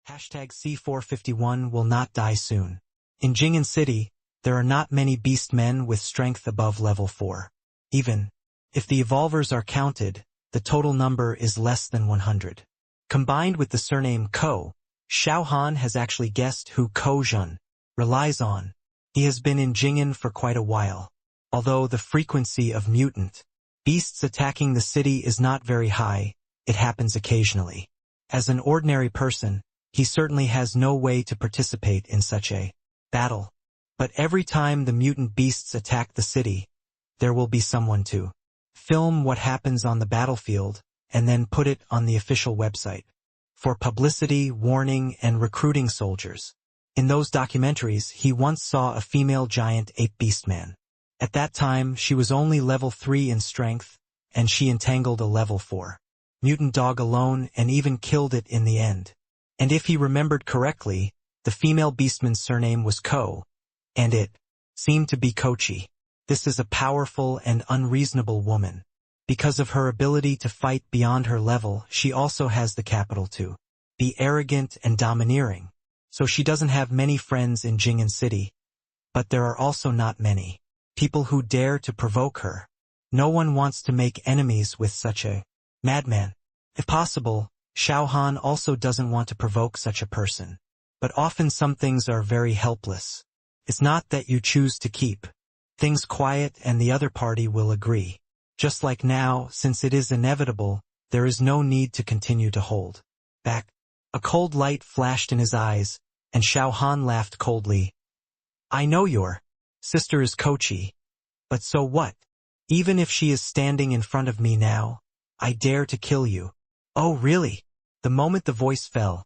C451 will not die soon. In Jing'an City, there are not many beast men with strength above level 4. Even if the evolvers are counted, the total number is less than 100. Combined with the surname Ko, Xiao Han has actually guessed who Ko Zhen relies on. He has been in Jing'an for quite a while. Although the frequency of mutant beasts attacking the city is not very high, it happens occasionally. As an ordinary person, he certainly has no way to participate in such a battle. But every time the mutant beasts attack the city, there will be someone to film what happens on the battlefield and then put it on the official website for publicity, warning, and recruiting soldiers. In those documentaries, he once saw a female giant ape beastman. At that time, she was only level 3 in strength, and she entangled a level 4 mutant dog alone and even killed it in the end. And if he remembered correctly, the female beastman's surname was Ko, and it seemed to be Kochi. This is a powerful and unreasonable woman. Because of her ability to fight beyond her level, she also has the capital to be arrogant and domineering. So she doesn't have many friends in Jing'an City. But there are also not many people who dare to provoke her. No one wants to make enemies with such a madman. If possible, Xiao Han also doesn't want to provoke such a person. But often some things are very helpless. It's not that you choose to keep things quiet and the other party will agree. Just like now, since it is inevitable, there is no need to continue to hold back. A cold light flashed in his eyes, and Xiao Han laughed coldly. I know your sister is Kochi. But so what? Even if she is standing in front of me now, I dare to kill you. Oh really? The moment the voice fell,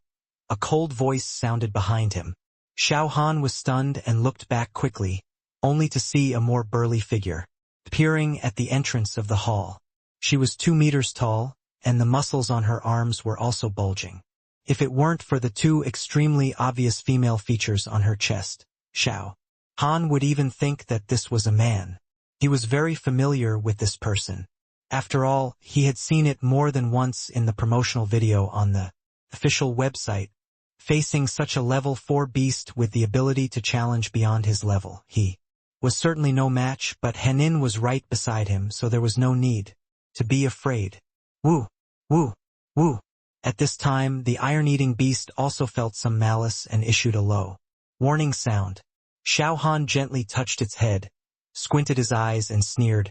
a cold voice sounded behind him. Xiao Han was stunned and looked back quickly, only to see a more burly figure appearing at the entrance of the hall. She was 2 meters tall, and the muscles on her arms were also bulging. If it weren't for the 2 extremely obvious female features on her chest, Xiao Han would even think that this was a man. He was very familiar with this person. After all, he had seen it more than once in the promotional video on the official website. Facing such a level 4 beast with the ability to challenge beyond his level, he was certainly no match, but Henin was right beside him, so there was no need to be afraid. Woo! Woo! Woo! At this time, the iron-eating beast also felt some malice and issued a low warning sound. Xiao Han gently touched its head, squinted his eyes and sneered.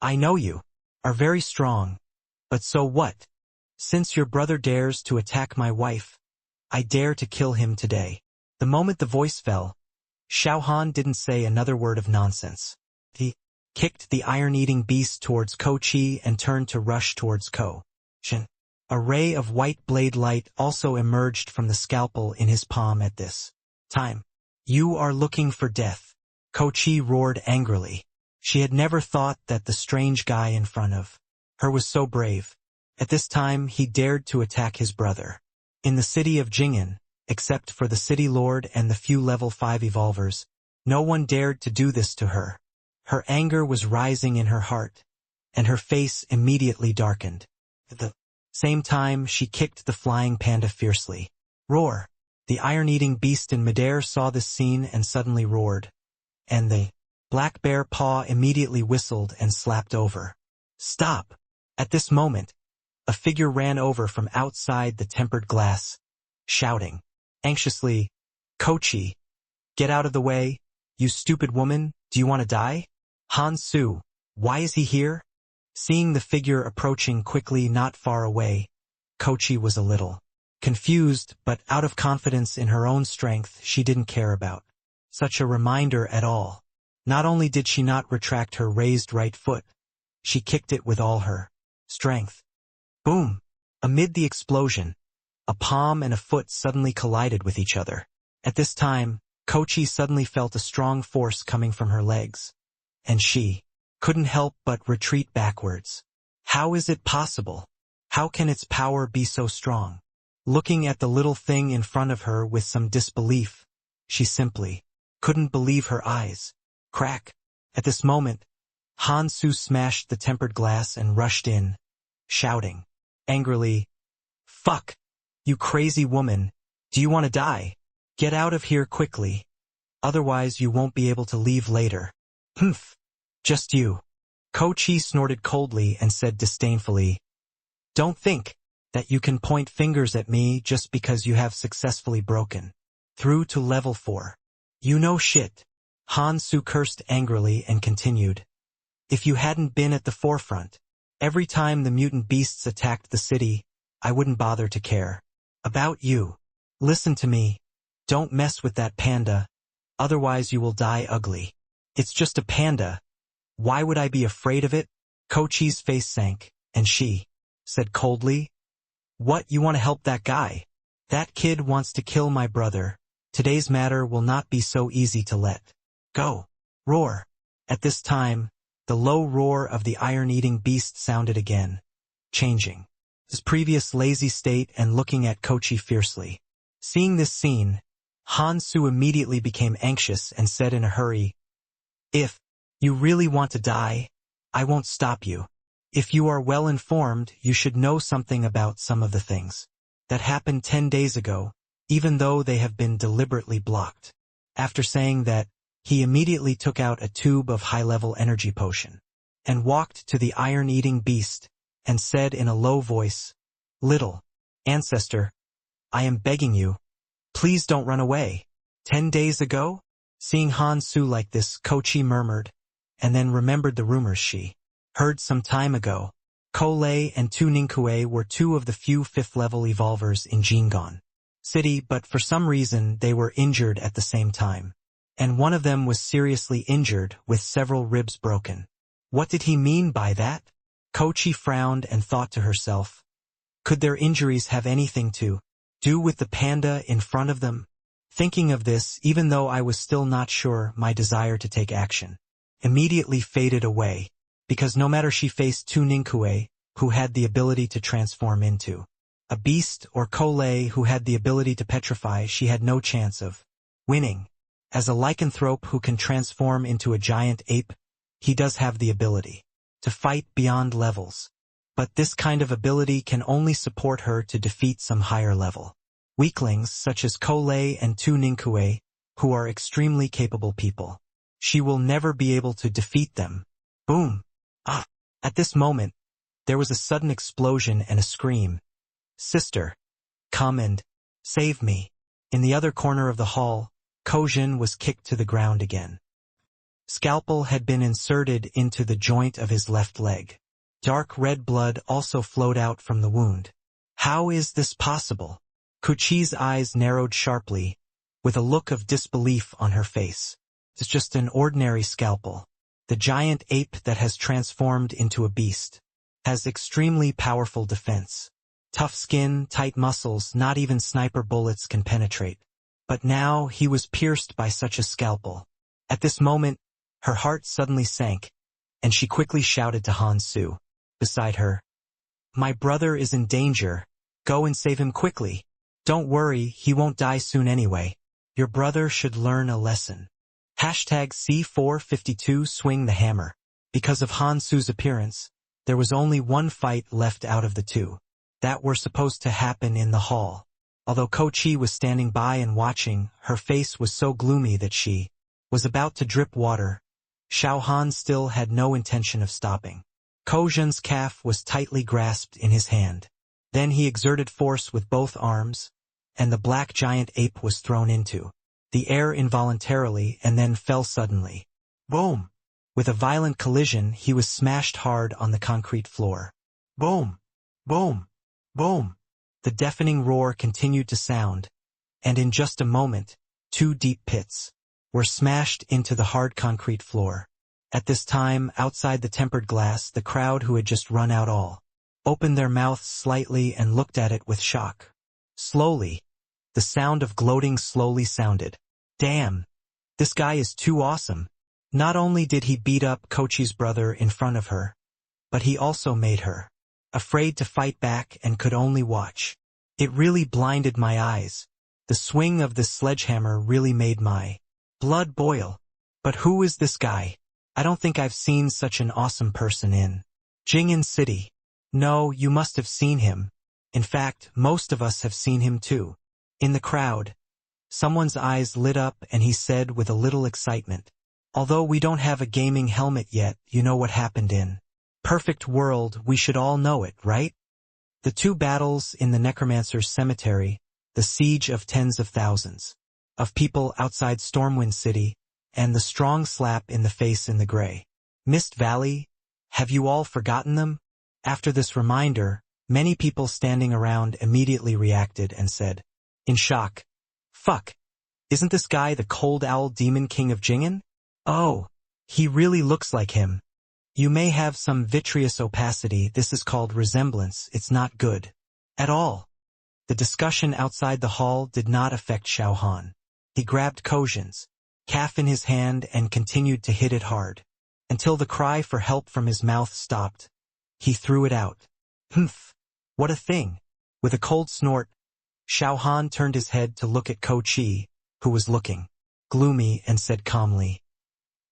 I know you are very strong, but so what? Since your brother dares to attack my wife, I dare to kill him today. The moment the voice fell, Xiao Han didn't say another word of nonsense. He kicked the iron-eating beast towards Kochi and turned to rush towards Ko Zhen. A ray of white blade light also emerged from the scalpel in his palm at this time. You are looking for death, Kochi roared angrily. She had never thought that the strange guy in front of her was so brave. At this time, he dared to attack his brother. In the city of Jing'an, except for the city lord and the few level 5 evolvers, no one dared to do this to her. Her anger was rising in her heart, and her face immediately darkened. At the same time, she kicked the flying panda fiercely. Roar! The iron-eating beast in midair saw this scene and suddenly roared. And the black bear paw immediately whistled and slapped over. Stop! At this moment, a figure ran over from outside the tempered glass, shouting anxiously, Kochi, get out of the way, you stupid woman, do you want to die? Han Su, why is he here? Seeing the figure approaching quickly not far away, Kochi was a little confused, but out of confidence in her own strength, she didn't care about such a reminder at all. Not only did she not retract her raised right foot, she kicked it with all her strength. Boom! Amid the explosion, a palm and a foot suddenly collided with each other. At this time, Kochi suddenly felt a strong force coming from her legs, and she couldn't help but retreat backwards. How is it possible? How can its power be so strong? Looking at the little thing in front of her with some disbelief, she simply couldn't believe her eyes. Crack! At this moment, Han Su smashed the tempered glass and rushed in, shouting angrily, Fuck! You crazy woman, Do you want to die? Get out of here quickly. Otherwise you won't be able to leave later. Humph. Just you. Kochi snorted coldly and said disdainfully, Don't think that you can point fingers at me just because you have successfully broken through to level 4. You know shit. Han Su cursed angrily and continued, If you hadn't been at the forefront, every time the mutant beasts attacked the city, I wouldn't bother to care about you. Listen to me. Don't mess with that panda, otherwise you will die ugly. It's just a panda. Why would I be afraid of it? Kochi's face sank, and she said coldly, What, you want to help that guy? That kid wants to kill my brother. Today's matter will not be so easy to let go. Roar. At this time, the low roar of the iron-eating beast sounded again, changing his previous lazy state and looking at Kochi fiercely. Seeing this scene, Han Su immediately became anxious and said in a hurry, If you really want to die, I won't stop you. If you are well informed, you should know something about some of the things that happened 10 days ago, even though they have been deliberately blocked. After saying that, he immediately took out a tube of high-level energy potion and walked to the iron-eating beast and said in a low voice, Little ancestor, I am begging you, please don't run away. 10 days ago? Seeing Han Su like this, Kochi murmured, and then remembered the rumors she heard some time ago. Ko Lei and Tu Ninkue were two of the few 5th-level evolvers in Jingon City, but for some reason they were injured at the same time. And one of them was seriously injured, with several ribs broken. What did he mean by that? Kochi frowned and thought to herself, could their injuries have anything to do with the panda in front of them? Thinking of this, even though I was still not sure, my desire to take action immediately faded away, because no matter she faced Tu Ninkue, who had the ability to transform into a beast, or Ko Lei, who had the ability to petrify, she had no chance of winning. As a lycanthrope who can transform into a giant ape, he does have the ability to fight beyond levels. But this kind of ability can only support her to defeat some higher level weaklings such as Ko Lei and Tu Ninkue, who are extremely capable people. She will never be able to defeat them. Boom! Ah! At this moment, there was a sudden explosion and a scream. Sister, come and save me. In the other corner of the hall, Kojin was kicked to the ground again. Scalpel had been inserted into the joint of his left leg. Dark red blood also flowed out from the wound. How is this possible? Kochi's eyes narrowed sharply, with a look of disbelief on her face. It's just an ordinary scalpel. The giant ape that has transformed into a beast has extremely powerful defense. Tough skin, tight muscles, not even sniper bullets can penetrate. But now he was pierced by such a scalpel. At this moment, her heart suddenly sank, and she quickly shouted to Han Su, beside her, My brother is in danger. Go and save him quickly. Don't worry, he won't die soon anyway. Your brother should learn a lesson. #C452 Swing the hammer. Because of Han Su's appearance, there was only one fight left out of the two that were supposed to happen in the hall. Although Kochi was standing by and watching, her face was so gloomy that she was about to drip water. Xiao Han still had no intention of stopping. Kojin's calf was tightly grasped in his hand. Then he exerted force with both arms, and the black giant ape was thrown into the air involuntarily and then fell suddenly. Boom! With a violent collision, he was smashed hard on the concrete floor. Boom! Boom! Boom! The deafening roar continued to sound, and in just a moment, 2 deep pits were smashed into the hard concrete floor. At this time, outside the tempered glass, the crowd who had just run out all opened their mouths slightly and looked at it with shock. Slowly, the sound of gloating slowly sounded. Damn! This guy is too awesome. Not only did he beat up Kochi's brother in front of her, but he also made her afraid to fight back and could only watch. It really blinded my eyes. The swing of this sledgehammer really made my blood boil. But who is this guy? I don't think I've seen such an awesome person in Jingon City. No, you must have seen him. In fact, most of us have seen him too. In the crowd, someone's eyes lit up and he said with a little excitement, "Although we don't have a gaming helmet yet, you know what happened in Perfect World, we should all know it, right? The two battles in the Necromancer's Cemetery, the siege of tens of thousands of people outside Stormwind City, and the strong slap in the face in the gray Mist Valley, have you all forgotten them?" After this reminder, many people standing around immediately reacted and said, in shock, "Fuck, isn't this guy the Cold Owl Demon King of Jingen? Oh, he really looks like him. You may have some vitreous opacity, this is called resemblance, it's not good at all." The discussion outside the hall did not affect Xiao Han. He grabbed Kojin's calf in his hand and continued to hit it hard, until the cry for help from his mouth stopped. He threw it out. Humph! What a thing! With a cold snort, Xiao Han turned his head to look at Ko Chi, who was looking gloomy, and said calmly,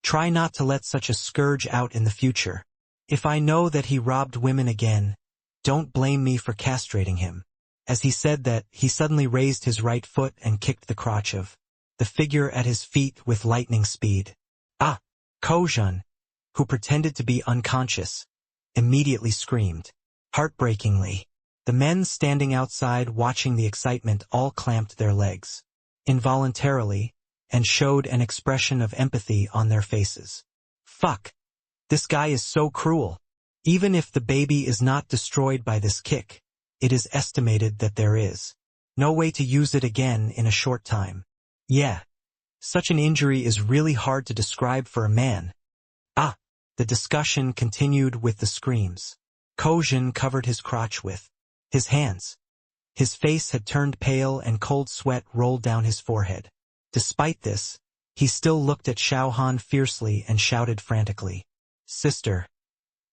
"Try not to let such a scourge out in the future. If I know that he robbed women again, don't blame me for castrating him." As he said that, he suddenly raised his right foot and kicked the crotch of the figure at his feet with lightning speed. Ah! Kojun, who pretended to be unconscious, immediately screamed. Heartbreakingly, the men standing outside watching the excitement all clamped their legs, involuntarily, and showed an expression of empathy on their faces. Fuck! This guy is so cruel. Even if the baby is not destroyed by this kick, it is estimated that there is no way to use it again in a short time. Yeah. Such an injury is really hard to describe for a man. Ah! The discussion continued with the screams. Kojin covered his crotch with his hands. His face had turned pale and cold sweat rolled down his forehead. Despite this, he still looked at Xiao Han fiercely and shouted frantically, "Sister!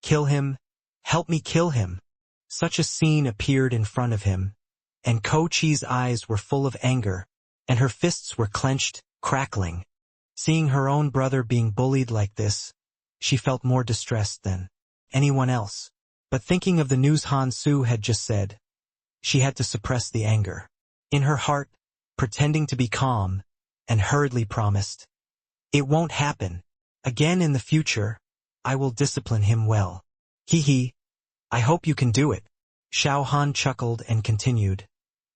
Kill him! Help me kill him!" Such a scene appeared in front of him, and Ko Chi's eyes were full of anger, and her fists were clenched, crackling. Seeing her own brother being bullied like this, she felt more distressed than anyone else. But thinking of the news Han Su had just said, she had to suppress the anger in her heart, pretending to be calm, and hurriedly promised, "It won't happen again in the future. I will discipline him well." Hee. I hope you can do it. Xiao Han chuckled and continued,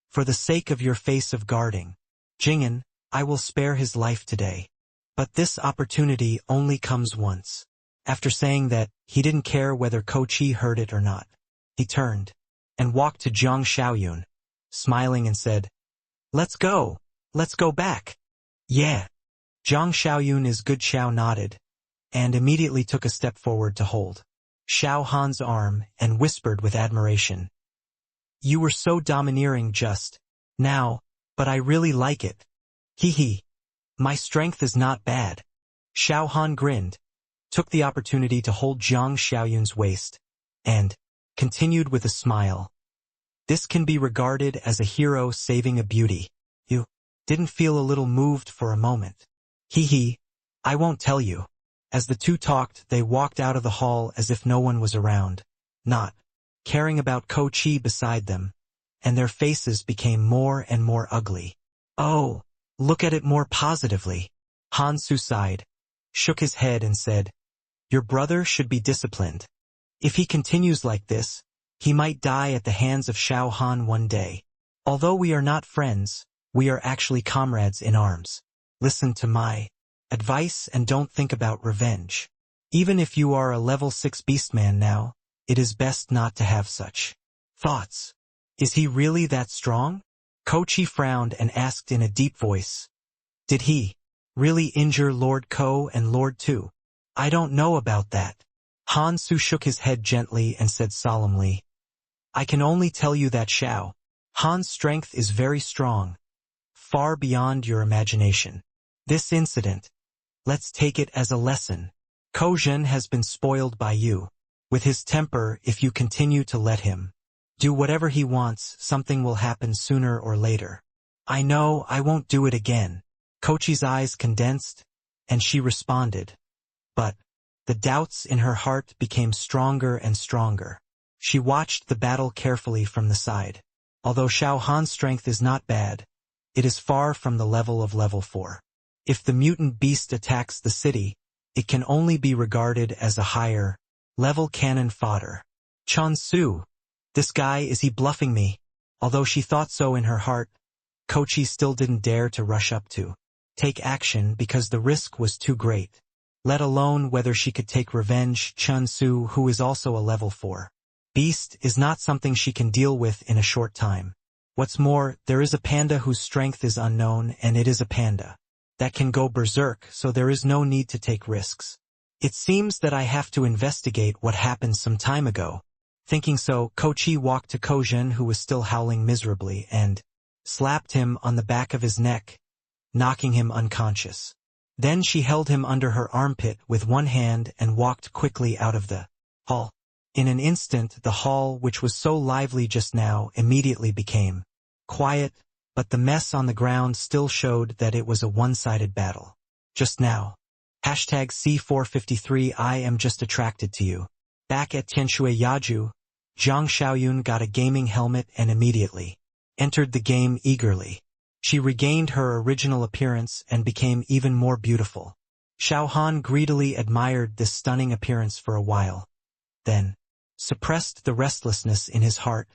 "For the sake of your face of guarding Jingen, I will spare his life today. But this opportunity only comes once." After saying that, he didn't care whether Ko Chi heard it or not. He turned and walked to Jiang Xiaoyun, smiling and said, Let's go back." "Yeah." Jiang Xiaoyun is good. Xiao nodded, and immediately took a step forward to hold Xiao Han's arm and whispered with admiration, "You were so domineering just now, but I really like it." Hee. My strength is not bad. Xiao Han grinned, took the opportunity to hold Jiang Xiaoyun's waist, and continued with a smile. "This can be regarded as a hero saving a beauty. You didn't feel a little moved for a moment?" Hee. I won't tell you." As the two talked, they walked out of the hall as if no one was around, not caring about Ko Chi beside them, and their faces became more and more ugly. "Oh, look at it more positively." Han Su sighed, shook his head and said, "Your brother should be disciplined. If he continues like this, he might die at the hands of Xiao Han one day. Although we are not friends, we are actually comrades in arms. Listen to my advice and don't think about revenge. Even if you are a level 6 beastman now, it is best not to have such thoughts." "Is he really that strong?" Ko Chi frowned and asked in a deep voice. "Did he really injure Lord Ko and Lord Tu?" "I don't know about that." Han Su shook his head gently and said solemnly, "I can only tell you that Xiao Han's strength is very strong, far beyond your imagination. This incident, let's take it as a lesson. Kojin has been spoiled by you. With his temper, if you continue to let him do whatever he wants, something will happen sooner or later." "I know, I won't do it again." Ko Chi's eyes condensed, and she responded. But the doubts in her heart became stronger and stronger. She watched the battle carefully from the side. Although Xiao Han's strength is not bad, it is far from the level of level 4. If the mutant beast attacks the city, it can only be regarded as a higher level cannon fodder. Chun-Su, this guy, is he bluffing me? Although she thought so in her heart, Kochi still didn't dare to rush up to take action because the risk was too great. Let alone whether she could take revenge. Chun-Su, who is also a level 4 beast, is not something she can deal with in a short time. What's more, there is a panda whose strength is unknown, and it is a panda that can go berserk, so there is no need to take risks. It seems that I have to investigate what happened some time ago. Thinking so, Kochi walked to Kojin, who was still howling miserably, and slapped him on the back of his neck, knocking him unconscious. Then she held him under her armpit with one hand and walked quickly out of the hall. In an instant, the hall, which was so lively just now, immediately became quiet, but the mess on the ground still showed that it was a one-sided battle. Just now. #C453 I am just attracted to you. Back at Tianshui Yaju, Zhang Xiaoyun got a gaming helmet and immediately entered the game eagerly. She regained her original appearance and became even more beautiful. Xiao Han greedily admired this stunning appearance for a while, then suppressed the restlessness in his heart,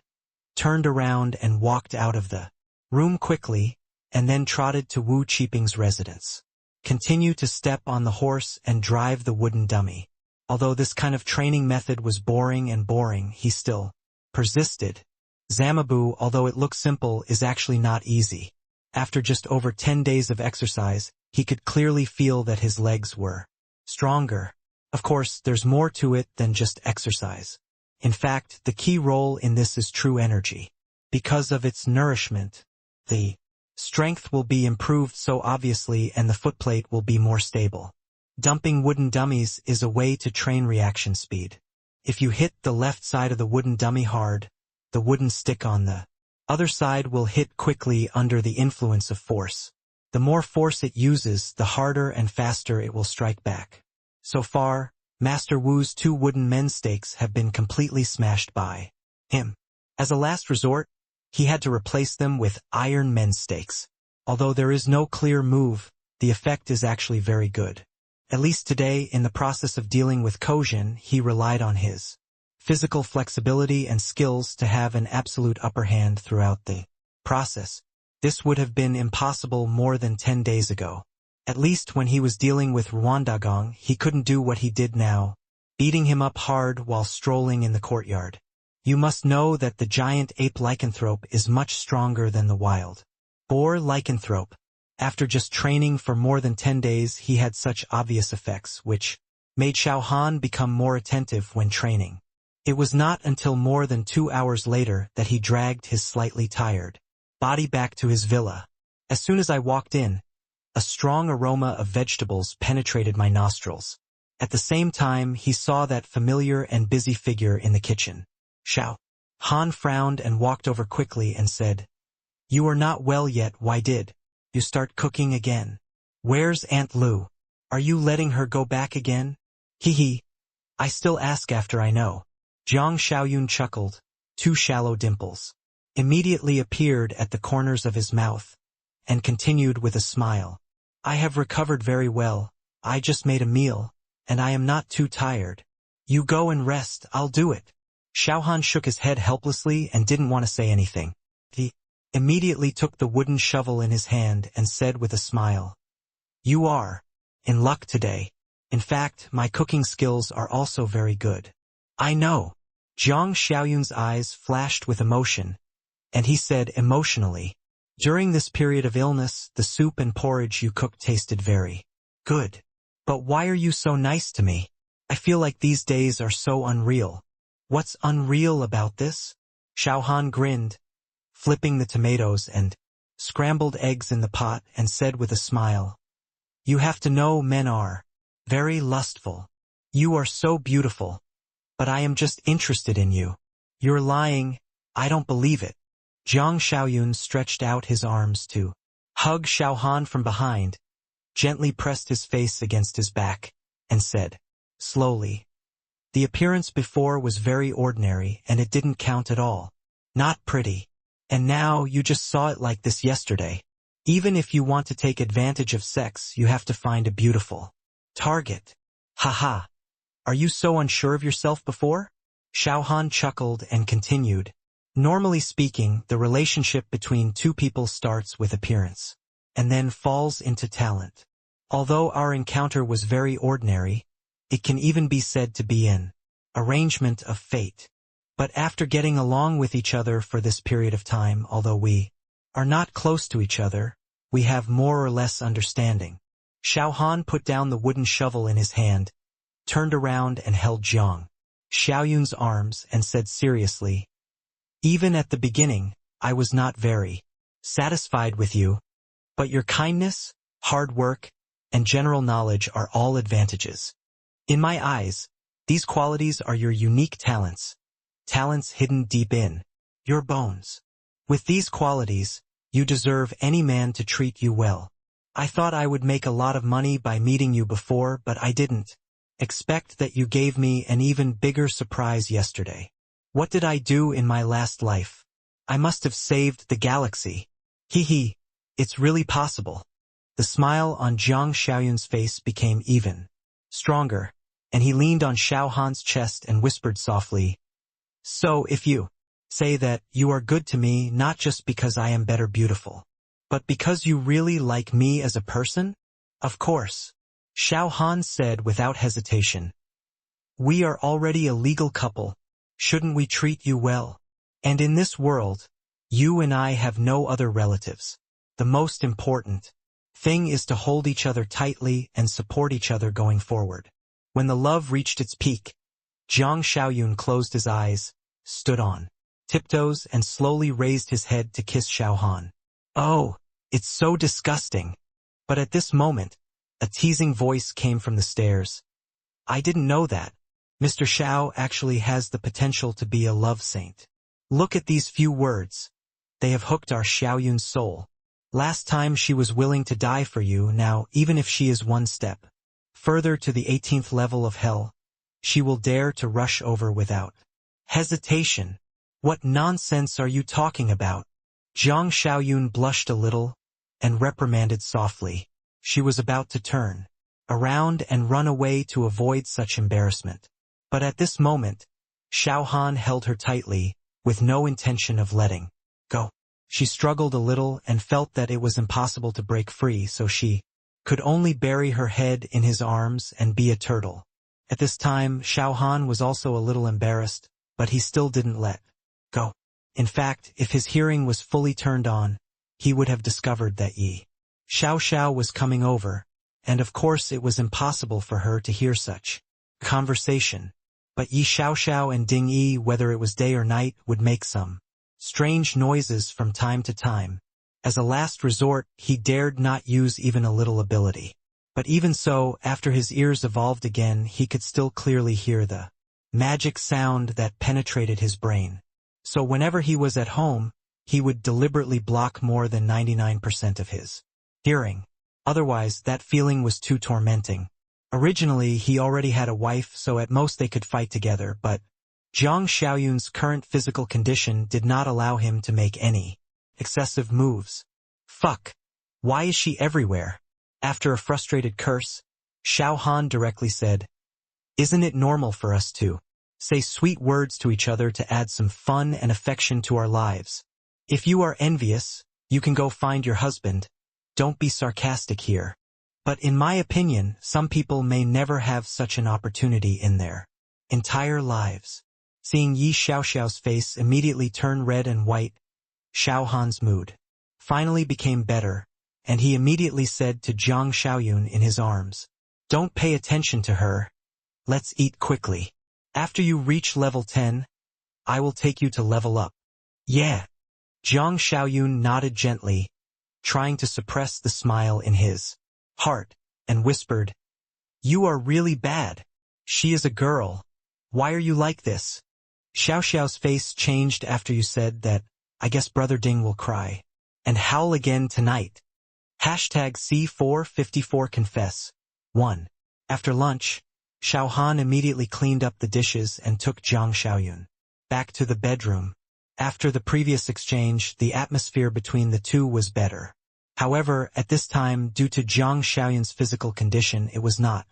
turned around and walked out of the room quickly, and then trotted to Wu Qiping's residence. Continue to step on the horse and drive the wooden dummy. Although this kind of training method was boring, he still persisted. Zamabu, although it looks simple, is actually not easy. After just over 10 days of exercise, he could clearly feel that his legs were stronger. Of course, there's more to it than just exercise. In fact, the key role in this is true energy. Because of its nourishment, the strength will be improved so obviously, and the footplate will be more stable. Dumping wooden dummies is a way to train reaction speed. If you hit the left side of the wooden dummy hard, the wooden stick on the other side will hit quickly under the influence of force. The more force it uses, the harder and faster it will strike back. So far, Master Wu's 2 wooden men stakes have been completely smashed by him. As a last resort, he had to replace them with iron men stakes. Although there is no clear move, the effect is actually very good. At least today, in the process of dealing with Kojin, he relied on his physical flexibility and skills to have an absolute upper hand throughout the process. This would have been impossible more than 10 days ago. At least when he was dealing with Ruandagong, he couldn't do what he did now, beating him up hard while strolling in the courtyard. You must know that the giant ape lycanthrope is much stronger than the wild boar lycanthrope. After just training for more than 10 days, he had such obvious effects, which made Xiao Han become more attentive when training. It was not until more than 2 hours later that he dragged his slightly tired body back to his villa. As soon as I walked in, a strong aroma of vegetables penetrated my nostrils. At the same time, he saw that familiar and busy figure in the kitchen. Xiao Han frowned and walked over quickly and said, "You are not well yet. Why did you start cooking again? Where's Aunt Lu? Are you letting her go back again?" "Hee. I still ask after I know." Zhang Xiaoyun chuckled. 2 shallow dimples immediately appeared at the corners of his mouth, and continued with a smile. "I have recovered very well. I just made a meal, and I am not too tired. You go and rest, I'll do it." Xiao Han shook his head helplessly and didn't want to say anything. He immediately took the wooden shovel in his hand and said with a smile, "You are in luck today. In fact, my cooking skills are also very good." "I know." Zhang Xiaoyun's eyes flashed with emotion, and he said emotionally, "During this period of illness, the soup and porridge you cooked tasted very good. But why are you so nice to me? I feel like these days are so unreal." "What's unreal about this?" Xiao Han grinned, flipping the tomatoes and scrambled eggs in the pot, and said with a smile, "You have to know men are very lustful. You are so beautiful. But I am just interested in you." "You're lying. I don't believe it." Zhang Xiaoyun stretched out his arms to hug Xiao Han from behind, gently pressed his face against his back, and said, slowly, "The appearance before was very ordinary, and it didn't count at all. Not pretty. And now you just saw it like this yesterday. Even if you want to take advantage of sex, you have to find a beautiful target. Haha. Are you so unsure of yourself before? Xiao Han chuckled and continued. Normally speaking, the relationship between two people starts with appearance, and then falls into talent. Although our encounter was very ordinary, it can even be said to be an arrangement of fate. But after getting along with each other for this period of time, although we are not close to each other, we have more or less understanding. Xiao Han put down the wooden shovel in his hand, turned around and held Jiang Xiaoyun's arms and said seriously, "Even at the beginning, I was not very satisfied with you, but your kindness, hard work, and general knowledge are all advantages. In my eyes, these qualities are your unique talents, talents hidden deep in your bones. With these qualities, you deserve any man to treat you well. I thought I would make a lot of money by meeting you before, but I didn't expect that you gave me an even bigger surprise yesterday. What did I do in my last life? I must have saved the galaxy. Hee, it's really possible." The smile on Jiang Xiaoyun's face became even stronger, and he leaned on Xiao Han's chest and whispered softly, "So if you say that you are good to me not just because I am better beautiful, but because you really like me as a person?" "Of course," Xiao Han said without hesitation. "We are already a legal couple. Shouldn't we treat you well? And in this world, you and I have no other relatives. The most important thing is to hold each other tightly and support each other going forward." When the love reached its peak, Jiang Xiaoyun closed his eyes, stood on tiptoes, and slowly raised his head to kiss Xiao Han. "Oh, it's so disgusting." But at this moment, a teasing voice came from the stairs. "I didn't know that. Mr. Xiao actually has the potential to be a love saint. Look at these few words. They have hooked our Xiaoyun's soul. Last time she was willing to die for you, now even if she is one step further to the 18th level of hell, she will dare to rush over without hesitation. What nonsense are you talking about?" Jiang Xiaoyun blushed a little and reprimanded softly. She was about to turn around and run away to avoid such embarrassment. But at this moment, Xiao Han held her tightly, with no intention of letting go. She struggled a little and felt that it was impossible to break free, so she could only bury her head in his arms and be a turtle. At this time, Xiao Han was also a little embarrassed, but he still didn't let go. In fact, if his hearing was fully turned on, he would have discovered that Yi Xiao was coming over, and of course it was impossible for her to hear such conversation. But Yi Xiao and Ding Yi, whether it was day or night, would make some strange noises from time to time. As a last resort, he dared not use even a little ability. But even so, after his ears evolved again, he could still clearly hear the magic sound that penetrated his brain. So whenever he was at home, he would deliberately block more than 99% of his hearing. Otherwise, that feeling was too tormenting. Originally, he already had a wife, so at most they could fight together, but Jiang Xiaoyun's current physical condition did not allow him to make any excessive moves. "Fuck! Why is she everywhere?" After a frustrated curse, Xiao Han directly said, "Isn't it normal for us to say sweet words to each other to add some fun and affection to our lives? If you are envious, you can go find your husband. Don't be sarcastic here. But in my opinion, some people may never have such an opportunity in their entire lives." Seeing Yi Xiao's face immediately turn red and white, Xiao Han's mood finally became better, and he immediately said to Jiang Xiaoyun in his arms, "Don't pay attention to her. Let's eat quickly. After you reach level 10, I will take you to level up." "Yeah." Jiang Xiaoyun nodded gently, trying to suppress the smile in his heart, and whispered, "You are really bad. She is a girl. Why are you like this?" Xiao's face changed after you said that. "I guess Brother Ding will cry and howl again tonight." #C454 Confess. 1. After lunch, Xiao Han immediately cleaned up the dishes and took Jiang Xiaoyun back to the bedroom. After the previous exchange, the atmosphere between the two was better. However, at this time, due to Jiang Xiaoyun's physical condition, it was not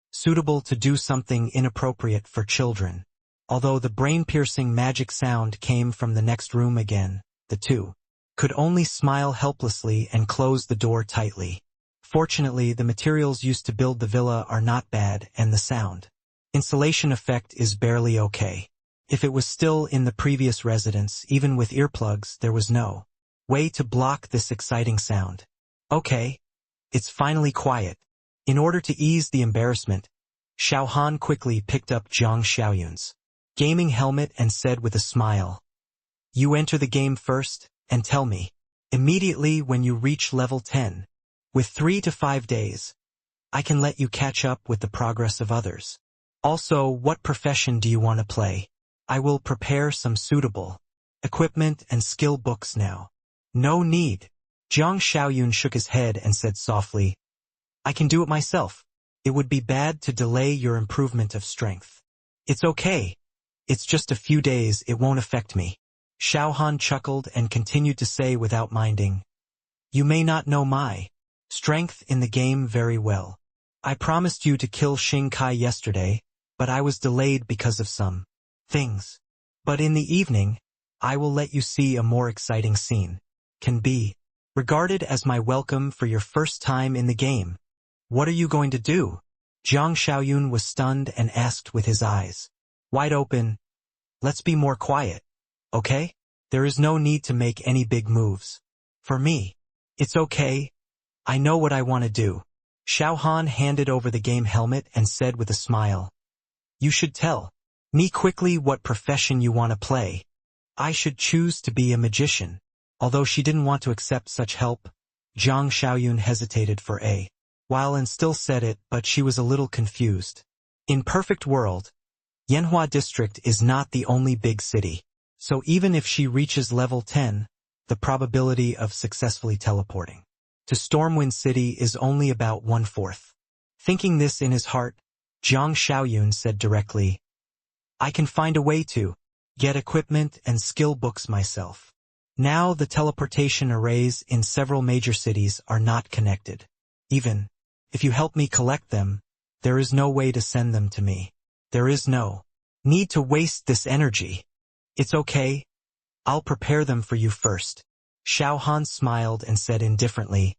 suitable to do something inappropriate for children. Although the brain-piercing magic sound came from the next room again, the two could only smile helplessly and close the door tightly. Fortunately, the materials used to build the villa are not bad, and the sound insulation effect is barely okay. If it was still in the previous residence, even with earplugs, there was no way to block this exciting sound. Okay, it's finally quiet. In order to ease the embarrassment, Xiao Han quickly picked up Jiang Xiaoyun's gaming helmet and said with a smile, "You enter the game first, and tell me immediately when you reach level 10. With 3 to 5 days, I can let you catch up with the progress of others. Also, what profession do you want to play? I will prepare some suitable equipment and skill books now." "No need." Jiang Xiaoyun shook his head and said softly, "I can do it myself. It would be bad to delay your improvement of strength." "It's okay. It's just a few days, it won't affect me." Xiao Han chuckled and continued to say without minding, "You may not know my strength in the game very well. I promised you to kill Xing Kai yesterday, but I was delayed because of some things. But in the evening, I will let you see a more exciting scene. Can be regarded as my welcome for your first time in the game." "What are you going to do?" Jiang Xiaoyun was stunned and asked with his eyes wide open. "Let's be more quiet, okay? There is no need to make any big moves. For me, it's okay. I know what I want to do." Xiao Han handed over the game helmet and said with a smile, "You should tell me quickly what profession you want to play. I should choose to be a magician." Although she didn't want to accept such help, Jiang Xiaoyun hesitated for a while and still said it, but she was a little confused. In Perfect World, Yanhua District is not the only big city, so even if she reaches level 10, the probability of successfully teleporting to Stormwind City is only about 1/4. Thinking this in his heart, Jiang Xiaoyun said directly, "I can find a way to get equipment and skill books myself. Now the teleportation arrays in several major cities are not connected. Even if you help me collect them, there is no way to send them to me. There is no need to waste this energy. It's okay. I'll prepare them for you first." Xiao Han smiled and said indifferently,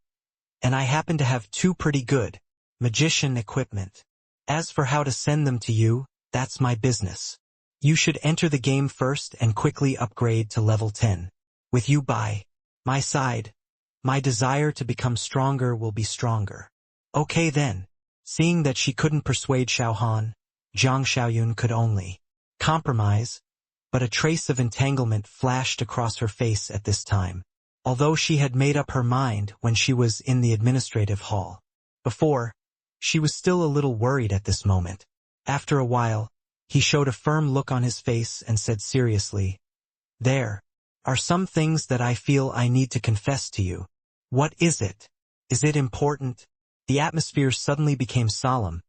"And I happen to have 2 pretty good magician equipment. As for how to send them to you, that's my business. You should enter the game first and quickly upgrade to level 10. With you by my side, my desire to become stronger will be stronger." "Okay then." Seeing that she couldn't persuade Xiao Han, Jiang Xiaoyun could only compromise, but a trace of entanglement flashed across her face at this time, although she had made up her mind when she was in the administrative hall. Before, she was still a little worried at this moment. After a while, he showed a firm look on his face and said seriously, "There are some things that I feel I need to confess to you." "What is it? Is it important?" The atmosphere suddenly became solemn,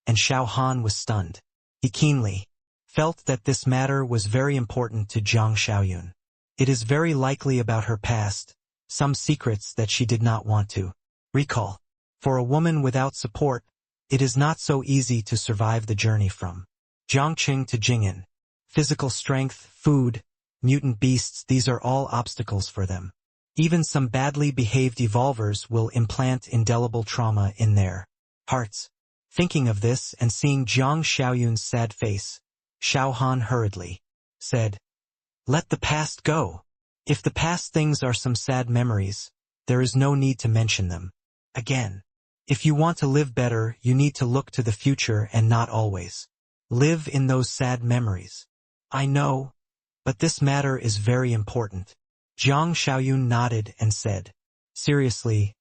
and Xiao Han was stunned. He keenly felt that this matter was very important to Jiang Xiaoyun. It is very likely about her past, some secrets that she did not want to recall. For a woman without support, it is not so easy to survive the journey from Jiangqing to Jing'an. Physical strength, food, mutant beasts, these are all obstacles for them. Even some badly behaved evolvers will implant indelible trauma in their hearts. Thinking of this and seeing Jiang Xiaoyun's sad face, Xiao Han hurriedly said, "Let the past go. If the past things are some sad memories, there is no need to mention them again. If you want to live better, you need to look to the future and not always live in those sad memories." "I know, but this matter is very important." Jiang Xiaoyun nodded and said, "Seriously,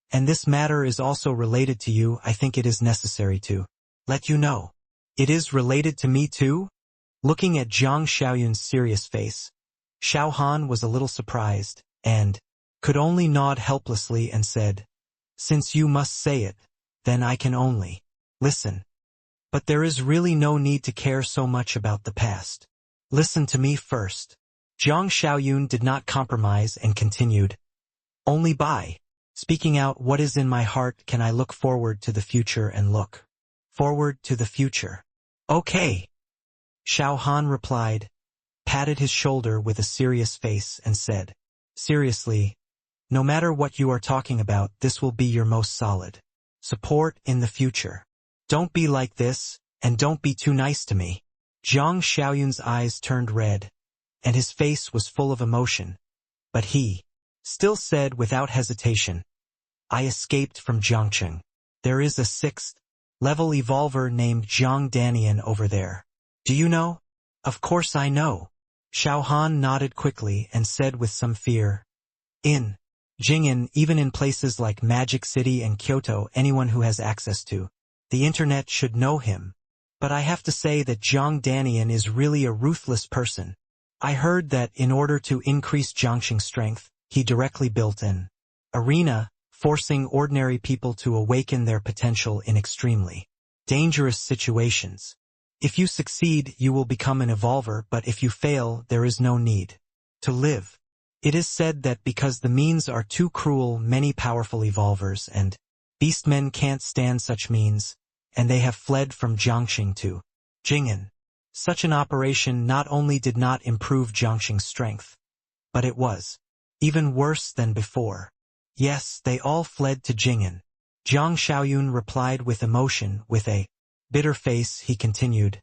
and this matter is also related to you. I think it is necessary to let you know." "It is related to me too?" Looking at Jiang Xiaoyun's serious face, Xiao Han was a little surprised, and could only nod helplessly and said, "Since you must say it, then I can only listen. But there is really no need to care so much about the past. Listen to me first." Jiang Xiaoyun did not compromise and continued, "Only by Speaking out what is in my heart, can I look forward to the future and look forward to the future? Okay. Xiao Han replied, patted his shoulder with a serious face and said, seriously, no matter what you are talking about, this will be your most solid support in the future. Don't be like this, and don't be too nice to me. Zhang Xiaoyun's eyes turned red, and his face was full of emotion, but he still said without hesitation, I escaped from Jiangcheng. There is a 6th level evolver named Zhang Danian over there. Do you know? Of course I know. Xiao Han nodded quickly and said with some fear, in Jing'an, even in places like Magic City and Kyoto, anyone who has access to the internet should know him. But I have to say that Zhang Danian is really a ruthless person. I heard that in order to increase Jiangxing's strength, he directly built an arena, forcing ordinary people to awaken their potential in extremely dangerous situations. If you succeed, you will become an evolver, but if you fail, there is no need to live. It is said that because the means are too cruel, many powerful evolvers and beastmen can't stand such means, and they have fled from Jiangxing to Jing'an. Such an operation not only did not improve Jiangxing's strength, but it was even worse than before. Yes, they all fled to Jing'an. Zhang Xiaoyun replied with emotion. With a bitter face, he continued,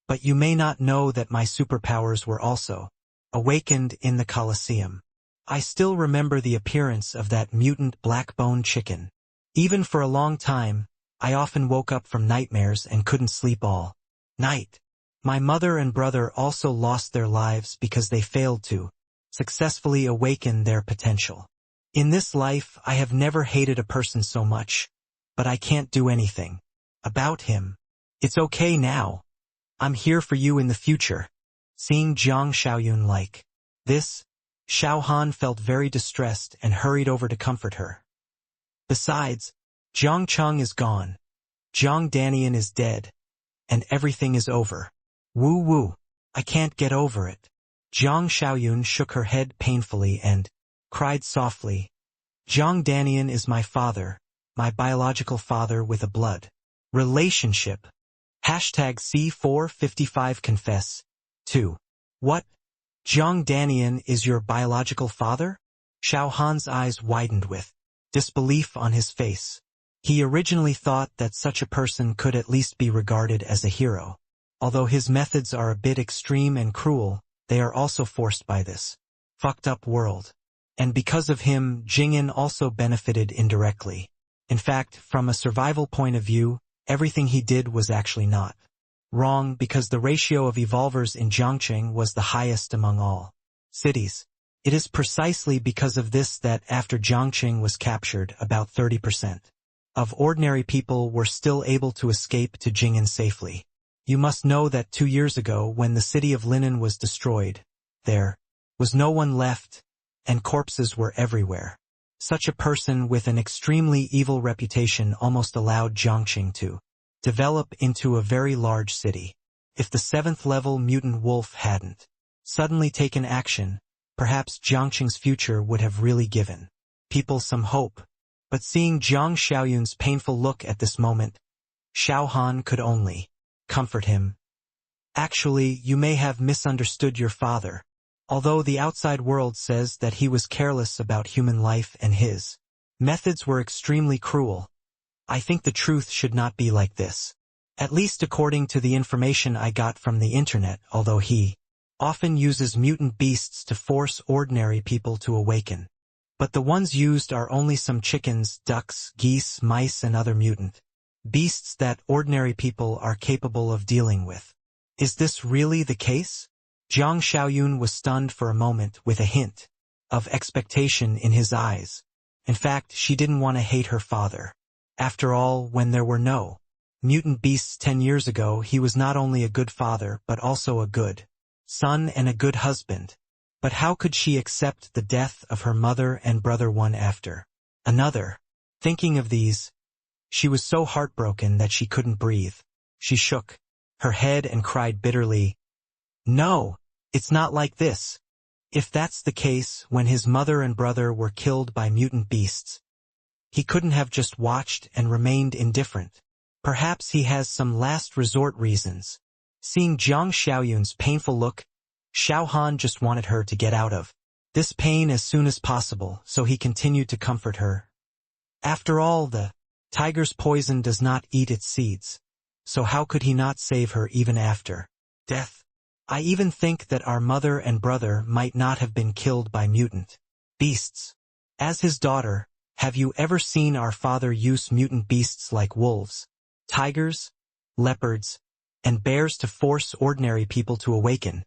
but you may not know that my superpowers were also awakened in the Colosseum. I still remember the appearance of that mutant black-bone chicken. Even for a long time, I often woke up from nightmares and couldn't sleep all night. My mother and brother also lost their lives because they failed to successfully awaken their potential. In this life, I have never hated a person so much, but I can't do anything about him. It's okay now. I'm here for you in the future. Seeing Zhang Xiaoyun like this, Xiao Han felt very distressed and hurried over to comfort her. Besides, Zhang Cheng is gone, Zhang Danian is dead, and everything is over. Woo woo, I can't get over it. Zhang Xiaoyun shook her head painfully and cried softly. Zhang Danian is my father, my biological father with a blood relationship. #C455 confess. 2. What? Zhang Danian is your biological father? Xiao Han's eyes widened with disbelief on his face. He originally thought that such a person could at least be regarded as a hero. Although his methods are a bit extreme and cruel, they are also forced by this fucked up world. And because of him, Jing'an also benefited indirectly. In fact, from a survival point of view, everything he did was actually not wrong, because the ratio of evolvers in Jiangxing was the highest among all cities. It is precisely because of this that after Jiangxing was captured, about 30% of ordinary people were still able to escape to Jing'an safely. You must know that 2 years ago, when the city of Linen was destroyed, there was no one left, and corpses were everywhere. Such a person with an extremely evil reputation almost allowed Jiangxing to develop into a very large city. If the 7th level mutant wolf hadn't suddenly taken action, perhaps Jiangxing's future would have really given people some hope. But seeing Zhang Xiaoyun's painful look at this moment, Xiao Han could only comfort him. Actually, you may have misunderstood your father. Although the outside world says that he was careless about human life and his methods were extremely cruel, I think the truth should not be like this. At least according to the information I got from the internet, although he often uses mutant beasts to force ordinary people to awaken. But the ones used are only some chickens, ducks, geese, mice, and other mutant beasts that ordinary people are capable of dealing with. Is this really the case? Zhang Xiaoyun was stunned for a moment, with a hint of expectation in his eyes. In fact, she didn't want to hate her father. After all, when there were no mutant beasts 10 years ago, he was not only a good father but also a good son and a good husband. But how could she accept the death of her mother and brother one after another? Thinking of these, she was so heartbroken that she couldn't breathe. She shook her head and cried bitterly, "No, it's not like this. If that's the case, when his mother and brother were killed by mutant beasts, He couldn't have just watched and remained indifferent. Perhaps he has some last resort reasons. Seeing Jiang Xiaoyun's painful look, Xiao Han just wanted her to get out of this pain as soon as possible, so he continued to comfort her. After all, the tiger's poison does not eat its seeds, so how could he not save her even after death? I even think that our mother and brother might not have been killed by mutant beasts. As his daughter, have you ever seen our father use mutant beasts like wolves, tigers, leopards, and bears to force ordinary people to awaken?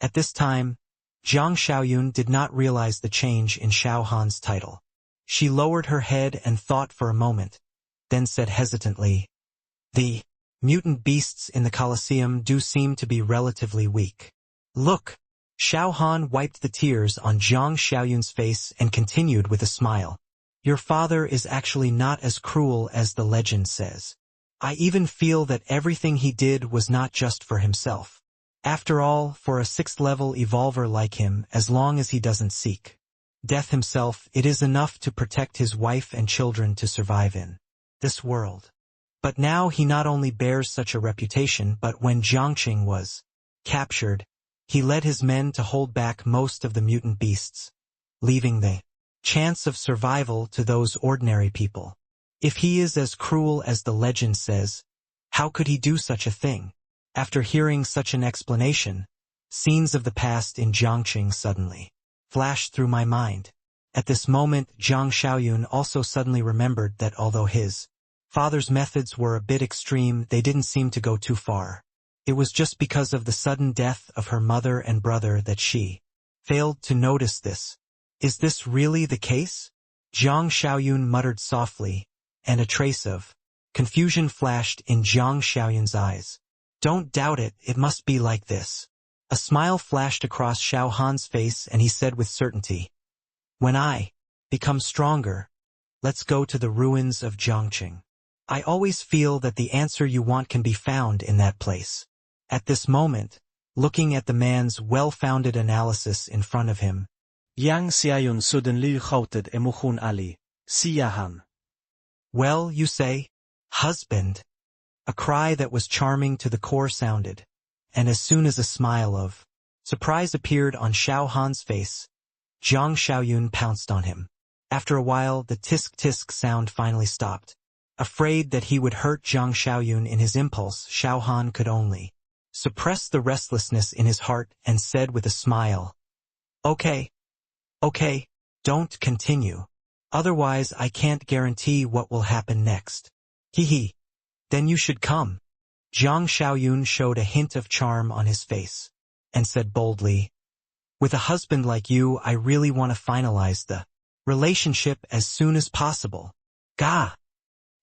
At this time, Jiang Xiaoyun did not realize the change in Xiao Han's title. She lowered her head and thought for a moment, then said hesitantly, "The mutant beasts in the Colosseum do seem to be relatively weak." Look! Xiao Han wiped the tears on Jiang Xiaoyun's face and continued with a smile. "Your father is actually not as cruel as the legend says. I even feel that everything he did was not just for himself. After all, for a 6th-level evolver like him, as long as he doesn't seek death himself, it is enough to protect his wife and children to survive in this world. But now he not only bears such a reputation, but when Jiangqing was captured, he led his men to hold back most of the mutant beasts, leaving the chance of survival to those ordinary people. If he is as cruel as the legend says, how could he do such a thing?" After hearing such an explanation, scenes of the past in Jiangqing suddenly flashed through my mind. At this moment, Jiang Xiaoyun also suddenly remembered that although his father's methods were a bit extreme, they didn't seem to go too far. It was just because of the sudden death of her mother and brother that she failed to notice this. Is this really the case? Jiang Xiaoyun muttered softly, and a trace of confusion flashed in Jiang Xiaoyun's eyes. "Don't doubt it, it must be like this." A smile flashed across Xiao Han's face and he said with certainty, "When I become stronger, let's go to the ruins of Jiangqing. I always feel that the answer you want can be found in that place." At this moment, looking at the man's well-founded analysis in front of him, Jiang Xiaoyun suddenly shouted emotionally, "Xiao Han." "Well, you say, husband?" A cry that was charming to the core sounded, and as soon as a smile of surprise appeared on Xiao Han's face, Jiang Xiaoyun pounced on him. After a while, the tisk-tisk sound finally stopped. Afraid that he would hurt Jiang Xiaoyun in his impulse, Xiao Han could only suppress the restlessness in his heart and said with a smile, Okay, don't continue. Otherwise I can't guarantee what will happen next. Hee. Then you should come." Jiang Xiaoyun showed a hint of charm on his face, and said boldly, "With a husband like you, I really want to finalize the relationship as soon as possible." Gah!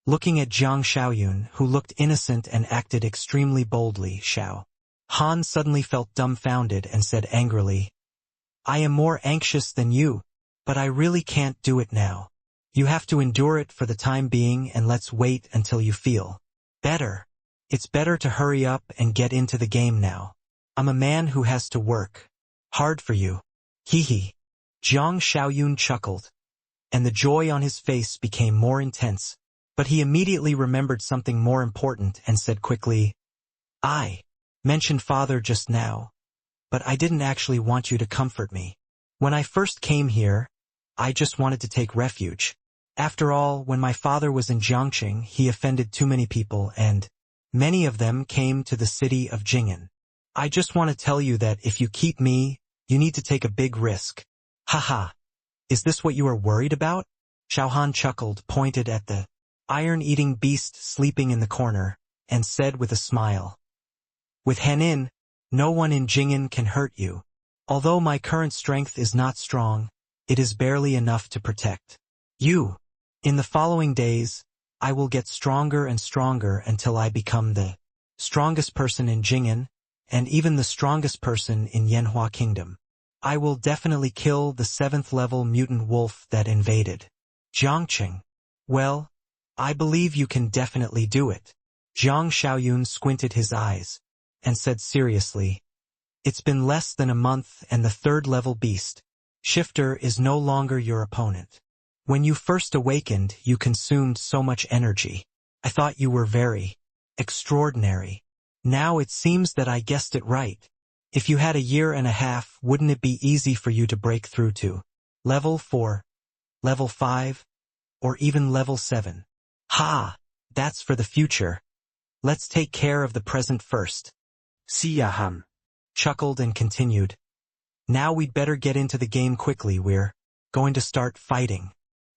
Looking at Jiang Xiaoyun, who looked innocent and acted extremely boldly, Xiao Han suddenly felt dumbfounded and said angrily, "I am more anxious than you, but I really can't do it now. You have to endure it for the time being and let's wait until you feel better. It's better to hurry up and get into the game now. I'm a man who has to work hard for you." Hee. Jiang Xiaoyun chuckled, and the joy on his face became more intense, but he immediately remembered something more important and said quickly, "I mentioned father just now, but I didn't actually want you to comfort me. When I first came here, I just wanted to take refuge. After all, when my father was in Jiangqing, he offended too many people and many of them came to the city of Jing'an. I just want to tell you that if you keep me, you need to take a big risk." "Haha. Is this what you are worried about?" Xiao Han chuckled, pointed at the iron-eating beast sleeping in the corner, and said with a smile, "With Henin, no one in Jing'an can hurt you. Although my current strength is not strong, it is barely enough to protect you. In the following days, I will get stronger and stronger until I become the strongest person in Jing'an, and even the strongest person in Yanhua Kingdom. I will definitely kill the 7th-level mutant wolf that invaded Jiangqing. Well, I believe you can definitely do it." Jiang Xiaoyun squinted his eyes, and said seriously, "It's been less than a month and the 3rd-level beast, Shifter, is no longer your opponent. When you first awakened, you consumed so much energy. I thought you were very extraordinary. Now it seems that I guessed it right. If you had a year and a half, wouldn't it be easy for you to break through to level 4, level 5, or even level 7? Ha! That's for the future. Let's take care of the present first. Xiao Han Chuckled and continued. Now we'd better get into the game quickly. We're going to start fighting.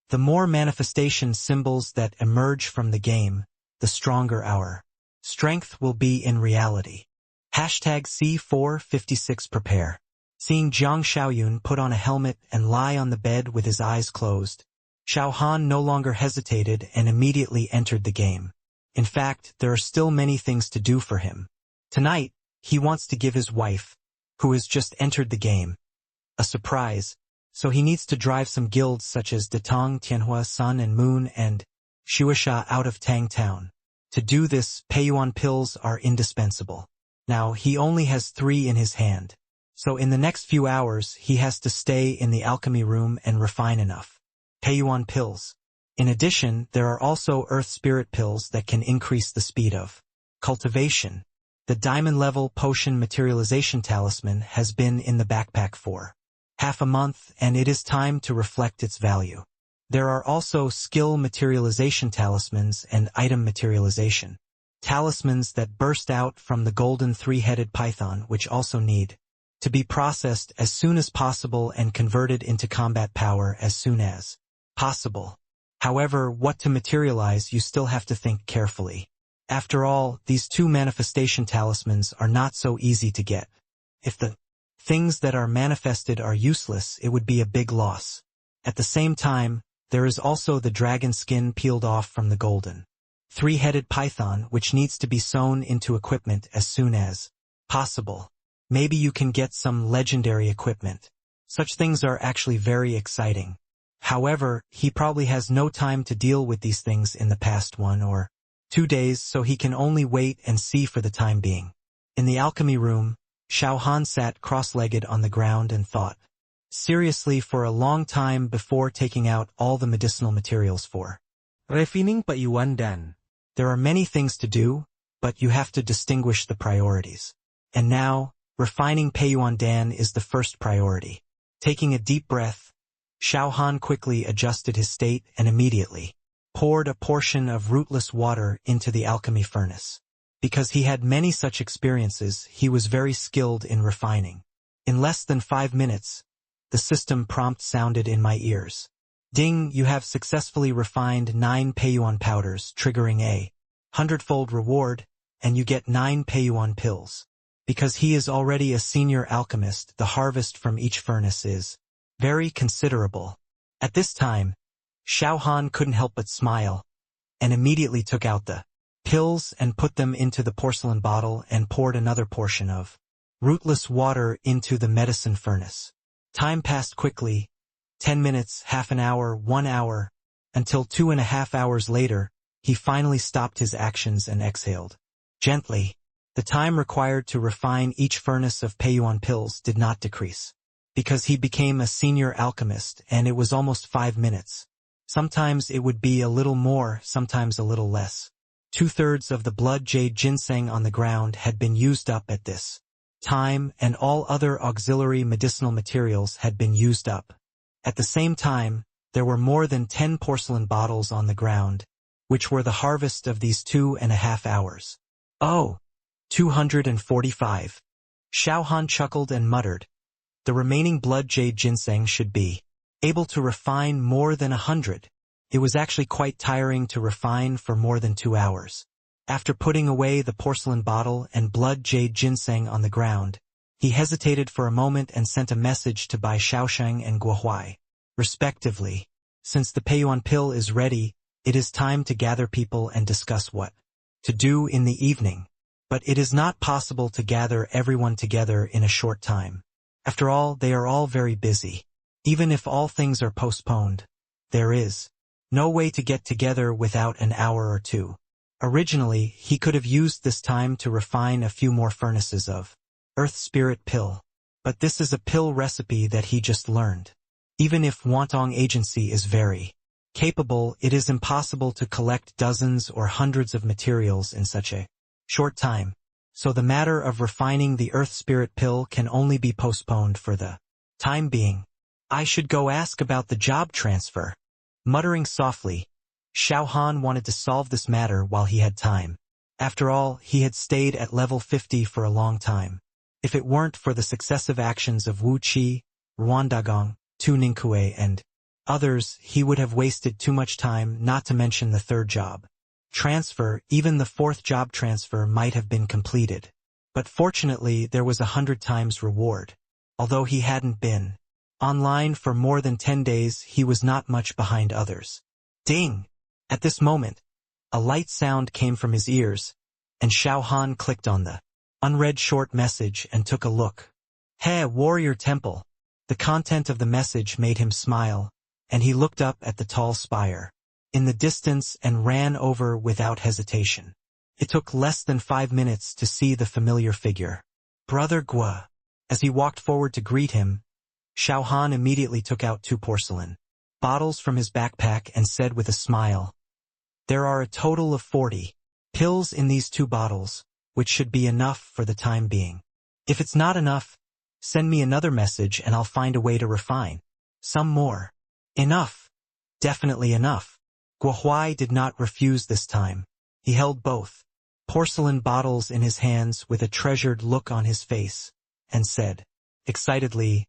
The more manifestation symbols that emerge from the game, the stronger our strength will be in reality. Hashtag C456 prepare. Seeing Jiang Xiaoyun put on a helmet and lie on the bed with his eyes closed, Xiao Han no longer hesitated and immediately entered the game. In fact, there are still many things to do for him. Tonight, he wants to give his wife, who has just entered the game, a surprise, so he needs to drive some guilds such as Datong, Tianhua, Sun and Moon, and Shuisha out of Tang Town. To do this, Peiyuan pills are indispensable. Now, he only has 3 in his hand, so in the next few hours he has to stay in the alchemy room and refine enough Peiyuan pills. In addition, there are also earth spirit pills that can increase the speed of cultivation. The diamond-level potion materialization talisman has been in the backpack for half a month, and it is time to reflect its value. There are also skill materialization talismans and item materialization talismans that burst out from the golden 3-headed python, which also need to be processed as soon as possible and converted into combat power as soon as possible. However, what to materialize, you still have to think carefully. After all, these 2 manifestation talismans are not so easy to get. If the things that are manifested are useless, it would be a big loss. At the same time, there is also the dragon skin peeled off from the golden 3-headed python, which needs to be sewn into equipment as soon as possible. Maybe you can get some legendary equipment. Such things are actually very exciting. However, he probably has no time to deal with these things in the past 1 or 2 days, so he can only wait and see for the time being. In the alchemy room, Xiao Han sat cross-legged on the ground and thought seriously for a long time before taking out all the medicinal materials for refining Peiyuan Dan. There are many things to do, but you have to distinguish the priorities. And now, refining Peiyuan Dan is the first priority. Taking a deep breath, Xiao Han quickly adjusted his state and immediately poured a portion of rootless water into the alchemy furnace. Because he had many such experiences, he was very skilled in refining. In less than 5 minutes, the system prompt sounded in my ears. Ding, you have successfully refined 9 Peiyuan powders, triggering a 100-fold reward, and you get 9 Peiyuan pills. Because he is already a senior alchemist, the harvest from each furnace is very considerable. At this time, Xiao Han couldn't help but smile, and immediately took out the pills and put them into the porcelain bottle and poured another portion of rootless water into the medicine furnace. Time passed quickly, 10 minutes, half an hour, 1 hour, until 2.5 hours later, he finally stopped his actions and exhaled gently. The time required to refine each furnace of Peiyuan pills did not decrease, because he became a senior alchemist, and it was almost 5 minutes. Sometimes it would be a little more, sometimes a little less. 2/3 of the blood jade ginseng on the ground had been used up at this time, and all other auxiliary medicinal materials had been used up. At the same time, there were more than 10 porcelain bottles on the ground, which were the harvest of these 2.5 hours. Oh, 245. Xiao Han chuckled and muttered. The remaining blood jade ginseng should be able to refine more than 100. It was actually quite tiring to refine for more than 2 hours. After putting away the porcelain bottle and blood jade ginseng on the ground, he hesitated for a moment and sent a message to Bai Shaosheng and Guohuai, respectively. Since the Peiyuan pill is ready, it is time to gather people and discuss what to do in the evening. But it is not possible to gather everyone together in a short time. After all, they are all very busy. Even if all things are postponed, there is no way to get together without an hour or 2. Originally, he could have used this time to refine a few more furnaces of Earth Spirit pill. But this is a pill recipe that he just learned. Even if Wantong agency is very capable, it is impossible to collect dozens or hundreds of materials in such a short time, so the matter of refining the Earth Spirit pill can only be postponed for the time being. I should go ask about the job transfer. Muttering softly, Xiao Han wanted to solve this matter while he had time. After all, he had stayed at level 50 for a long time. If it weren't for the successive actions of Wu Qi, Ruandagong, Tu Ningkue, and others, he would have wasted too much time, not to mention the third job transfer. Even the fourth job transfer might have been completed. But fortunately, there was 100 times reward. Although he hadn't been online for more than 10 days, he was not much behind others. Ding! At this moment, a light sound came from his ears, and Xiao Han clicked on the unread short message and took a look. Hey, Warrior Temple! The content of the message made him smile, and he looked up at the tall spire in the distance and ran over without hesitation. It took less than 5 minutes to see the familiar figure. Brother Gua. As he walked forward to greet him, Xiao Han immediately took out 2 porcelain bottles from his backpack and said with a smile, "There are a total of 40 pills in these 2 bottles, which should be enough for the time being. If it's not enough, send me another message and I'll find a way to refine some more." Enough. Definitely enough. Guohuai did not refuse this time. He held both porcelain bottles in his hands with a treasured look on his face, and said, excitedly,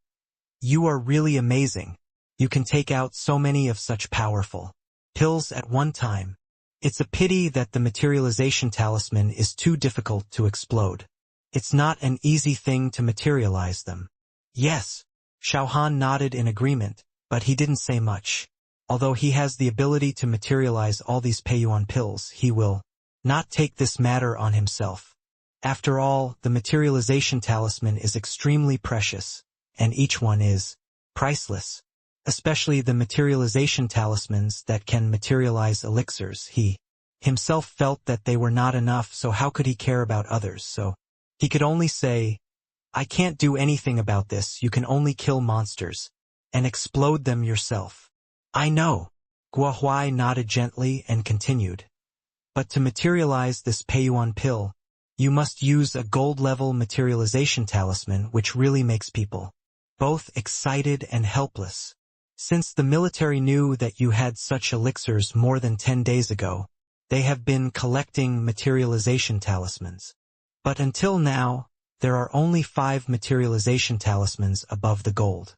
"You are really amazing. You can take out so many of such powerful pills at one time. It's a pity that the materialization talisman is too difficult to explode. It's not an easy thing to materialize them." Yes. Xiao Han nodded in agreement, but he didn't say much. Although he has the ability to materialize all these Peiyuan pills, he will not take this matter on himself. After all, the materialization talisman is extremely precious, and each one is priceless. Especially the materialization talismans that can materialize elixirs. He himself felt that they were not enough, so how could he care about others? So he could only say, "I can't do anything about this. You can only kill monsters and explode them yourself." "I know." Guohuai nodded gently and continued. "But to materialize this Peiyuan pill, you must use a gold-level materialization talisman, which really makes people both excited and helpless. Since the military knew that you had such elixirs more than 10 days ago, they have been collecting materialization talismans. But until now, there are only 5 materialization talismans above the gold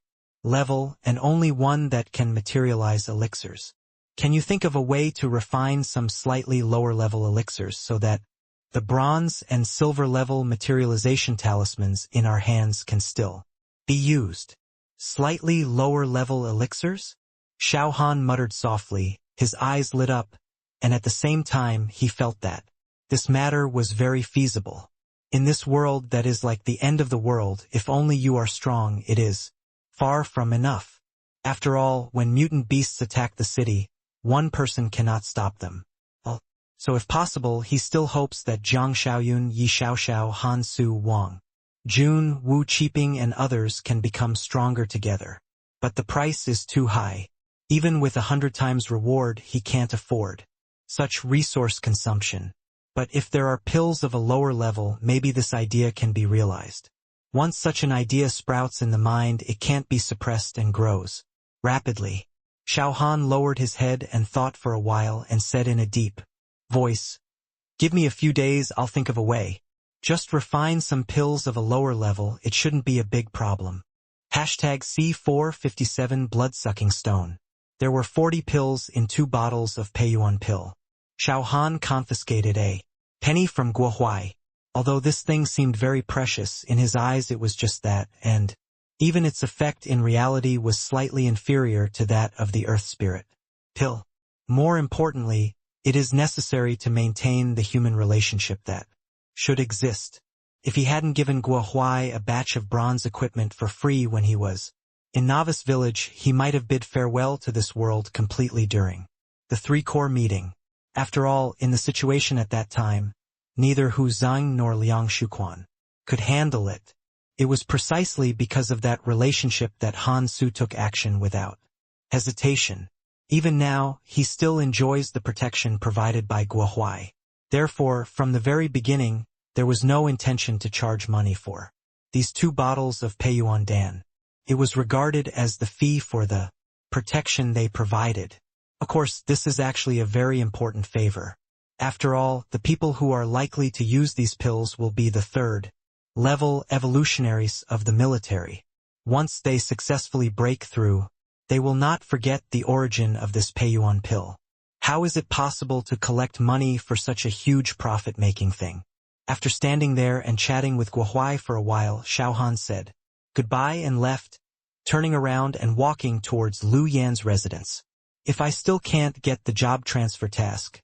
level, and only one that can materialize elixirs. Can you think of a way to refine some slightly lower-level elixirs so that the bronze and silver-level materialization talismans in our hands can still be used?" "Slightly lower-level elixirs?" Xiao Han muttered softly, his eyes lit up, and at the same time he felt that this matter was very feasible. In this world that is like the end of the world, if only you are strong, it is far from enough. After all, when mutant beasts attack the city, one person cannot stop them. So if possible, he still hopes that Zhang Xiaoyun, Yi Xiaoxiao, Han Su Wang, Jun, Wu Qiping and others can become stronger together. But the price is too high. Even with 100 times reward, he can't afford such resource consumption. But if there are pills of a lower level, maybe this idea can be realized. Once such an idea sprouts in the mind, it can't be suppressed and grows rapidly. Xiao Han lowered his head and thought for a while and said in a deep voice, "Give me a few days, I'll think of a way. Just refine some pills of a lower level, it shouldn't be a big problem." #C457 Blood-sucking stone. There were 40 pills in 2 bottles of Peiyuan pill. Xiao Han confiscated a penny from Guohuai. Although this thing seemed very precious, in his eyes it was just that, and even its effect in reality was slightly inferior to that of the Earth Spirit pill. More importantly, it is necessary to maintain the human relationship that should exist. If he hadn't given Guohuai a batch of bronze equipment for free when he was in Novice Village, he might have bid farewell to this world completely during the 3-core meeting. After all, in the situation at that time, neither Hu Zhang nor Liang Shuquan could handle it. It was precisely because of that relationship that Han Su took action without hesitation. Even now, he still enjoys the protection provided by Guohuai. Therefore, from the very beginning, there was no intention to charge money for these 2 bottles of Peiyuan Dan. It was regarded as the fee for the protection they provided. Of course, this is actually a very important favor. After all, the people who are likely to use these pills will be the 3rd level evolutionaries of the military. Once they successfully break through, they will not forget the origin of this Peiyuan pill. How is it possible to collect money for such a huge profit-making thing? After standing there and chatting with Guohuai for a while, Xiao Han said goodbye and left, turning around and walking towards Lu Yan's residence. If I still can't get the job transfer task,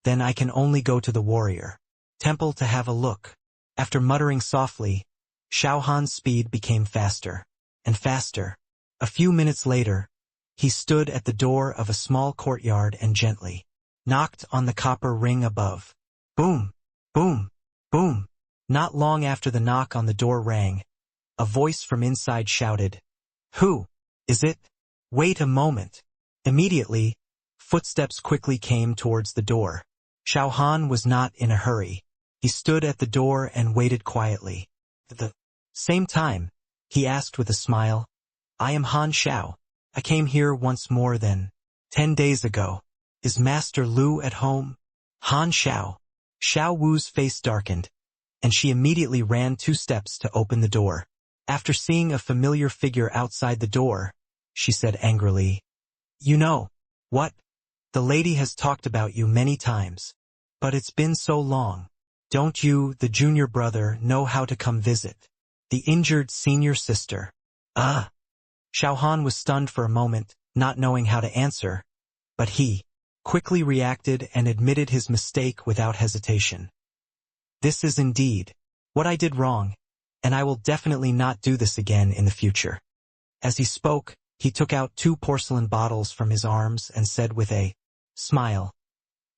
then I can only go to the warrior temple to have a look. After muttering softly, Xiao Han's speed became faster and faster. A few minutes later, he stood at the door of a small courtyard and gently knocked on the copper ring above. Boom! Boom! Boom! Not long after the knock on the door rang, a voice from inside shouted, "Who is it? Wait a moment." Immediately, footsteps quickly came towards the door. Xiao Han was not in a hurry. He stood at the door and waited quietly. At the same time, he asked with a smile, "I am Han Xiao. I came here once more than 10 days ago. Is Master Lu at home?" Han Xiao. Xiao Wu's face darkened, and she immediately ran 2 steps to open the door. After seeing a familiar figure outside the door, she said angrily, "You know what? The lady has talked about you many times. But it's been so long. Don't you, the junior brother, know how to come visit the injured senior sister?" Xiao Han was stunned for a moment, not knowing how to answer, but he quickly reacted and admitted his mistake without hesitation. "This is indeed what I did wrong, and I will definitely not do this again in the future." As he spoke, he took out 2 porcelain bottles from his arms and said with a smile,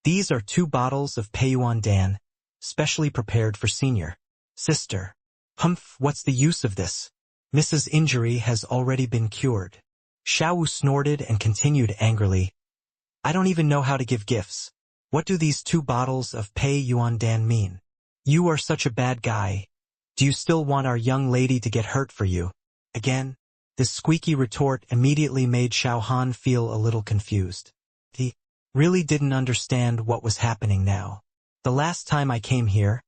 "These are 2 bottles of Peiyuan Dan, specially prepared for senior sister." "Humph, what's the use of this? Mrs. Injury has already been cured." Xiao Wu snorted and continued angrily, "I don't even know how to give gifts. What do these 2 bottles of Peiyuan Dan mean? You are such a bad guy. Do you still want our young lady to get hurt for you again?" This squeaky retort immediately made Xiao Han feel a little confused. He really didn't understand what was happening now. The last time I came here,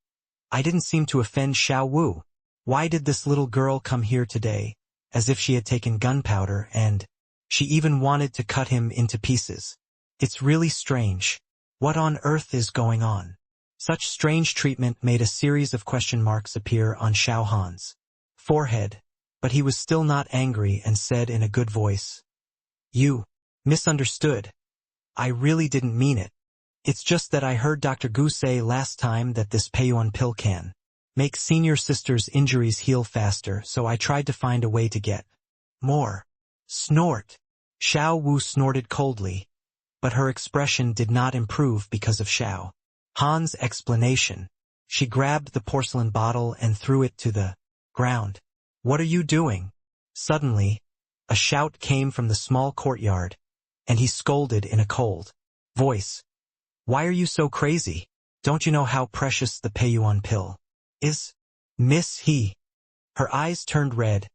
I didn't seem to offend Xiao Wu. Why did this little girl come here today, as if she had taken gunpowder, and she even wanted to cut him into pieces? It's really strange. What on earth is going on? Such strange treatment made a series of question marks appear on Xiao Han's forehead, but he was still not angry and said in a good voice, "You misunderstood. I really didn't mean it. It's just that I heard Dr. Gu say last time that this Peiyuan pill can make senior sister's injuries heal faster, so I tried to find a way to get more." Snort. Xiao Wu snorted coldly, but her expression did not improve because of Xiao Han's explanation. She grabbed the porcelain bottle and threw it to the ground. "What are you doing?" Suddenly, a shout came from the small courtyard, and he scolded in a cold voice, "Why are you so crazy? Don't you know how precious the Peiyuan pill is?" "Miss He." Her eyes turned red,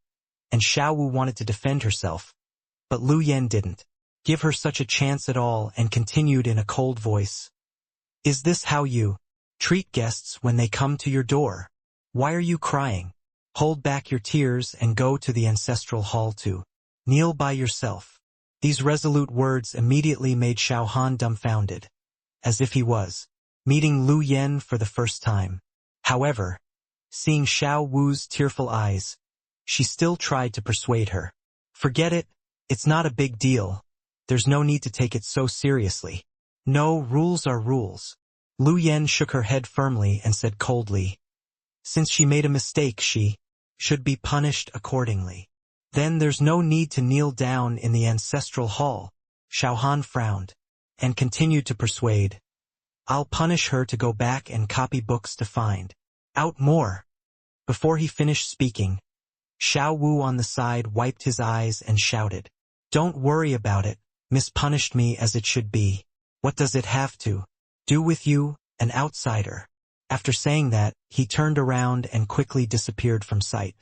and Xiao Wu wanted to defend herself, but Lu Yan didn't give her such a chance at all and continued in a cold voice, "Is this how you treat guests when they come to your door? Why are you crying? Hold back your tears and go to the ancestral hall to kneel by yourself." These resolute words immediately made Xiao Han dumbfounded, as if he was meeting Lu Yan for the first time. However, seeing Xiao Wu's tearful eyes, she still tried to persuade her. "Forget it, it's not a big deal. There's no need to take it so seriously. No, rules are rules." Lu Yan shook her head firmly and said coldly, "Since she made a mistake, she should be punished accordingly. Then there's no need to kneel down in the ancestral hall." Xiao Han frowned and continued to persuade, "I'll punish her to go back and copy books to find out more." Before he finished speaking, Xiao Wu on the side wiped his eyes and shouted, "Don't worry about it, mispunished me as it should be. What does it have to do with you, an outsider? After saying that, he turned around and quickly disappeared from sight.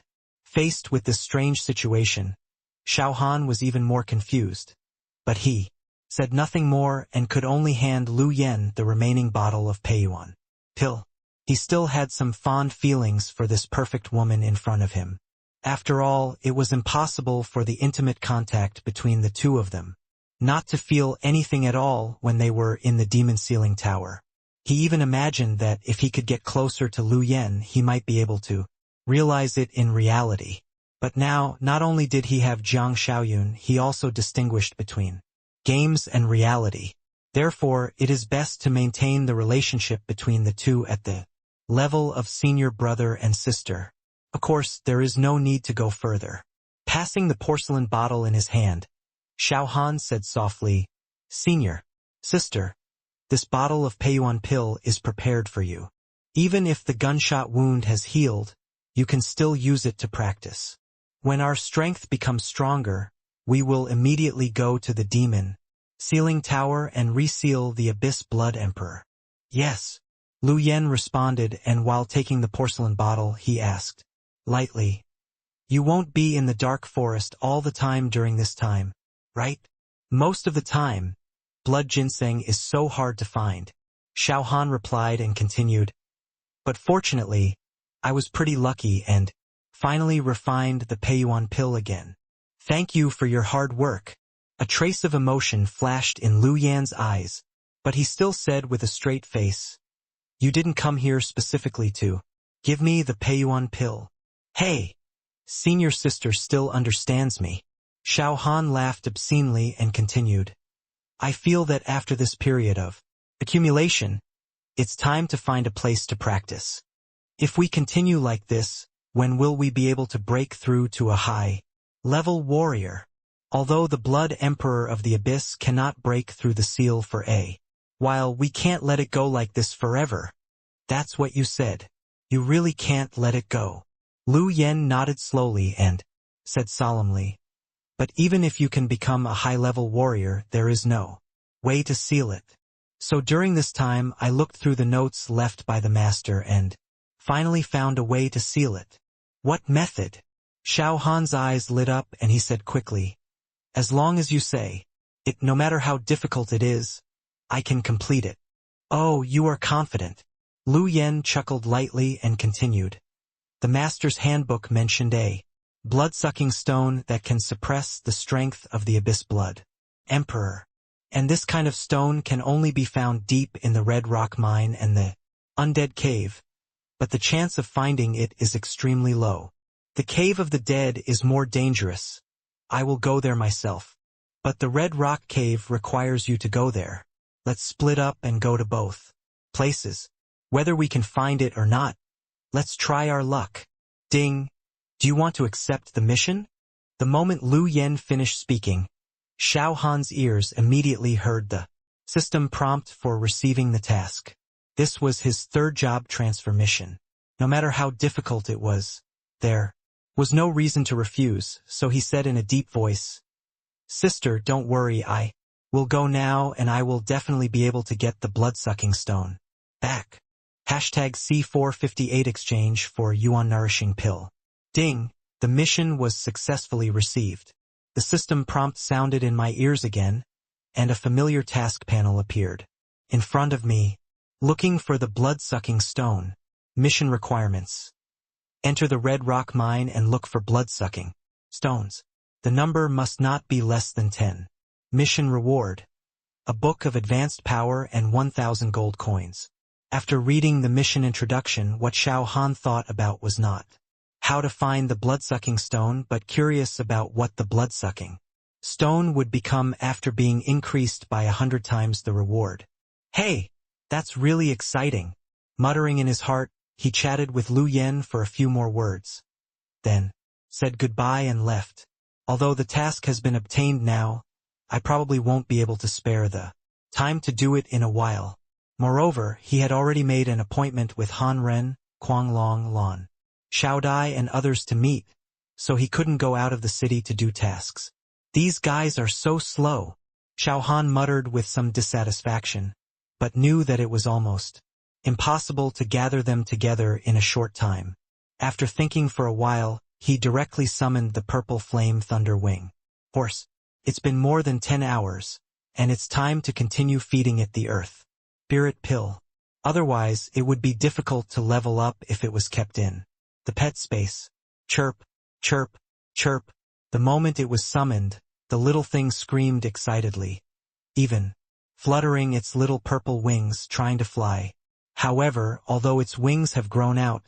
Faced with this strange situation, Xiao Han was even more confused. But he said nothing more and could only hand Lu Yen the remaining bottle of Peiyuan pill. He still had some fond feelings for this perfect woman in front of him. After all, it was impossible for the intimate contact between the two of them not to feel anything at all when they were in the demon ceiling tower. He even imagined that if he could get closer to Lu Yen, he might be able to realize it in reality. But now, not only did he have Jiang Xiaoyun, he also distinguished between games and reality. Therefore, it is best to maintain the relationship between the two at the level of senior brother and sister. Of course, there is no need to go further. Passing the porcelain bottle in his hand, Xiao Han said softly, "Senior, sister, this bottle of Peiyuan pill is prepared for you. Even if the gunshot wound has healed, you can still use it to practice. When our strength becomes stronger, we will immediately go to the demon ceiling tower and reseal the Abyss Blood Emperor." "Yes," Lu Yen responded, and while taking the porcelain bottle, he asked lightly, "You won't be in the dark forest all the time during this time, right?" "Most of the time. Blood ginseng is so hard to find," Xiao Han replied and continued, "But fortunately, I was pretty lucky and finally refined the Peiyuan pill again. Thank you for your hard work." A trace of emotion flashed in Lu Yan's eyes, but he still said with a straight face, "You didn't come here specifically to give me the Peiyuan pill." "Hey, senior sister still understands me." Xiao Han laughed obscenely and continued, "I feel that after this period of accumulation, it's time to find a place to practice. If we continue like this, when will we be able to break through to a high-level warrior? Although the Blood Emperor of the Abyss cannot break through the seal for a while, we can't let it go like this forever." "That's what you said. You really can't let it go." Lu Yen nodded slowly and said solemnly, "But even if you can become a high-level warrior, there is no way to seal it. So during this time, I looked through the notes left by the master and finally found a way to seal it." "What method?" Xiao Han's eyes lit up and he said quickly, "As long as you say it, no matter how difficult it is, I can complete it." "Oh, you are confident." Lu Yen chuckled lightly and continued, "The master's handbook mentioned a blood-sucking stone that can suppress the strength of the Abyss Blood Emperor. And this kind of stone can only be found deep in the Red Rock Mine and the Undead Cave, but the chance of finding it is extremely low. The Cave of the Dead is more dangerous. I will go there myself. But the Red Rock Cave requires you to go there. Let's split up and go to both places. Whether we can find it or not, let's try our luck." "Ding. Do you want to accept the mission?" The moment Lu Yen finished speaking, Xiao Han's ears immediately heard the system prompt for receiving the task. This was his third job transfer mission. No matter how difficult it was, there was no reason to refuse, so he said in a deep voice, "Sister, don't worry, I will go now and I will definitely be able to get the blood-sucking stone back. #C458 exchange for Yuan Nourishing Pill." Ding! The mission was successfully received. The system prompt sounded in my ears again, and a familiar task panel appeared in front of me. Looking for the blood-sucking stone. Mission requirements. Enter the Red Rock Mine and look for blood-sucking stones. The number must not be less than 10. Mission reward: a book of advanced power and 1,000 gold coins. After reading the mission introduction, what Xiao Han thought about was not how to find the blood-sucking stone, but curious about what the blood-sucking stone would become after being increased by 100 times the reward. "Hey, that's really exciting." Muttering in his heart, he chatted with Lu Yen for a few more words. Then, said goodbye and left. Although the task has been obtained now, I probably won't be able to spare the time to do it in a while. Moreover, he had already made an appointment with Han Ren, Kuang Long Lan, Xiao Dai and others to meet, so he couldn't go out of the city to do tasks. These guys are so slow. Xiao Han muttered with some dissatisfaction, but knew that it was almost impossible to gather them together in a short time. After thinking for a while, he directly summoned the purple flame thunder wing horse. It's been more than 10 hours, and it's time to continue feeding it the earth spirit pill. Otherwise, it would be difficult to level up if it was kept in the pet space. Chirp, chirp, chirp. The moment it was summoned, the little thing screamed excitedly, even fluttering its little purple wings trying to fly. However, although its wings have grown out,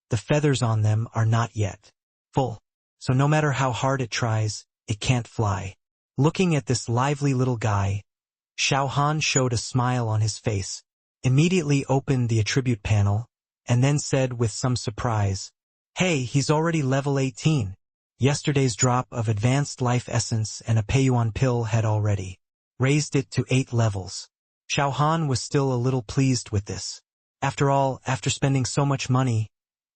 the feathers on them are not yet full, so no matter how hard it tries, it can't fly. Looking at this lively little guy, Xiao Han showed a smile on his face, immediately opened the attribute panel, and then said with some surprise, "Hey, he's already level 18. Yesterday's drop of advanced life essence and a Peiyuan pill had already raised it to 8 levels. Xiao Han was still a little pleased with this. After all, after spending so much money,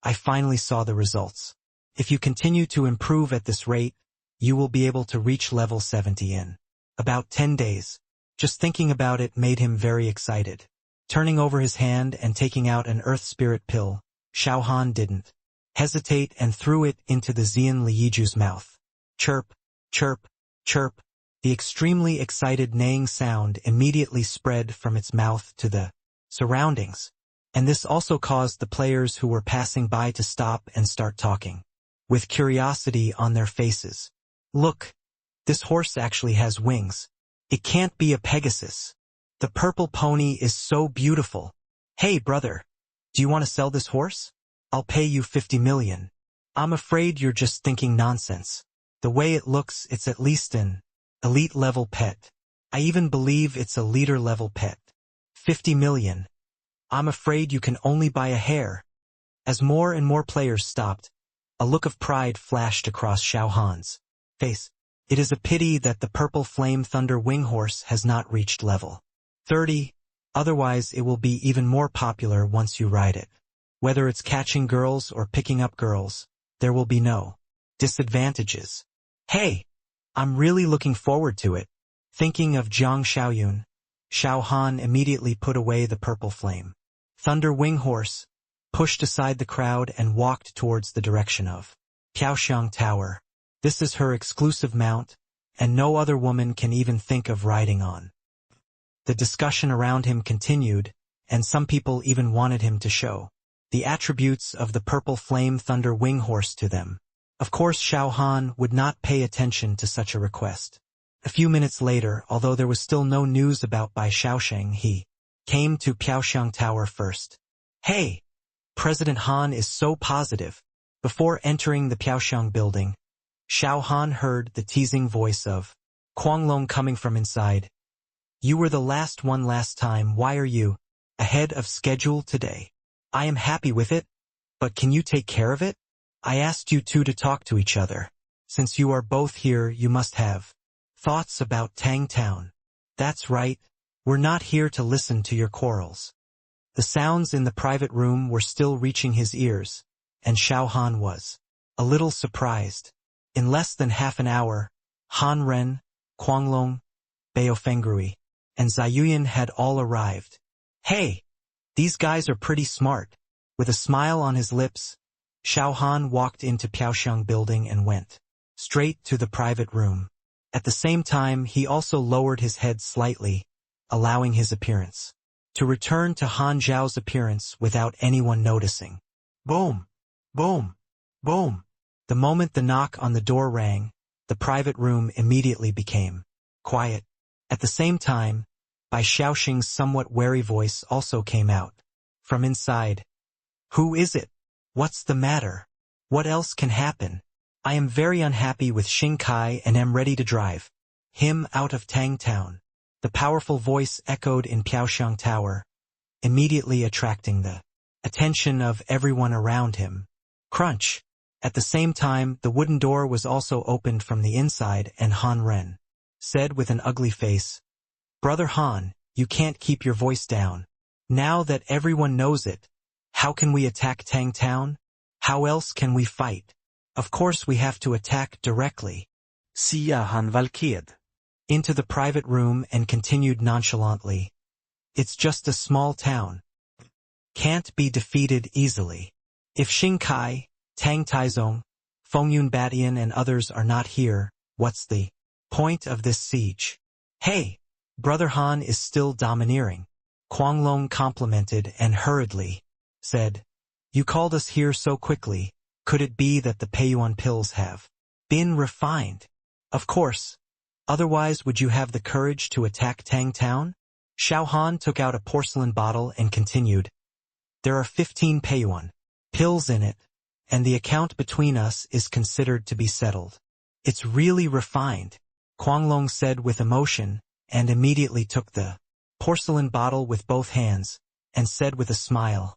I finally saw the results. If you continue to improve at this rate, you will be able to reach level 70 in about 10 days. Just thinking about it made him very excited. Turning over his hand and taking out an earth spirit pill, Xiao Han didn't hesitate and threw it into the Xian Liyiju's mouth. Chirp, chirp, chirp. The extremely excited neighing sound immediately spread from its mouth to the surroundings, and this also caused the players who were passing by to stop and start talking, with curiosity on their faces. Look, this horse actually has wings. It can't be a Pegasus. The purple pony is so beautiful. Hey brother, do you want to sell this horse? I'll pay you 50 million. I'm afraid you're just thinking nonsense. The way it looks, it's at least an elite level pet. I even believe it's a leader level pet. 50 million. I'm afraid you can only buy a hare. As more and more players stopped, a look of pride flashed across Xiao Han's face. It is a pity that the purple flame thunder wing horse has not reached level 30, otherwise it will be even more popular once you ride it. Whether it's catching girls or picking up girls, there will be no disadvantages. Hey, I'm really looking forward to it. Thinking of Jiang Xiaoyun, Xiao Han immediately put away the purple flame thunder wing horse, pushed aside the crowd and walked towards the direction of Piaoxiang Tower. This is her exclusive mount, and no other woman can even think of riding on. The discussion around him continued, and some people even wanted him to show the attributes of the purple flame thunder wing horse to them. Of course, Xiao Han would not pay attention to such a request. A few minutes later, although there was still no news about Bai Shaosheng, he came to Piaoxiang Tower first. Hey, President Han is so positive. Before entering the Piaoxiang building, Xiao Han heard the teasing voice of Guanglong coming from inside. You were the last one last time. Why are you ahead of schedule today? I am happy with it, but can you take care of it? I asked you two to talk to each other. Since you are both here, you must have thoughts about Tang Town. That's right, we're not here to listen to your quarrels. The sounds in the private room were still reaching his ears, and Xiao Han was a little surprised. In less than half an hour, Han Ren, Guanglong, Baofengrui, and Ziyuyan had all arrived. Hey, these guys are pretty smart. With a smile on his lips, Xiao Han walked into Piaoxiang building and went straight to the private room. At the same time, he also lowered his head slightly, allowing his appearance to return to Han Zhao's appearance without anyone noticing. Boom! Boom! Boom! The moment the knock on the door rang, the private room immediately became quiet. At the same time, Bai Shaoxing's somewhat wary voice also came out from inside. Who is it? What's the matter? What else can happen? I am very unhappy with Xing Kai and am ready to drive him out of Tang Town. The powerful voice echoed in Piaoxiang Tower, immediately attracting the attention of everyone around him. Crunch! At the same time, the wooden door was also opened from the inside and Han Ren said with an ugly face, Brother Han, you can't keep your voice down. Now that everyone knows it, how can we attack Tang Town? How else can we fight? Of course we have to attack directly. Xiao Han valked. into the private room and continued nonchalantly. It's just a small town. Can't be defeated easily. If Xing Kai, Tang Taizong, Feng Yun Batian and others are not here, what's the point of this siege? Hey, Brother Han is still domineering. Guanglong complimented and hurriedly said, You called us here so quickly. Could it be that the Peiyuan pills have been refined? Of course. Otherwise would you have the courage to attack Tang Town? Xiao Han took out a porcelain bottle and continued. There are 15 Peiyuan pills in it, and the account between us is considered to be settled. It's really refined, Guanglong said with emotion, and immediately took the porcelain bottle with both hands, and said with a smile.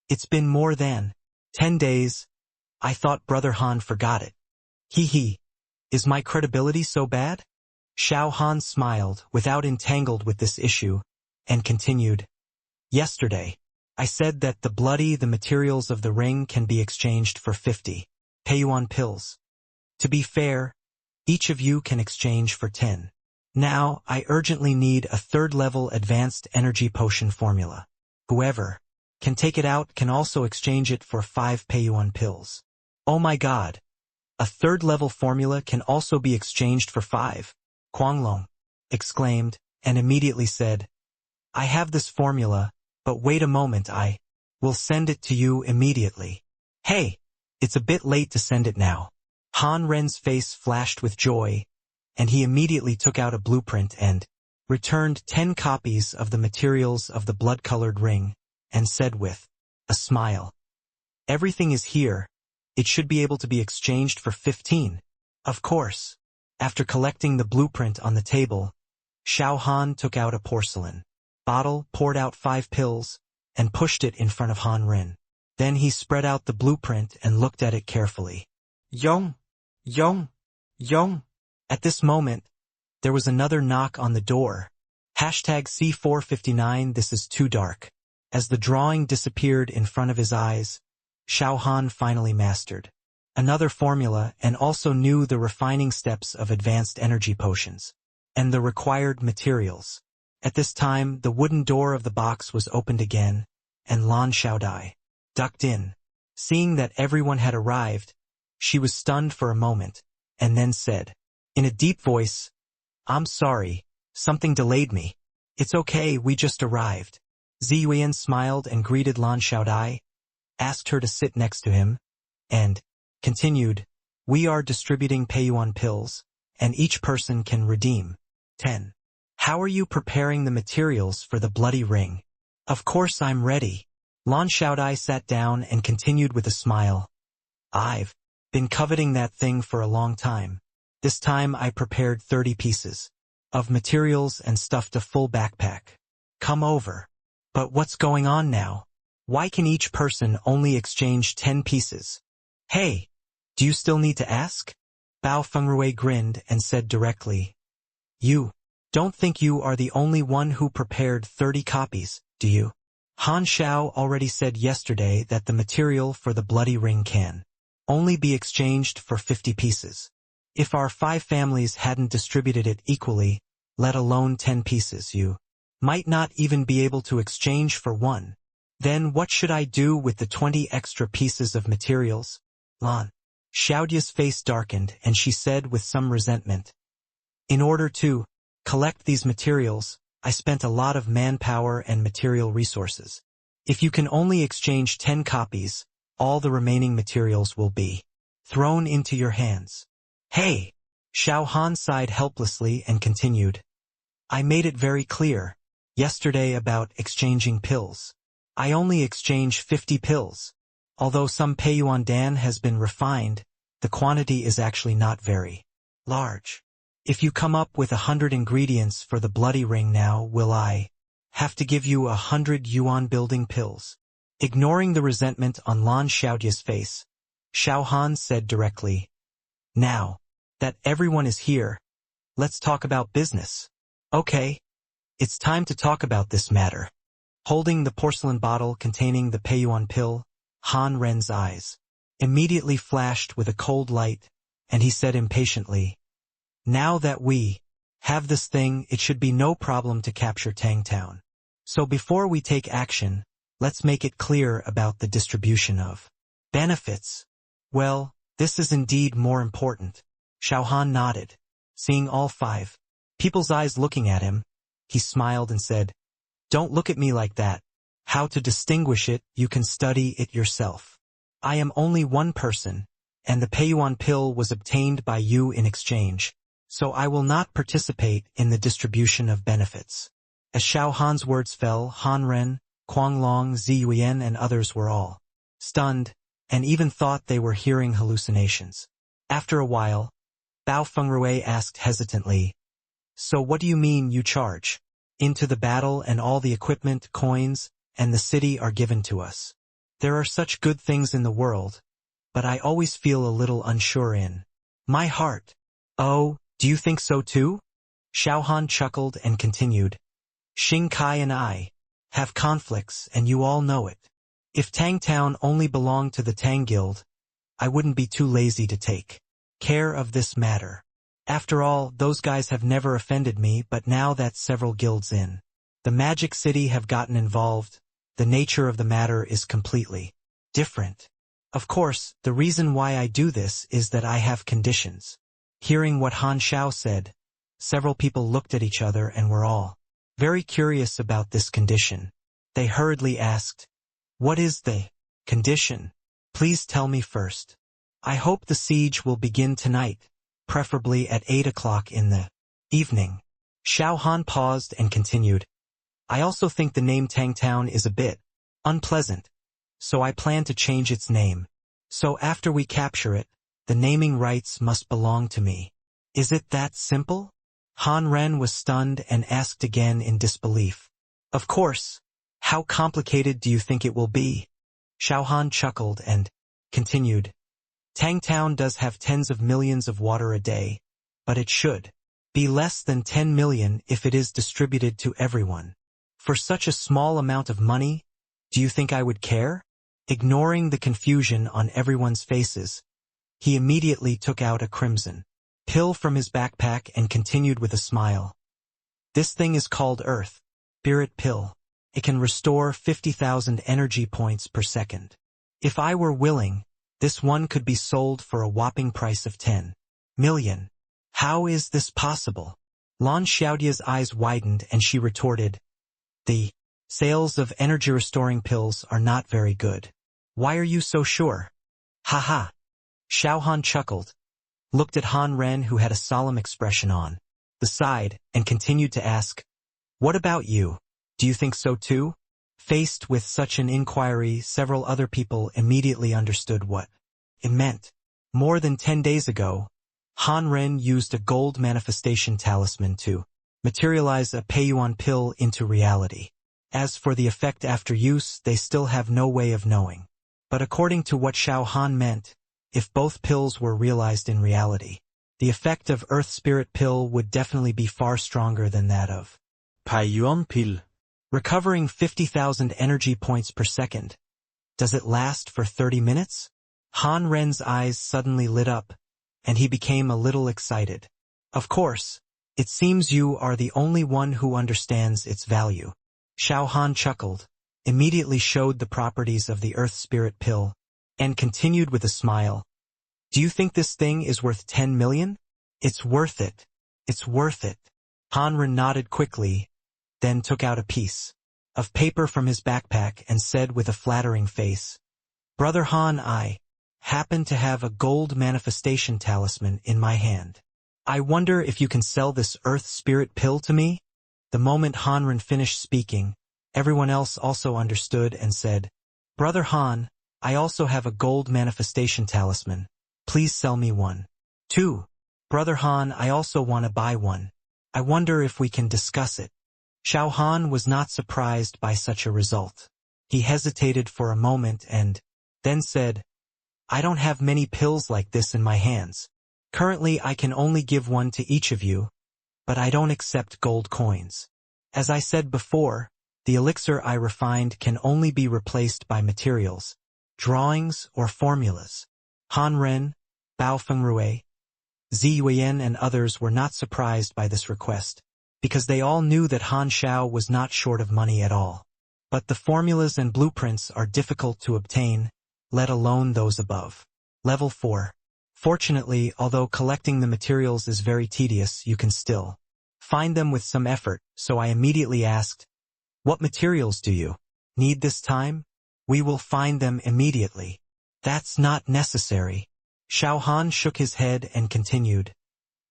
It's been more than 10 days. I thought Brother Han forgot it. He. Is my credibility so bad? Xiao Han smiled, without entangled with this issue, and continued. Yesterday, I said that the materials of the ring can be exchanged for 50 Peiyuan pills. To be fair, each of you can exchange for 10. Now, I urgently need a third-level advanced energy potion formula. Whoever can take it out can also exchange it for 5 Peiyuan pills. Oh my god! A third-level formula can also be exchanged for 5, Guanglong exclaimed, and immediately said, I have this formula, but wait a moment, I will send it to you immediately. Hey, it's a bit late to send it now. Han Ren's face flashed with joy, and he immediately took out a blueprint and returned 10 copies of the materials of the blood-colored ring, and said with a smile, Everything is here. It should be able to be exchanged for 15. Of course. After collecting the blueprint on the table, Xiao Han took out a porcelain bottle, poured out 5 pills, and pushed it in front of Han Ren. Then he spread out the blueprint and looked at it carefully. Yong! Yong! Yong! At this moment, there was another knock on the door. #C459 This is too dark. As the drawing disappeared in front of his eyes, Xiao Han finally mastered another formula and also knew the refining steps of advanced energy potions and the required materials. At this time, the wooden door of the box was opened again, and Lan Xiaodai ducked in. Seeing that everyone had arrived, she was stunned for a moment, and then said, in a deep voice, I'm sorry, something delayed me. It's okay, we just arrived. Ziyuan smiled and greeted Lan Xiaodai, asked her to sit next to him, and continued, We are distributing Peiyuan pills, and each person can redeem 10. How are you preparing the materials for the bloody ring? Of course I'm ready. Lan Xiaodai sat down and continued with a smile. I've been coveting that thing for a long time. This time I prepared 30 pieces of materials and stuffed a full backpack. Come over. But what's going on now? Why can each person only exchange 10 pieces? Hey, do you still need to ask? Bao Fengrui grinned and said directly, You don't think you are the only one who prepared 30 copies, do you? Han Xiao already said yesterday that the material for the bloody ring can only be exchanged for 50 pieces. If our 5 families hadn't distributed it equally, let alone 10 pieces, you might not even be able to exchange for 1. Then what should I do with the 20 extra pieces of materials? Lan Xiaodia's face darkened and she said with some resentment, In order to collect these materials, I spent a lot of manpower and material resources. If you can only exchange 10 copies, all the remaining materials will be thrown into your hands. Hey! Xiao Han sighed helplessly and continued. I made it very clear yesterday about exchanging pills. I only exchange 50 pills. Although some Peiyuan Dan has been refined, the quantity is actually not very large. If you come up with 100 ingredients for the bloody ring now, will I have to give you 100 yuan building pills? Ignoring the resentment on Lan Xiaodia's face, Xiao Han said directly, Now that everyone is here, let's talk about business. Okay, it's time to talk about this matter. Holding the porcelain bottle containing the Peiyuan pill, Han Ren's eyes immediately flashed with a cold light, and he said impatiently, Now that we Have this thing, it should be no problem to capture Tangtown. So before we take action, let's make it clear about the distribution of benefits. Well, this is indeed more important. Xiao Han nodded. Seeing all 5 people's eyes looking at him, he smiled and said, "Don't look at me like that. How to distinguish it, you can study it yourself. I am only one person, and the Peiyuan pill was obtained by you in exchange, so I will not participate in the distribution of benefits." As Xiao Han's words fell, Han Ren, Kuang Long, Ziyuan and others were all stunned, and even thought they were hearing hallucinations. After a while, Bao Fengrui asked hesitantly, "So what do you mean you charge? Into the battle and all the equipment, coins, and the city are given to us. There are such good things in the world, but I always feel a little unsure in my heart." "Oh, do you think so too?" Xiao Han chuckled and continued, "Xing Kai and I have conflicts and you all know it. If Tangtown only belonged to the Tang Guild, I wouldn't be too lazy to take care of this matter. After all, those guys have never offended me, but now that several guilds in the Magic City have gotten involved, the nature of the matter is completely different. Of course, the reason why I do this is that I have conditions." Hearing what Han Xiao said, several people looked at each other and were all very curious about this condition. They hurriedly asked, "What is the condition? Please tell me first. I hope the siege will begin tonight, preferably at 8 o'clock in the evening." Xiao Han paused and continued, "I also think the name Tangtown is a bit unpleasant, so I plan to change its name. So after we capture it, the naming rights must belong to me. Is it that simple?" Han Ren was stunned and asked again in disbelief, "Of course. How complicated do you think it will be?" Xiao Han chuckled and continued, "Tangtown does have tens of millions of water a day, but it should be less than 10 million if it is distributed to everyone. For such a small amount of money, do you think I would care?" Ignoring the confusion on everyone's faces, he immediately took out a crimson pill from his backpack and continued with a smile. "This thing is called Earth Spirit Pill. It can restore 50,000 energy points per second. If I were willing, this one could be sold for a whopping price of 10 million. How is this possible?" Lan Xiaodia's eyes widened and she retorted, "The sales of energy-restoring pills are not very good. Why are you so sure?" "Ha." Xiao Han chuckled, looked at Han Ren who had a solemn expression on the side, and continued to ask, "What about you? Do you think so too?" Faced with such an inquiry, several other people immediately understood what it meant. More than 10 days ago, Han Ren used a gold manifestation talisman to materialize a Peiyuan pill into reality. As for the effect after use, they still have no way of knowing. But according to what Xiao Han meant, if both pills were realized in reality, the effect of Earth Spirit Pill would definitely be far stronger than that of Peiyuan pill. Recovering 50,000 energy points per second. Does it last for 30 minutes? Han Ren's eyes suddenly lit up, and he became a little excited. "Of course, it seems you are the only one who understands its value." Xiao Han chuckled, immediately showed the properties of the Earth Spirit Pill, and continued with a smile, "Do you think this thing is worth 10 million? It's worth it. It's worth it." Han Ren nodded quickly, then took out a piece of paper from his backpack and said with a flattering face, "Brother Han, I happen to have a gold manifestation talisman in my hand. I wonder if you can sell this Earth Spirit Pill to me?" The moment Han Ren finished speaking, everyone else also understood and said, "Brother Han, I also have a gold manifestation talisman. Please sell me one." "Too. Brother Han, I also want to buy one. I wonder if we can discuss it." Xiao Han was not surprised by such a result. He hesitated for a moment and then said, "I don't have many pills like this in my hands. Currently I can only give one to each of you, but I don't accept gold coins. As I said before, the elixir I refined can only be replaced by materials, drawings, or formulas." Han Ren, Bao Fengrui, Ziyuan and others were not surprised by this request, because they all knew that Han Xiao was not short of money at all. But the formulas and blueprints are difficult to obtain, let alone those above. Level 4. Fortunately, although collecting the materials is very tedious, you can still find them with some effort, so I immediately asked, "What materials do you need this time?" "We will find them immediately." "That's not necessary." Xiao Han shook his head and continued,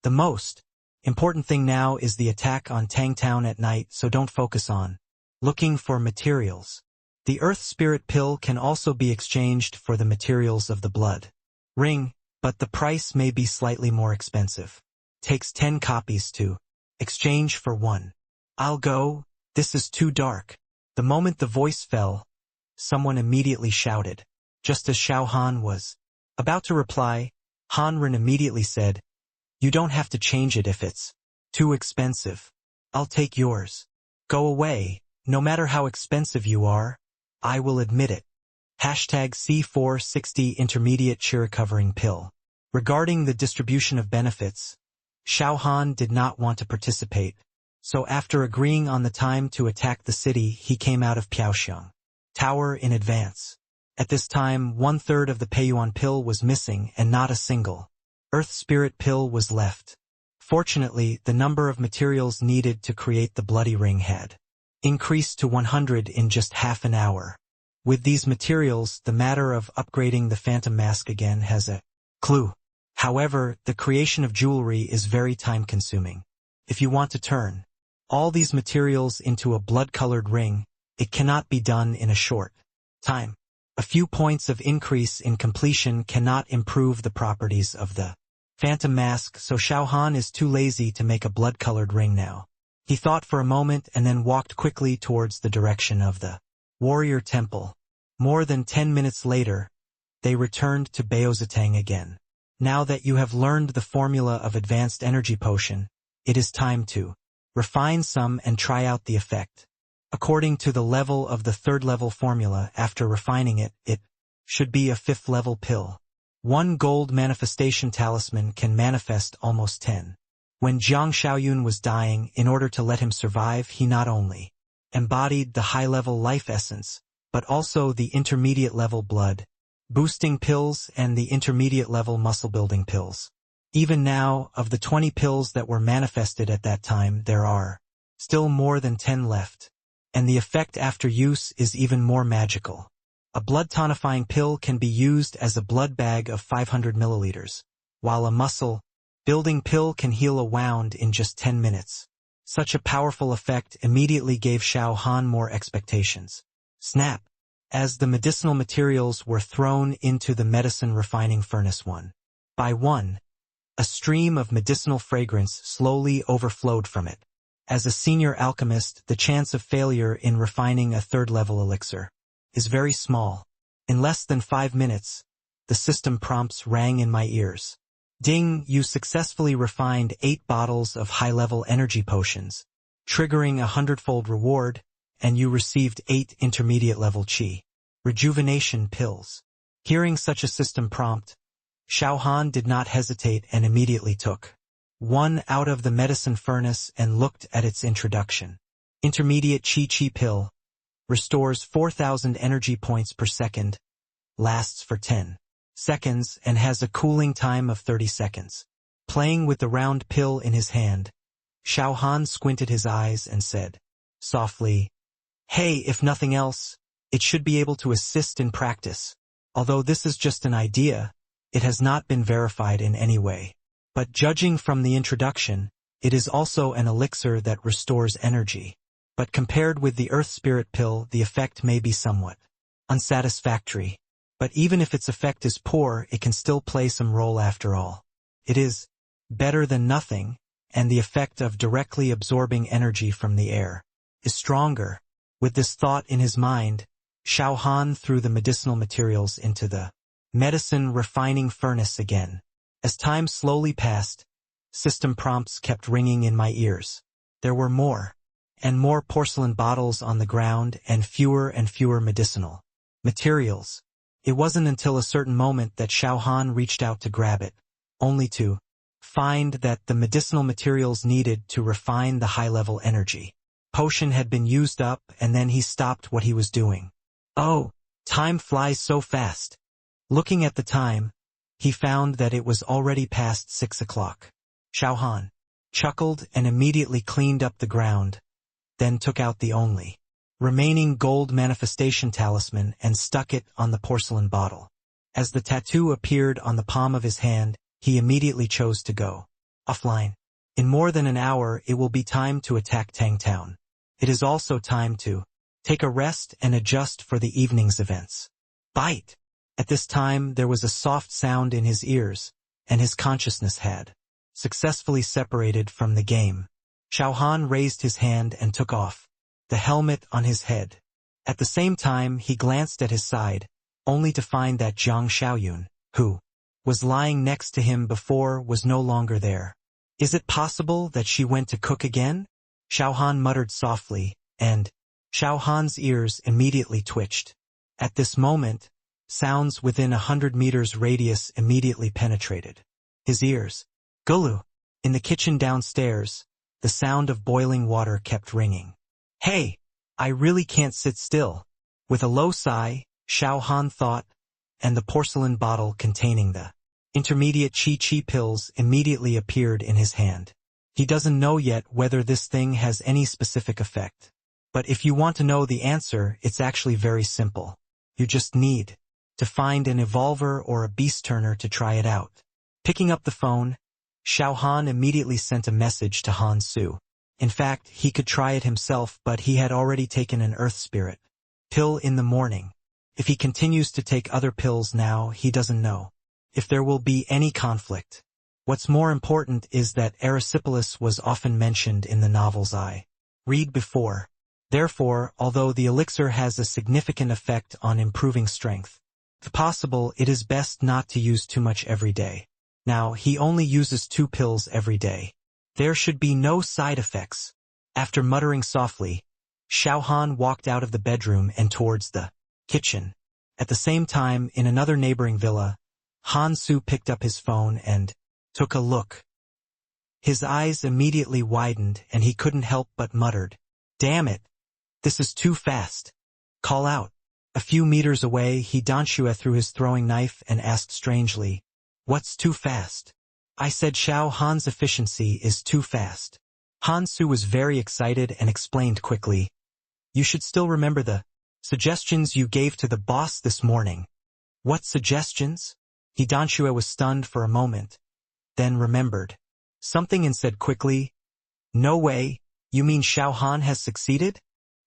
"The most important thing now is the attack on Tangtown at night, so don't focus on looking for materials. The Earth Spirit Pill can also be exchanged for the materials of the blood ring, but the price may be slightly more expensive. Takes 10 copies to exchange for one." "I'll go, this is too dark." The moment the voice fell, someone immediately shouted. Just as Xiao Han was about to reply, Han Ren immediately said, "You don't have to change it if it's too expensive. I'll take yours. Go away, no matter how expensive you are, I will admit it." #C460 Intermediate Chi Recovering Pill. Regarding the distribution of benefits, Xiao Han did not want to participate, so after agreeing on the time to attack the city, he came out of Piaoxiang Tower in advance. At this time, 1/3 of the Peiyuan pill was missing and not a single Earth Spirit pill was left. Fortunately, the number of materials needed to create the bloody ring had increased to 100 in just half an hour. With these materials, the matter of upgrading the phantom mask again has a clue. However, the creation of jewelry is very time-consuming. If you want to turn all these materials into a blood-colored ring, it cannot be done in a short time. A few points of increase in completion cannot improve the properties of the phantom mask, so Xiao Han is too lazy to make a blood-colored ring now. He thought for a moment and then walked quickly towards the direction of the warrior temple. More than 10 minutes later, they returned to Baozatang again. "Now that you have learned the formula of advanced energy potion, it is time to refine some and try out the effect. According to the level of the 3rd level formula, after refining it, it should be a 5th level pill. 1 gold manifestation talisman can manifest almost 10. When Jiang Xiaoyun was dying, in order to let him survive, he not only embodied the high-level life essence, but also the intermediate-level blood-boosting pills and the intermediate-level muscle-building pills. Even now, of the 20 pills that were manifested at that time, there are still more than 10 left. And the effect after use is even more magical. A blood-tonifying pill can be used as a blood bag of 500 milliliters, while a muscle-building pill can heal a wound in just 10 minutes. Such a powerful effect immediately gave Xiao Han more expectations. Snap! As the medicinal materials were thrown into the medicine refining furnace one by one, a stream of medicinal fragrance slowly overflowed from it. As a senior alchemist, the chance of failure in refining a 3rd-level elixir is very small. In less than 5 minutes, the system prompts rang in my ears. "Ding, you successfully refined 8 bottles of high-level energy potions, triggering a 100-fold reward, and you received 8 intermediate-level chi rejuvenation pills." Hearing such a system prompt, Xiao Han did not hesitate and immediately took one out of the medicine furnace and looked at its introduction. Intermediate Chi pill. Restores 4,000 energy points per second. Lasts for 10 seconds and has a cooling time of 30 seconds. Playing with the round pill in his hand, Xiao Han squinted his eyes and said softly, "Hey, if nothing else, it should be able to assist in practice. Although this is just an idea, it has not been verified in any way. But judging from the introduction, it is also an elixir that restores energy. But compared with the Earth Spirit Pill, the effect may be somewhat unsatisfactory. But even if its effect is poor, it can still play some role after all. It is better than nothing, and the effect of directly absorbing energy from the air is stronger." With this thought in his mind, Xiao Han threw the medicinal materials into the medicine refining furnace again. As time slowly passed, system prompts kept ringing in my ears. There were more and more porcelain bottles on the ground and fewer medicinal materials. It wasn't until a certain moment that Xiao Han reached out to grab it, only to find that the medicinal materials needed to refine the high-level energy potion had been used up, and then he stopped what he was doing. Oh, time flies so fast. Looking at the time, he found that it was already past 6 o'clock. Xiao Han chuckled and immediately cleaned up the ground, then took out the only remaining gold manifestation talisman and stuck it on the porcelain bottle. As the tattoo appeared on the palm of his hand, he immediately chose to go offline. In more than an hour, it will be time to attack Tang Town. It is also time to take a rest and adjust for the evening's events. Bite! At this time, there was a soft sound in his ears, and his consciousness had successfully separated from the game. Xiao Han raised his hand and took off the helmet on his head. At the same time, he glanced at his side, only to find that Zhang Xiaoyun, who was lying next to him before, was no longer there. Is it possible that she went to cook again? Xiao Han muttered softly, and Xiao Han's ears immediately twitched. At this moment, sounds within 100 meters radius immediately penetrated his ears. Gulu! In the kitchen downstairs, the sound of boiling water kept ringing. Hey! I really can't sit still. With a low sigh, Xiao Han thought, and the porcelain bottle containing the intermediate Qi pills immediately appeared in his hand. He doesn't know yet whether this thing has any specific effect. But if you want to know the answer, it's actually very simple. You just need to find an evolver or a beast turner to try it out. Picking up the phone, Xiao Han immediately sent a message to Han Su. In fact, he could try it himself, but he had already taken an earth spirit pill in the morning. If he continues to take other pills now, he doesn't know if there will be any conflict. What's more important is that erysipelas was often mentioned in the novels I read before. Therefore, although the elixir has a significant effect on improving strength, if possible, it is best not to use too much every day. Now, he only uses 2 pills every day. There should be no side effects. After muttering softly, Xiao Han walked out of the bedroom and towards the kitchen. At the same time, in another neighboring villa, Han Su picked up his phone and took a look. His eyes immediately widened and he couldn't help but muttered, "Damn it! This is too fast. Call out." A few meters away, he Danshua threw his throwing knife and asked strangely, "What's too fast?" "I said Xiao Han's efficiency is too fast." Han Su was very excited and explained quickly, "You should still remember the suggestions you gave to the boss this morning." "What suggestions?" Danshua was stunned for a moment, then remembered something and said quickly, "No way, you mean Xiao Han has succeeded?"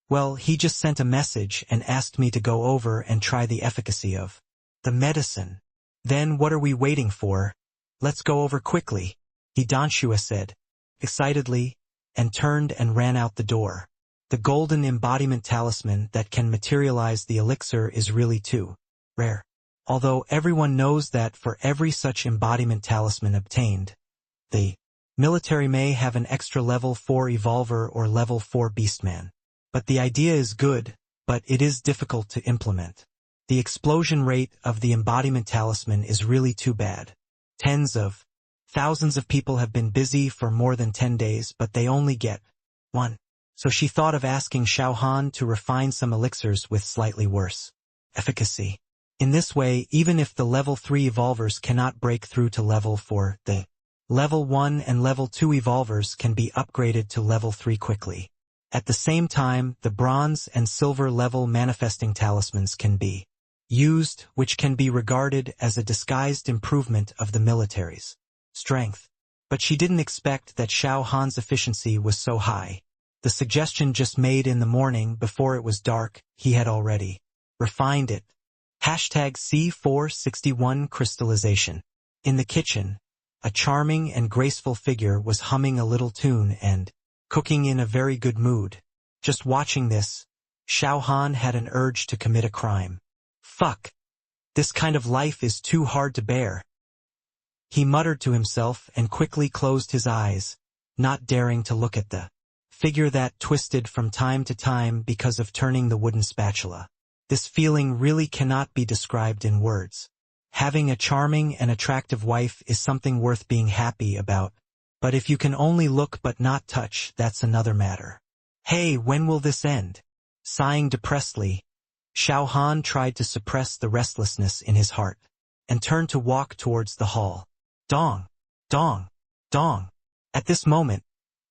"Well, he just sent a message and asked me to go over and try the efficacy of the medicine." "Then what are we waiting for? Let's go over quickly," Danshua said excitedly, and turned and ran out the door. The golden embodiment talisman that can materialize the elixir is really too rare. Although everyone knows that for every such embodiment talisman obtained, the military may have an extra level 4 evolver or level 4 beastman. But the idea is good, but it is difficult to implement. The explosion rate of the embodiment talisman is really too bad. Tens of thousands of people have been busy for more than 10 days, but they only get one. So she thought of asking Xiao Han to refine some elixirs with slightly worse efficacy. In this way, even if the level 3 evolvers cannot break through to level 4, the level 1 and level 2 evolvers can be upgraded to level 3 quickly. At the same time, the bronze and silver level manifesting talismans can be used, which can be regarded as a disguised improvement of the military's strength. But she didn't expect that Xiao Han's efficiency was so high. The suggestion just made in the morning before it was dark, he had already refined it. #C461 crystallization. In the kitchen, a charming and graceful figure was humming a little tune and cooking in a very good mood. Just watching this, Xiao Han had an urge to commit a crime. Fuck! This kind of life is too hard to bear. He muttered to himself and quickly closed his eyes, not daring to look at the figure that twisted from time to time because of turning the wooden spatula. This feeling really cannot be described in words. Having a charming and attractive wife is something worth being happy about, but if you can only look but not touch, that's another matter. Hey, when will this end? Sighing depressedly, Xiao Han tried to suppress the restlessness in his heart, and turned to walk towards the hall. Dong! Dong! Dong! At this moment,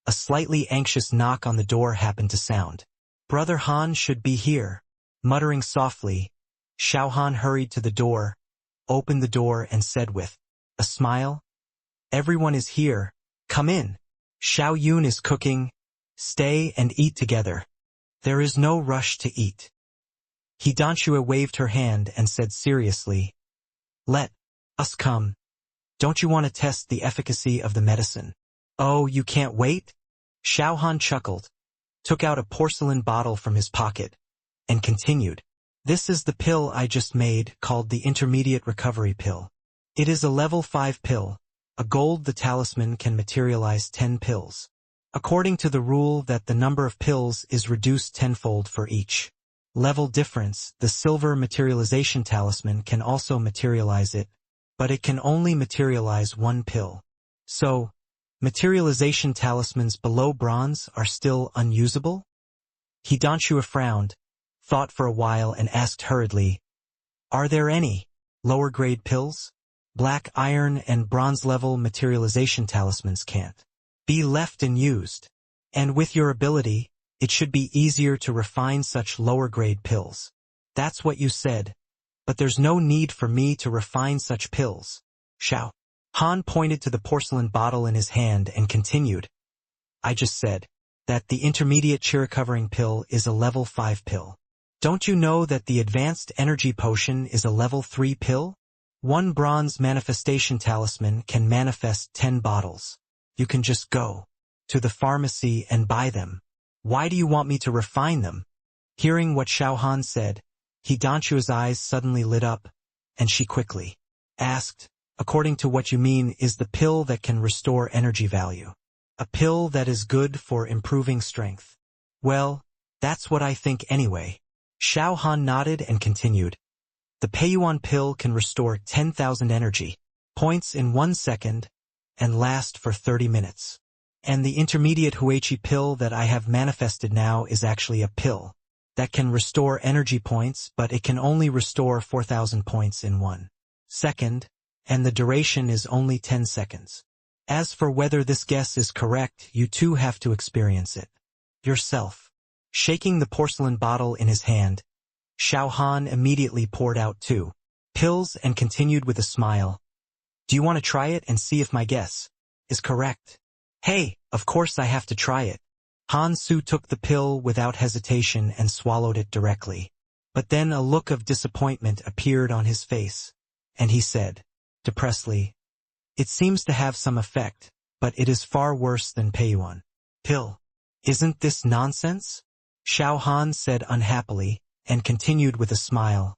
a slightly anxious knock on the door happened to sound. Brother Han should be here. Muttering softly, Xiao Han hurried to the door, opened the door and said with a smile, "Everyone is here. Come in. Xiao Yun is cooking. Stay and eat together. There is no rush to eat." Hidanshua waved her hand and said seriously, "Let us come. Don't you want to test the efficacy of the medicine?" "Oh, you can't wait?" Xiao Han chuckled, took out a porcelain bottle from his pocket, and continued, "This is the pill I just made, called the Intermediate Recovery Pill. It is a level 5 pill. A gold the talisman can materialize 10 pills. According to the rule that the number of pills is reduced tenfold for each level difference, the silver materialization talisman can also materialize it, but it can only materialize 1 pill. So, materialization talismans below bronze are still unusable?" Hidanshua frowned, thought for a while and asked hurriedly, "Are there any lower-grade pills? Black iron and bronze-level materialization talismans can't be left unused. And with your ability, it should be easier to refine such lower-grade pills." "That's what you said, but there's no need for me to refine such pills." Xiao Han pointed to the porcelain bottle in his hand and continued, "I just said that the intermediate chi-recovering pill is a level 5 pill. Don't you know that the advanced energy potion is a level 3 pill? 1 bronze manifestation talisman can manifest 10 bottles. You can just go to the pharmacy and buy them. Why do you want me to refine them?" Hearing what Xiao Han said, Hidanshua's eyes suddenly lit up, and she quickly asked, "According to what you mean, is the pill that can restore energy value a pill that is good for improving strength?" "Well, that's what I think anyway." Xiao Han nodded and continued, "The Peiyuan pill can restore 10,000 energy points in 1 second and last for 30 minutes. And the intermediate Huichi pill that I have manifested now is actually a pill that can restore energy points, but it can only restore 4,000 points in 1 second, and the duration is only 10 seconds. As for whether this guess is correct, you too have to experience it yourself." Shaking the porcelain bottle in his hand, Xiao Han immediately poured out 2 pills and continued with a smile, "Do you want to try it and see if my guess is correct?" "Hey, of course I have to try it." Han Su took the pill without hesitation and swallowed it directly. But then a look of disappointment appeared on his face, and he said, depressedly, "It seems to have some effect, but it is far worse than Peiyuan pill. Isn't this nonsense?" Xiao Han said unhappily, and continued with a smile,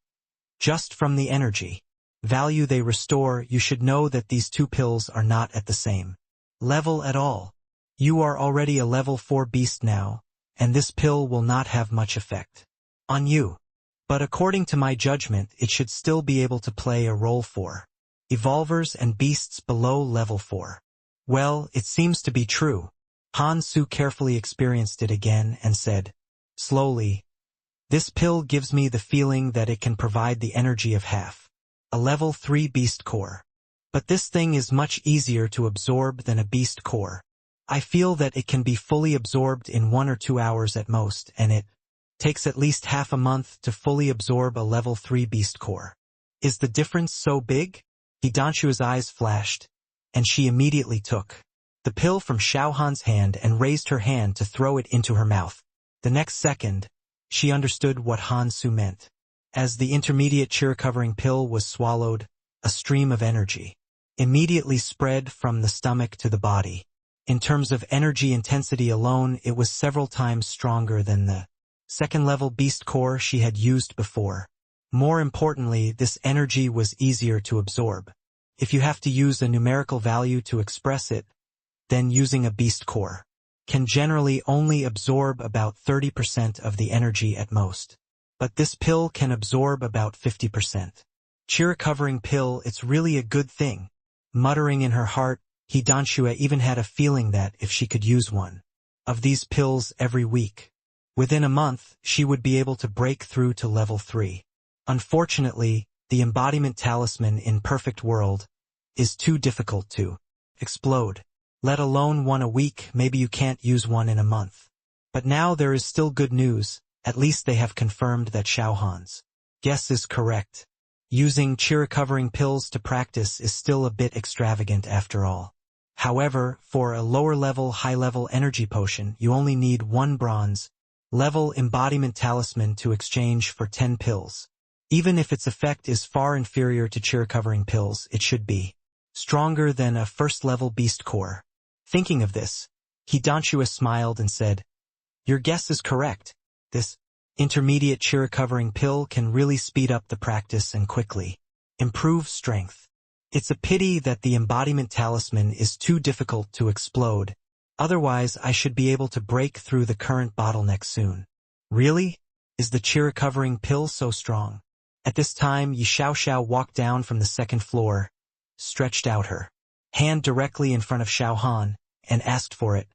"Just from the energy value they restore, you should know that these 2 pills are not at the same level at all. You are already a level 4 beast now, and this pill will not have much effect on you. But according to my judgment, it should still be able to play a role for evolvers and beasts below level 4. Well, it seems to be true." Han Su carefully experienced it again and said, slowly, "This pill gives me the feeling that it can provide the energy of half a level 3 beast core. But this thing is much easier to absorb than a beast core. I feel that it can be fully absorbed in 1 or 2 hours at most, and it takes at least half a month to fully absorb a level 3 beast core. Is the difference so big?" Hidanshua's eyes flashed, and she immediately took the pill from Xiao Han's hand and raised her hand to throw it into her mouth. The next second, she understood what Han Su meant. As the intermediate chi-recovering pill was swallowed, a stream of energy immediately spread from the stomach to the body. In terms of energy intensity alone, it was several times stronger than the second-level beast core she had used before. More importantly, this energy was easier to absorb. If you have to use a numerical value to express it, then using a beast core can generally only absorb about 30% of the energy at most. But this pill can absorb about 50%. Cheer-covering pill, it's really a good thing. Muttering in her heart, Hidanshua even had a feeling that if she could use one of these pills every week, within a month, she would be able to break through to level 3. Unfortunately, the embodiment talisman in Perfect World is too difficult to explode. Let alone one a week, maybe you can't use one in a month. But now there is still good news, at least they have confirmed that Xiao Han's guess is correct. Using cheer-covering pills to practice is still a bit extravagant after all. However, for a lower-level, high-level energy potion, you only need 1 bronze-level embodiment talisman to exchange for 10 pills. Even if its effect is far inferior to cheer-covering pills, it should be stronger than a first-level beast core. Thinking of this, Hidanshua smiled and said, "Your guess is correct. This intermediate cheer-covering pill can really speed up the practice and quickly improve strength. It's a pity that the embodiment talisman is too difficult to explode, otherwise I should be able to break through the current bottleneck soon." "Really? Is the cheer-covering pill so strong?" At this time, Yi Xiaoxiao walked down from the 2nd floor, stretched out her hand directly in front of Xiao Han, and asked for it.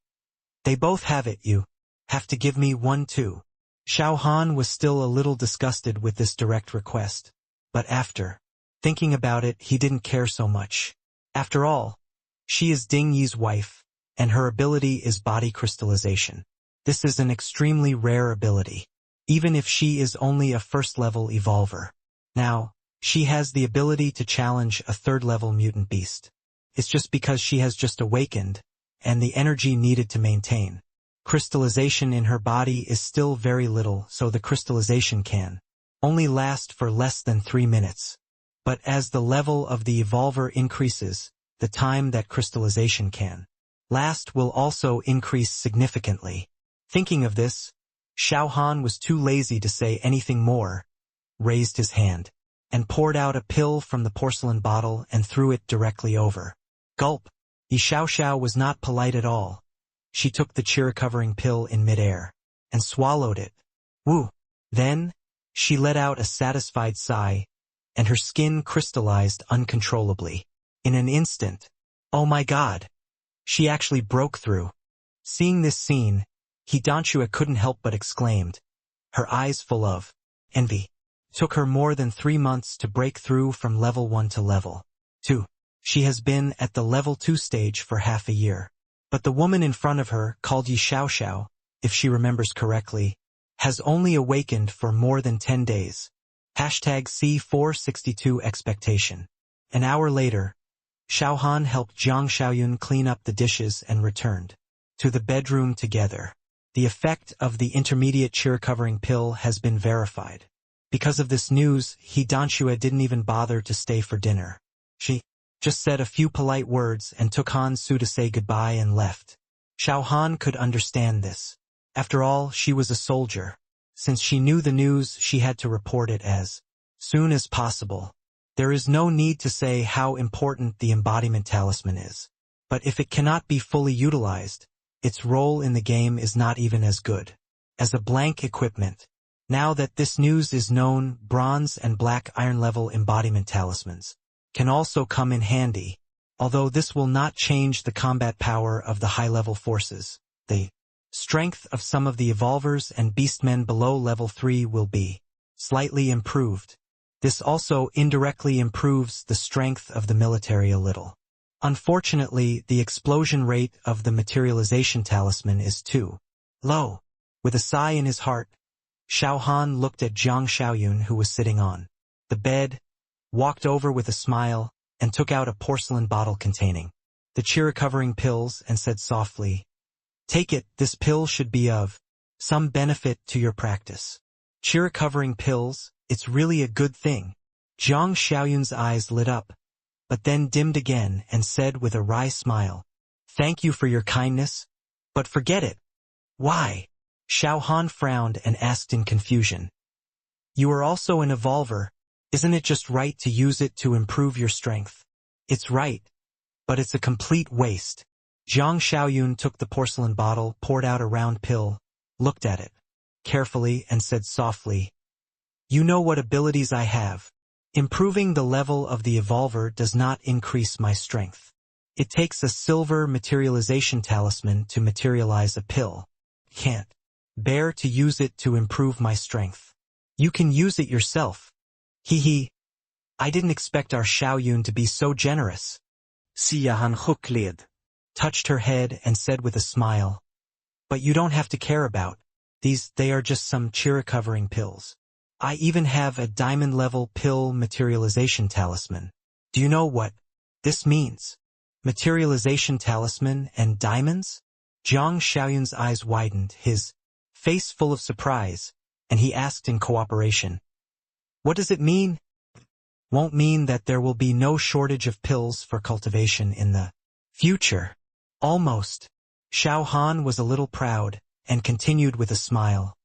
"They both have it, you have to give me one too." Xiao Han was still a little disgusted with this direct request, but after thinking about it, he didn't care so much. After all, she is Ding Yi's wife, and her ability is body crystallization. This is an extremely rare ability, even if she is only a first-level evolver. Now, she has the ability to challenge a 3rd-level mutant beast. It's just because she has just awakened, and the energy needed to maintain crystallization in her body is still very little, so the crystallization can only last for less than 3 minutes. But as the level of the evolver increases, the time that crystallization can last will also increase significantly. Thinking of this, Xiao Han was too lazy to say anything more, raised his hand, and poured out a pill from the porcelain bottle and threw it directly over. Gulp! Yi Xiaoxiao was not polite at all. She took the cheer-covering pill in midair and swallowed it. Woo! Then, she let out a satisfied sigh, and her skin crystallized uncontrollably. In an instant, oh my god! She actually broke through. Seeing this scene, Hidanshua couldn't help but exclaimed, her eyes full of envy. Took her more than 3 months to break through from level 1 to level 2. She has been at the level 2 stage for half a year. But the woman in front of her, called Yi Xiaoxiao, if she remembers correctly, has only awakened for more than 10 days. #C462 expectation. An hour later, Xiao Han helped Jiang Xiaoyun clean up the dishes and returned to the bedroom together. The effect of the intermediate cheer-covering pill has been verified. Because of this news, Hidanshua didn't even bother to stay for dinner. She just said a few polite words and took Han Su to say goodbye and left. Xiao Han could understand this. After all, she was a soldier. Since she knew the news, she had to report it as soon as possible. There is no need to say how important the embodiment talisman is. But if it cannot be fully utilized, its role in the game is not even as good as a blank equipment. Now that this news is known, bronze and black iron level embodiment talismans can also come in handy, although this will not change the combat power of the high-level forces. The strength of some of the evolvers and beastmen below level 3 will be slightly improved. This also indirectly improves the strength of the military a little. Unfortunately, the explosion rate of the materialization talisman is too low. With a sigh in his heart, Xiao Han looked at Jiang Xiaoyun, who was sitting on the bed, walked over with a smile, and took out a porcelain bottle containing the cheer-covering pills and said softly, "Take it, this pill should be of some benefit to your practice." Cheer-covering pills, it's really a good thing. Jiang Xiaoyun's eyes lit up, but then dimmed again and said with a wry smile, "Thank you for your kindness, but forget it." "Why?" Xiao Han frowned and asked in confusion. "You are also an evolver. Isn't it just right to use it to improve your strength?" "It's right, but it's a complete waste." Jiang Xiaoyun took the porcelain bottle, poured out a round pill, looked at it carefully, and said softly, "You know what abilities I have. Improving the level of the evolver does not increase my strength. It takes a silver materialization talisman to materialize a pill. Can't bear to use it to improve my strength. You can use it yourself. Hee. I didn't expect our Xiaoyun to be so generous. Xiao Han chuckled, Touched her head and said with a smile. But you don't have to care about these, they are just some cheer-recovering pills. I even have a diamond-level pill materialization talisman. Do you know what this means? Materialization talisman and diamonds? Jiang Xiaoyun's eyes widened, his face full of surprise, and he asked in cooperation. What does it mean? Won't mean that there will be no shortage of pills for cultivation in the future. Almost. Xiao Han was a little proud, and continued with a smile.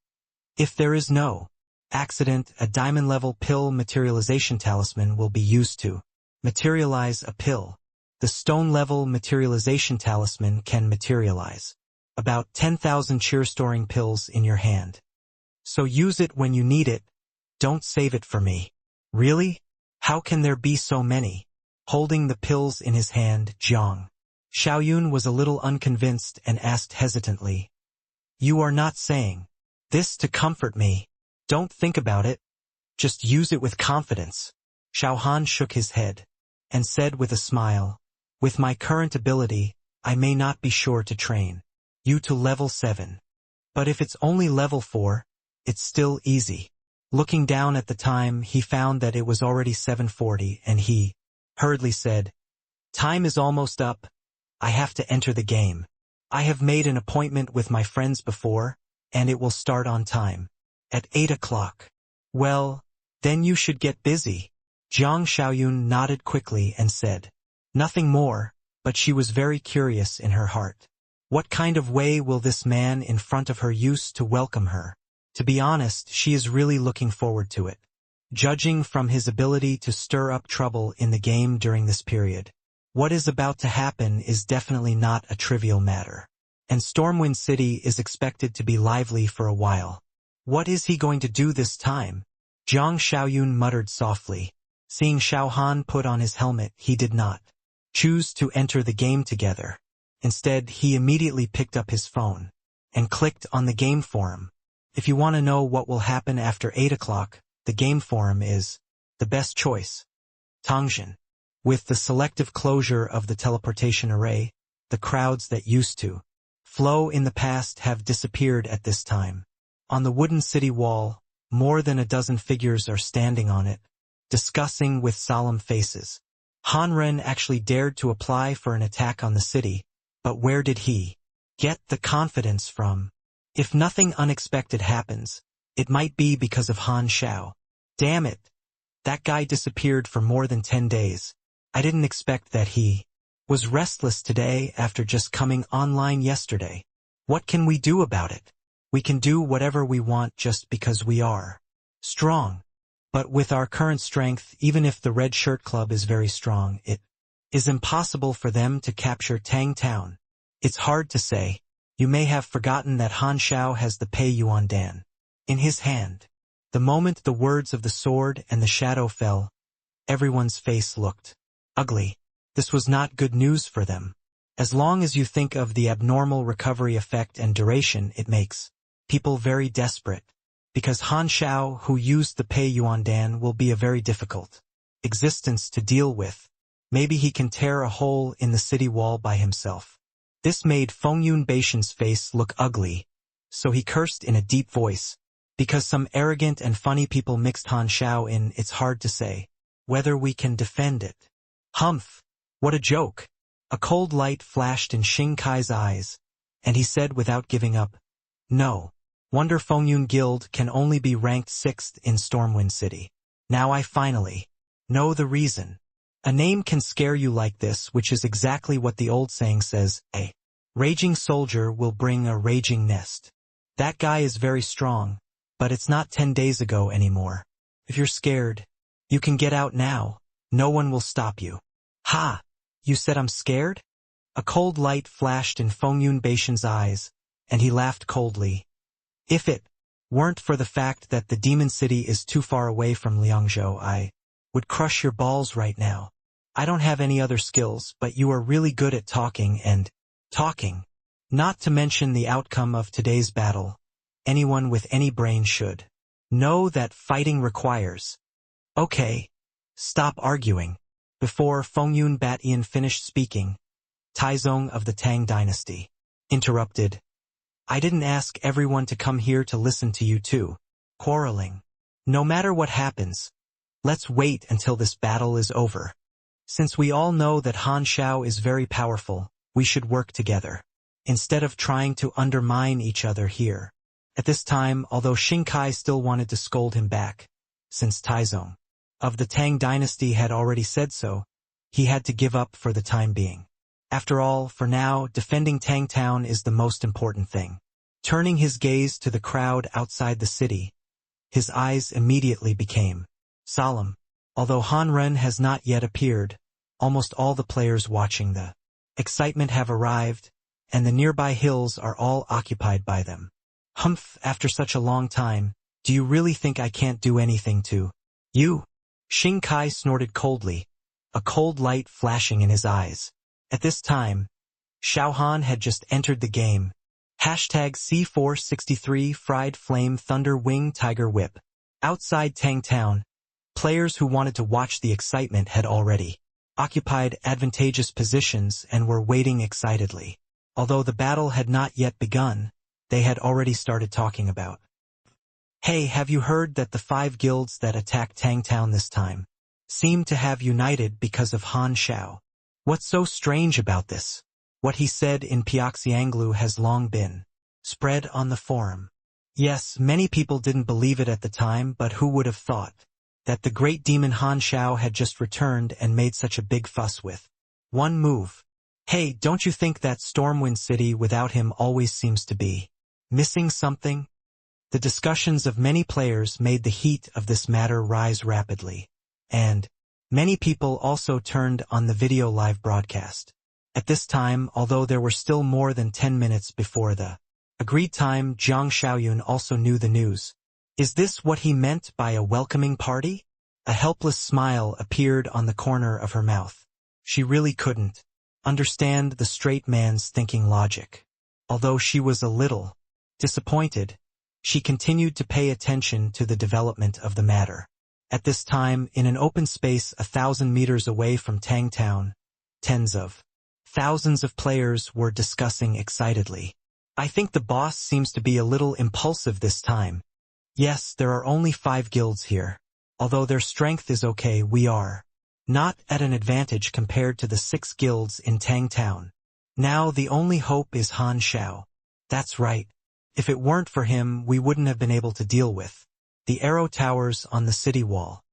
If there is no accident, a diamond-level pill materialization talisman will be used to materialize a pill. The stone-level materialization talisman can materialize about 10,000 cheer-storing pills in your hand. So use it when you need it. Don't save it for me. Really? How can there be so many? Holding the pills in his hand, Jiang Xiaoyun was a little unconvinced and asked hesitantly. You are not saying this to comfort me. Don't think about it. Just use it with confidence. Xiao Han shook his head and said with a smile, with my current ability, I may not be sure to train you to level 7. But if it's only level 4, it's still easy. Looking down at the time, he found that it was already 7:40 and he hurriedly said, Time is almost up. I have to enter the game. I have made an appointment with my friends before, and it will start on time. At 8 o'clock. Well, then you should get busy. Jiang Xiaoyun nodded quickly and said nothing more, but she was very curious in her heart. What kind of way will this man in front of her use to welcome her? To be honest, she is really looking forward to it. Judging from his ability to stir up trouble in the game during this period, what is about to happen is definitely not a trivial matter. And Stormwind City is expected to be lively for a while. What is he going to do this time? Jiang Xiaoyun muttered softly. Seeing Xiao Han put on his helmet, he did not choose to enter the game together. Instead, he immediately picked up his phone and clicked on the game forum. If you want to know what will happen after 8 o'clock, the game forum is the best choice. Tangshan. With the selective closure of the teleportation array, the crowds that used to flow in the past have disappeared at this time. On the wooden city wall, more than a dozen figures are standing on it, discussing with solemn faces. Hanren actually dared to apply for an attack on the city, but where did he get the confidence from? If nothing unexpected happens, it might be because of Han Xiao. Damn it! That guy disappeared for more than 10 days. I didn't expect that he was restless today after just coming online yesterday. What can we do about it? We can do whatever we want just because we are strong. But with our current strength, even if the Red Shirt Club is very strong, it is impossible for them to capture Tang Town. It's hard to say. You may have forgotten that Han Xiao has the Pei Yuan Dan in his hand. The moment the words of the sword and the shadow fell, everyone's face looked ugly. This was not good news for them. As long as you think of the abnormal recovery effect and duration, it makes people very desperate. Because Han Xiao, who used the Pei Yuan Dan, will be a very difficult existence to deal with. Maybe he can tear a hole in the city wall by himself. This made Fengyun Baishan's face look ugly, so he cursed in a deep voice. Because some arrogant and funny people mixed Han Xiao in, it's hard to say whether we can defend it. Humph! What a joke! A cold light flashed in Xing Kai's eyes, and he said without giving up, No. Wonder Fengyun Guild can only be ranked 6th in Stormwind City. Now I finally know the reason. A name can scare you like this, which is exactly what the old saying says, a raging soldier will bring a raging nest. That guy is very strong, but it's not 10 days ago anymore. If you're scared, you can get out now. No one will stop you. Ha! You said I'm scared? A cold light flashed in Fengyun Baishan's eyes, and he laughed coldly. If it weren't for the fact that the Demon City is too far away from Liangzhou, I would crush your balls right now. I don't have any other skills, but you are really good at talking and talking. Not to mention the outcome of today's battle. Anyone with any brain should know that fighting requires. Okay, stop arguing. Before Fengyun Batian finished speaking, Taizong of the Tang dynasty interrupted. I didn't ask everyone to come here to listen to you too. Quarreling. No matter what happens, let's wait until this battle is over. Since we all know that Han Xiao is very powerful, we should work together, instead of trying to undermine each other here. At this time, although Xingkai still wanted to scold him back, since Taizong of the Tang dynasty had already said so, he had to give up for the time being. After all, for now, defending Tang Town is the most important thing. Turning his gaze to the crowd outside the city, his eyes immediately became solemn. Although Han Ren has not yet appeared, almost all the players watching the excitement have arrived, and the nearby hills are all occupied by them. Humph, after such a long time, do you really think I can't do anything to you? Xing Kai snorted coldly, a cold light flashing in his eyes. At this time, Xiao Han had just entered the game. #C463 Fried Flame Thunder Wing Tiger Whip. Outside Tang Town, players who wanted to watch the excitement had already occupied advantageous positions and were waiting excitedly. Although the battle had not yet begun, they had already started talking about. Hey, have you heard that the 5 guilds that attacked Tang Town this time seem to have united because of Han Xiao? What's so strange about this? What he said in Pyongyanglu has long been spread on the forum. Yes, many people didn't believe it at the time, but who would have thought that the great demon Han Xiao had just returned and made such a big fuss with one move? Hey, don't you think that Stormwind City without him always seems to be missing something? The discussions of many players made the heat of this matter rise rapidly, and many people also turned on the video live broadcast. At this time, although there were still more than 10 minutes before the agreed time, Jiang Xiaoyun also knew the news. Is this what he meant by a welcoming party? A helpless smile appeared on the corner of her mouth. She really couldn't understand the straight man's thinking logic. Although she was a little disappointed, she continued to pay attention to the development of the matter. At this time, in an open space 1,000 meters away from Tang Town, tens of thousands of players were discussing excitedly. I think the boss seems to be a little impulsive this time. Yes, there are only 5 guilds here. Although their strength is okay, we are not at an advantage compared to the 6 guilds in Tang Town. Now the only hope is Han Xiao. That's right. If it weren't for him, we wouldn't have been able to deal with the arrow towers on the city wall.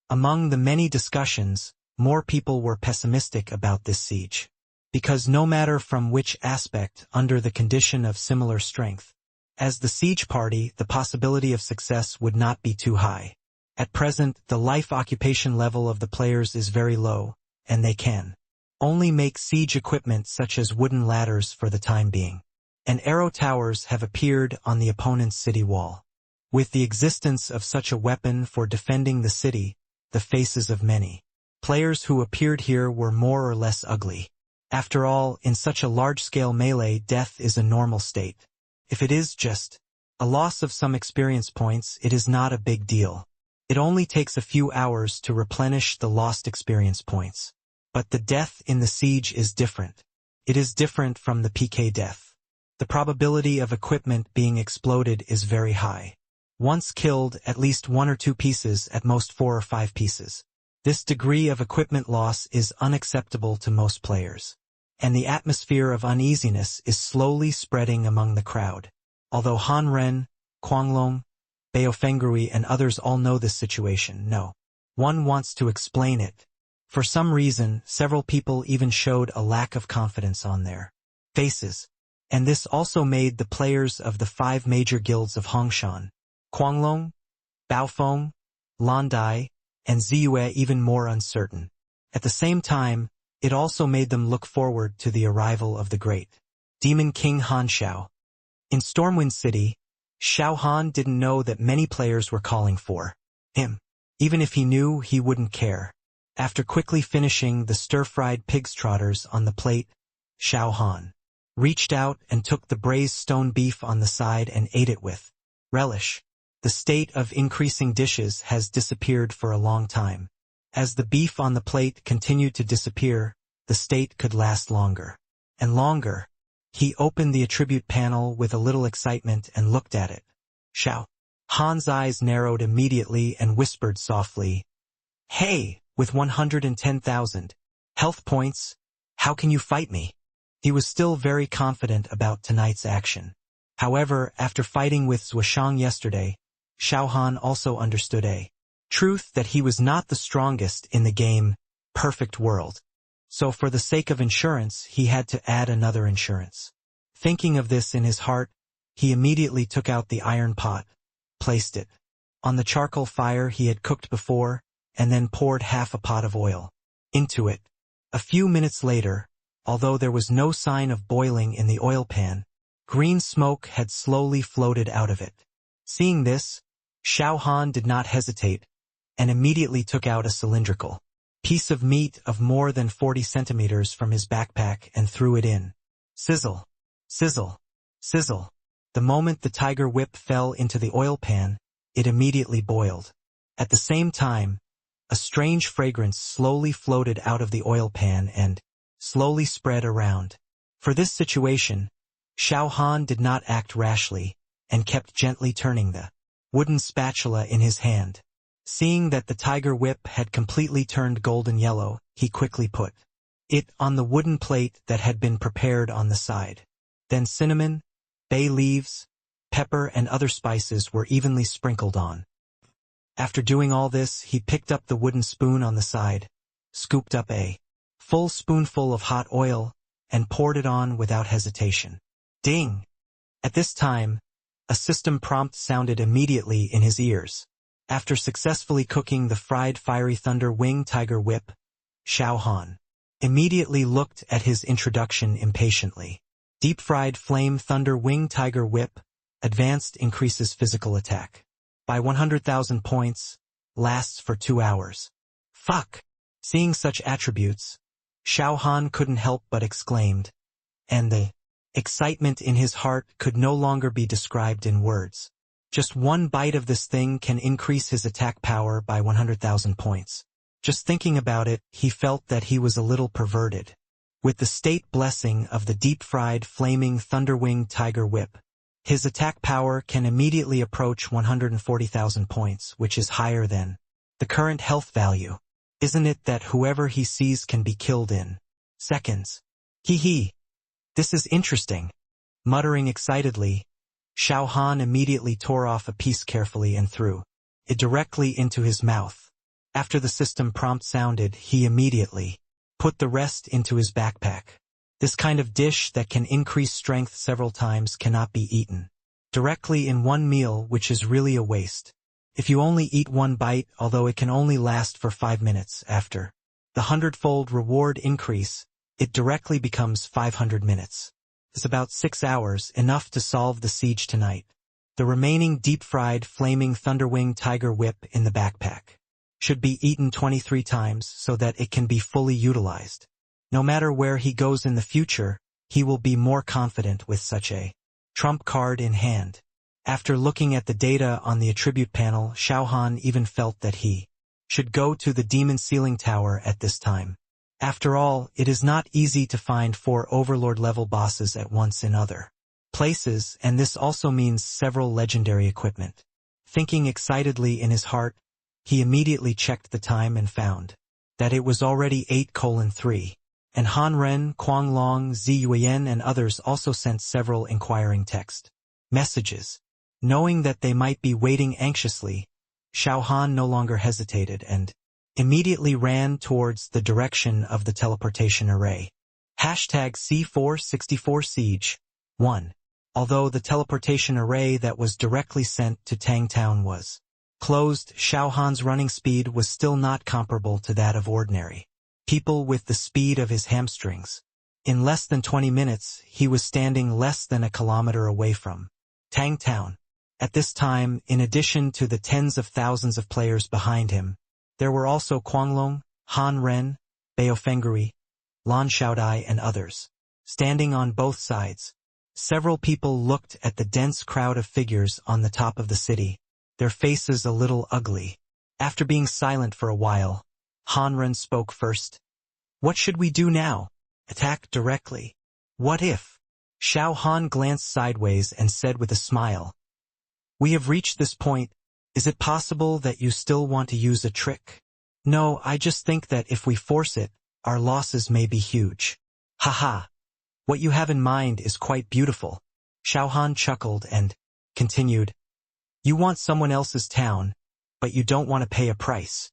Among the many discussions, more people were pessimistic about this siege. Because no matter from which aspect, under the condition of similar strength as the siege party, the possibility of success would not be too high. At present, the life occupation level of the players is very low, and they can only make siege equipment such as wooden ladders for the time being. And arrow towers have appeared on the opponent's city wall. With the existence of such a weapon for defending the city, the faces of many players who appeared here were more or less ugly. After all, in such a large-scale melee, death is a normal state. If it is just a loss of some experience points, it is not a big deal. It only takes a few hours to replenish the lost experience points. But the death in the siege is different. It is different from the PK death. The probability of equipment being exploded is very high. Once killed, at least 1 or 2 pieces, at most 4 or 5 pieces. This degree of equipment loss is unacceptable to most players. And the atmosphere of uneasiness is slowly spreading among the crowd. Although Han Ren, Guanglong, Baofengrui and others all know this situation, no one wants to explain it. For some reason, several people even showed a lack of confidence on their faces. And this also made the players of the 5 major guilds of Hongshan, Guanglong, Baofeng, Landai, and Ziyue even more uncertain. At the same time, it also made them look forward to the arrival of the great Demon King Han Xiao. In Stormwind City, Xiao Han didn't know that many players were calling for him. even if he knew he wouldn't care. After quickly finishing the stir-fried pig's trotters on the plate, Xiao Han reached out and took the braised stone beef on the side and ate it with relish. The state of increasing dishes has disappeared for a long time. As the beef on the plate continued to disappear, the state could last longer and longer. He opened the attribute panel with a little excitement and looked at it. Xiao Han's eyes narrowed immediately and whispered softly, "Hey, with 110,000 health points, how can you fight me?" He was still very confident about tonight's action. However, after fighting with Zuoshang yesterday, Xiao Han also understood a truth that he was not the strongest in the game, perfect world. So for the sake of insurance, he had to add another insurance. Thinking of this in his heart, he immediately took out the iron pot, placed it on the charcoal fire he had cooked before, and then poured half a pot of oil into it. A few minutes later, although there was no sign of boiling in the oil pan, green smoke had slowly floated out of it. Seeing this, Xiao Han did not hesitate, and immediately took out a cylindrical piece of meat of more than 40 centimeters from his backpack and threw it in. Sizzle, sizzle, sizzle. The moment the tiger whip fell into the oil pan, it immediately boiled. At the same time, a strange fragrance slowly floated out of the oil pan and slowly spread around. For this situation, Xiao Han did not act rashly, and kept gently turning the wooden spatula in his hand. Seeing that the tiger whip had completely turned golden yellow, he quickly put it on the wooden plate that had been prepared on the side. Then cinnamon, bay leaves, pepper and other spices were evenly sprinkled on. After doing all this, he picked up the wooden spoon on the side, scooped up a full spoonful of hot oil, and poured it on without hesitation. Ding! At this time, a system prompt sounded immediately in his ears. After successfully cooking the fried fiery thunder wing tiger whip, Xiao Han immediately looked at his introduction impatiently. Deep-fried flame thunder wing tiger whip, advanced increases physical attack by 100,000 points, lasts for 2 hours. Fuck! Seeing such attributes, Xiao Han couldn't help but exclaimed, and the excitement in his heart could no longer be described in words. Just one bite of this thing can increase his attack power by 100,000 points. Just thinking about it, he felt that he was a little perverted. With the state blessing of the deep-fried flaming thunderwing tiger whip, his attack power can immediately approach 140,000 points, which is higher than the current health value. Isn't it that whoever he sees can be killed in seconds? Hee. This is interesting. Muttering excitedly, Xiao Han immediately tore off a piece carefully and threw it directly into his mouth. After the system prompt sounded, he immediately put the rest into his backpack. This kind of dish that can increase strength several times cannot be eaten directly in one meal, which is really a waste. If you only eat one bite, although it can only last for 5 minutes, after the 100-fold reward increase, it directly becomes 500 minutes. It's about 6 hours, enough to solve the siege tonight. The remaining deep-fried flaming thunderwing tiger whip in the backpack should be eaten 23 times so that it can be fully utilized. No matter where he goes in the future, he will be more confident with such a trump card in hand. After looking at the data on the attribute panel, Xiao Han even felt that he should go to the demon ceiling tower at this time. After all, it is not easy to find 4 overlord-level bosses at once in other places, and this also means several legendary equipment. Thinking excitedly in his heart, he immediately checked the time and found that it was already 8:3, and Han Ren, Kuang Long, Zi Yuan and others also sent several inquiring text messages. Knowing that they might be waiting anxiously, Xiao Han no longer hesitated and immediately ran towards the direction of the teleportation array. #C464 Siege 1. Although the teleportation array that was directly sent to Tangtown was closed, Xiao Han's running speed was still not comparable to that of ordinary people with the speed of his hamstrings. In less than 20 minutes, he was standing less than a kilometer away from Tangtown. At this time, in addition to the tens of thousands of players behind him, there were also Guanglong, Han Ren, Baofengui, Lan Xiaodai and others, standing on both sides. Several people looked at the dense crowd of figures on the top of the city, their faces a little ugly. After being silent for a while, Han Ren spoke first. What should we do now? Attack directly. What if? Xiao Han glanced sideways and said with a smile. We have reached this point. Is it possible that you still want to use a trick? No, I just think that if we force it, our losses may be huge. Haha. What you have in mind is quite beautiful. Xiao Han chuckled and continued. You want someone else's town, but you don't want to pay a price.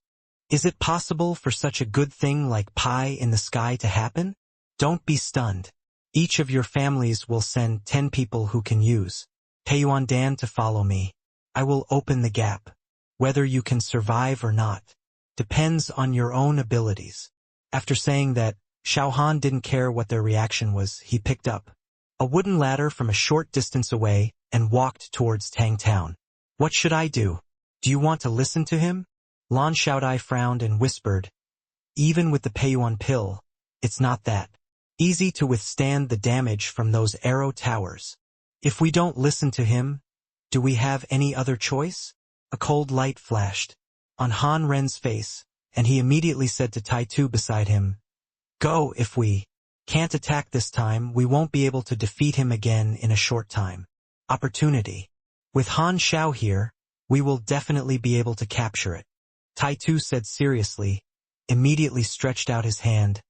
Is it possible for such a good thing like pie in the sky to happen? Don't be stunned. Each of your families will send 10 people who can use Peiyuan Dan to follow me. I will open the gap. Whether you can survive or not depends on your own abilities. After saying that, Xiao Han didn't care what their reaction was. He picked up a wooden ladder from a short distance away and walked towards Tang Town. What should I do? Do you want to listen to him? Lan Xiaodai frowned and whispered. Even with the Peiyuan pill, it's not that easy to withstand the damage from those arrow towers. If we don't listen to him, do we have any other choice? A cold light flashed on Han Ren's face, and he immediately said to Tai Tu beside him, Go, if we can't attack this time, we won't be able to defeat him again in a short time. Opportunity. With Han Xiao here, we will definitely be able to capture it. Tai Tu said seriously, immediately stretched out his hand,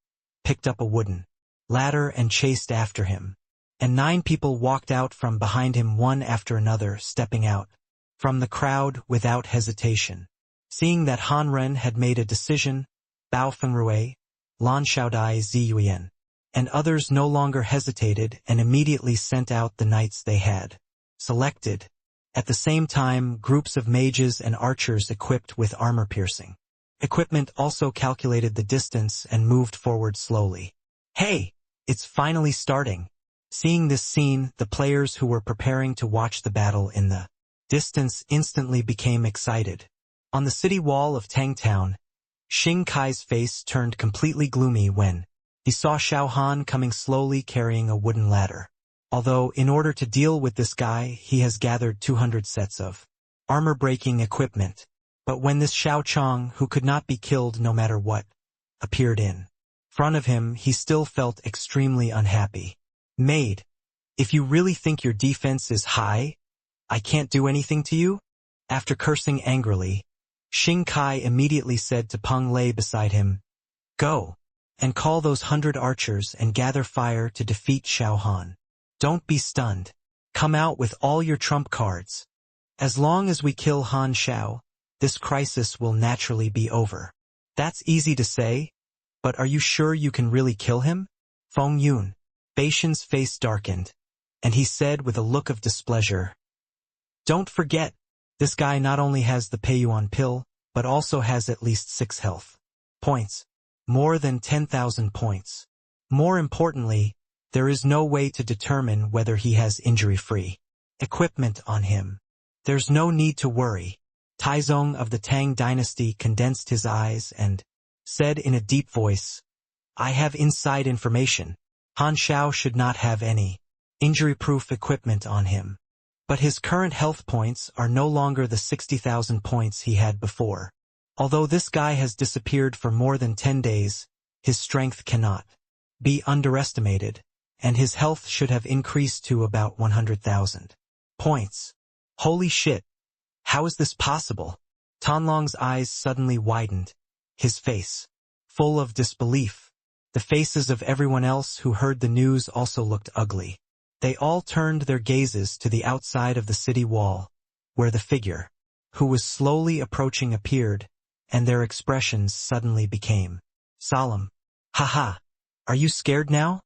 picked up a wooden ladder and chased after him. And 9 people walked out from behind him one after another, stepping out from the crowd without hesitation. Seeing that Han Ren had made a decision, Bao Fengrui, Lan Xiaodai Ziyuan, and others no longer hesitated and immediately sent out the knights they had selected. At the same time, groups of mages and archers equipped with armor-piercing equipment also calculated the distance and moved forward slowly. Hey! It's finally starting. Seeing this scene, the players who were preparing to watch the battle in the distance instantly became excited. On the city wall of Tang Town, Xing Kai's face turned completely gloomy when he saw Xiao Han coming slowly carrying a wooden ladder. Although, in order to deal with this guy, he has gathered 200 sets of armor-breaking equipment. But when this Xiao Chong, who could not be killed no matter what, appeared in front of him, he still felt extremely unhappy. Maid, if you really think your defense is high, I can't do anything to you? After cursing angrily, Xing Kai immediately said to Peng Lei beside him, Go, and call those 100 archers and gather fire to defeat Xiao Han. Don't be stunned. Come out with all your trump cards. As long as we kill Han Xiao, this crisis will naturally be over. That's easy to say, but are you sure you can really kill him? Feng Yun. Beishan's face darkened, and he said with a look of displeasure, Don't forget, this guy not only has the Peiyuan pill, but also has at least 6 health points. More than 10,000 points. More importantly, there is no way to determine whether he has injury-free equipment on him. There's no need to worry. Taizong of the Tang dynasty condensed his eyes and said in a deep voice, I have inside information. Han Xiao should not have any injury-proof equipment on him. But his current health points are no longer the 60,000 points he had before. Although this guy has disappeared for more than 10 days, his strength cannot be underestimated, and his health should have increased to about 100,000 points. Holy shit! How is this possible? Tanlong's eyes suddenly widened, his face full of disbelief. The faces of everyone else who heard the news also looked ugly. They all turned their gazes to the outside of the city wall, where the figure, who was slowly approaching, appeared, and their expressions suddenly became solemn. Haha! Are you scared now?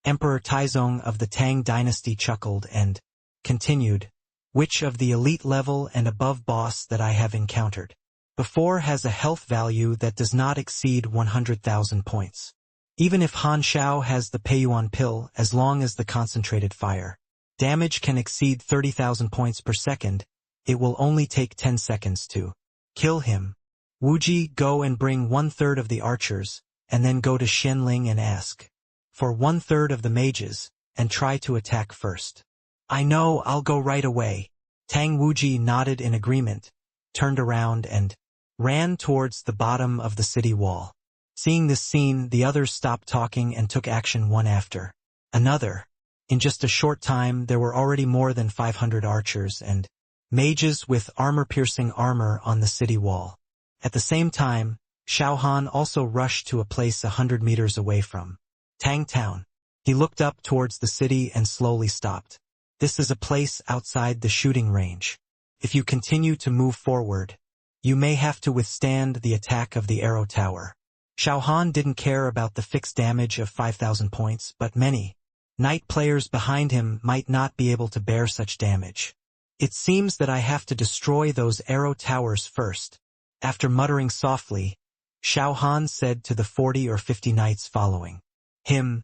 Emperor Taizong of the Tang dynasty chuckled and continued, Which of the elite level and above boss that I have encountered before has a health value that does not exceed 100,000 points? Even if Han Xiao has the Peiyuan pill, as long as the concentrated fire damage can exceed 30,000 points per second, It will only take 10 seconds to kill him. Wuji, go and bring 1/3 of the archers, and then go to Xianling and ask for 1/3 of the mages, and try to attack first. I know, I'll go right away. Tang Wuji nodded in agreement, turned around and ran towards the bottom of the city wall. Seeing this scene, the others stopped talking and took action one after another. In just a short time, there were already more than 500 archers and mages with armor-piercing armor on the city wall. At the same time, Xiao Han also rushed to a place 100 meters away from Tang Town. He looked up towards the city and slowly stopped. This is a place outside the shooting range. If you continue to move forward, you may have to withstand the attack of the arrow tower. Xiao Han didn't care about the fixed damage of 5,000 points, but many knight players behind him might not be able to bear such damage. It seems that I have to destroy those arrow towers first. After muttering softly, Xiao Han said to the 40 or 50 knights following him,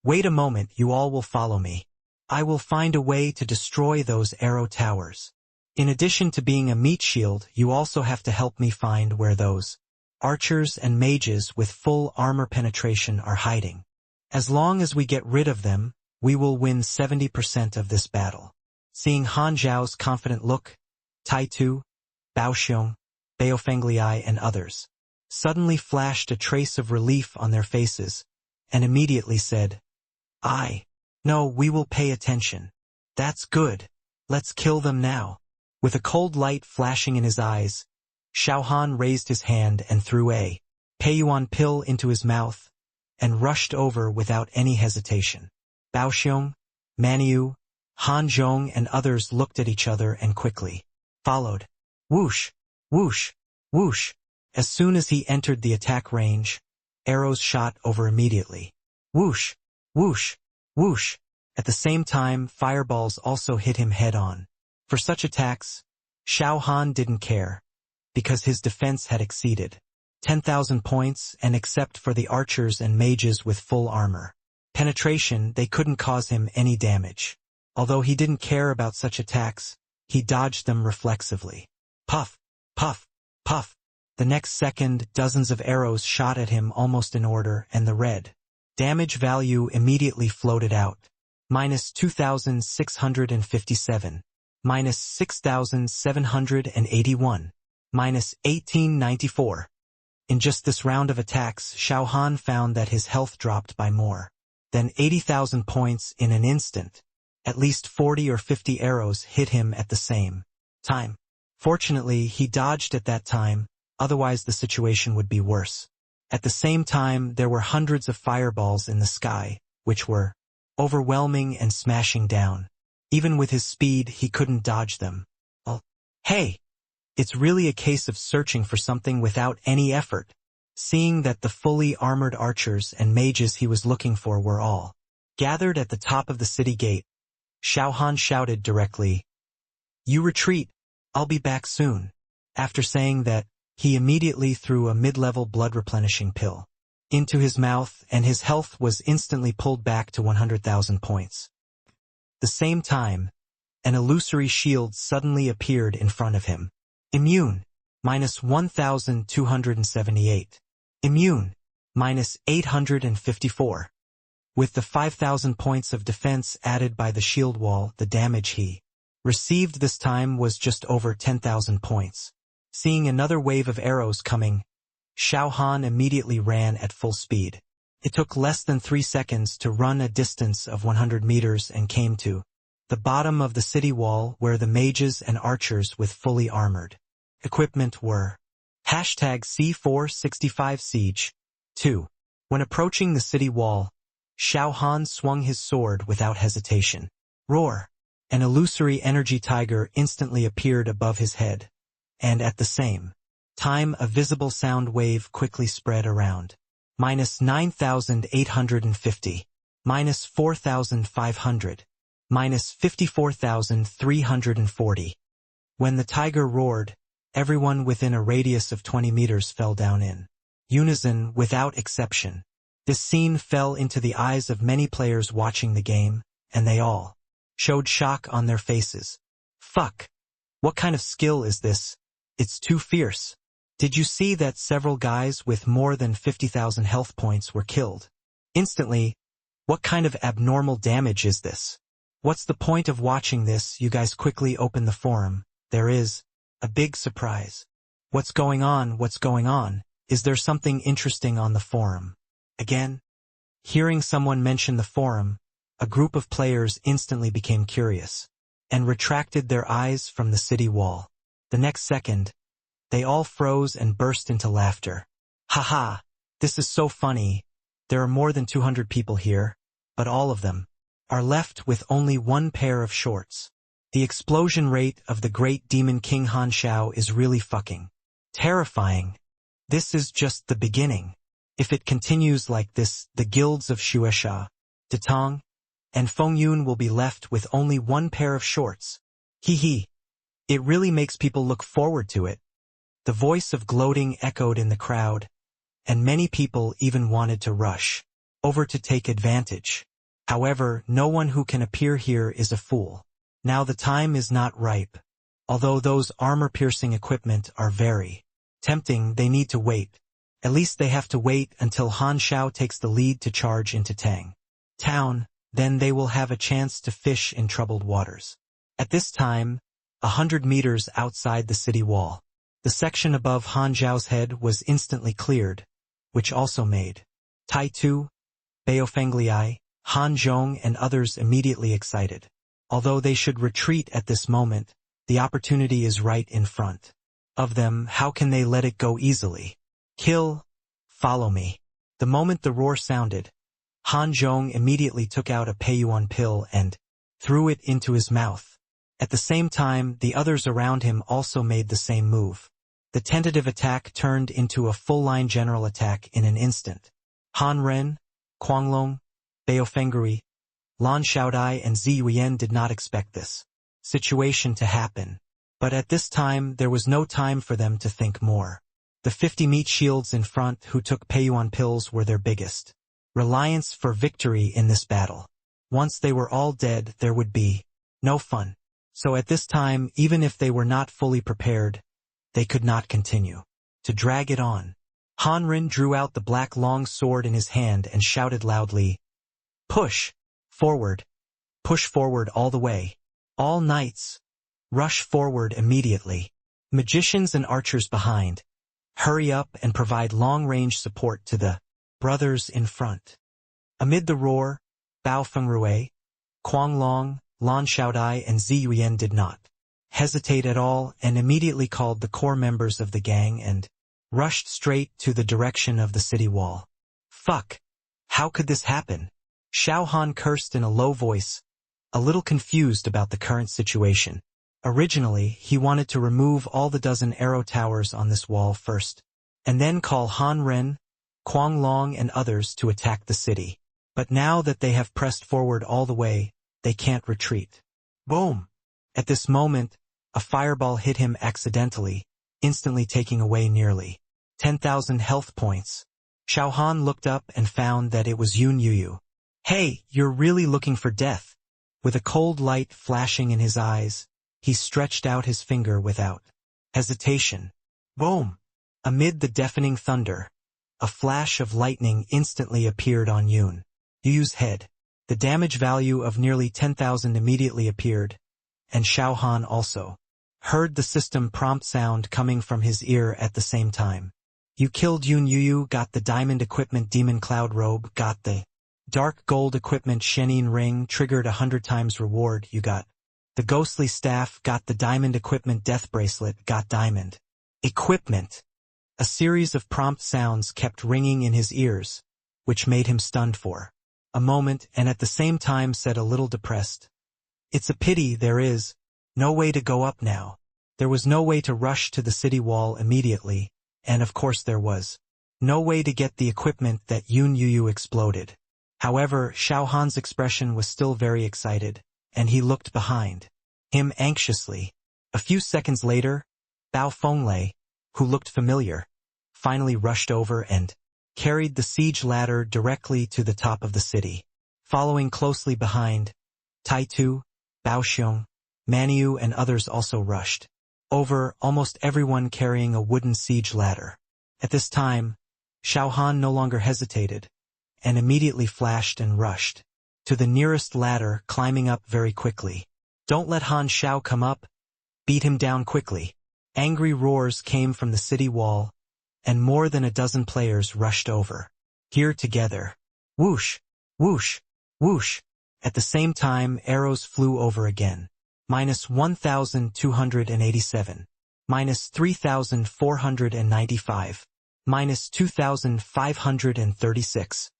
"Wait a moment, you all will follow me. I will find a way to destroy those arrow towers. In addition to being a meat shield, you also have to help me find where those archers and mages with full armor penetration are hiding. As long as we get rid of them, we will win 70% of this battle." Seeing Han Zhao's confident look, Tai Tu, Bao Xiong, Bao Fengliai and others suddenly flashed a trace of relief on their faces, and immediately said, "No, we will pay attention. That's good. Let's kill them now." With a cold light flashing in his eyes, Xiao Han raised his hand and threw a Peiyuan pill into his mouth, and rushed over without any hesitation. Bao Xiong, Maniu, Han Zhong and others looked at each other and quickly followed. Whoosh, whoosh, whoosh. As soon as he entered the attack range, arrows shot over immediately. Whoosh, whoosh, whoosh. At the same time, fireballs also hit him head-on. For such attacks, Xiao Han didn't care, because his defense had exceeded 10,000 points, and except for the archers and mages with full armor penetration, they couldn't cause him any damage. Although he didn't care about such attacks, he dodged them reflexively. Puff, puff, puff. The next second, dozens of arrows shot at him almost in order, and the red damage value immediately floated out. -2,657. -6,781. -1894. In just this round of attacks, Xiao Han found that his health dropped by more than 80,000 points in an instant. At least 40 or 50 arrows hit him at the same time. Fortunately, he dodged at that time, otherwise the situation would be worse. At the same time, there were hundreds of fireballs in the sky, which were overwhelming and smashing down. Even with his speed, he couldn't dodge them. Oh, hey! It's really a case of searching for something without any effort. Seeing that the fully armored archers and mages he was looking for were all gathered at the top of the city gate, Xiao Han shouted directly, "You retreat, I'll be back soon." After saying that, he immediately threw a mid-level blood-replenishing pill into his mouth, and his health was instantly pulled back to 100,000 points. The same time, an illusory shield suddenly appeared in front of him. Immune, -1,278. Immune, -854. With the 5,000 points of defense added by the shield wall, the damage he received this time was just over 10,000 points. Seeing another wave of arrows coming, Xiao Han immediately ran at full speed. It took less than 3 seconds to run a distance of 100 meters and came to the bottom of the city wall, where the mages and archers with fully armored equipment were. #C465 Siege 2. When approaching the city wall, Xiao Han swung his sword without hesitation. Roar! An illusory energy tiger instantly appeared above his head, and at the same time a visible sound wave quickly spread around. -9,850. -4,500. -54,340. When the tiger roared, everyone within a radius of 20 meters fell down in unison without exception. This scene fell into the eyes of many players watching the game, and they all showed shock on their faces. Fuck! What kind of skill is this? It's too fierce. Did you see that several guys with more than 50,000 health points were killed? Instantly, what kind of abnormal damage is this? What's the point of watching this? You guys quickly open the forum. There is a big surprise. What's going on? What's going on? Is there something interesting on the forum? Again? Hearing someone mention the forum, a group of players instantly became curious and retracted their eyes from the city wall. The next second, they all froze and burst into laughter. Haha, this is so funny. There are more than 200 people here, but all of them are left with only one pair of shorts. The explosion rate of the great demon King Han Xiao is really fucking terrifying. This is just the beginning. If it continues like this, the guilds of Shueisha, Detong, and Fengyun will be left with only one pair of shorts. Hee hee. It really makes people look forward to it. The voice of gloating echoed in the crowd, and many people even wanted to rush over to take advantage. However, no one who can appear here is a fool. Now the time is not ripe. Although those armor-piercing equipment are very tempting, they need to wait. At least they have to wait until Han Xiao takes the lead to charge into Tang Town, then they will have a chance to fish in troubled waters. At this time, 100 meters outside the city wall, the section above Han Xiao's head was instantly cleared, which also made Tai Tu, Baofengliai, Han Zhong and others immediately excited. Although they should retreat at this moment, the opportunity is right in front of them. How can they let it go easily? Kill, follow me. The moment the roar sounded, Han Zhong immediately took out a Peiyuan pill and threw it into his mouth. At the same time, the others around him also made the same move. The tentative attack turned into a full-line general attack in an instant. Han Ren, Guanglong, Baofengui, Lan Xiaodai and Zi Yuyan did not expect this situation to happen. But at this time, there was no time for them to think more. The 50 meat shields in front who took Peiyuan pills were their biggest reliance for victory in this battle. Once they were all dead, there would be no fun. So at this time, even if they were not fully prepared, they could not continue to drag it on. Han Rin drew out the black long sword in his hand and shouted loudly, "Push forward all the way. All knights, rush forward immediately. Magicians and archers behind, hurry up and provide long-range support to the brothers in front." Amid the roar, Bao Fengrui, Guanglong, Lan Xiaodai and Zi Yuyan did not hesitate at all and immediately called the core members of the gang and rushed straight to the direction of the city wall. Fuck! How could this happen? Xiao Han cursed in a low voice, a little confused about the current situation. Originally, he wanted to remove all the dozen arrow towers on this wall first, and then call Han Ren, Guanglong and others to attack the city. But now that they have pressed forward all the way, they can't retreat. Boom! At this moment, a fireball hit him accidentally, instantly taking away nearly 10,000 health points. Xiao Han looked up and found that it was Yun Yuyu. "Hey, you're really looking for death." With a cold light flashing in his eyes, he stretched out his finger without hesitation. Boom! Amid the deafening thunder, a flash of lightning instantly appeared on Yun Yuyu's head. The damage value of nearly 10,000 immediately appeared, and Xiao Han also heard the system prompt sound coming from his ear at the same time. You killed Yun Yuyu, got the diamond equipment demon cloud robe, got the dark gold equipment Shenin ring, triggered 100 times reward, you got the ghostly staff, got the diamond equipment death bracelet, got diamond equipment. A series of prompt sounds kept ringing in his ears, which made him stunned for a moment and at the same time said a little depressed, "It's a pity there is no way to go up now." There was no way to rush to the city wall immediately, and of course there was no way to get the equipment that Yun Yuyu exploded. However, Xiao Han's expression was still very excited, and he looked behind him anxiously. A few seconds later, Bao Fenglei, who looked familiar, finally rushed over and carried the siege ladder directly to the top of the city. Following closely behind, Tai Tu, Bao Xiong, Maniu and others also rushed over, almost everyone carrying a wooden siege ladder. At this time, Xiao Han no longer hesitated, and immediately flashed and rushed to the nearest ladder, climbing up very quickly. "Don't let Han Xiao come up. Beat him down quickly." Angry roars came from the city wall, and more than a dozen players rushed over. Here together. Whoosh, whoosh, whoosh. At the same time, arrows flew over again. -1,287. -3,495. -2,536.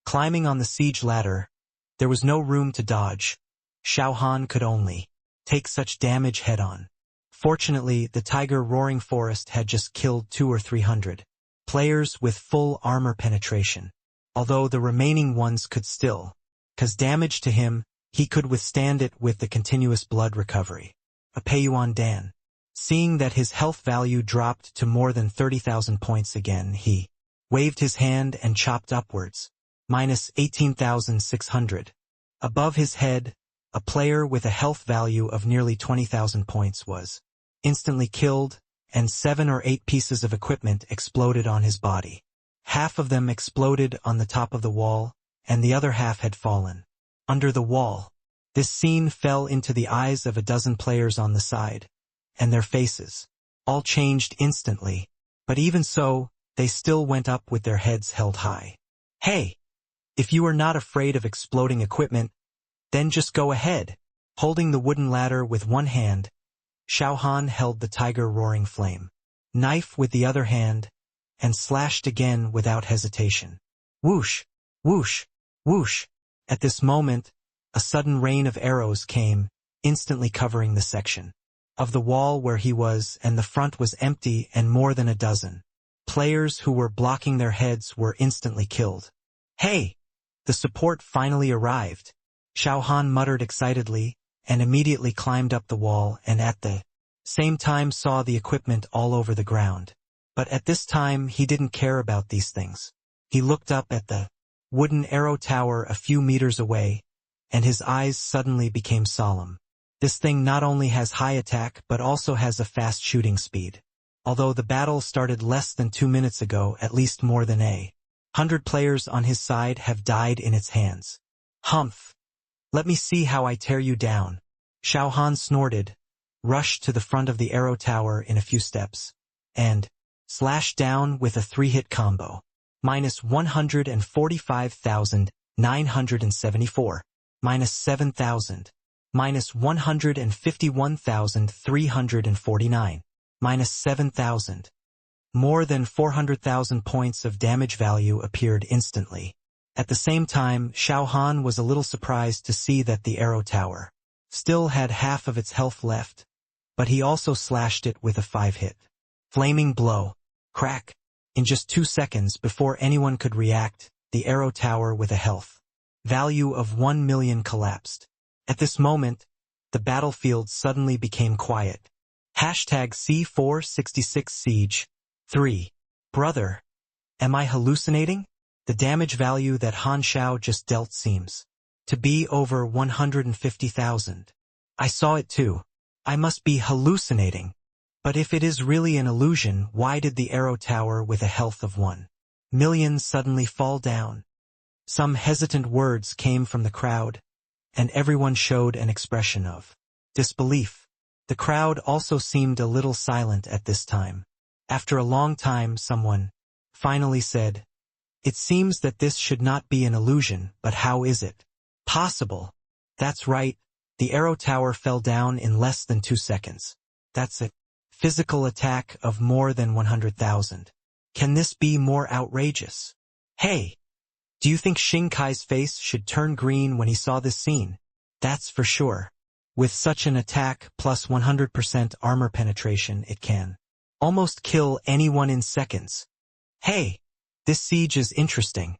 Climbing on the siege ladder, there was no room to dodge. Xiao Han could only take such damage head-on. Fortunately, the tiger roaring forest had just killed 200 or 300 players with full armor penetration, although the remaining ones could still cause damage to him. He could withstand it with the continuous blood recovery. A Peiyuan Dan. Seeing that his health value dropped to more than 30,000 points again, he waved his hand and chopped upwards. -18,600. Above his head, a player with a health value of nearly 20,000 points was instantly killed, and 7 or 8 pieces of equipment exploded on his body. Half of them exploded on the top of the wall, and the other half had fallen under the wall. This scene fell into the eyes of a dozen players on the side, and their faces all changed instantly, but even so, they still went up with their heads held high. "Hey! If you are not afraid of exploding equipment, then just go ahead." Holding the wooden ladder with one hand, Xiao Han held the tiger roaring flame knife with the other hand, and slashed again without hesitation. Whoosh! Whoosh! Whoosh! At this moment, a sudden rain of arrows came, instantly covering the section of the wall where he was, and the front was empty, and more than a dozen players who were blocking their heads were instantly killed. "Hey! The support finally arrived," Xiao Han muttered excitedly, and immediately climbed up the wall and at the same time saw the equipment all over the ground. But at this time he didn't care about these things. He looked up at the wooden arrow tower a few meters away, and his eyes suddenly became solemn. This thing not only has high attack but also has a fast shooting speed. Although the battle started less than 2 minutes ago, at least more than 100 players on his side have died in its hands. "Humph! Let me see how I tear you down." Xiao Han snorted, rushed to the front of the arrow tower in a few steps, and slashed down with a 3-hit combo. -145,974. -7,000. -151,349. -7,000. More than 400,000 points of damage value appeared instantly. At the same time, Xiao Han was a little surprised to see that the arrow tower still had half of its health left, but he also slashed it with a 5-hit flaming blow. Crack! In just 2 seconds before anyone could react, the arrow tower with a health value of 1 million collapsed. At this moment, the battlefield suddenly became quiet. #C466 Siege 3. Brother, am I hallucinating? The damage value that Han Xiao just dealt seems to be over 150,000. I saw it too. I must be hallucinating. But if it is really an illusion, why did the arrow tower with a health of 1 million suddenly fall down? Some hesitant words came from the crowd, and everyone showed an expression of disbelief. The crowd also seemed a little silent at this time. After a long time, someone finally said, "It seems that this should not be an illusion, but how is it possible?" "That's right, the arrow tower fell down in less than 2 seconds. That's a physical attack of more than 100,000. Can this be more outrageous? Hey! Do you think Xing Kai's face should turn green when he saw this scene? That's for sure. With such an attack plus 100% armor penetration, it can almost kill anyone in seconds. Hey! This siege is interesting."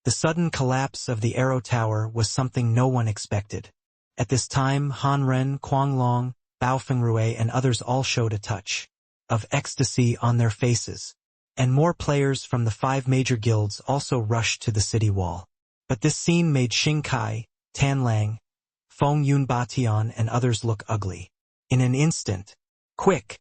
The sudden collapse of the arrow tower was something no one expected. At this time, Han Ren, Kuang Long, Bao Fengrui and others all showed a touch of ecstasy on their faces, and more players from the 5 major guilds also rushed to the city wall. But this scene made Xing Kai, Tan Lang, Feng Yun Batian and others look ugly. In an instant, "Quick!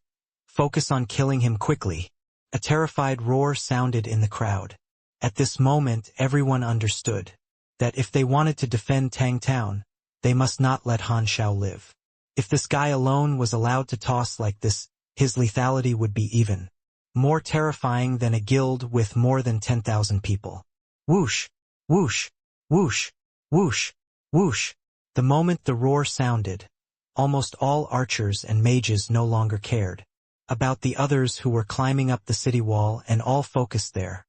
Focus on killing him quickly. A terrified roar sounded in the crowd. At this moment everyone understood that if they wanted to defend Tang Town, they must not let Han Xiao live. If this guy alone was allowed to toss like this, his lethality would be even more terrifying than a guild with more than 10,000 people. Whoosh, whoosh, whoosh, whoosh, whoosh. The moment the roar sounded, almost all archers and mages no longer cared about the others who were climbing up the city wall and all focused there.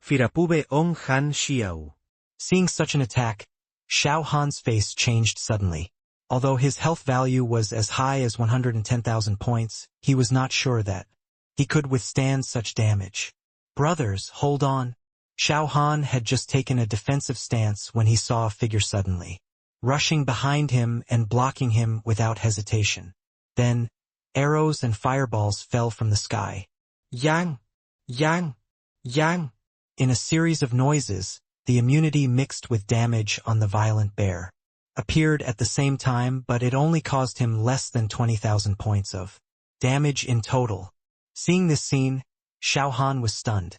Firapube ong Han Xiao. Seeing such an attack, Xiao Han's face changed suddenly. Although his health value was as high as 110,000 points, he was not sure that he could withstand such damage. Brothers, hold on. Xiao Han had just taken a defensive stance when he saw a figure suddenly rushing behind him and blocking him without hesitation. Then, arrows and fireballs fell from the sky. Yang! Yang! Yang! In a series of noises, the immunity mixed with damage on the violent bear appeared at the same time, but it only caused him less than 20,000 points of damage in total. Seeing this scene, Xiao Han was stunned.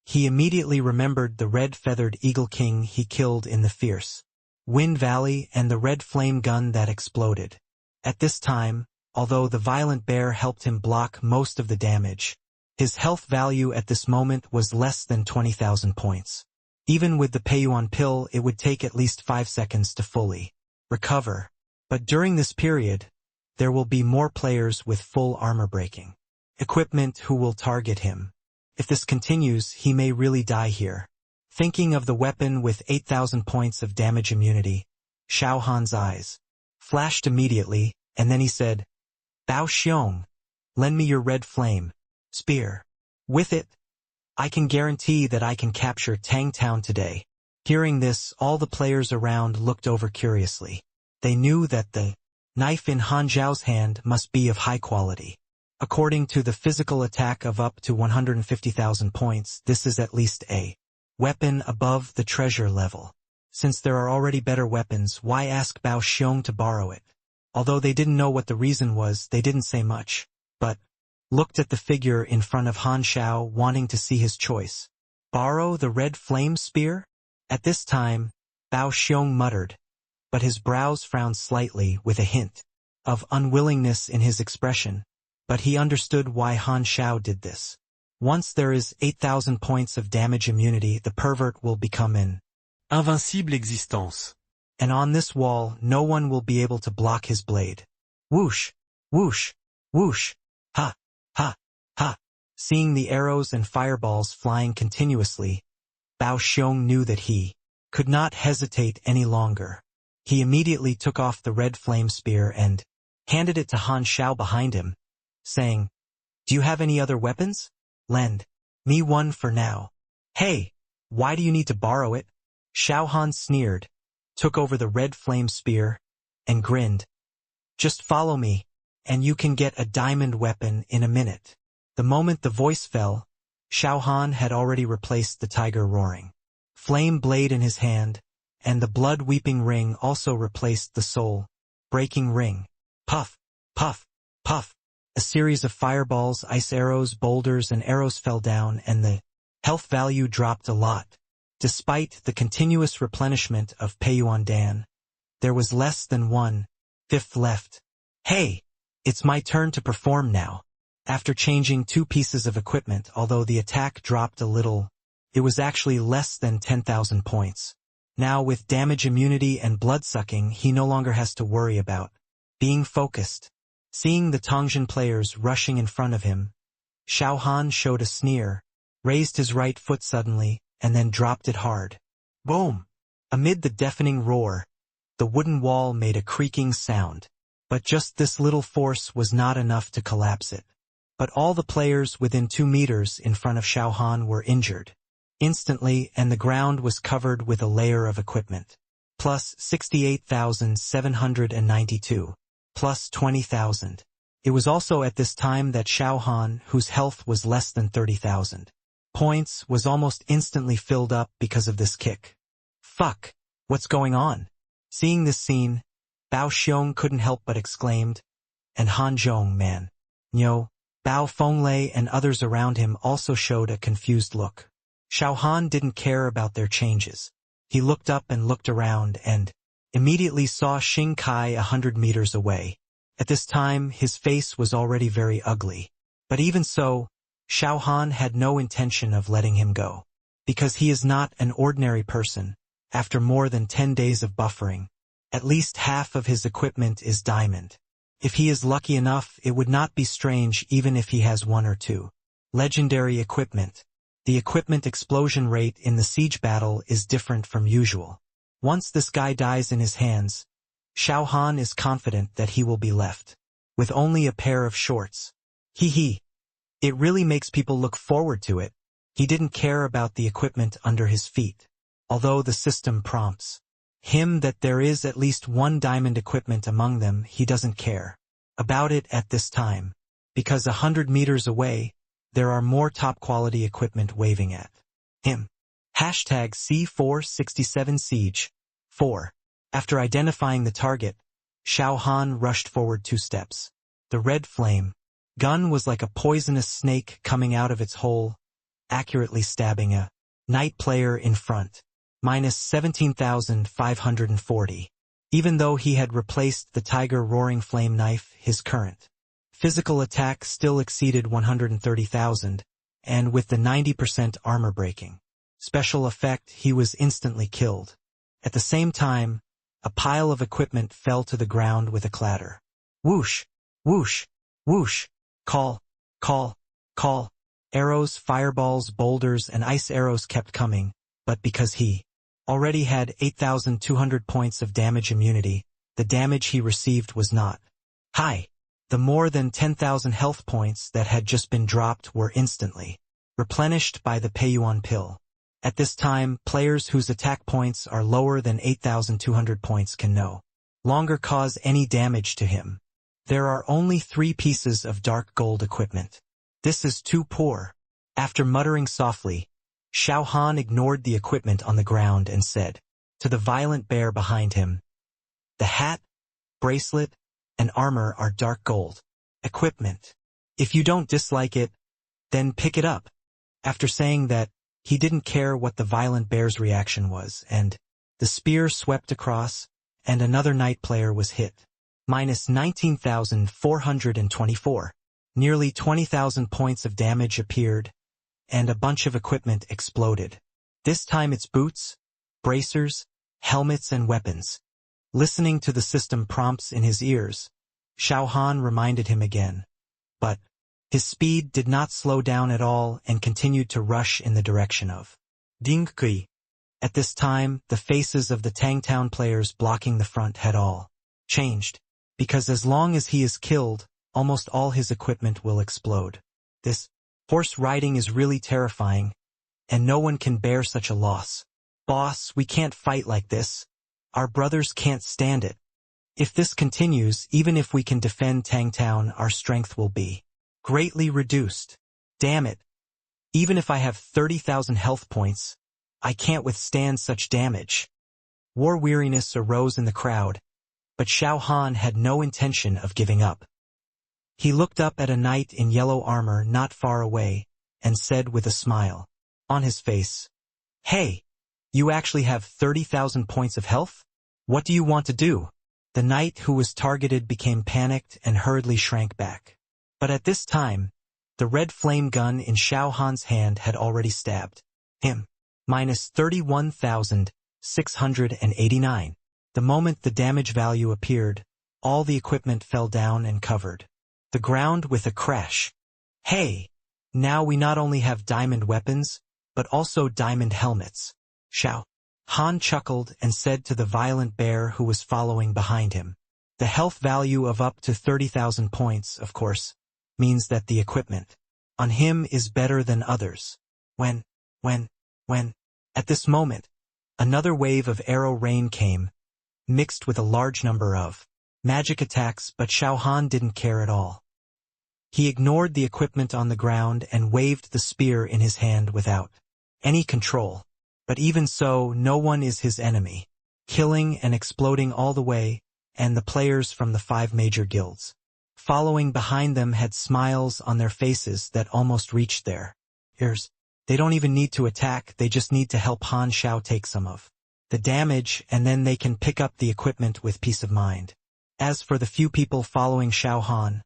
He immediately remembered the red-feathered eagle king he killed in the fierce Wind Valley and the red flame gun that exploded. At this time, although the violent bear helped him block most of the damage, his health value at this moment was less than 20,000 points. Even with the Peiyuan pill, it would take at least 5 seconds to fully recover. But during this period, there will be more players with full armor-breaking equipment who will target him. If this continues, he may really die here. Thinking of the weapon with 8,000 points of damage immunity, Xiao Han's eyes flashed immediately, and then he said, "Bao Xiong, lend me your red flame spear. With it, I can guarantee that I can capture Tang Town today." Hearing this, all the players around looked over curiously. They knew that the knife in Han Zhao's hand must be of high quality. According to the physical attack of up to 150,000 points, this is at least a weapon above the treasure level. Since there are already better weapons, why ask Bao Xiong to borrow it? Although they didn't know what the reason was, they didn't say much, but looked at the figure in front of Han Xiao, wanting to see his choice. Borrow the red flame spear? At this time, Bao Xiong muttered, but his brows frowned slightly with a hint of unwillingness in his expression, but he understood why Han Xiao did this. Once there is 8,000 points of damage immunity, the pervert will become an Invincible existence. And on this wall, no one will be able to block his blade. Whoosh, whoosh, whoosh, ha, ha, ha. Seeing the arrows and fireballs flying continuously, Bao Xiong knew that he could not hesitate any longer. He immediately took off the red flame spear and handed it to Han Xiao behind him, saying, "Do you have any other weapons? Lend me one for now." "Hey, why do you need to borrow it?" Xiao Han sneered, took over the red flame spear, and grinned. "Just follow me, and you can get a diamond weapon in a minute." The moment the voice fell, Xiao Han had already replaced the tiger roaring flame blade in his hand, and the blood-weeping ring also replaced the soul-breaking ring. Puff, puff, puff. A series of fireballs, ice arrows, boulders, and arrows fell down, and the health value dropped a lot. Despite the continuous replenishment of Peiyuan Dan, there was less than 1/5 left. "Hey, it's my turn to perform now." After changing 2 pieces of equipment, although the attack dropped a little, it was actually less than 10,000 points. Now with damage immunity and blood-sucking, he no longer has to worry about being focused. Seeing the Tongjian players rushing in front of him, Xiao Han showed a sneer, raised his right foot suddenly, and then dropped it hard. Boom! Amid the deafening roar, the wooden wall made a creaking sound. But just this little force was not enough to collapse it. But all the players within 2 meters in front of Xiao Han were injured instantly, and the ground was covered with a layer of equipment. Plus 68,792. Plus 20,000. It was also at this time that Xiao Han, whose health was less than 30,000 points, was almost instantly filled up because of this kick. Fuck! What's going on? Seeing this scene, Bao Xiong couldn't help but exclaimed, and Han Zhong, man. Nyo, Bao Fenglei and others around him also showed a confused look. Xiao Han didn't care about their changes. He looked up and looked around and immediately saw Xing Kai 100 meters away. At this time, his face was already very ugly. But even so, Xiao Han had no intention of letting him go. Because he is not an ordinary person, after more than 10 days of buffering, at least half of his equipment is diamond. If he is lucky enough, it would not be strange even if he has 1 or 2. Legendary equipment. The equipment explosion rate in the siege battle is different from usual. Once this guy dies in his hands, Xiao Han is confident that he will be left with only a pair of shorts. Hee. It really makes people look forward to it. He didn't care about the equipment under his feet, although the system prompts him that there is at least 1 diamond equipment among them. He doesn't care about it at this time, because 100 meters away, there are more top-quality equipment waving at him. Hashtag C467 Siege 4. After identifying the target, Xiao Han rushed forward 2 steps. The red flame gun was like a poisonous snake coming out of its hole, accurately stabbing a knight player in front. Minus 17,540. Even though he had replaced the Tiger Roaring Flame knife, his current physical attack still exceeded 130,000, and with the 90% armor breaking special effect, he was instantly killed. At the same time, a pile of equipment fell to the ground with a clatter. Whoosh, whoosh, whoosh, call. Arrows, fireballs, boulders, and ice arrows kept coming, but because he already had 8,200 points of damage immunity, the damage he received was not high. The more than 10,000 health points that had just been dropped were instantly replenished by the Peiyuan pill. At this time, players whose attack points are lower than 8,200 points can no longer cause any damage to him. There are only 3 pieces of dark gold equipment. This is too poor. After muttering softly, Xiao Han ignored the equipment on the ground and said to the violent bear behind him, "The hat, bracelet, and armor are dark gold equipment. If you don't dislike it, then pick it up." After saying that, he didn't care what the violent bear's reaction was, and the spear swept across, and another knight player was hit. Minus 19,424. Nearly 20,000 points of damage appeared, and a bunch of equipment exploded. This time it's boots, bracers, helmets, and weapons. Listening to the system prompts in his ears, Xiao Han reminded him again. But his speed did not slow down at all and continued to rush in the direction of Dingqi. At this time, the faces of the Tangtown players blocking the front had all changed, because as long as he is killed, almost all his equipment will explode. This horse riding is really terrifying, and no one can bear such a loss. Boss, we can't fight like this. Our brothers can't stand it. If this continues, even if we can defend Tangtown, our strength will be greatly reduced. Damn it. Even if I have 30,000 health points, I can't withstand such damage. War weariness arose in the crowd, but Xiao Han had no intention of giving up. He looked up at a knight in yellow armor not far away, and said with a smile on his face, "Hey, you actually have 30,000 points of health? What do you want to do?" The knight who was targeted became panicked and hurriedly shrank back. But at this time, the red flame gun in Xiao Han's hand had already stabbed him. Minus 31,689. The moment the damage value appeared, all the equipment fell down and covered the ground with a crash. Hey! Now we not only have diamond weapons, but also diamond helmets. Xiao Han chuckled and said to the violent bear who was following behind him. The health value of up to 30,000 points, of course, means that the equipment on him is better than others. When, at this moment, another wave of arrow rain came, mixed with a large number of magic attacks, but Xiao Han didn't care at all. He ignored the equipment on the ground and waved the spear in his hand without any control. But even so, no one is his enemy, killing and exploding all the way, and the players from the 5 major guilds following behind them had smiles on their faces that almost reached their ears. They don't even need to attack, they just need to help Han Xiao take some of the damage, and then they can pick up the equipment with peace of mind. As for the few people following Xiao Han,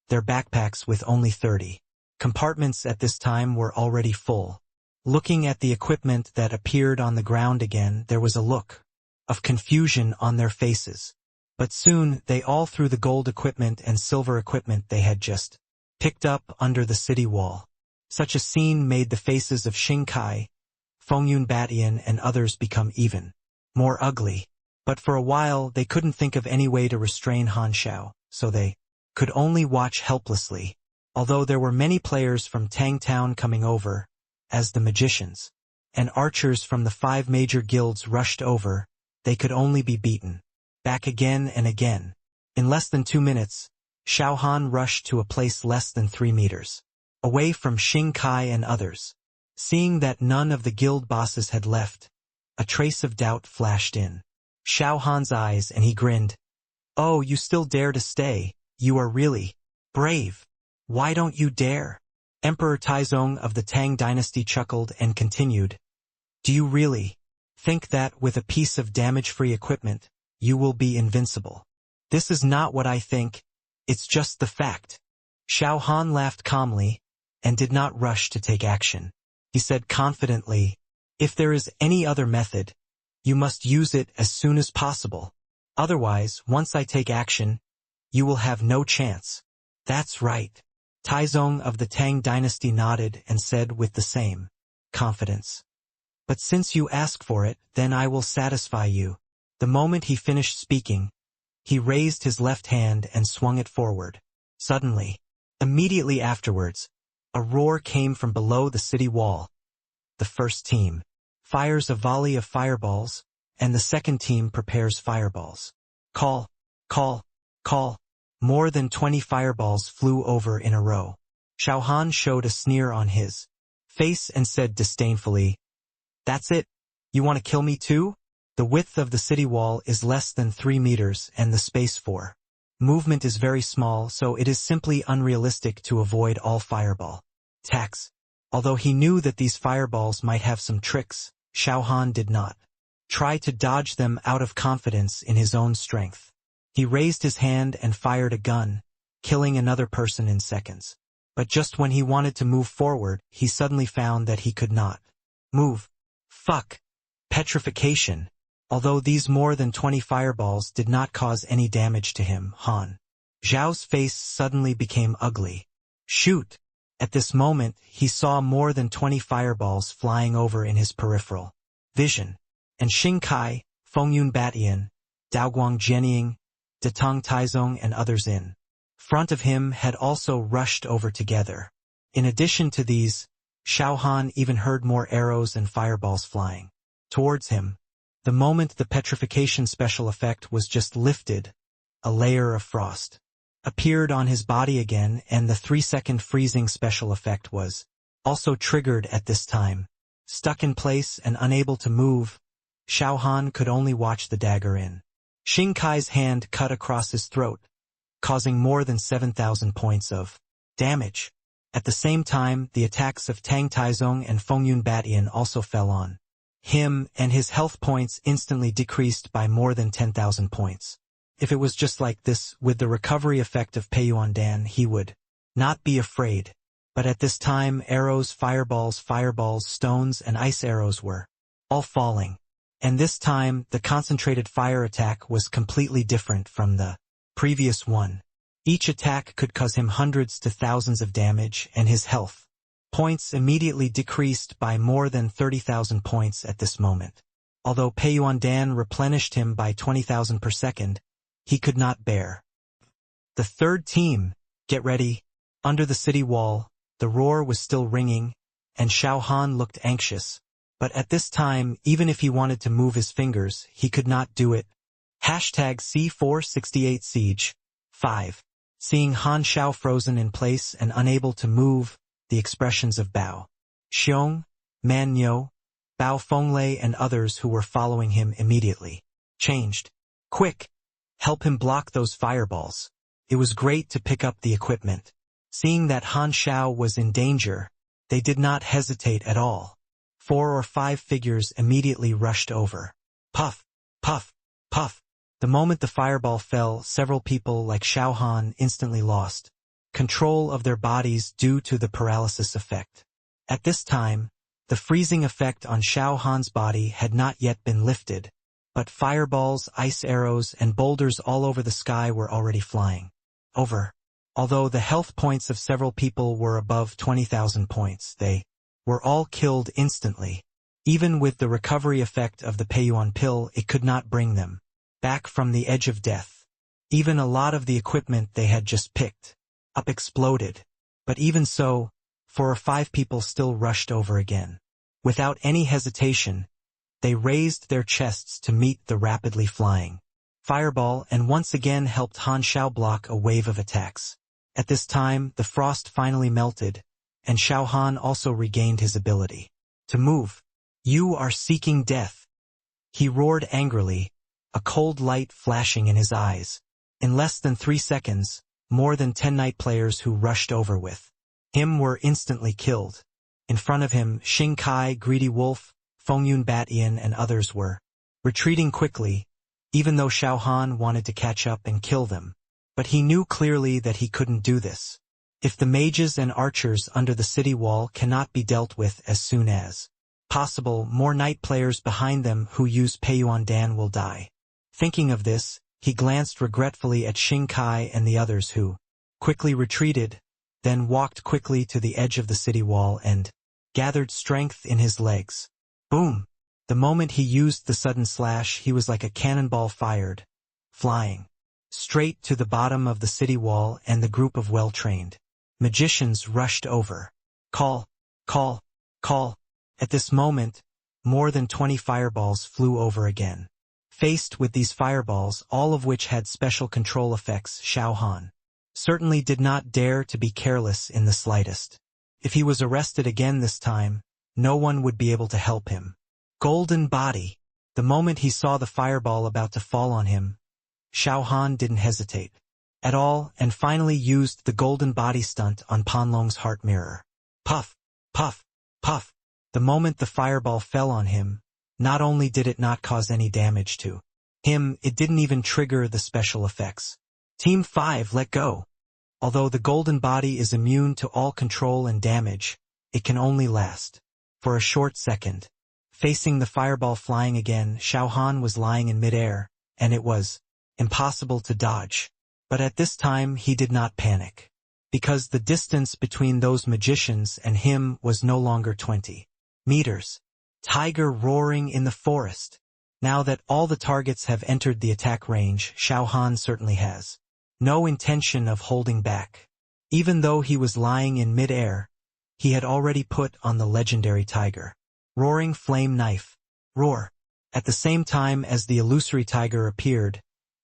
their backpacks with only 30 compartments at this time were already full. Looking at the equipment that appeared on the ground again, there was a look of confusion on their faces. But soon they all threw the gold equipment and silver equipment they had just picked up under the city wall. Such a scene made the faces of Xing Kai, Fengyun Batian and others become even more ugly. But for a while they couldn't think of any way to restrain Han Xiao, so they could only watch helplessly. Although there were many players from Tang Town coming over, as the magicians and archers from the 5 major guilds rushed over, they could only be beaten back again and again. In less than 2 minutes, Xiao Han rushed to a place less than 3 meters away from Xing Kai and others. Seeing that none of the guild bosses had left, a trace of doubt flashed in Xiao Han's eyes and he grinned. "Oh, you still dare to stay, you are really brave. Why don't you dare?" Emperor Taizong of the Tang dynasty chuckled and continued. "Do you really think that with a piece of damage-free equipment, you will be invincible? This is not what I think, it's just the fact." Xiao Han laughed calmly and did not rush to take action. He said confidently, "If there is any other method, you must use it as soon as possible. Otherwise, once I take action, you will have no chance." "That's right." Taizong of the Tang dynasty nodded and said with the same confidence. "But since you ask for it, then I will satisfy you." The moment he finished speaking, he raised his left hand and swung it forward. Suddenly, immediately afterwards, a roar came from below the city wall. The first team fires a volley of fireballs, and the second team prepares fireballs. Call, call, call. More than 20 fireballs flew over in a row. Xiao Han showed a sneer on his face and said disdainfully, "That's it? You want to kill me too?" The width of the city wall is less than 3 meters and the space for movement is very small, so it is simply unrealistic to avoid all fireball attacks. Although he knew that these fireballs might have some tricks, Xiao Han did not try to dodge them out of confidence in his own strength. He raised his hand and fired a gun, killing another person in seconds. But just when he wanted to move forward, he suddenly found that he could not move. Fuck. Petrification. Although these more than 20 fireballs did not cause any damage to him, Han Zhao's face suddenly became ugly. Shoot! At this moment, he saw more than 20 fireballs flying over in his peripheral vision. And Xing Kai, Fengyun Batian, Daoguang Jianying, Datong Taizong and others in front of him had also rushed over together. In addition to these, Xiao Han even heard more arrows and fireballs flying towards him. The moment the petrification special effect was just lifted, a layer of frost appeared on his body again, and the 3-second freezing special effect was also triggered at this time. Stuck in place and unable to move, Xiao Han could only watch the dagger in Xing Kai's hand cut across his throat, causing more than 7,000 points of damage. At the same time, the attacks of Tang Taizong and Fengyun Batian also fell on him, and his health points instantly decreased by more than 10,000 points. If it was just like this, with the recovery effect of Peiyuandan, he would not be afraid. But at this time, arrows, fireballs, stones, and ice arrows were all falling. And this time, the concentrated fire attack was completely different from the previous one. Each attack could cause him hundreds to thousands of damage, and his health points immediately decreased by more than 30,000 points at this moment. Although Peiyuandan replenished him by 20,000 per second, he could not bear. The third team, get ready. Under the city wall, the roar was still ringing, and Xiao Han looked anxious. But at this time, even if he wanted to move his fingers, he could not do it. #C468 Siege. 5. Seeing Han Xiao frozen in place and unable to move, the expressions of Bao Xiong, Man Niu, Bao Fenglei and others who were following him immediately changed. Quick! Help him block those fireballs. it was great to pick up the equipment. Seeing that Han Xiao was in danger, they did not hesitate at all. 4 or 5 figures immediately rushed over. Puff, puff, puff. The moment the fireball fell, several people like Xiao Han instantly lost control of their bodies due to the paralysis effect. At this time, the freezing effect on Xiao Han's body had not yet been lifted, but fireballs, ice arrows, and boulders all over the sky were already flying over. Although the health points of several people were above 20,000 points, they were all killed instantly. Even with the recovery effect of the Peiyuan pill, it could not bring them back from the edge of death. Even a lot of the equipment they had just picked up exploded. But even so, 4 or 5 people still rushed over again. Without any hesitation, they raised their chests to meet the rapidly flying fireball and once again helped Han Xiao block a wave of attacks. At this time, the frost finally melted, and Xiao Han also regained his ability to move. "You are seeking death," he roared angrily, a cold light flashing in his eyes. In less than 3 seconds, more than 10 night players who rushed over with him were instantly killed. In front of him, Xing Kai, Greedy Wolf, Fengyun Batian, and others were retreating quickly, even though Xiao Han wanted to catch up and kill them. But he knew clearly that he couldn't do this. If the mages and archers under the city wall cannot be dealt with as soon as possible, more night players behind them who use Peiyuan Dan will die. Thinking of this, he glanced regretfully at Xing Kai and the others who quickly retreated, then walked quickly to the edge of the city wall and gathered strength in his legs. Boom! The moment he used the sudden slash, he was like a cannonball fired, flying straight to the bottom of the city wall, and the group of well-trained magicians rushed over. Call, call, call. At this moment, more than 20 fireballs flew over again. Faced with these fireballs, all of which had special control effects, Xiao Han certainly did not dare to be careless in the slightest. If he was arrested again this time, no one would be able to help him. Golden body. The moment he saw the fireball about to fall on him, Xiao Han didn't hesitate at all and finally used the golden body stunt on Panlong's heart mirror. Puff, puff, puff. The moment the fireball fell on him, not only did it not cause any damage to him, it didn't even trigger the special effects. Team 5 let go. Although the golden body is immune to all control and damage, it can only last for a short second. Facing the fireball flying again, Xiao Han was lying in midair, and it was impossible to dodge. But at this time he did not panic, because the distance between those magicians and him was no longer 20 meters. Tiger roaring in the forest. Now that all the targets have entered the attack range, Xiao Han certainly has no intention of holding back. Even though he was lying in midair, he had already put on the legendary tiger roaring flame knife. Roar. At the same time as the illusory tiger appeared,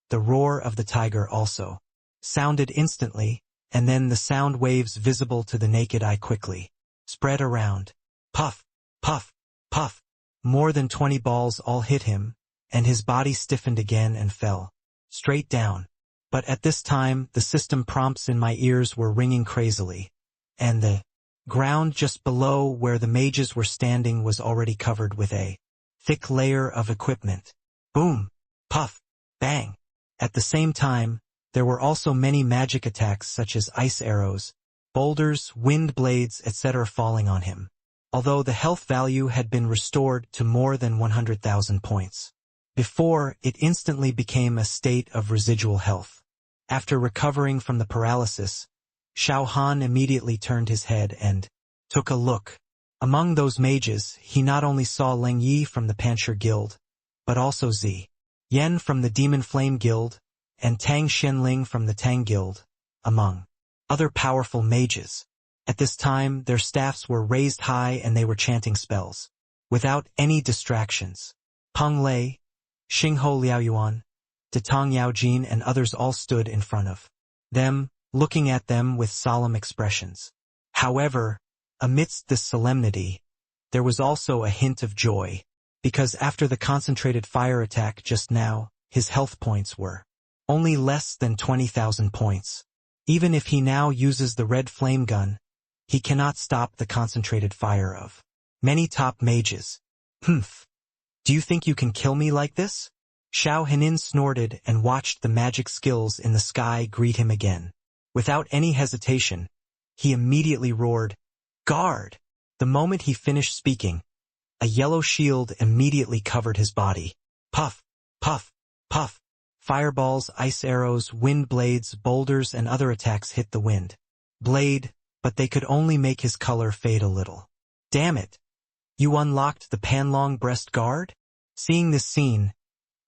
the roar of the tiger also sounded instantly, and then the sound waves visible to the naked eye quickly spread around. Puff, puff, puff. More than 20 balls all hit him, and his body stiffened again and fell straight down. But at this time, the system prompts in my ears were ringing crazily, and the ground just below where the mages were standing was already covered with a thick layer of equipment. Boom, puff, bang. At the same time, there were also many magic attacks such as ice arrows, boulders, wind blades, etc. falling on him. Although the health value had been restored to more than 100,000 points before, it instantly became a state of residual health. After recovering from the paralysis, Xiao Han immediately turned his head and took a look. Among those mages, he not only saw Leng Yi from the Pancher Guild, but also Zi Yen from the Demon Flame Guild, and Tang Xianling from the Tang Guild, among other powerful mages. At this time, their staffs were raised high and they were chanting spells without any distractions. Peng Lei, Xingho Liaoyuan, Detang Yaojin, and others all stood in front of them, looking at them with solemn expressions. However, amidst this solemnity, there was also a hint of joy, because after the concentrated fire attack just now, his health points were only less than 20,000 points. Even if he now uses the red flame gun, he cannot stop the concentrated fire of many top mages. Humph. Do you think you can kill me like this? Xiao Han snorted and watched the magic skills in the sky greet him again. Without any hesitation, he immediately roared, "Guard!" The moment he finished speaking, a yellow shield immediately covered his body. Puff, puff, puff. Fireballs, ice arrows, wind blades, boulders, and other attacks hit the wind. Blade, but they could only make his color fade a little. Damn it! You unlocked the Panlong Breast Guard? Seeing this scene,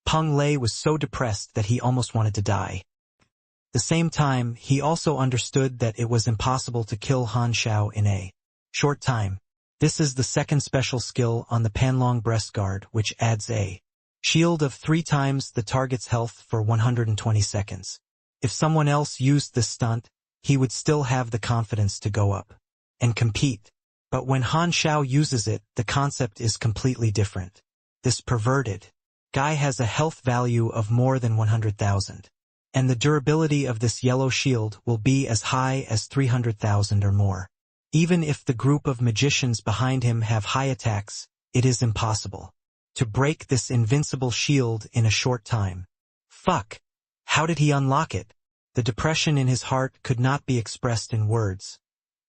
Peng Lei was so depressed that he almost wanted to die. At the same time, he also understood that it was impossible to kill Han Xiao in a short time. This is the second special skill on the Panlong Breast Guard, which adds a shield of 3 times the target's health for 120 seconds. If someone else used this stunt, he would still have the confidence to go up and compete. But when Han Xiao uses it, the concept is completely different. This perverted guy has a health value of more than 100,000. And the durability of this yellow shield will be as high as 300,000 or more. Even if the group of magicians behind him have high attacks, it is impossible to break this invincible shield in a short time. Fuck! How did he unlock it? The depression in his heart could not be expressed in words.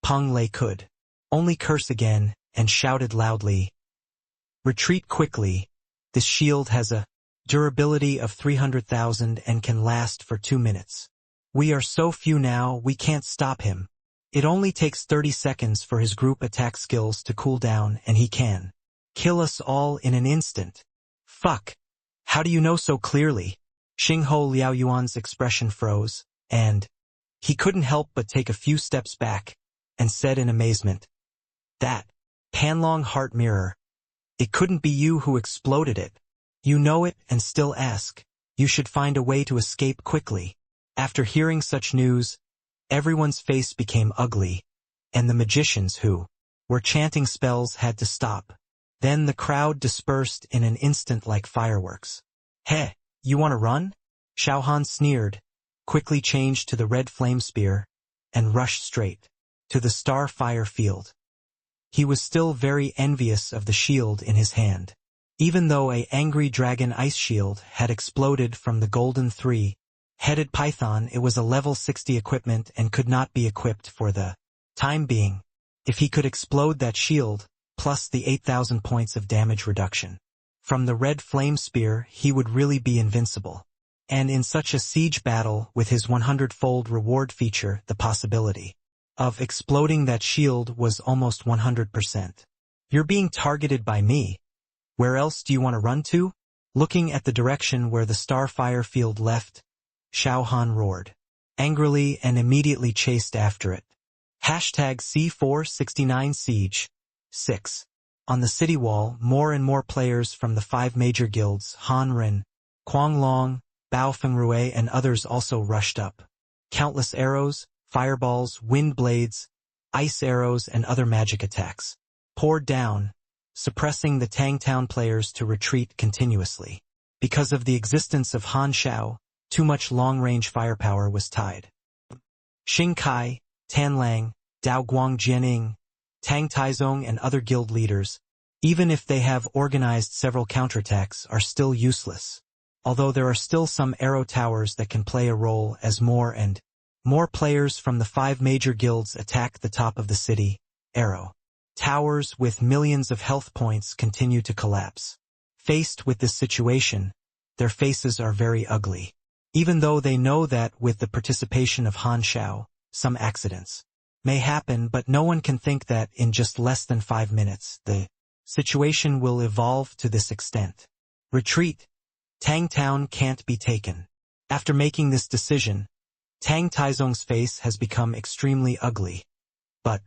Peng Lei could only curse again and shouted loudly, "Retreat quickly. This shield has a durability of 300,000 and can last for 2 minutes. We are so few now, we can't stop him. It only takes 30 seconds for his group attack skills to cool down and he can kill us all in an instant." Fuck! How do you know so clearly? Xingho Liaoyuan's expression froze, and he couldn't help but take a few steps back, and said in amazement, "That Panlong heart mirror. It couldn't be you who exploded it. You know it and still ask. You should find a way to escape quickly." After hearing such news, everyone's face became ugly, and the magicians who were chanting spells had to stop. Then the crowd dispersed in an instant like fireworks. "Heh, you want to run?" Xiao Han sneered, quickly changed to the red flame spear, and rushed straight to the star-fire field. He was still very envious of the shield in his hand. Even though a angry dragon ice shield had exploded from the golden 3-headed python, it was a level 60 equipment and could not be equipped for the time being. If he could explode that shield, plus the 8,000 points of damage reduction from the red flame spear, he would really be invincible. And in such a siege battle with his 100-fold reward feature, the possibility of exploding that shield was almost 100%. "You're being targeted by me. Where else do you want to run to?" Looking at the direction where the starfire field left, Xiao Han roared angrily and immediately chased after it. #C469 Siege 6. On the city wall, more and more players from the 5 major guilds, Han Ren, Kuang Long, Bao Fengrui, and others also rushed up. Countless arrows, fireballs, wind blades, ice arrows, and other magic attacks poured down, suppressing the Tangtown players to retreat continuously. Because of the existence of Han Xiao, too much long-range firepower was tied. Xing Kai, Tan Lang, Dao Guang Jianing, Tang Taizong, and other guild leaders, even if they have organized several counterattacks, are still useless. Although there are still some arrow towers that can play a role as more and more players from the 5 major guilds attack the top of the city. Arrow towers with millions of health points continue to collapse. Faced with this situation, their faces are very ugly. Even though they know that with the participation of Han Xiao, some accidents may happen, but no one can think that in just less than 5 minutes, the situation will evolve to this extent. Retreat. Tangtown can't be taken. After making this decision, Tang Taizong's face has become extremely ugly. But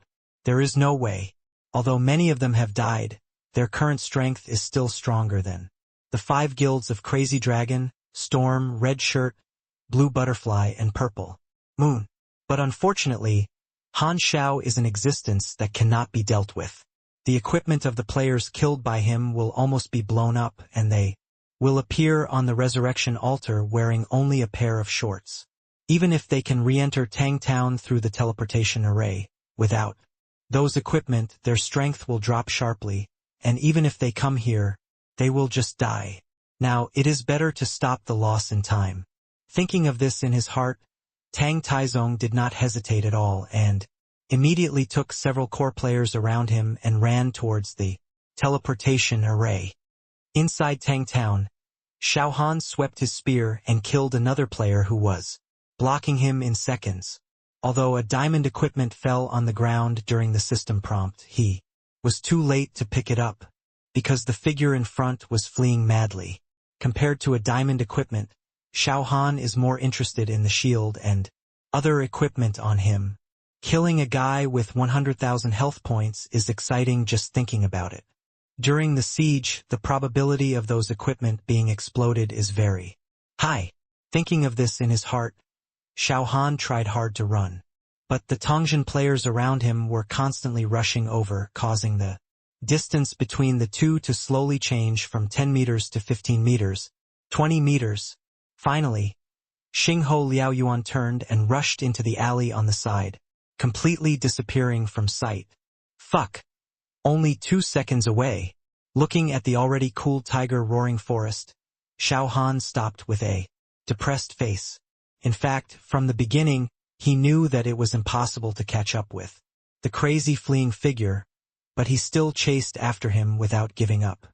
there is no way. Although many of them have died, their current strength is still stronger than the 5 guilds of Crazy Dragon, Storm, Red Shirt, Blue Butterfly, and Purple Moon. But unfortunately, Han Xiao is an existence that cannot be dealt with. The equipment of the players killed by him will almost be blown up, and they will appear on the resurrection altar wearing only a pair of shorts. Even if they can re-enter Tang Town through the teleportation array, without those equipment, their strength will drop sharply, and even if they come here, they will just die. Now, it is better to stop the loss in time. Thinking of this in his heart, Tang Taizong did not hesitate at all and immediately took several core players around him and ran towards the teleportation array. Inside Tang Town, Xiao Han swept his spear and killed another player who was blocking him in seconds. Although a diamond equipment fell on the ground during the system prompt, he was too late to pick it up, because the figure in front was fleeing madly. Compared to a diamond equipment, Xiao Han is more interested in the shield and other equipment on him. Killing a guy with 100,000 health points is exciting just thinking about it. During the siege, the probability of those equipment being exploded is very high. Thinking of this in his heart, Xiao Han tried hard to run. But the Tongjin players around him were constantly rushing over, causing the distance between the two to slowly change from 10 meters to 15 meters, 20 meters. Finally, Xingho Liaoyuan turned and rushed into the alley on the side, completely disappearing from sight. Fuck! Only 2 seconds away. Looking at the already cool tiger roaring forest, Xiao Han stopped with a depressed face. In fact, from the beginning, he knew that it was impossible to catch up with the crazy fleeing figure, but he still chased after him without giving up.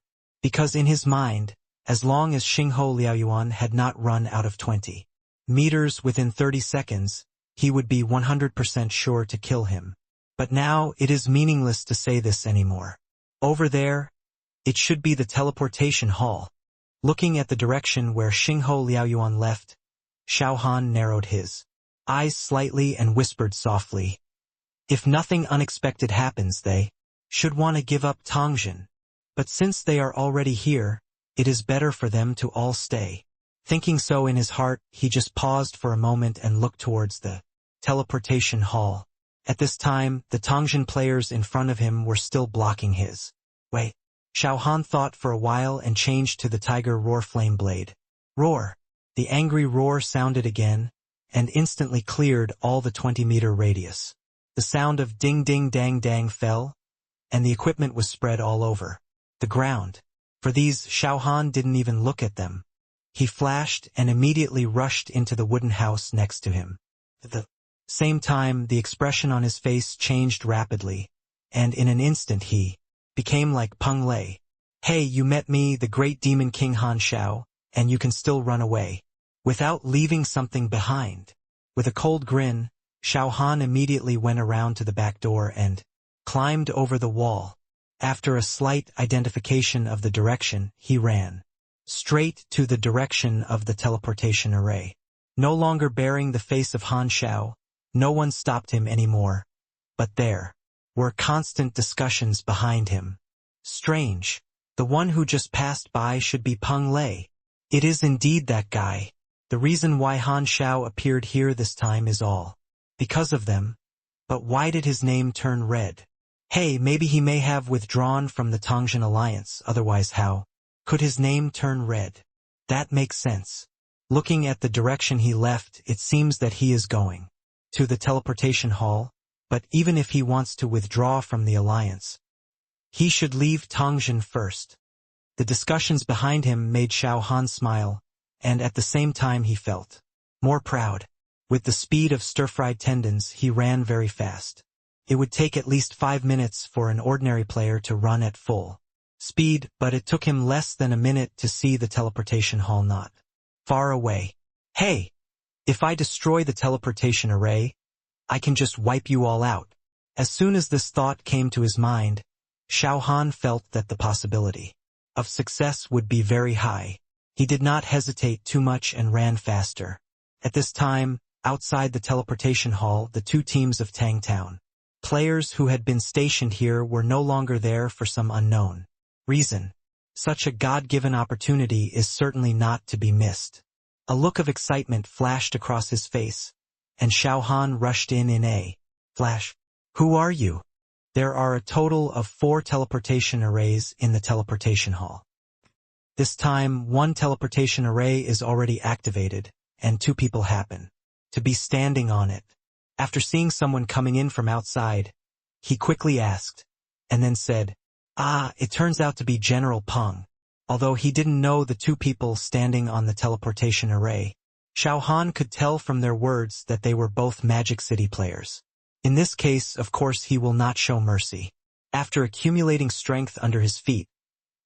Because in his mind, as long as Xingho Liaoyuan had not run out of 20 meters within 30 seconds, he would be 100% sure to kill him. But now it is meaningless to say this anymore. Over there, it should be the teleportation hall. Looking at the direction where Xingho Liaoyuan left, Xiao Han narrowed his eyes slightly and whispered softly, "If nothing unexpected happens, they should want to give up Tongjin. But since they are already here, it is better for them to all stay." Thinking so in his heart, he just paused for a moment and looked towards the teleportation hall. At this time, the Tongjin players in front of him were still blocking his way. Xiao Han thought for a while and changed to the tiger roar flame blade. Roar! The angry roar sounded again, and instantly cleared all the 20-meter radius. The sound of ding-ding-dang-dang fell, and the equipment was spread all over the ground. For these, Xiao Han didn't even look at them. He flashed and immediately rushed into the wooden house next to him. At the same time, the expression on his face changed rapidly, and in an instant he became like Peng Lei. "Hey, you met me, the great demon king Han Xiao, and you can still run away without leaving something behind." With a cold grin, Xiao Han immediately went around to the back door and climbed over the wall. After a slight identification of the direction, he ran straight to the direction of the teleportation array. No longer bearing the face of Han Xiao, no one stopped him anymore. But there were constant discussions behind him. Strange. The one who just passed by should be Peng Lei. It is indeed that guy. The reason why Han Xiao appeared here this time is all because of them. But why did his name turn red? Hey, maybe he may have withdrawn from the Tongjin alliance, otherwise how could his name turn red? That makes sense. Looking at the direction he left, it seems that he is going to the teleportation hall, but even if he wants to withdraw from the alliance, he should leave Tongjin first. The discussions behind him made Xiao Han smile, and at the same time he felt more proud. With the speed of stir-fried tendons, he ran very fast. It would take at least 5 minutes for an ordinary player to run at full speed, but it took him less than a minute to see the teleportation hall not far away. Hey! If I destroy the teleportation array, I can just wipe you all out. As soon as this thought came to his mind, Xiao Han felt that the possibility of success would be very high. He did not hesitate too much and ran faster. At this time, outside the teleportation hall, the two teams of Tang Town players who had been stationed here were no longer there for some unknown reason. Such a God-given opportunity is certainly not to be missed. A look of excitement flashed across his face, and Xiao Han rushed in a flash. Who are you? There are a total of 4 teleportation arrays in the teleportation hall. This time, one teleportation array is already activated, and two people happen to be standing on it. After seeing someone coming in from outside, he quickly asked, and then said, "Ah, it turns out to be General Peng." Although he didn't know the two people standing on the teleportation array, Xiao Han could tell from their words that they were both Magic City players. In this case, of course, he will not show mercy. After accumulating strength under his feet,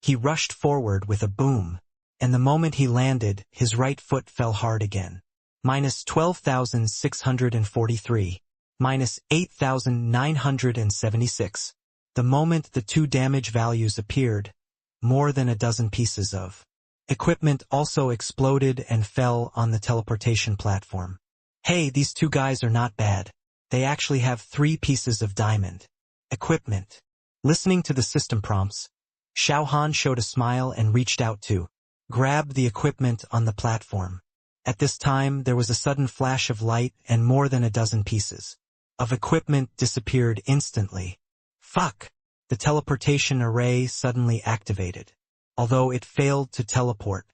he rushed forward with a boom, and the moment he landed, his right foot fell hard again. Minus 12,643. Minus 8,976. The moment the two damage values appeared, more than a dozen pieces of equipment also exploded and fell on the teleportation platform. Hey, these two guys are not bad. They actually have 3 pieces of diamond equipment. Listening to the system prompts, Xiao Han showed a smile and reached out to grab the equipment on the platform. At this time, there was a sudden flash of light and more than a dozen pieces of equipment disappeared instantly. Fuck! The teleportation array suddenly activated. Although it failed to teleport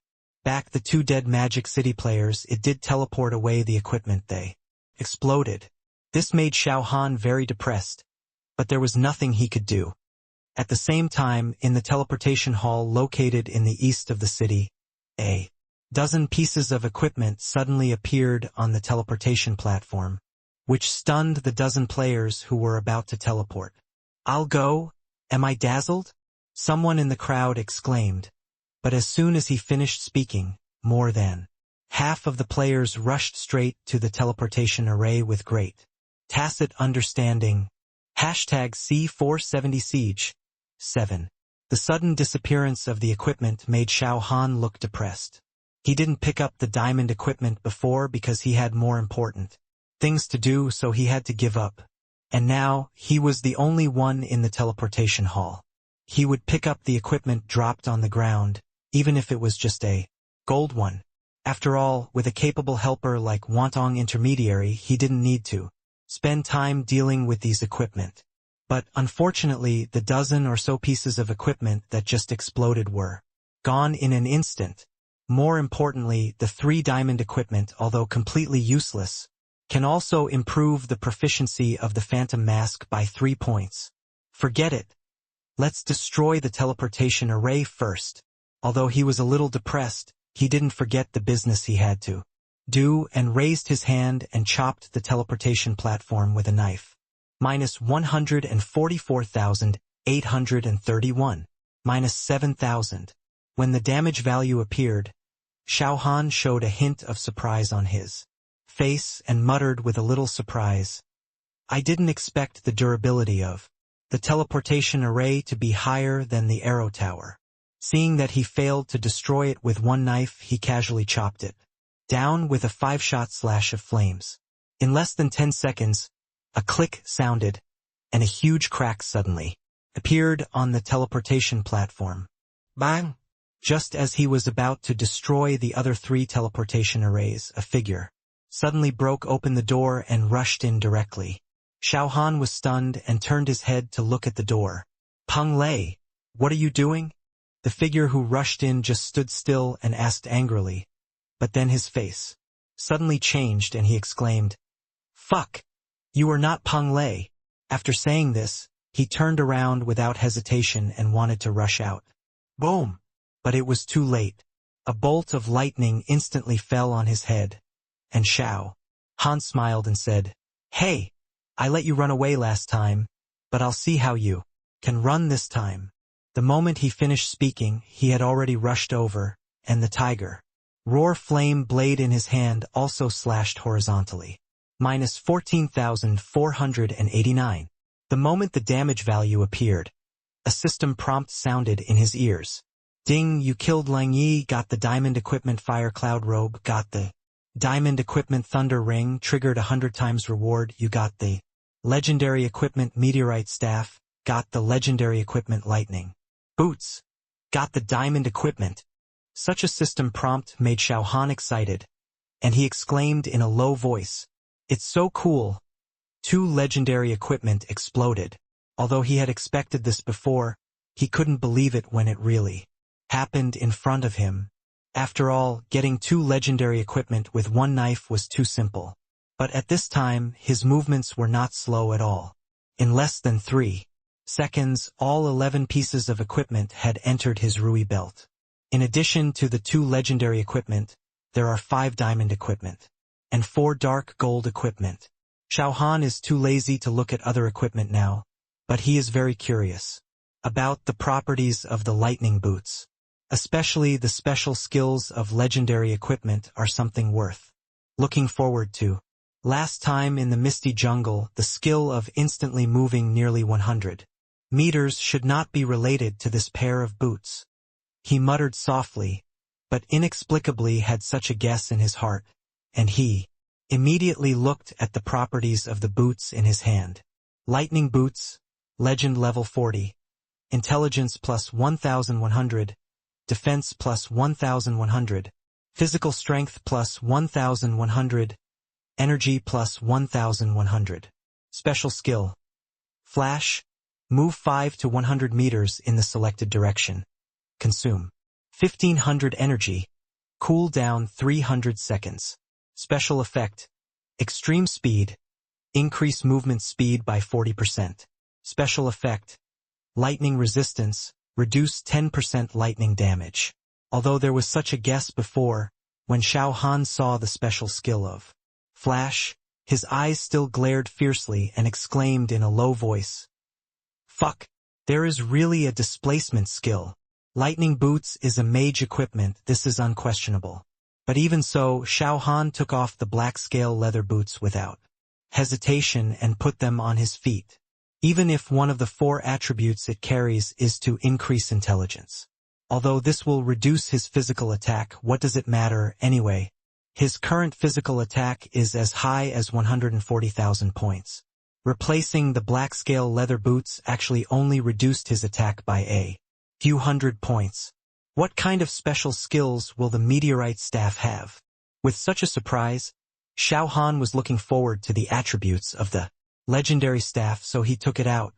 back the two dead Magic City players, it did teleport away the equipment. They exploded. This made Xiao Han very depressed, but there was nothing he could do. At the same time, in the teleportation hall located in the east of the city, a dozen pieces of equipment suddenly appeared on the teleportation platform, which stunned the dozen players who were about to teleport. "I'll go? Am I dazzled?" someone in the crowd exclaimed. But as soon as he finished speaking, more than half of the players rushed straight to the teleportation array with great tacit understanding. #C470 Siege 7. The sudden disappearance of the equipment made Xiao Han look depressed. He didn't pick up the diamond equipment before because he had more important things to do, so he had to give up. And now, he was the only one in the teleportation hall. He would pick up the equipment dropped on the ground, even if it was just a gold one. After all, with a capable helper like Wantong Intermediary, he didn't need to spend time dealing with these equipment. But unfortunately, the dozen or so pieces of equipment that just exploded were gone in an instant. More importantly, the 3 diamond equipment, although completely useless, can also improve the proficiency of the Phantom Mask by 3 points. Forget it. Let's destroy the teleportation array first. Although he was a little depressed, he didn't forget the business he had to do and raised his hand and chopped the teleportation platform with a knife. Minus 144,831. Minus 7,000. When the damage value appeared, Xiao Han showed a hint of surprise on his face and muttered with a little surprise, "I didn't expect the durability of the teleportation array to be higher than the arrow tower." Seeing that he failed to destroy it with one knife, he casually chopped it down with a 5-shot slash of flames. In less than 10 seconds, a click sounded, and a huge crack suddenly appeared on the teleportation platform. Bang! Just as he was about to destroy the other 3 teleportation arrays, a figure suddenly broke open the door and rushed in directly. Xiao Han was stunned and turned his head to look at the door. "Peng Lei, what are you doing?" The figure who rushed in just stood still and asked angrily, but then his face suddenly changed and he exclaimed, "Fuck! You are not Peng Lei." After saying this, he turned around without hesitation and wanted to rush out. Boom! But it was too late. A bolt of lightning instantly fell on his head, and Xiao Han smiled and said, "Hey, I let you run away last time, but I'll see how you can run this time." The moment he finished speaking, he had already rushed over, and the tiger roar flame blade in his hand also slashed horizontally. Minus 14,489. The moment the damage value appeared, a system prompt sounded in his ears. "Ding, you killed Lang Yi, got the diamond equipment fire cloud robe, got the diamond equipment thunder ring, triggered 100 times reward, you got the legendary equipment meteorite staff, got the legendary equipment lightning boots, got the diamond equipment." Such a system prompt made Xiao Han excited, and he exclaimed in a low voice, "It's so cool." 2 legendary equipment exploded. Although he had expected this before, he couldn't believe it when it really happened in front of him. After all, getting 2 legendary equipment with 1 knife was too simple. But at this time, his movements were not slow at all. In less than 3 seconds, all 11 pieces of equipment had entered his Rui belt. In addition to the 2 legendary equipment, there are 5 diamond equipment and 4 dark gold equipment. Xiao Han is too lazy to look at other equipment now, but he is very curious about the properties of the lightning boots. Especially the special skills of legendary equipment are something worth looking forward to. Last time in the misty jungle, the skill of instantly moving nearly 100 meters should not be related to this pair of boots. He muttered softly, but inexplicably had such a guess in his heart, and he immediately looked at the properties of the boots in his hand. Lightning boots, legend level 40, intelligence plus 1100, defense plus 1100, physical strength plus 1100, energy plus 1100. Special skill. Flash, move 5 to 100 meters in the selected direction. Consume 1500 energy. Cool down 300 seconds. Special effect. Extreme speed. Increase movement speed by 40%. Special effect. Lightning resistance. Reduce 10% lightning damage. Although there was such a guess before, when Xiao Han saw the special skill of Flash, his eyes still glared fiercely and exclaimed in a low voice, "Fuck, there is really a displacement skill. Lightning boots is a mage equipment, this is unquestionable." But even so, Xiao Han took off the black scale leather boots without hesitation and put them on his feet. Even if one of the 4 attributes it carries is to increase intelligence. Although this will reduce his physical attack, what does it matter anyway? His current physical attack is as high as 140,000 points. Replacing the black scale leather boots actually only reduced his attack by a few hundred points. What kind of special skills will the meteorite staff have? With such a surprise, Xiao Han was looking forward to the attributes of the legendary staff, so he took it out.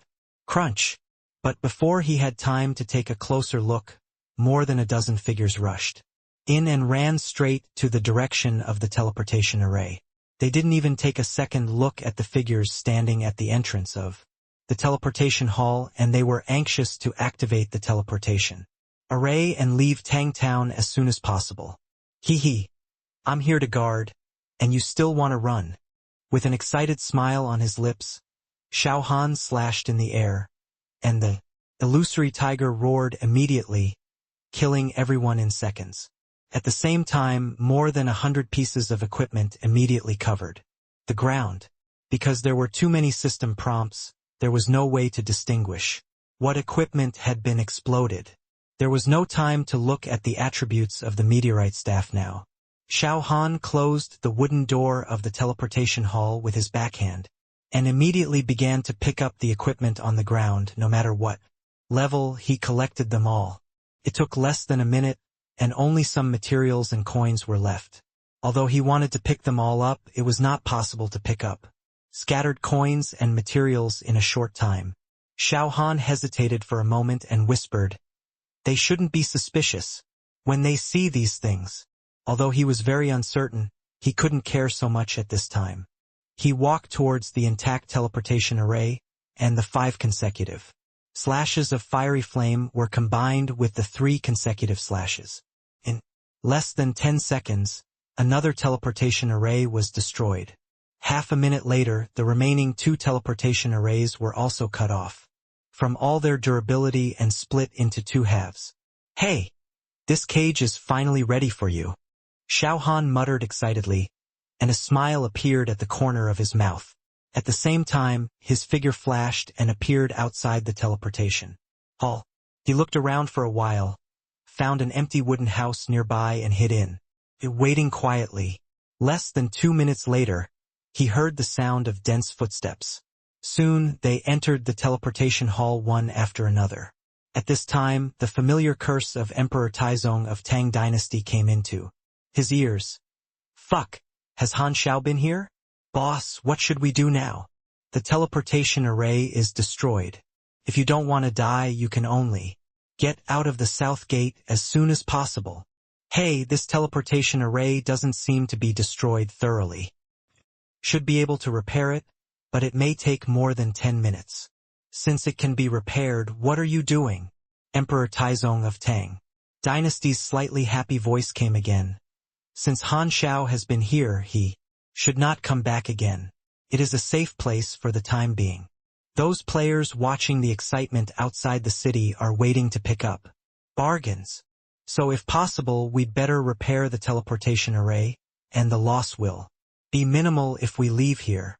Crunch! But before he had time to take a closer look, more than a dozen figures rushed in and ran straight to the direction of the teleportation array. They didn't even take a second look at the figures standing at the entrance of the teleportation hall, and they were anxious to activate the teleportation array and leave Tang Town as soon as possible. Hee, I'm here to guard, and you still want to run? With an excited smile on his lips, Xiao Han slashed in the air, and the illusory tiger roared immediately, killing everyone in seconds. At the same time, more than 100 pieces of equipment immediately covered the ground. Because there were too many system prompts, there was no way to distinguish what equipment had been exploded. There was no time to look at the attributes of the meteorite staff now. Xiao Han closed the wooden door of the teleportation hall with his backhand, and immediately began to pick up the equipment on the ground. No matter what level, he collected them all. It took less than a minute, and only some materials and coins were left. Although he wanted to pick them all up, it was not possible to pick up scattered coins and materials in a short time. Xiao Han hesitated for a moment and whispered, "They shouldn't be suspicious when they see these things." Although he was very uncertain, he couldn't care so much at this time. He walked towards the intact teleportation array, and the 5 consecutive slashes of fiery flame were combined with the 3 consecutive slashes. In less than 10 seconds, another teleportation array was destroyed. Half a minute later, the remaining 2 teleportation arrays were also cut off from all their durability and split into 2 halves. "Hey! This cage is finally ready for you," Xiao Han muttered excitedly, and a smile appeared at the corner of his mouth. At the same time, his figure flashed and appeared outside the teleportation hall. He looked around for a while, found an empty wooden house nearby and hid in it, waiting quietly. Less than 2 minutes later, he heard the sound of dense footsteps. Soon, they entered the teleportation hall one after another. At this time, the familiar curse of Emperor Taizong of Tang Dynasty came into his ears. "Fuck, has Han Xiao been here? Boss, what should we do now? The teleportation array is destroyed. If you don't want to die, you can only Get out of the south gate as soon as possible. Hey, this teleportation array doesn't seem to be destroyed thoroughly. Should be able to repair it, but it may take more than 10 minutes. Since it can be repaired, what are you doing? Emperor Taizong of Tang Dynasty's slightly happy voice came again. Since Han Xiao has been here, he should not come back again. It is a safe place for the time being. Those players watching the excitement outside the city are waiting to pick up bargains. So if possible, we'd better repair the teleportation array, and the loss will be minimal if we leave here.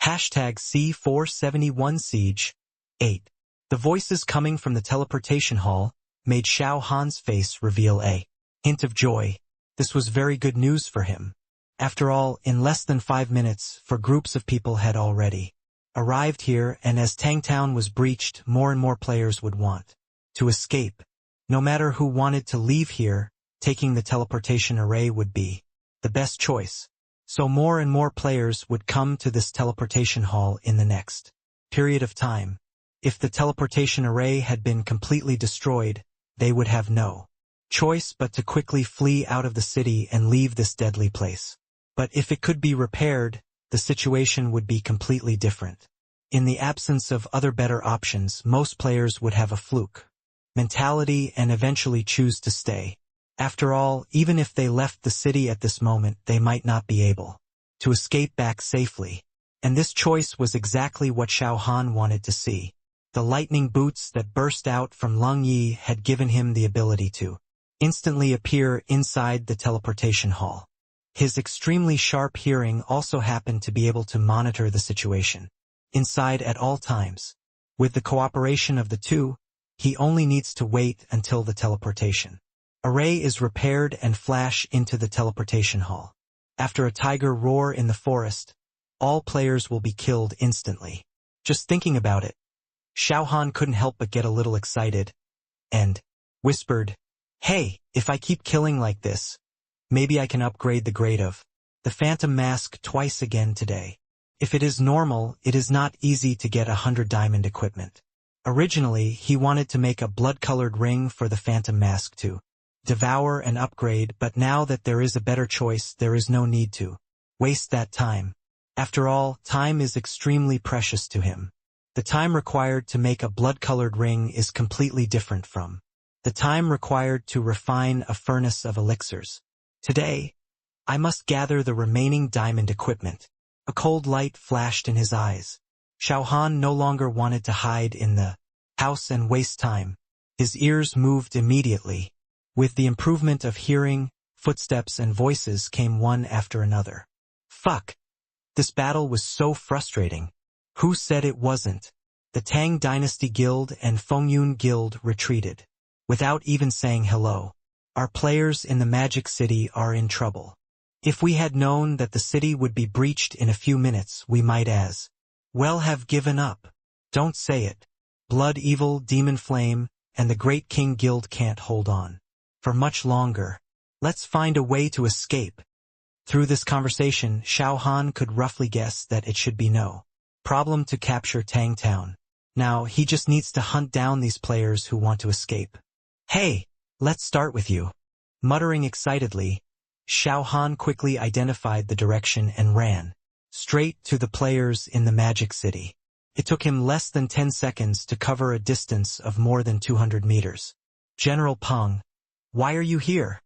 Hashtag C471 Siege 8. The voices coming from the teleportation hall made Xiao Han's face reveal a hint of joy. This was very good news for him. After all, in less than 5 minutes, groups of people had already arrived here, and as Tangtown was breached, more and more players would want to escape. No matter who wanted to leave here, taking the teleportation array would be the best choice. So more and more players would come to this teleportation hall in the next period of time. If the teleportation array had been completely destroyed, they would have no choice but to quickly flee out of the city and leave this deadly place. But if it could be repaired, the situation would be completely different. In the absence of other better options, most players would have a fluke mentality and eventually choose to stay. After all, even if they left the city at this moment, they might not be able to escape back safely. And this choice was exactly what Xiao Han wanted to see. The lightning boots that burst out from Lung Yi had given him the ability to instantly appear inside the teleportation hall. His extremely sharp hearing also happened to be able to monitor the situation inside at all times. With the cooperation of the two, he only needs to wait until the teleportation array is repaired and flash into the teleportation hall. After a tiger roar in the forest, all players will be killed instantly. Just thinking about it, Xiao Han couldn't help but get a little excited, and whispered, "Hey, if I keep killing like this, maybe I can upgrade the grade of the Phantom Mask twice again today. If it is normal, it is not easy to get 100 diamond equipment." Originally, he wanted to make a blood-colored ring for the Phantom Mask to devour and upgrade, but now that there is a better choice, there is no need to waste that time. After all, time is extremely precious to him. The time required to make a blood-colored ring is completely different from the time required to refine a furnace of elixirs. Today, I must gather the remaining diamond equipment. A cold light flashed in his eyes. Xiao Han no longer wanted to hide in the house and waste time. His ears moved immediately. With the improvement of hearing, footsteps and voices came one after another. Fuck! This battle was so frustrating. Who said it wasn't? The Tang Dynasty Guild and Fengyun Guild retreated. Without even saying hello. Our players in the Magic City are in trouble. If we had known that the city would be breached in a few minutes, we might as well have given up. Don't say it. Blood Evil, Demon Flame, and the Great King Guild can't hold on for much longer. Let's find a way to escape. Through this conversation, Xiao Han could roughly guess that it should be no problem to capture Tangtown. Now, he just needs to hunt down these players who want to escape. Hey, let's start with you. Muttering excitedly, Xiao Han quickly identified the direction and ran straight to the players in the Magic City. It took him less than 10 seconds to cover a distance of more than 200 meters. General Peng, why are you here?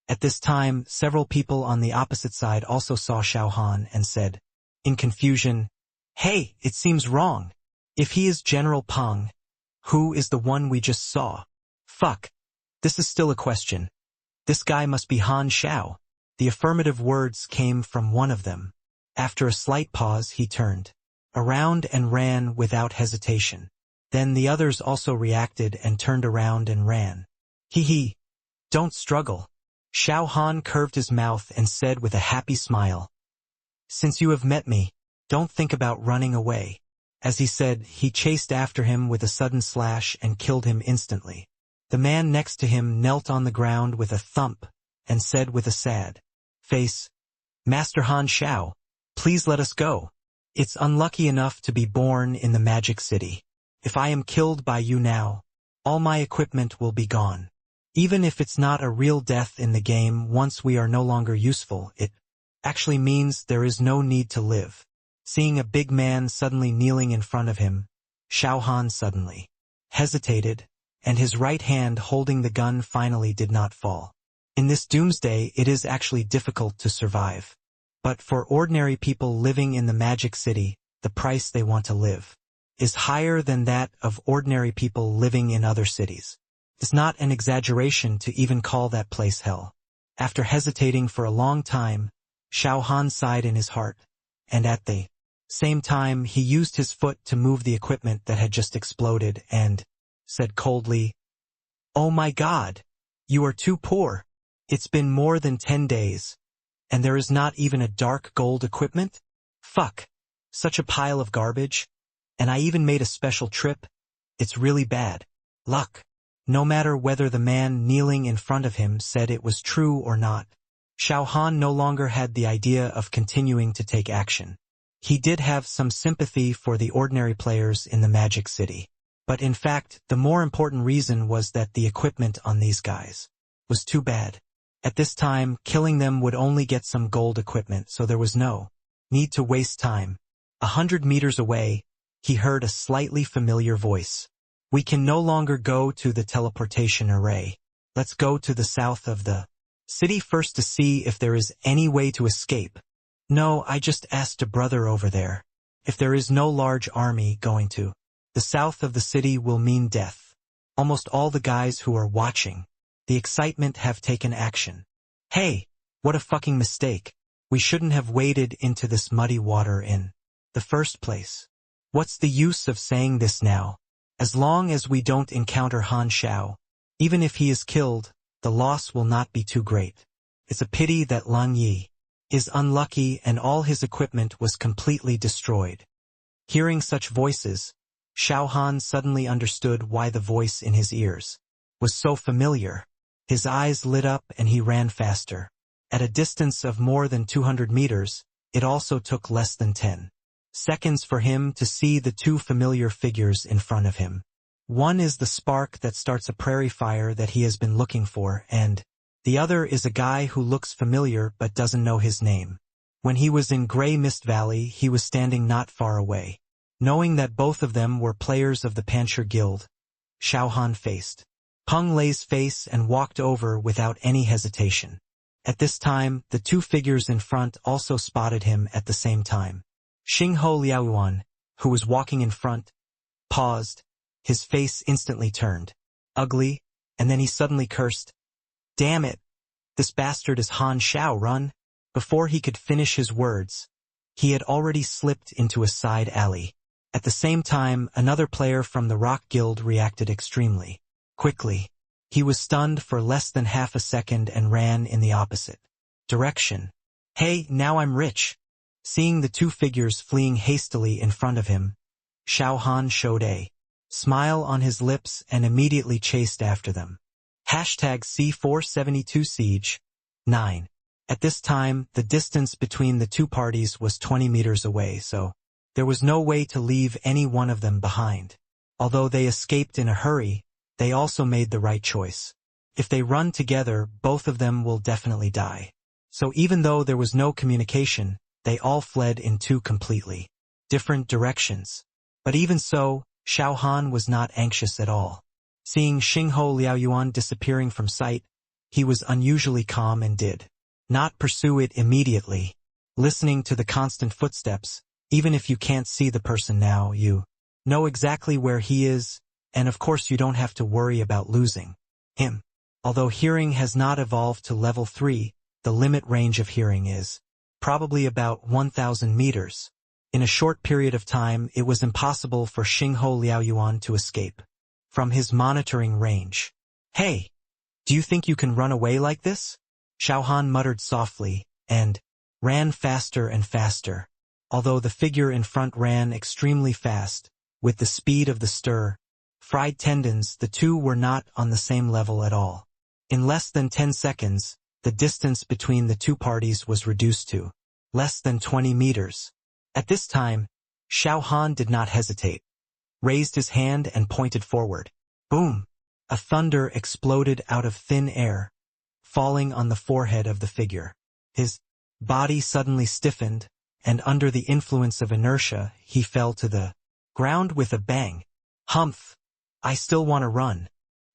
At this time, several people on the opposite side also saw Xiao Han and said, in confusion, "Hey, it seems wrong. If he is General Peng, who is the one we just saw? Fuck. This is still a question. This guy must be Han Xiao." The affirmative words came from one of them. After a slight pause, he turned around and ran without hesitation. Then the others also reacted and turned around and ran. Hee. Don't struggle. Xiao Han curved his mouth and said with a happy smile, "Since you have met me, don't think about running away." As he said, he chased after him with a sudden slash and killed him instantly. The man next to him knelt on the ground with a thump and said with a sad face, "Master Han Xiao, please let us go. It's unlucky enough to be born in the Magic City. If I am killed by you now, all my equipment will be gone. Even if it's not a real death in the game, once we are no longer useful, it actually means there is no need to live. Seeing a big man suddenly kneeling in front of him, Xiao Han suddenly hesitated, and his right hand holding the gun finally did not fall. In this doomsday, it is actually difficult to survive. But for ordinary people living in the Magic City, the price they want to live is higher than that of ordinary people living in other cities. It's not an exaggeration to even call that place hell. After hesitating for a long time, Xiao Han sighed in his heart, and at the same time he used his foot to move the equipment that had just exploded and said coldly, "Oh my God! You are too poor. It's been more than 10 days. And there is not even a dark gold equipment? Fuck. Such a pile of garbage. And I even made a special trip. It's really bad luck." No matter whether the man kneeling in front of him said it was true or not, Xiao Han no longer had the idea of continuing to take action. He did have some sympathy for the ordinary players in the Magic City. But in fact, the more important reason was that the equipment on these guys was too bad. At this time, killing them would only get some gold equipment, so there was no need to waste time. 100 meters away, he heard a slightly familiar voice. "We can no longer go to the teleportation array. Let's go to the south of the city first to see if there is any way to escape." "No, I just asked a brother over there. If there is no large army going to the south of the city will mean death. Almost all the guys who are watching the excitement have taken action. Hey, what a fucking mistake. We shouldn't have waded into this muddy water in the first place. What's the use of saying this now? As long as we don't encounter Han Xiao, even if he is killed, the loss will not be too great. It's a pity that Lang Yi is unlucky and all his equipment was completely destroyed." Hearing such voices, Xiao Han suddenly understood why the voice in his ears was so familiar. His eyes lit up and he ran faster. At a distance of more than 200 meters, it also took less than 10 seconds for him to see the two familiar figures in front of him. One is the spark that starts a prairie fire that he has been looking for, and the other is a guy who looks familiar but doesn't know his name. When he was in Grey Mist Valley, he was standing not far away. Knowing that both of them were players of the Pancher Guild, Xiao Han faced Peng Lei's face and walked over without any hesitation. At this time, the two figures in front also spotted him at the same time. Xingho Liaoyuan, who was walking in front, paused. His face instantly turned ugly, and then he suddenly cursed, "Damn it! This bastard is Han Xiao, run!" Before he could finish his words, he had already slipped into a side alley. At the same time, another player from the Rock Guild reacted extremely quickly. He was stunned for less than half a second and ran in the opposite direction. "Hey, now I'm rich!" Seeing the two figures fleeing hastily in front of him, Xiao Han showed a smile on his lips and immediately chased after them. #C472 Siege 9. At this time, the distance between the two parties was 20 meters away, so there was no way to leave any one of them behind. Although they escaped in a hurry, they also made the right choice. If they run together, both of them will definitely die. So even though there was no communication, they all fled in two completely different directions. But even so, Xiao Han was not anxious at all. Seeing Xingho Liaoyuan disappearing from sight, he was unusually calm and did not pursue it immediately. Listening to the constant footsteps, even if you can't see the person now, you know exactly where he is, and of course you don't have to worry about losing him. Although hearing has not evolved to level 3, the limit range of hearing is probably about 1,000 meters. In a short period of time, it was impossible for Xingho Liaoyuan to escape from his monitoring range. "Hey, do you think you can run away like this?" Xiao Han muttered softly, and ran faster and faster. Although the figure in front ran extremely fast, with the speed of the fried tendons, the two were not on the same level at all. In less than 10 seconds, the distance between the two parties was reduced to less than 20 meters. At this time, Xiao Han did not hesitate, raised his hand and pointed forward. Boom! A thunder exploded out of thin air, falling on the forehead of the figure. His body suddenly stiffened, and under the influence of inertia, he fell to the ground with a bang. Humph! I still want to run.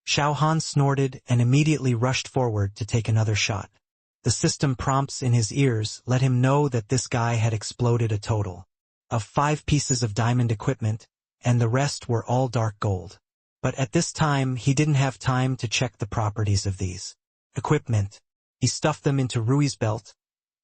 Xiao Han snorted and immediately rushed forward to take another shot. The system prompts in his ears let him know that this guy had exploded a total of 5 pieces of diamond equipment, and the rest were all dark gold. But at this time he didn't have time to check the properties of these equipment. He stuffed them into Rui's belt,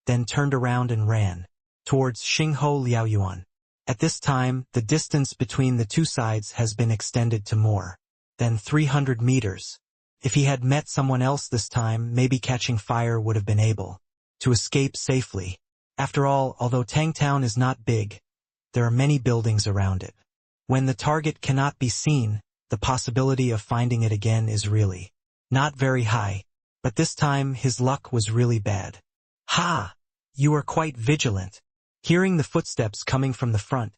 then turned around and ran towards Xingho Liaoyuan. At this time, the distance between the two sides has been extended to more than 300 meters. If he had met someone else this time, maybe catching fire would have been able to escape safely. After all, although Tangtown is not big, there are many buildings around it. When the target cannot be seen, the possibility of finding it again is really not very high. But this time his luck was really bad. Ha! You are quite vigilant. Hearing the footsteps coming from the front,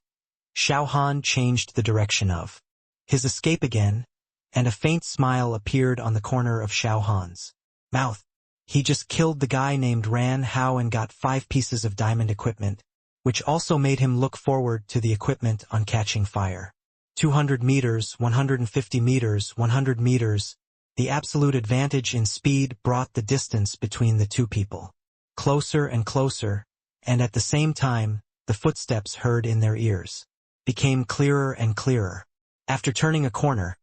Xiao Han changed the direction of his escape again, and a faint smile appeared on the corner of Xiao Han's mouth. He just killed the guy named Ran Hao and got 5 pieces of diamond equipment, which also made him look forward to the equipment on catching fire. 200 meters, 150 meters, 100 meters. The absolute advantage in speed brought the distance between the two people closer and closer, and at the same time, the footsteps heard in their ears became clearer and clearer. After turning a corner,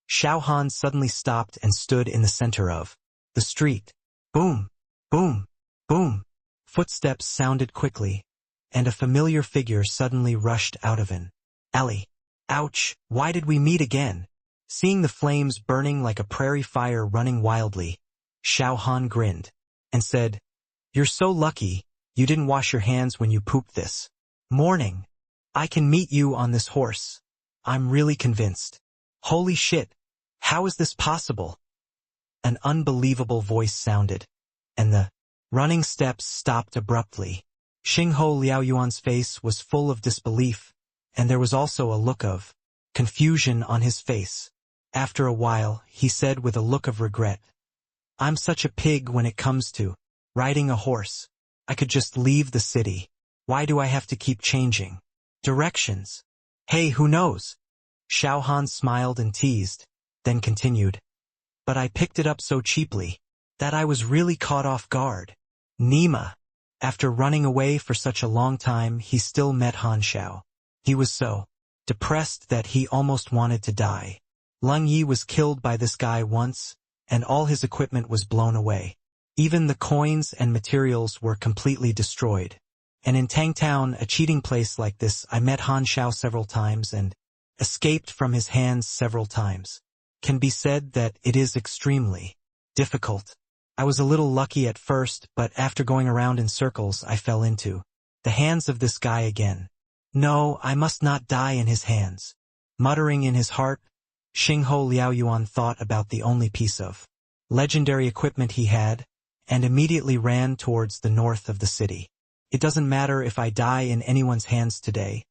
Xiao Han suddenly stopped and stood in the center of the street. Boom! Boom! Boom! Footsteps sounded quickly, and a familiar figure suddenly rushed out of an alley. Ouch! Why did we meet again? Seeing the flames burning like a prairie fire running wildly, Xiao Han grinned and said, "You're so lucky, you didn't wash your hands when you pooped this morning. I can meet you on this horse. I'm really convinced." Holy shit! How is this possible? An unbelievable voice sounded, and the running steps stopped abruptly. Xingho Liaoyuan's face was full of disbelief, and there was also a look of confusion on his face. After a while, he said with a look of regret, "I'm such a pig when it comes to riding a horse. I could just leave the city. Why do I have to keep changing directions? Hey, who knows?" Xiao Han smiled and teased, then continued, "But I picked it up so cheaply that I was really caught off guard." Nima. After running away for such a long time, he still met Han Xiao. He was so depressed that he almost wanted to die. Leng Yi was killed by this guy once, and all his equipment was blown away. Even the coins and materials were completely destroyed. And in Tangtown, a cheating place like this, I met Han Xiao several times and escaped from his hands several times. Can be said that it is extremely difficult. I was a little lucky at first, but after going around in circles, I fell into the hands of this guy again. No, I must not die in his hands. Muttering in his heart, Xingho Liaoyuan thought about the only piece of legendary equipment he had, and immediately ran towards the north of the city. It doesn't matter if I die in anyone's hands today,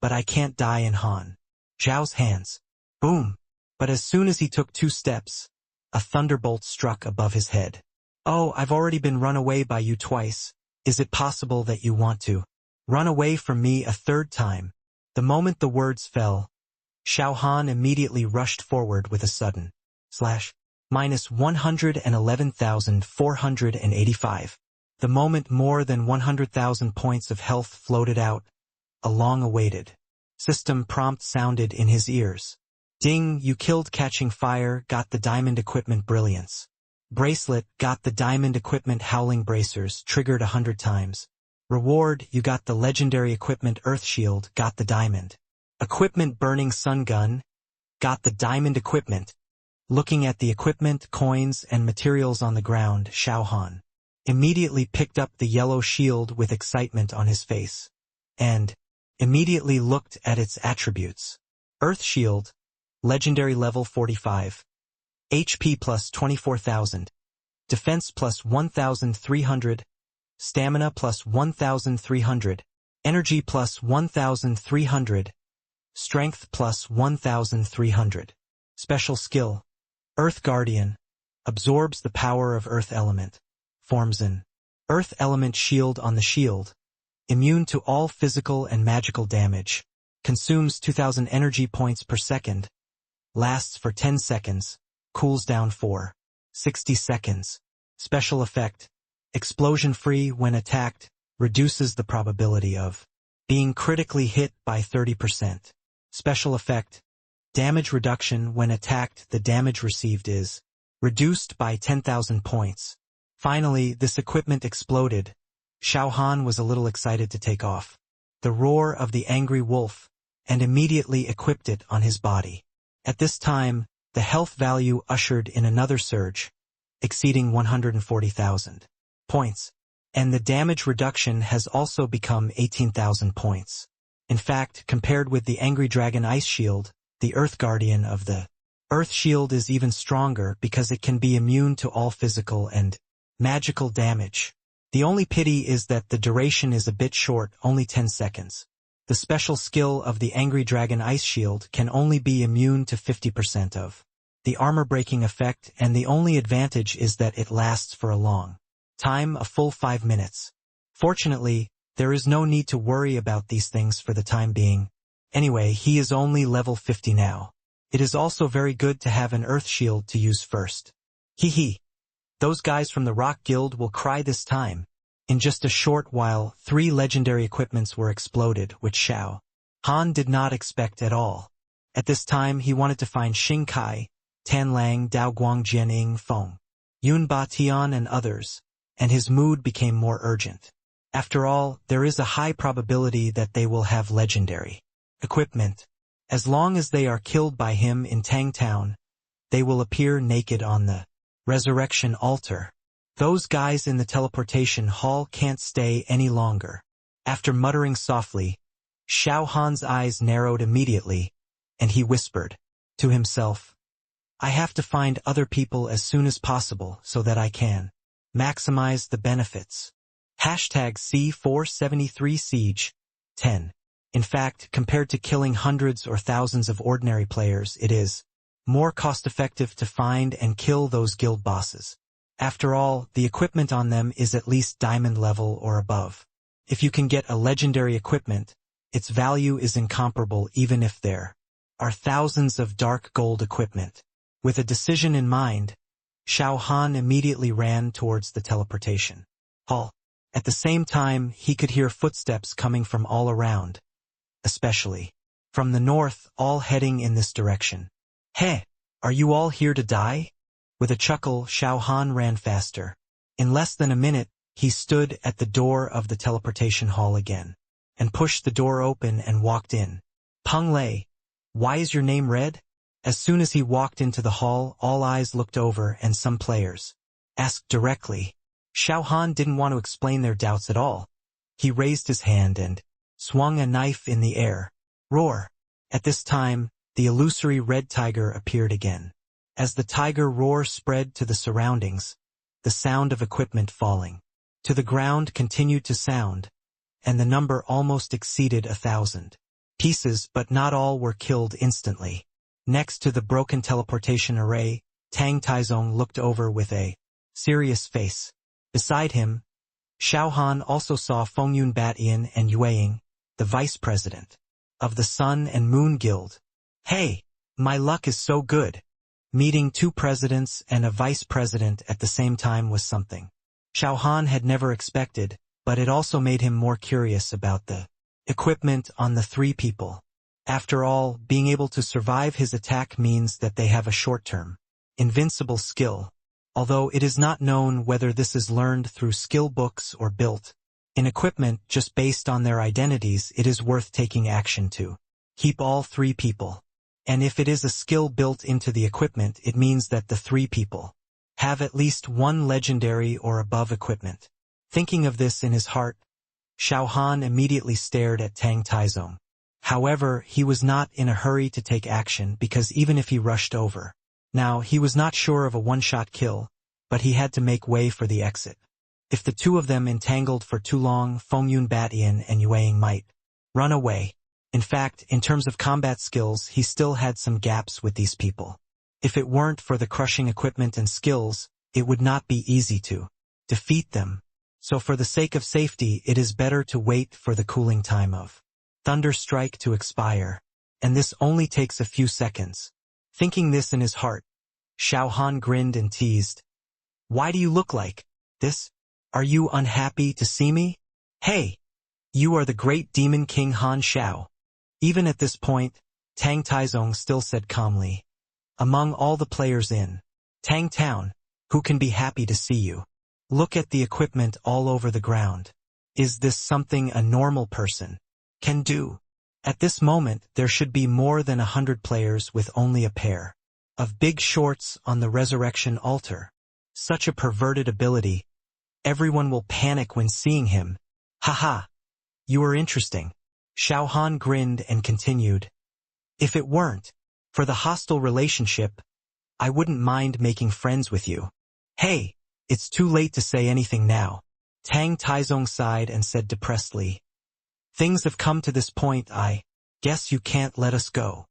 but I can't die in Han Zhao's hands. Boom! But as soon as he took 2 steps, a thunderbolt struck above his head. "Oh, I've already been run away by you twice. Is it possible that you want to run away from me a 3rd time?" The moment the words fell, Xiao Han immediately rushed forward with a sudden slash. -111,485. The moment more than 100,000 points of health floated out, a long-awaited system prompt sounded in his ears. Ding, you killed catching fire, got the diamond equipment brilliance. Bracelet, got the diamond equipment howling bracers, triggered 100 times. Reward, you got the legendary equipment earth shield, got the diamond equipment burning sun gun, got the diamond equipment. Looking at the equipment, coins, and materials on the ground, Xiao Han immediately picked up the yellow shield with excitement on his face, and immediately looked at its attributes. Earth shield, legendary level 45, HP plus 24,000, defense plus 1,300, stamina plus 1,300, energy plus 1,300, strength plus 1,300. Special skill, Earth Guardian, absorbs the power of Earth Element, forms an Earth Element shield on the shield, immune to all physical and magical damage, consumes 2000 energy points per second, lasts for 10 seconds, cools down for 60 seconds. Special effect, explosion-free when attacked, reduces the probability of being critically hit by 30%. Special effect, damage reduction when attacked, the damage received is reduced by 10,000 points. Finally, this equipment exploded. Xiao Han was a little excited to take off the roar of the angry wolf and immediately equipped it on his body. At this time, the health value ushered in another surge, exceeding 140,000 points, and the damage reduction has also become 18,000 points. In fact, compared with the Angry Dragon Ice Shield, the Earth Guardian of the Earth Shield is even stronger because it can be immune to all physical and magical damage. The only pity is that the duration is a bit short, only 10 seconds. The special skill of the Angry Dragon Ice Shield can only be immune to 50% of the armor-breaking effect, and the only advantage is that it lasts for a long time, a full 5 minutes. Fortunately, there is no need to worry about these things for the time being. Anyway, he is only level 50 now. It is also very good to have an Earth Shield to use first. Hee. Those guys from the Rock Guild will cry this time. In just a short while, 3 legendary equipments were exploded, which Xiao Han did not expect at all. At this time, he wanted to find Xing Kai, Tan Lang, Dao Guang, Jian Ying Feng, Yun Ba Tian and others, and his mood became more urgent. After all, there is a high probability that they will have legendary equipment. As long as they are killed by him in Tang Town, they will appear naked on the resurrection altar. Those guys in the teleportation hall can't stay any longer. After muttering softly, Xiao Han's eyes narrowed immediately, and he whispered to himself, I have to find other people as soon as possible so that I can maximize the benefits. #C473 Siege 10. In fact, compared to killing hundreds or thousands of ordinary players, it is more cost-effective to find and kill those guild bosses. After all, the equipment on them is at least diamond level or above. If you can get a legendary equipment, its value is incomparable even if there are thousands of dark gold equipment. With a decision in mind, Xiao Han immediately ran towards the teleportation hall. At the same time, he could hear footsteps coming from all around, especially from the north, all heading in this direction. Hey, are you all here to die? With a chuckle, Xiao Han ran faster. In less than a minute, he stood at the door of the teleportation hall again, and pushed the door open and walked in. Peng Lei, why is your name red? As soon as he walked into the hall, all eyes looked over and some players asked directly. Xiao Han didn't want to explain their doubts at all. He raised his hand and swung a knife in the air. Roar! At this time, the illusory red tiger appeared again. As the tiger roar spread to the surroundings, the sound of equipment falling to the ground continued to sound, and the number almost exceeded 1,000 pieces, but not all were killed instantly. Next to the broken teleportation array, Tang Taizong looked over with a serious face. Beside him, Xiao Han also saw Fengyun Batian and Yueying, the vice president of the Sun and Moon Guild. Hey, my luck is so good. Meeting 2 presidents and a vice president at the same time was something Xiao Han had never expected, but it also made him more curious about the equipment on the 3 people. After all, being able to survive his attack means that they have a short-term, invincible skill, although it is not known whether this is learned through skill books or built in equipment just based on their identities. It is worth taking action to keep all 3 people. And if it is a skill built into the equipment, it means that the 3 people have at least 1 legendary or above equipment. Thinking of this in his heart, Xiao Han immediately stared at Tang Taizong. However, he was not in a hurry to take action because even if he rushed over, now he was not sure of a one-shot kill, but he had to make way for the exit. If the 2 of them entangled for too long, Fengyun Batian and Yueying might run away. In fact, in terms of combat skills, he still had some gaps with these people. If it weren't for the crushing equipment and skills, it would not be easy to defeat them. So for the sake of safety, it is better to wait for the cooling time of Thunder Strike to expire. And this only takes a few seconds. Thinking this in his heart, Xiao Han grinned and teased. Why do you look like this? Are you unhappy to see me? Hey, you are the great demon king Han Xiao. Even at this point, Tang Taizong still said calmly, among all the players in Tang Town, who can be happy to see you? Look at the equipment all over the ground. Is this something a normal person can do? At this moment, there should be more than 100 players with only a pair of big shorts on the resurrection altar. Such a perverted ability. Everyone will panic when seeing him. Haha. You are interesting. Xiao Han grinned and continued. If it weren't for the hostile relationship, I wouldn't mind making friends with you. Hey, it's too late to say anything now. Tang Taizong sighed and said depressedly. Things have come to this point, I guess you can't let us go.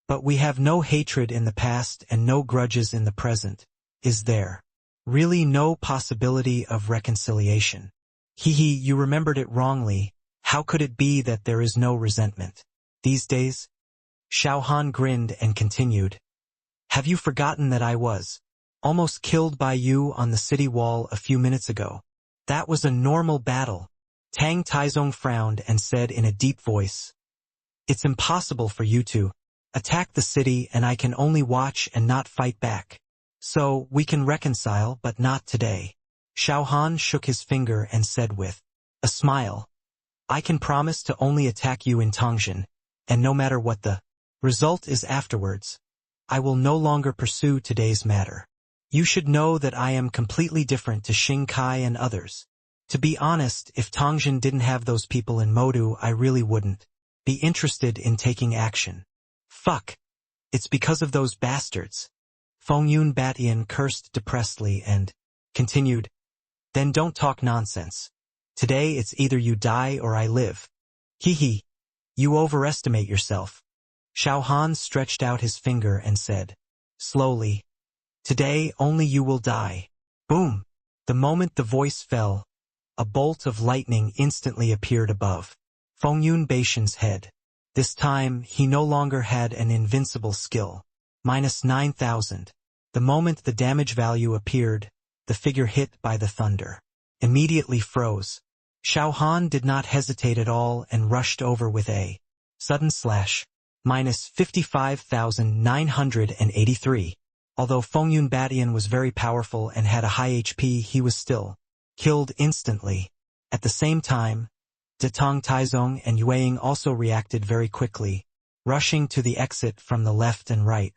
But we have no hatred in the past and no grudges in the present. Is there really no possibility of reconciliation? Hehe, you remembered it wrongly. How could it be that there is no resentment these days? Xiao Han grinned and continued. Have you forgotten that I was almost killed by you on the city wall a few minutes ago? That was a normal battle. Tang Taizong frowned and said in a deep voice. It's impossible for you to attack the city, and I can only watch and not fight back. So, we can reconcile, but not today. Xiao Han shook his finger and said with a smile. I can promise to only attack you in Tongshan, and no matter what the result is afterwards, I will no longer pursue today's matter. You should know that I am completely different to Xing Kai and others. To be honest, if Tongshan didn't have those people in Modu, I really wouldn't be interested in taking action. Fuck. It's because of those bastards. Fengyun Batian cursed depressedly and continued. Then don't talk nonsense. Today it's either you die or I live. Hehe. You overestimate yourself. Xiao Han stretched out his finger and said, slowly, today only you will die. Boom. The moment the voice fell, a bolt of lightning instantly appeared above Fengyun Baishan's head. This time, he no longer had an invincible skill. -9,000. The moment the damage value appeared, the figure hit by the thunder immediately froze. Xiao Han did not hesitate at all and rushed over with a sudden slash. -55,983. Although Fengyun Batian was very powerful and had a high HP, he was still killed instantly. At the same time, Tang Taizong and Yueying also reacted very quickly, rushing to the exit from the left and right.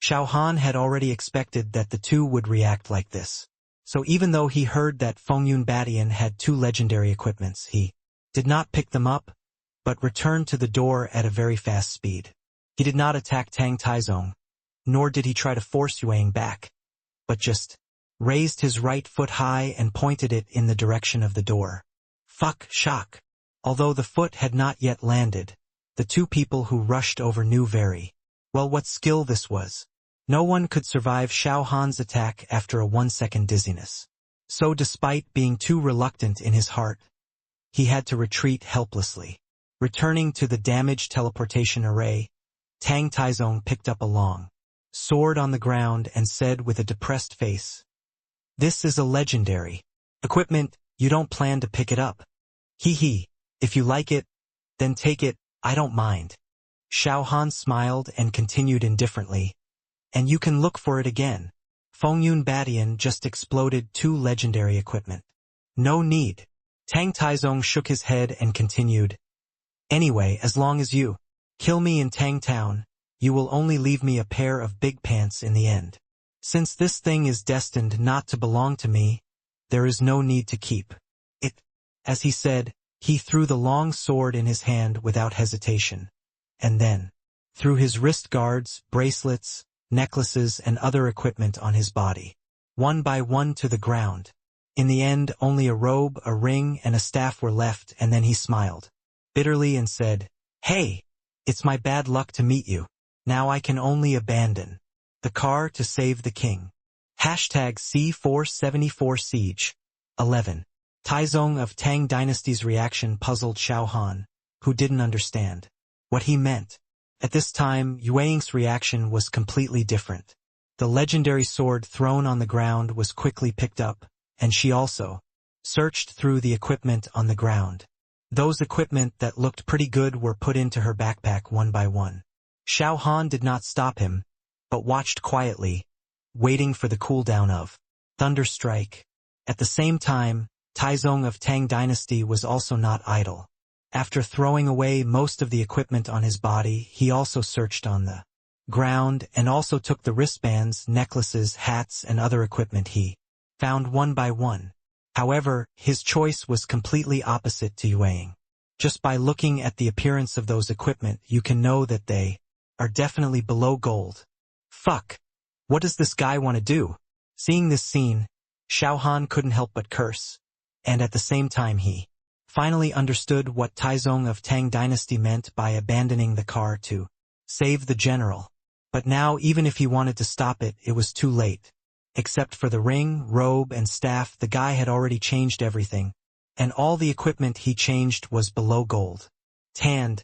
Xiao Han had already expected that the two would react like this. So even though he heard that Fengyun Batian had 2 legendary equipments, he did not pick them up, but returned to the door at a very fast speed. He did not attack Tang Taizong, nor did he try to force Yueying back, but just raised his right foot high and pointed it in the direction of the door. Fuck, shock. Although the foot had not yet landed, the two people who rushed over knew very well what skill this was. No one could survive Xiao Han's attack after a 1-second dizziness. So despite being too reluctant in his heart, he had to retreat helplessly. Returning to the damaged teleportation array, Tang Taizong picked up a long sword on the ground and said with a depressed face, "This is a legendary equipment, you don't plan to pick it up. Hehe, if you like it, then take it, I don't mind." Xiao Han smiled and continued indifferently, "And you can look for it again. Fengyun Batian just exploded 2 legendary equipment. No need." Tang Taizong shook his head and continued, "Anyway, as long as you kill me in Tang Town, you will only leave me a pair of big pants in the end. Since this thing is destined not to belong to me, there is no need to keep it." As he said, he threw the long sword in his hand without hesitation, and then threw his wrist guards, bracelets, necklaces, and other equipment on his body, one by one to the ground. In the end, only a robe, a ring, and a staff were left, and then he smiled bitterly and said, "Hey, it's my bad luck to meet you. Now I can only abandon the car to save the king. Hashtag C474 Siege. 11. Taizong of Tang Dynasty's reaction puzzled Xiao Han, who didn't understand what he meant. At this time, Yueying's reaction was completely different. The legendary sword thrown on the ground was quickly picked up, and she also searched through the equipment on the ground. Those equipment that looked pretty good were put into her backpack one by one. Xiao Han did not stop him, but watched quietly, waiting for the cooldown of Thunder Strike. At the same time, Taizong of Tang Dynasty was also not idle. After throwing away most of the equipment on his body, he also searched on the ground and also took the wristbands, necklaces, hats, and other equipment he found one by one. However, his choice was completely opposite to Yueying. Just by looking at the appearance of those equipment, you can know that they are definitely below gold. Fuck! What does this guy want to do? Seeing this scene, Xiao Han couldn't help but curse. And at the same time he finally understood what Taizong of Tang Dynasty meant by abandoning the car to save the general. But now even if he wanted to stop it, it was too late. Except for the ring, robe, and staff, the guy had already changed everything, and all the equipment he changed was below gold. Tanned.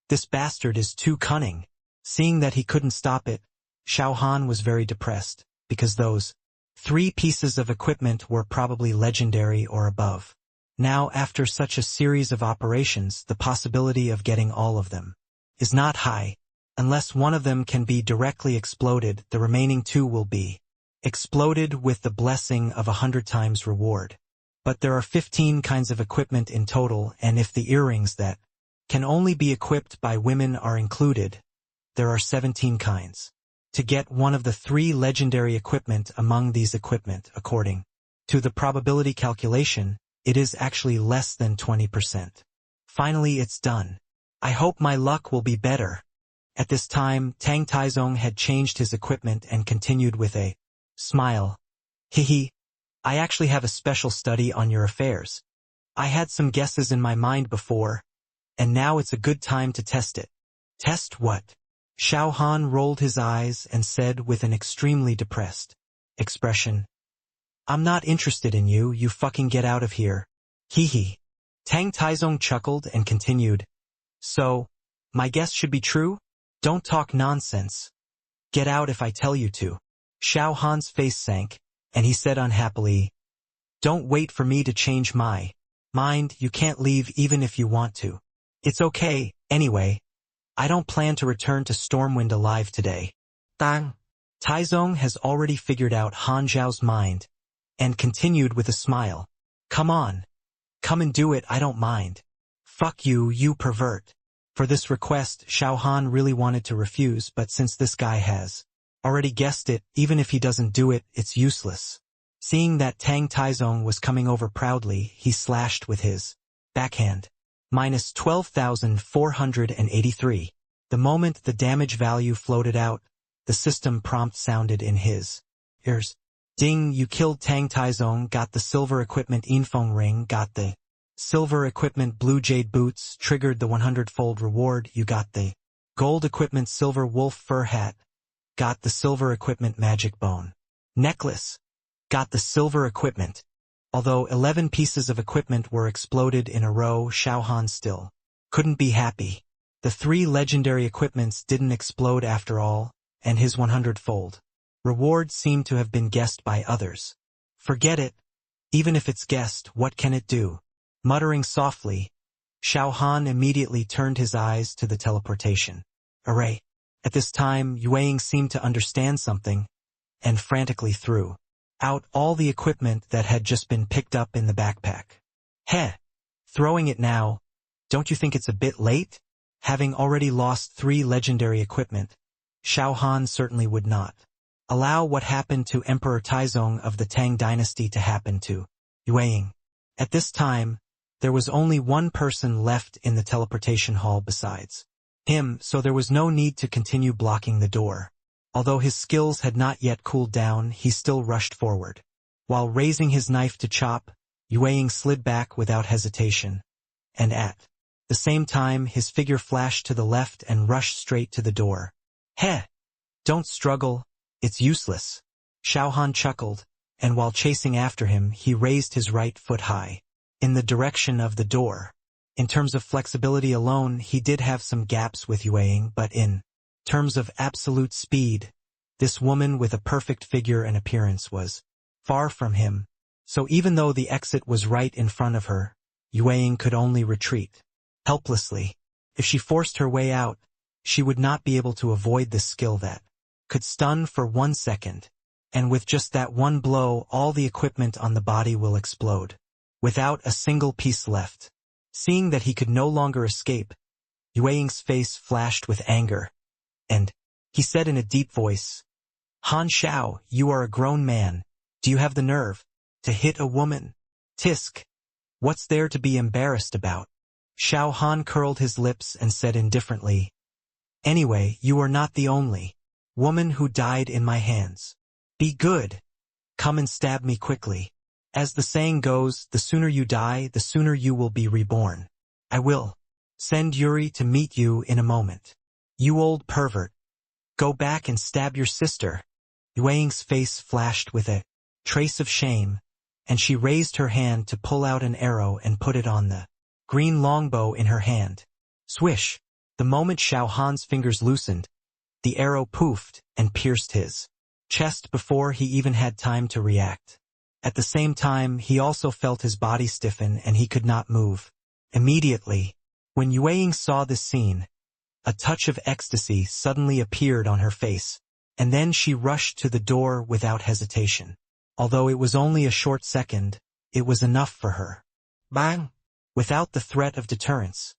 This bastard is too cunning. Seeing that he couldn't stop it, Xiao Han was very depressed, because those 3 pieces of equipment were probably legendary or above. Now, after such a series of operations, the possibility of getting all of them is not high. Unless one of them can be directly exploded, the remaining 2 will be exploded with the blessing of 100 times reward. But there are 15 kinds of equipment in total, and if the earrings that can only be equipped by women are included, there are 17 kinds. To get one of the 3 legendary equipment among these equipment, according to the probability calculation, it is actually less than 20%. Finally, it's done. I hope my luck will be better. At this time, Tang Taizong had changed his equipment and continued with a smile. Hehe. I actually have a special study on your affairs. I had some guesses in my mind before, and now it's a good time to test it. Test what? Xiao Han rolled his eyes and said with an extremely depressed expression. I'm not interested in you, you fucking get out of here. Hehe. Tang Taizong chuckled and continued. So, my guess should be true? Don't talk nonsense. Get out if I tell you to. Xiao Han's face sank, and he said unhappily, Don't wait for me to change my mind, you can't leave even if you want to. It's okay, anyway. I don't plan to return to Stormwind alive today. Tang. Taizong has already figured out Han Zhao's mind, and continued with a smile. Come on. Come and do it, I don't mind. Fuck you, you pervert. For this request, Xiao Han really wanted to refuse, but since this guy has already guessed it, even if he doesn't do it, it's useless. Seeing that Tang Taizong was coming over proudly, he slashed with his backhand. Minus 12,483. The moment the damage value floated out, the system prompt sounded in his ears. Ding, you killed Tang Taizong, got the silver equipment Infeng ring, got the silver equipment blue jade boots, triggered the 100-fold reward, you got the gold equipment silver wolf fur hat, got the silver equipment magic bone necklace, got the silver equipment. Although 11 pieces of equipment were exploded in a row, Xiao Han still couldn't be happy. The 3 legendary equipments didn't explode after all, and his 100-fold reward seemed to have been guessed by others. Forget it. Even if it's guessed, what can it do? Muttering softly, Xiao Han immediately turned his eyes to the teleportation array. At this time, Yueying seemed to understand something, and frantically threw out all the equipment that had just been picked up in the backpack. Heh! Throwing it now, don't you think it's a bit late? Having already lost 3 legendary equipment, Xiao Han certainly would not allow what happened to Emperor Taizong of the Tang Dynasty to happen to Yueying. At this time, there was only one person left in the teleportation hall besides him, so there was no need to continue blocking the door. Although his skills had not yet cooled down, he still rushed forward. While raising his knife to chop, Yueying slid back without hesitation, and at the same time his figure flashed to the left and rushed straight to the door. Heh! Don't struggle, It's useless. Xiao Han chuckled, and while chasing after him, he raised his right foot high, in the direction of the door. In terms of flexibility alone, he did have some gaps with Yueying, but in terms of absolute speed, this woman with a perfect figure and appearance was far from him. So even though the exit was right in front of her, Yueying could only retreat helplessly. If she forced her way out, she would not be able to avoid this skill that could stun for 1 second. And with just that one blow, all the equipment on the body will explode, without a single piece left. Seeing that he could no longer escape, Yueying's face flashed with anger, and he said in a deep voice, "Han Xiao, you are a grown man. Do you have the nerve to hit a woman? Tisk. What's there to be embarrassed about?" Xiao Han curled his lips and said indifferently, "Anyway, you are not the only woman who died in my hands. Be good. Come and stab me quickly. As the saying goes, the sooner you die, the sooner you will be reborn. I will send Yuri to meet you in a moment. You old pervert. Go back and stab your sister." Yueying's face flashed with a trace of shame, and she raised her hand to pull out an arrow and put it on the green longbow in her hand. Swish! The moment Xiao Han's fingers loosened, the arrow poofed and pierced his chest before he even had time to react. At the same time, he also felt his body stiffen and he could not move. Immediately, when Yueying saw this scene, a touch of ecstasy suddenly appeared on her face, and then she rushed to the door without hesitation. Although it was only a short second, it was enough for her. Bang! Without the threat of deterrence,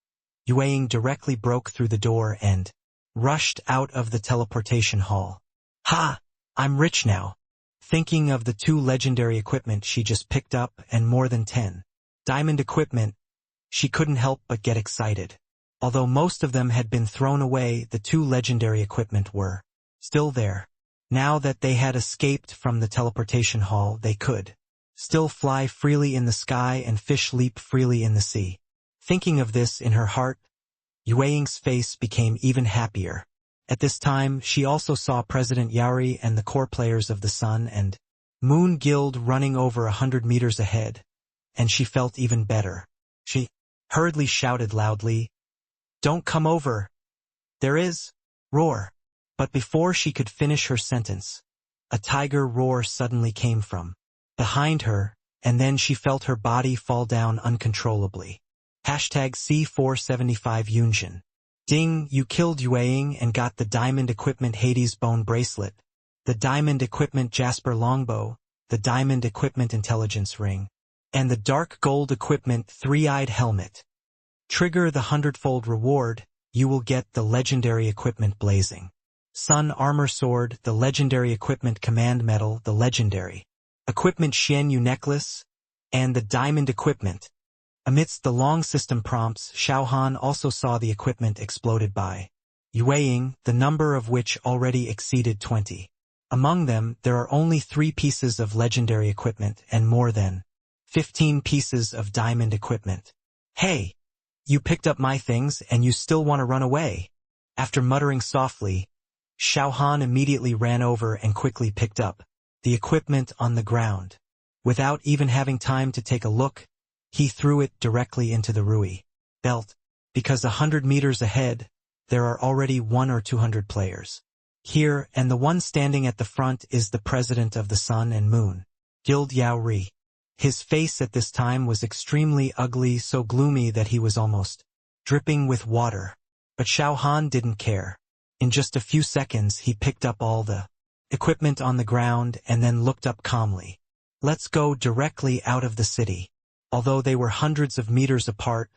Yueying directly broke through the door and rushed out of the teleportation hall. Ha! I'm rich now. Thinking of the 2 legendary equipment she just picked up and more than 10 diamond equipment, she couldn't help but get excited. Although most of them had been thrown away, the 2 legendary equipment were still there. Now that they had escaped from the teleportation hall, they could still fly freely in the sky and fish leap freely in the sea. Thinking of this in her heart, Yueying's face became even happier. At this time, she also saw President Yaori and the core players of the Sun and Moon Guild running over 100 meters ahead, and she felt even better. She hurriedly shouted loudly, "Don't come over! There is!" Roar! But before she could finish her sentence, a tiger roar suddenly came from behind her, and then she felt her body fall down uncontrollably. #C475 Yunjin. Ding, you killed Yueying and got the diamond equipment Hades bone bracelet, the diamond equipment Jasper longbow, the diamond equipment intelligence ring, and the dark gold equipment three-eyed helmet. Trigger the 100-fold reward, you will get the legendary equipment blazing sun armor sword, the legendary equipment command medal, the legendary equipment Xian Yu necklace, and the diamond equipment. Amidst the long system prompts, Xiao Han also saw the equipment exploded by Yueying, the number of which already exceeded 20. Among them, there are only 3 pieces of legendary equipment and more than 15 pieces of diamond equipment. Hey! You picked up my things and you still want to run away. After muttering softly, Xiao Han immediately ran over and quickly picked up the equipment on the ground. Without even having time to take a look, he threw it directly into the Rui belt, because 100 meters ahead, there are already 100 or 200 players here, and the one standing at the front is the president of the Sun and Moon Guild, Yaori. His face at this time was extremely ugly, so gloomy that he was almost dripping with water. But Xiao Han didn't care. In just a few seconds, he picked up all the equipment on the ground and then looked up calmly. Let's go directly out of the city. Although they were hundreds of meters apart,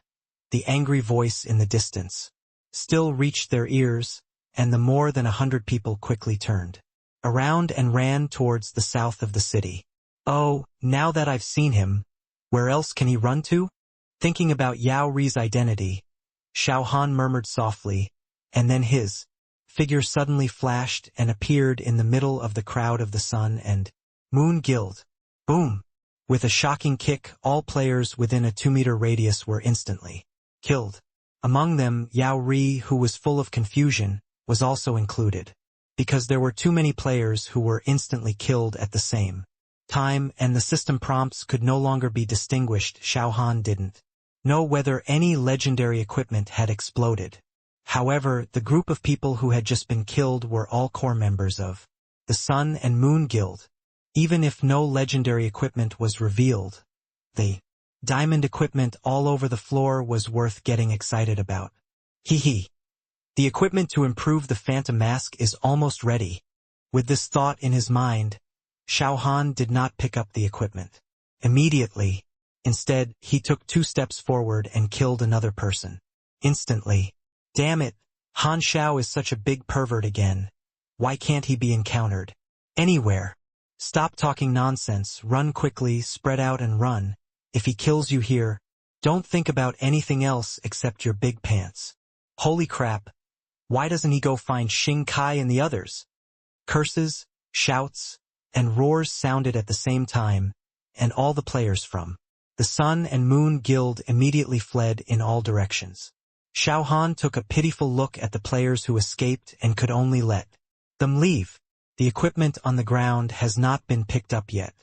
the angry voice in the distance still reached their ears, and the more than 100 people quickly turned around and ran towards the south of the city. Oh, now that I've seen him, where else can he run to? Thinking about Yaori's identity, Xiao Han murmured softly, and then his figure suddenly flashed and appeared in the middle of the crowd of the Sun and Moon Guild. Boom! With a shocking kick, all players within a 2-meter radius were instantly killed. Among them, Yaori, who was full of confusion, was also included. because there were too many players who were instantly killed at the same time, and the system prompts could no longer be distinguished. Xiao Han didn't know whether any legendary equipment had exploded. However, the group of people who had just been killed were all core members of the Sun and Moon Guild. Even if no legendary equipment was revealed, the diamond equipment all over the floor was worth getting excited about. Hee. The equipment to improve the Phantom Mask is almost ready. With this thought in his mind, Xiao Han did not pick up the equipment immediately. Instead, he took 2 steps forward and killed another person. Instantly. Damn it, Han Xiao is such a big pervert again. Why can't he be encountered anywhere? Stop talking nonsense, run quickly, spread out and run. If he kills you here, don't think about anything else except your big pants. Holy crap. Why doesn't he go find Xing Kai and the others? Curses, shouts, and roars sounded at the same time, and all the players from the Sun and Moon Guild immediately fled in all directions. Xiao Han took a pitiful look at the players who escaped and could only let them leave. The equipment on the ground has not been picked up yet.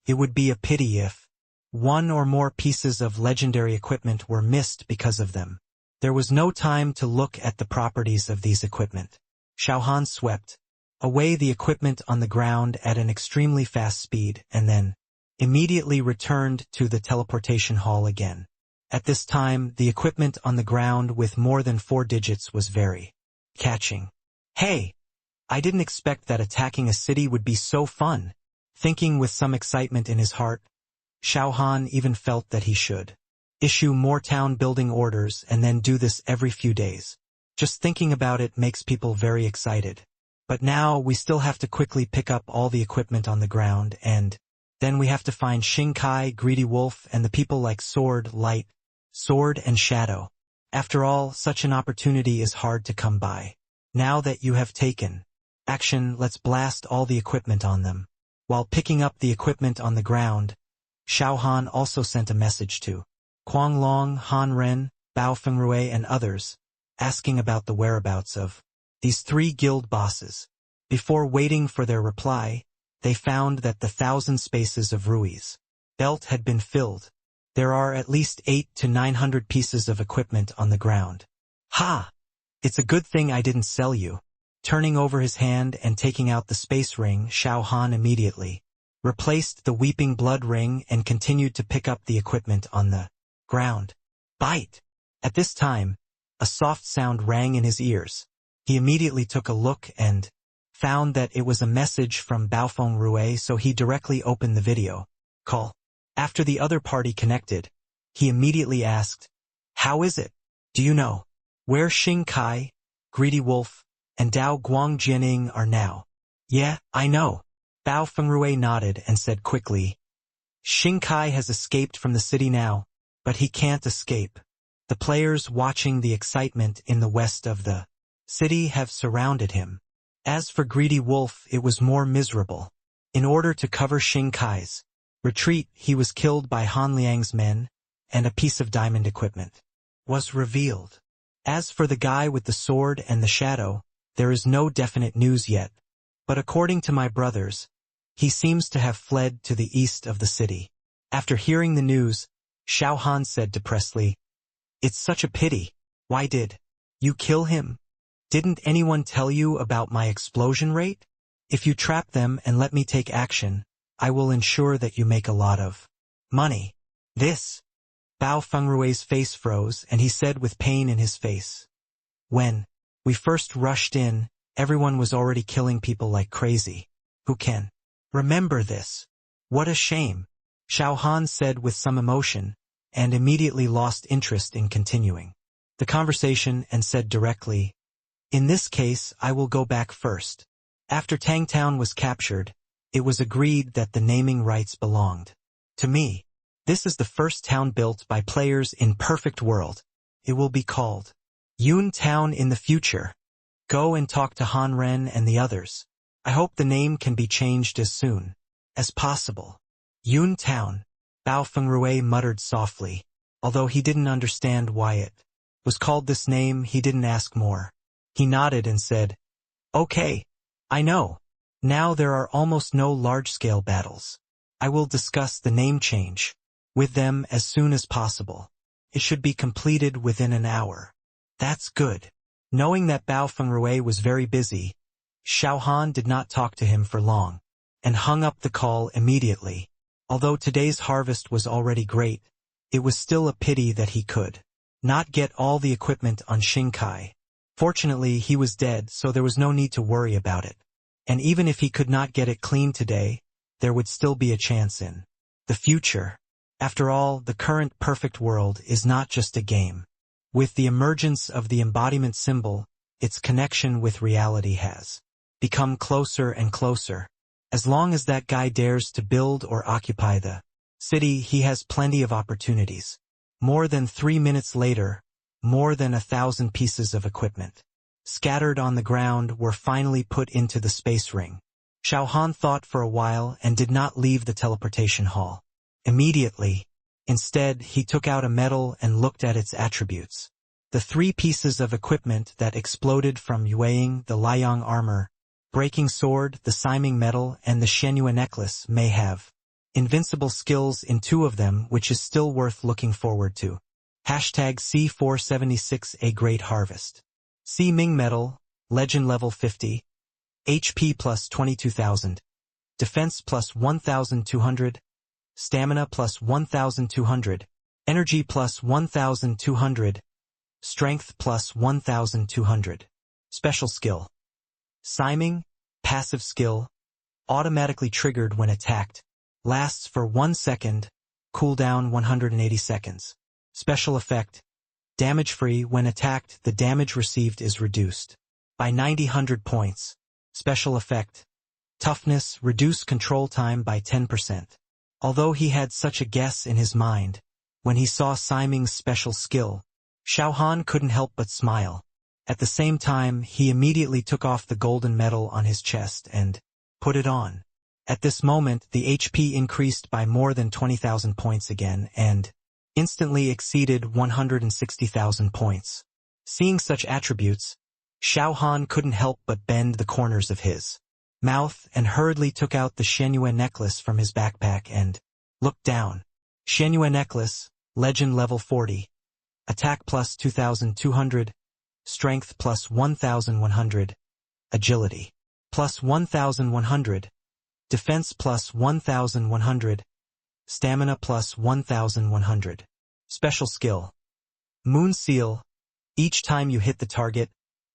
It would be a pity if 1 or more pieces of legendary equipment were missed because of them. There was no time to look at the properties of these equipment. Xiao Han swept away the equipment on the ground at an extremely fast speed and then immediately returned to the teleportation hall again. At this time, the equipment on the ground with more than 4 digits was very catching. Hey! I didn't expect that attacking a city would be so fun. Thinking with some excitement in his heart, Xiao Han even felt that he should issue more town building orders and then do this every few days. Just thinking about it makes people very excited. But now we still have to quickly pick up all the equipment on the ground, and then we have to find Xing Kai, Greedy Wolf, and the people like Sword, Light, Sword, and Shadow. After all, such an opportunity is hard to come by. Now that you have taken action, let's blast all the equipment on them. While picking up the equipment on the ground, Xiao Han also sent a message to Quang Long, Han Ren, Bao Fengrui, and others, asking about the whereabouts of these 3 guild bosses. Before waiting for their reply, they found that the 1,000 spaces of Rui's belt had been filled. There are at least 800 to 900 pieces of equipment on the ground. Ha! It's a good thing I didn't sell you. Turning over his hand and taking out the space ring, Xiao Han immediately replaced the weeping blood ring and continued to pick up the equipment on the ground. Bite! At this time, a soft sound rang in his ears. He immediately took a look and found that it was a message from Baofeng Rui, so he directly opened the video call. After the other party connected, he immediately asked, "How is it? Do you know where Xing Kai, Greedy Wolf, and Dao Guangjianing are now?" "Yeah, I know." Bao Fengrui nodded and said quickly, "Xing Kai has escaped from the city now, but he can't escape. The players watching the excitement in the west of the city have surrounded him. As for Greedy Wolf, it was more miserable. In order to cover Xing Kai's retreat, he was killed by Han Liang's men, and a piece of diamond equipment was revealed. As for the guy with the sword and the shadow, there is no definite news yet, but according to my brothers, he seems to have fled to the east of the city." After hearing the news, Xiao Han said depressedly, "It's such a pity. Why did you kill him? Didn't anyone tell you about my explosion rate? If you trap them and let me take action, I will ensure that you make a lot of money." This. Bao Fengrui's face froze, and he said with pain in his face, "When we first rushed in, everyone was already killing people like crazy. Who can remember this? What a shame." Xiao Han said with some emotion, and immediately lost interest in continuing the conversation and said directly, "In this case, I will go back first." After Tangtown was captured, it was agreed that the naming rights belonged to me. This is the first town built by players in Perfect World. It will be called Yun Town in the future. Go and talk to Han Ren and the others. I hope the name can be changed as soon as possible. Yun Town. Bao Fengrui muttered softly. Although he didn't understand why it was called this name, he didn't ask more. He nodded and said, "Okay, I know. Now there are almost no large-scale battles. I will discuss the name change with them as soon as possible. It should be completed within an hour. That's good. Knowing that Bao Fengrui was very busy, Xiao Han did not talk to him for long, and hung up the call immediately. Although today's harvest was already great, it was still a pity that he could not get all the equipment on Xingkai. Fortunately, he was dead, so there was no need to worry about it. And even if he could not get it clean today, there would still be a chance in the future. After all, the current perfect world is not just a game. With the emergence of the embodiment symbol, its connection with reality has become closer and closer. As long as that guy dares to build or occupy the city, he has plenty of opportunities. More than 3 minutes later, more than 1,000 pieces of equipment scattered on the ground were finally put into the space ring. Xiao Han thought for a while and did not leave the teleportation hall immediately. Instead, he took out a medal and looked at its attributes. The 3 pieces of equipment that exploded from Yueying, the Liang armor, breaking sword, the Siming medal, and the Shenyue necklace may have invincible skills in 2 of them, which is still worth looking forward to. C476 A Great Harvest. C Ming medal, legend level 50, HP plus 22,000, defense plus 1,200, stamina plus 1,200, energy plus 1,200, strength plus 1,200. Special skill. Siming, passive skill, automatically triggered when attacked, lasts for 1 second, cooldown 180 seconds. Special effect. Damage-free. When attacked, the damage received is reduced by 90 points. Special effect. Toughness. Reduce control time by 10%. Although he had such a guess in his mind, when he saw Siming's special skill, Xiao Han couldn't help but smile. At the same time, he immediately took off the golden medal on his chest and put it on. At this moment, the HP increased by more than 20,000 points again and instantly exceeded 160,000 points. Seeing such attributes, Xiao Han couldn't help but bend the corners of his mouth and hurriedly took out the Shenyue necklace from his backpack and looked down. Shenyue necklace, legend level 40. Attack plus 2,200, strength plus 1,100, agility plus 1,100, defense plus 1,100, stamina plus 1,100. Special skill. Moon Seal. Each time you hit the target,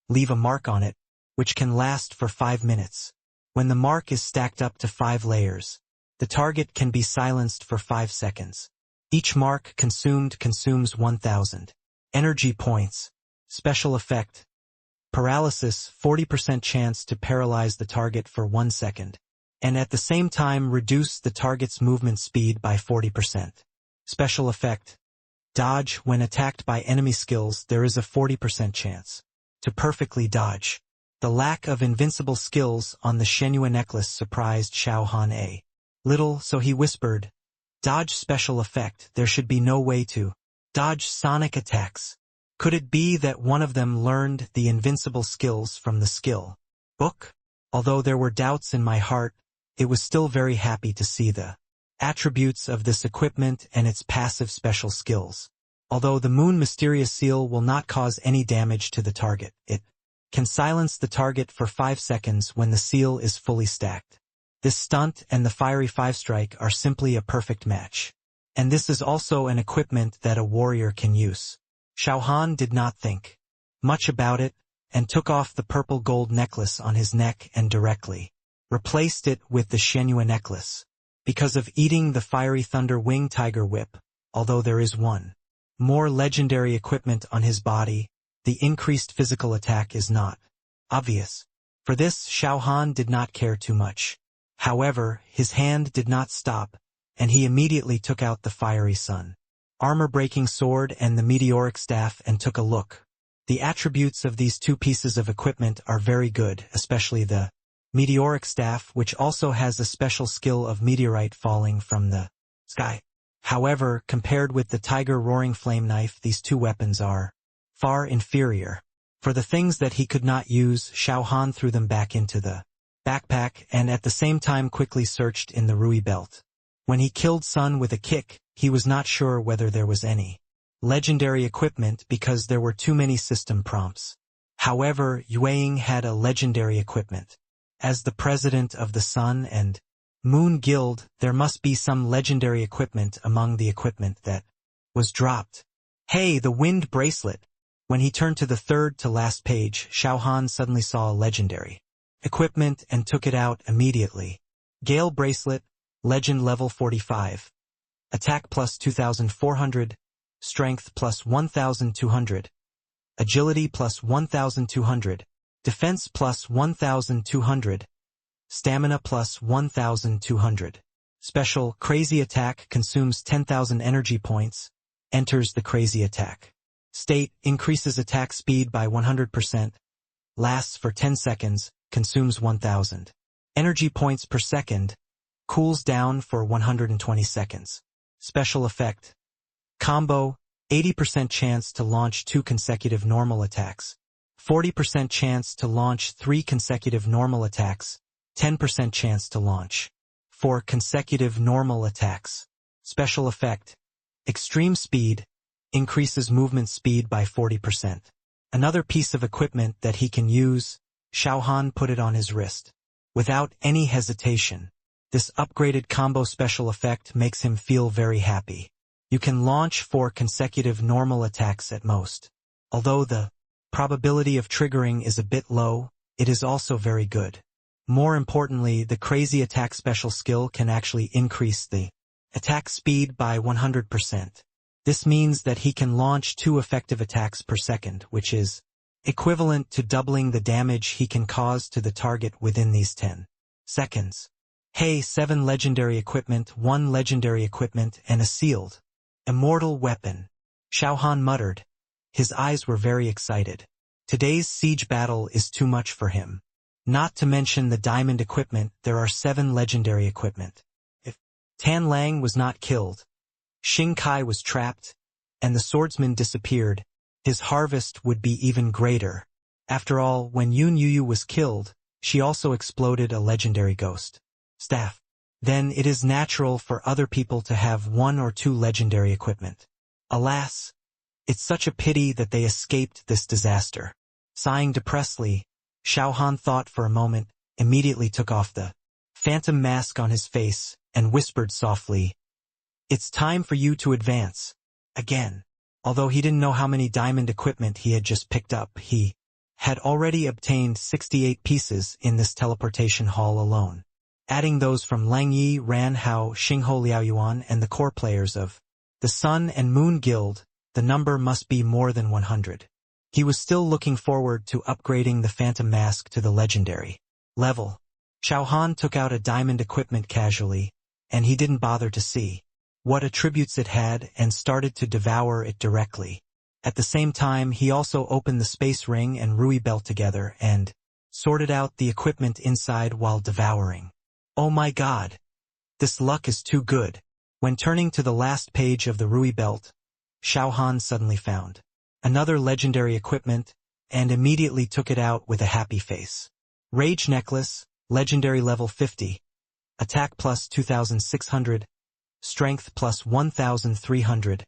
leave a mark on it, which can last for 5 minutes. When the mark is stacked up to 5 layers, the target can be silenced for 5 seconds. Each mark consumes 1,000 energy points. Special effect. Paralysis. 40% chance to paralyze the target for 1 second, and at the same time reduce the target's movement speed by 40%. Special effect. Dodge. When attacked by enemy skills, there is a 40% chance to perfectly dodge. The lack of invincible skills on the Shenyue necklace surprised Xiao Han a little, so he whispered, "Dodge special effect. There should be no way to dodge sonic attacks. Could it be that one of them learned the invincible skills from the skill book?" Although there were doubts in my heart, it was still very happy to see the attributes of this equipment and its passive special skills. Although the Moon Mysterious Seal will not cause any damage to the target, it can silence the target for 5 seconds when the seal is fully stacked. This stunt and the Fiery 5-strike are simply a perfect match. And this is also an equipment that a warrior can use. Xiao Han did not think much about it, and took off the purple gold necklace on his neck and directly replaced it with the Shenyue necklace. Because of eating the Fiery Thunder Wing Tiger Whip, although there is one more legendary equipment on his body, the increased physical attack is not obvious. For this, Xiao Han did not care too much. However, his hand did not stop, and he immediately took out the Fiery Sun armor-breaking sword and the meteoric staff and took a look. The attributes of these 2 pieces of equipment are very good, especially the meteoric staff, which also has a special skill of meteorite falling from the sky. However, compared with the Tiger Roaring Flame Knife, these 2 weapons are far inferior. For the things that he could not use, Xiao Han threw them back into the backpack and at the same time quickly searched in the Rui belt. When he killed Sun with a kick, he was not sure whether there was any legendary equipment because there were too many system prompts. However, Yueying had a legendary equipment. As the president of the Sun and Moon Guild, there must be some legendary equipment among the equipment that was dropped. Hey, the wind bracelet! When he turned to the third to last page, Xiao Han suddenly saw a legendary equipment and took it out immediately. Gale bracelet, legend level 45. Attack plus 2,400, strength plus 1,200, agility plus 1,200, defense plus 1,200, stamina plus 1,200. Special, crazy attack consumes 10,000 energy points, enters the crazy attack. State, increases attack speed by 100%, lasts for 10 seconds, consumes 1,000 energy points per second, cools down for 120 seconds. Special effect. Combo, 80% chance to launch 2 consecutive normal attacks, 40% chance to launch 3 consecutive normal attacks, 10% chance to launch 4 consecutive normal attacks. Special effect. Extreme speed, increases movement speed by 40%. Another piece of equipment that he can use, Xiao Han put it on his wrist. Without any hesitation, this upgraded combo special effect makes him feel very happy. You can launch 4 consecutive normal attacks at most. Although the probability of triggering is a bit low, it is also very good. More importantly, the crazy attack special skill can actually increase the attack speed by 100%. This means that he can launch 2 effective attacks per second, which is equivalent to doubling the damage he can cause to the target within these 10 seconds. Hey, 7 legendary equipment, 1 legendary equipment, and a sealed immortal weapon. Xiao Han muttered. His eyes were very excited. Today's siege battle is too much for him. Not to mention the diamond equipment, there are 7 legendary equipment. If Tan Lang was not killed, Xing Kai was trapped, and the swordsman disappeared, his harvest would be even greater. After all, when Yun Yuyu was killed, she also exploded a legendary ghost staff. Then it is natural for other people to have 1 or 2 legendary equipment. Alas, it's such a pity that they escaped this disaster. Sighing depressedly, Xiao Han thought for a moment, immediately took off the phantom mask on his face, and whispered softly, "It's time for you to advance." Again. Although he didn't know how many diamond equipment he had just picked up, he had already obtained 68 pieces in this teleportation hall alone. Adding those from Lang Yi, Ran Hao, Xingho Liaoyuan, and the core players of the Sun and Moon Guild, the number must be more than 100. He was still looking forward to upgrading the Phantom Mask to the legendary level. Xiao Han took out a diamond equipment casually, and he didn't bother to see what attributes it had and started to devour it directly. At the same time, he also opened the space ring and Rui belt together and sorted out the equipment inside while devouring. Oh my god! This luck is too good. When turning to the last page of the Rui belt, Xiao Han suddenly found another legendary equipment and immediately took it out with a happy face. Rage necklace, legendary level 50. Attack plus 2,600. Strength plus 1,300.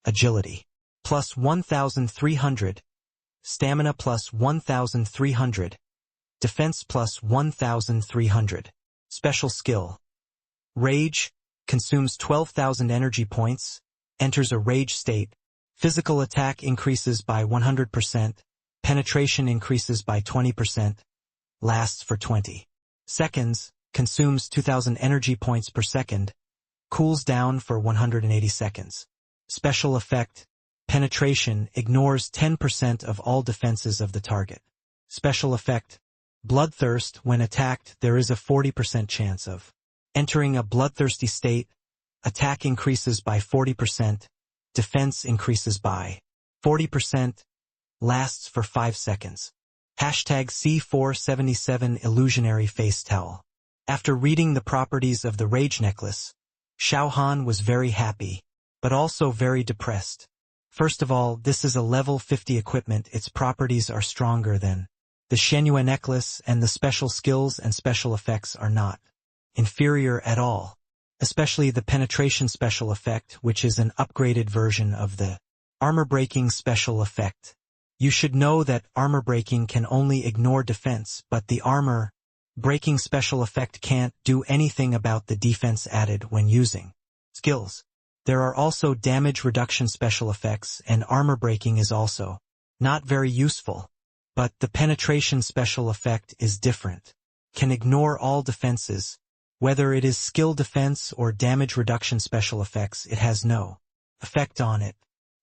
Agility plus 1,300. Stamina plus 1,300. Defense plus 1,300. Special skill. Rage, consumes 12,000 energy points, enters a rage state. Physical attack increases by 100%, penetration increases by 20%, lasts for 20 seconds, consumes 2,000 energy points per second, cools down for 180 seconds. Special effect, penetration ignores 10% of all defenses of the target. Special effect, bloodthirst. When attacked, there is a 40% chance of entering a bloodthirsty state. Attack increases by 40%, defense increases by 40%, lasts for 5 seconds. Hashtag C477 Illusionary Face Towel. After reading the properties of the Rage Necklace, Xiao Han was very happy, but also very depressed. First of all, this is a level 50 equipment. Its properties are stronger than The Xianyue necklace and the special skills and special effects are not inferior at all, especially the penetration special effect, which is an upgraded version of the armor-breaking special effect. You should know that armor-breaking can only ignore defense, but the armor-breaking special effect can't do anything about the defense added when using skills. There are also damage reduction special effects, and armor-breaking is also not very useful. But the penetration special effect is different. Can ignore all defenses. Whether it is skill defense or damage reduction special effects, it has no effect on it.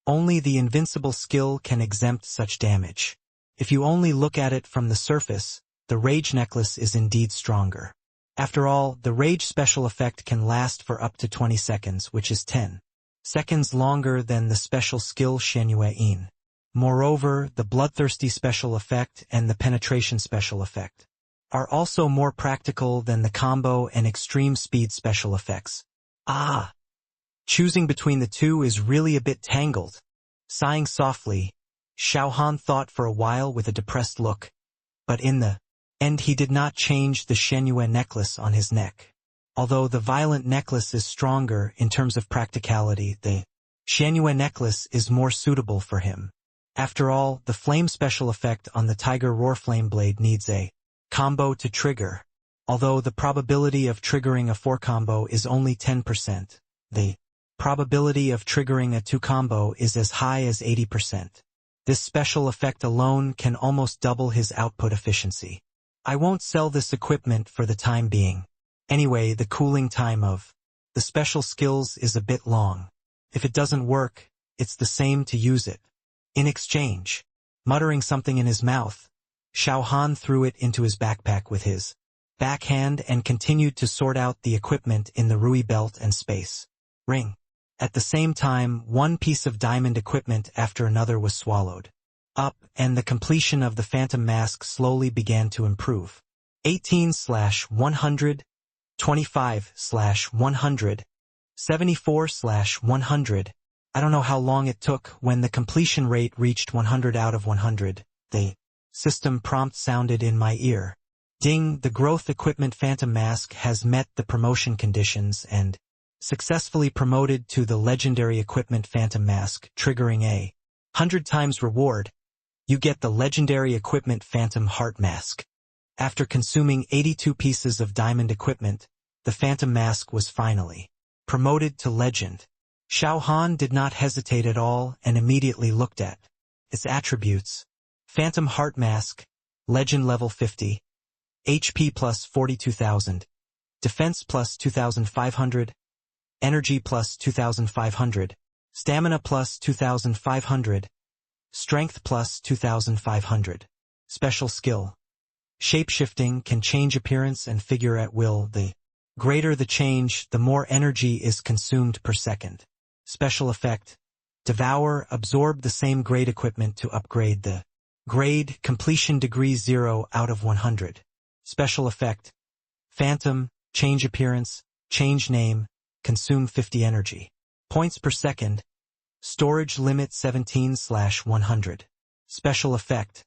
Only the invincible skill can exempt such damage. If you only look at it from the surface, the Rage necklace is indeed stronger. After all, the Rage special effect can last for up to 20 seconds, which is 10 seconds longer than the special skill Xianyue. Moreover, the Bloodthirsty special effect and the Penetration special effect are also more practical than the Combo and Extreme Speed special effects. Choosing between the two is really a bit tangled. Sighing softly, Xiao Han thought for a while with a depressed look. But in the end he did not change the Xianyue necklace on his neck. Although the Violent necklace is stronger in terms of practicality, the Xianyue necklace is more suitable for him. After all, the Flame special effect on the Tiger Roar Flame Blade needs a combo to trigger. Although the probability of triggering a 4 combo is only 10%, the probability of triggering a 2 combo is as high as 80%. This special effect alone can almost double his output efficiency. I won't sell this equipment for the time being. Anyway, the cooling time of the special skills is a bit long. If it doesn't work, it's the same to use it. In exchange, muttering something in his mouth, Xiao Han threw it into his backpack with his backhand and continued to sort out the equipment in the Rui belt and space ring. At the same time, one piece of diamond equipment after another was swallowed up, and the completion of the phantom mask slowly began to improve. 18/100, 25/100, 74/100. I don't know how long it took. When the completion rate reached 100 out of 100, the system prompt sounded in my ear. Ding, the growth equipment phantom mask has met the promotion conditions and successfully promoted to the legendary equipment phantom mask, triggering a 100 times reward. You get the legendary equipment phantom heart mask. After consuming 82 pieces of diamond equipment, the phantom mask was finally promoted to legend. Xiao Han did not hesitate at all and immediately looked at its attributes. Phantom heart mask, legend level 50, HP plus 42,000, defense plus 2,500, energy plus 2,500, stamina plus 2,500, strength plus 2,500. Special skill. Shapeshifting can change appearance and figure at will. The greater the change, the more energy is consumed per second. Special effect. Devour, absorb the same grade equipment to upgrade the grade, completion degree 0 out of 100. Special effect. Phantom, change appearance, change name, consume 50 energy points per second. Storage limit 17/100. Special effect.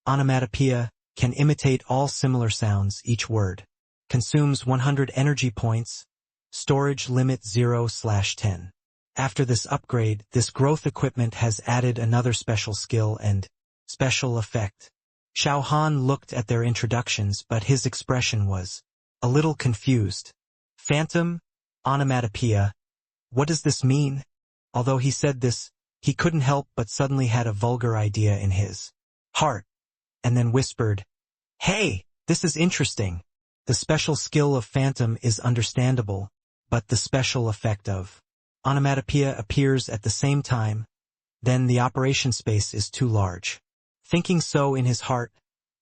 Onomatopoeia, can imitate all similar sounds, each word. Consumes 100 energy points. Storage limit 0/10. After this upgrade, this growth equipment has added another special skill and special effect. Xiao Han looked at their introductions, but his expression was a little confused. Phantom, onomatopoeia, what does this mean? Although he said this, he couldn't help but suddenly had a vulgar idea in his heart, and then whispered, "Hey, this is interesting. The special skill of Phantom is understandable, but the special effect of onomatopoeia appears at the same time, then the operation space is too large." Thinking so in his heart,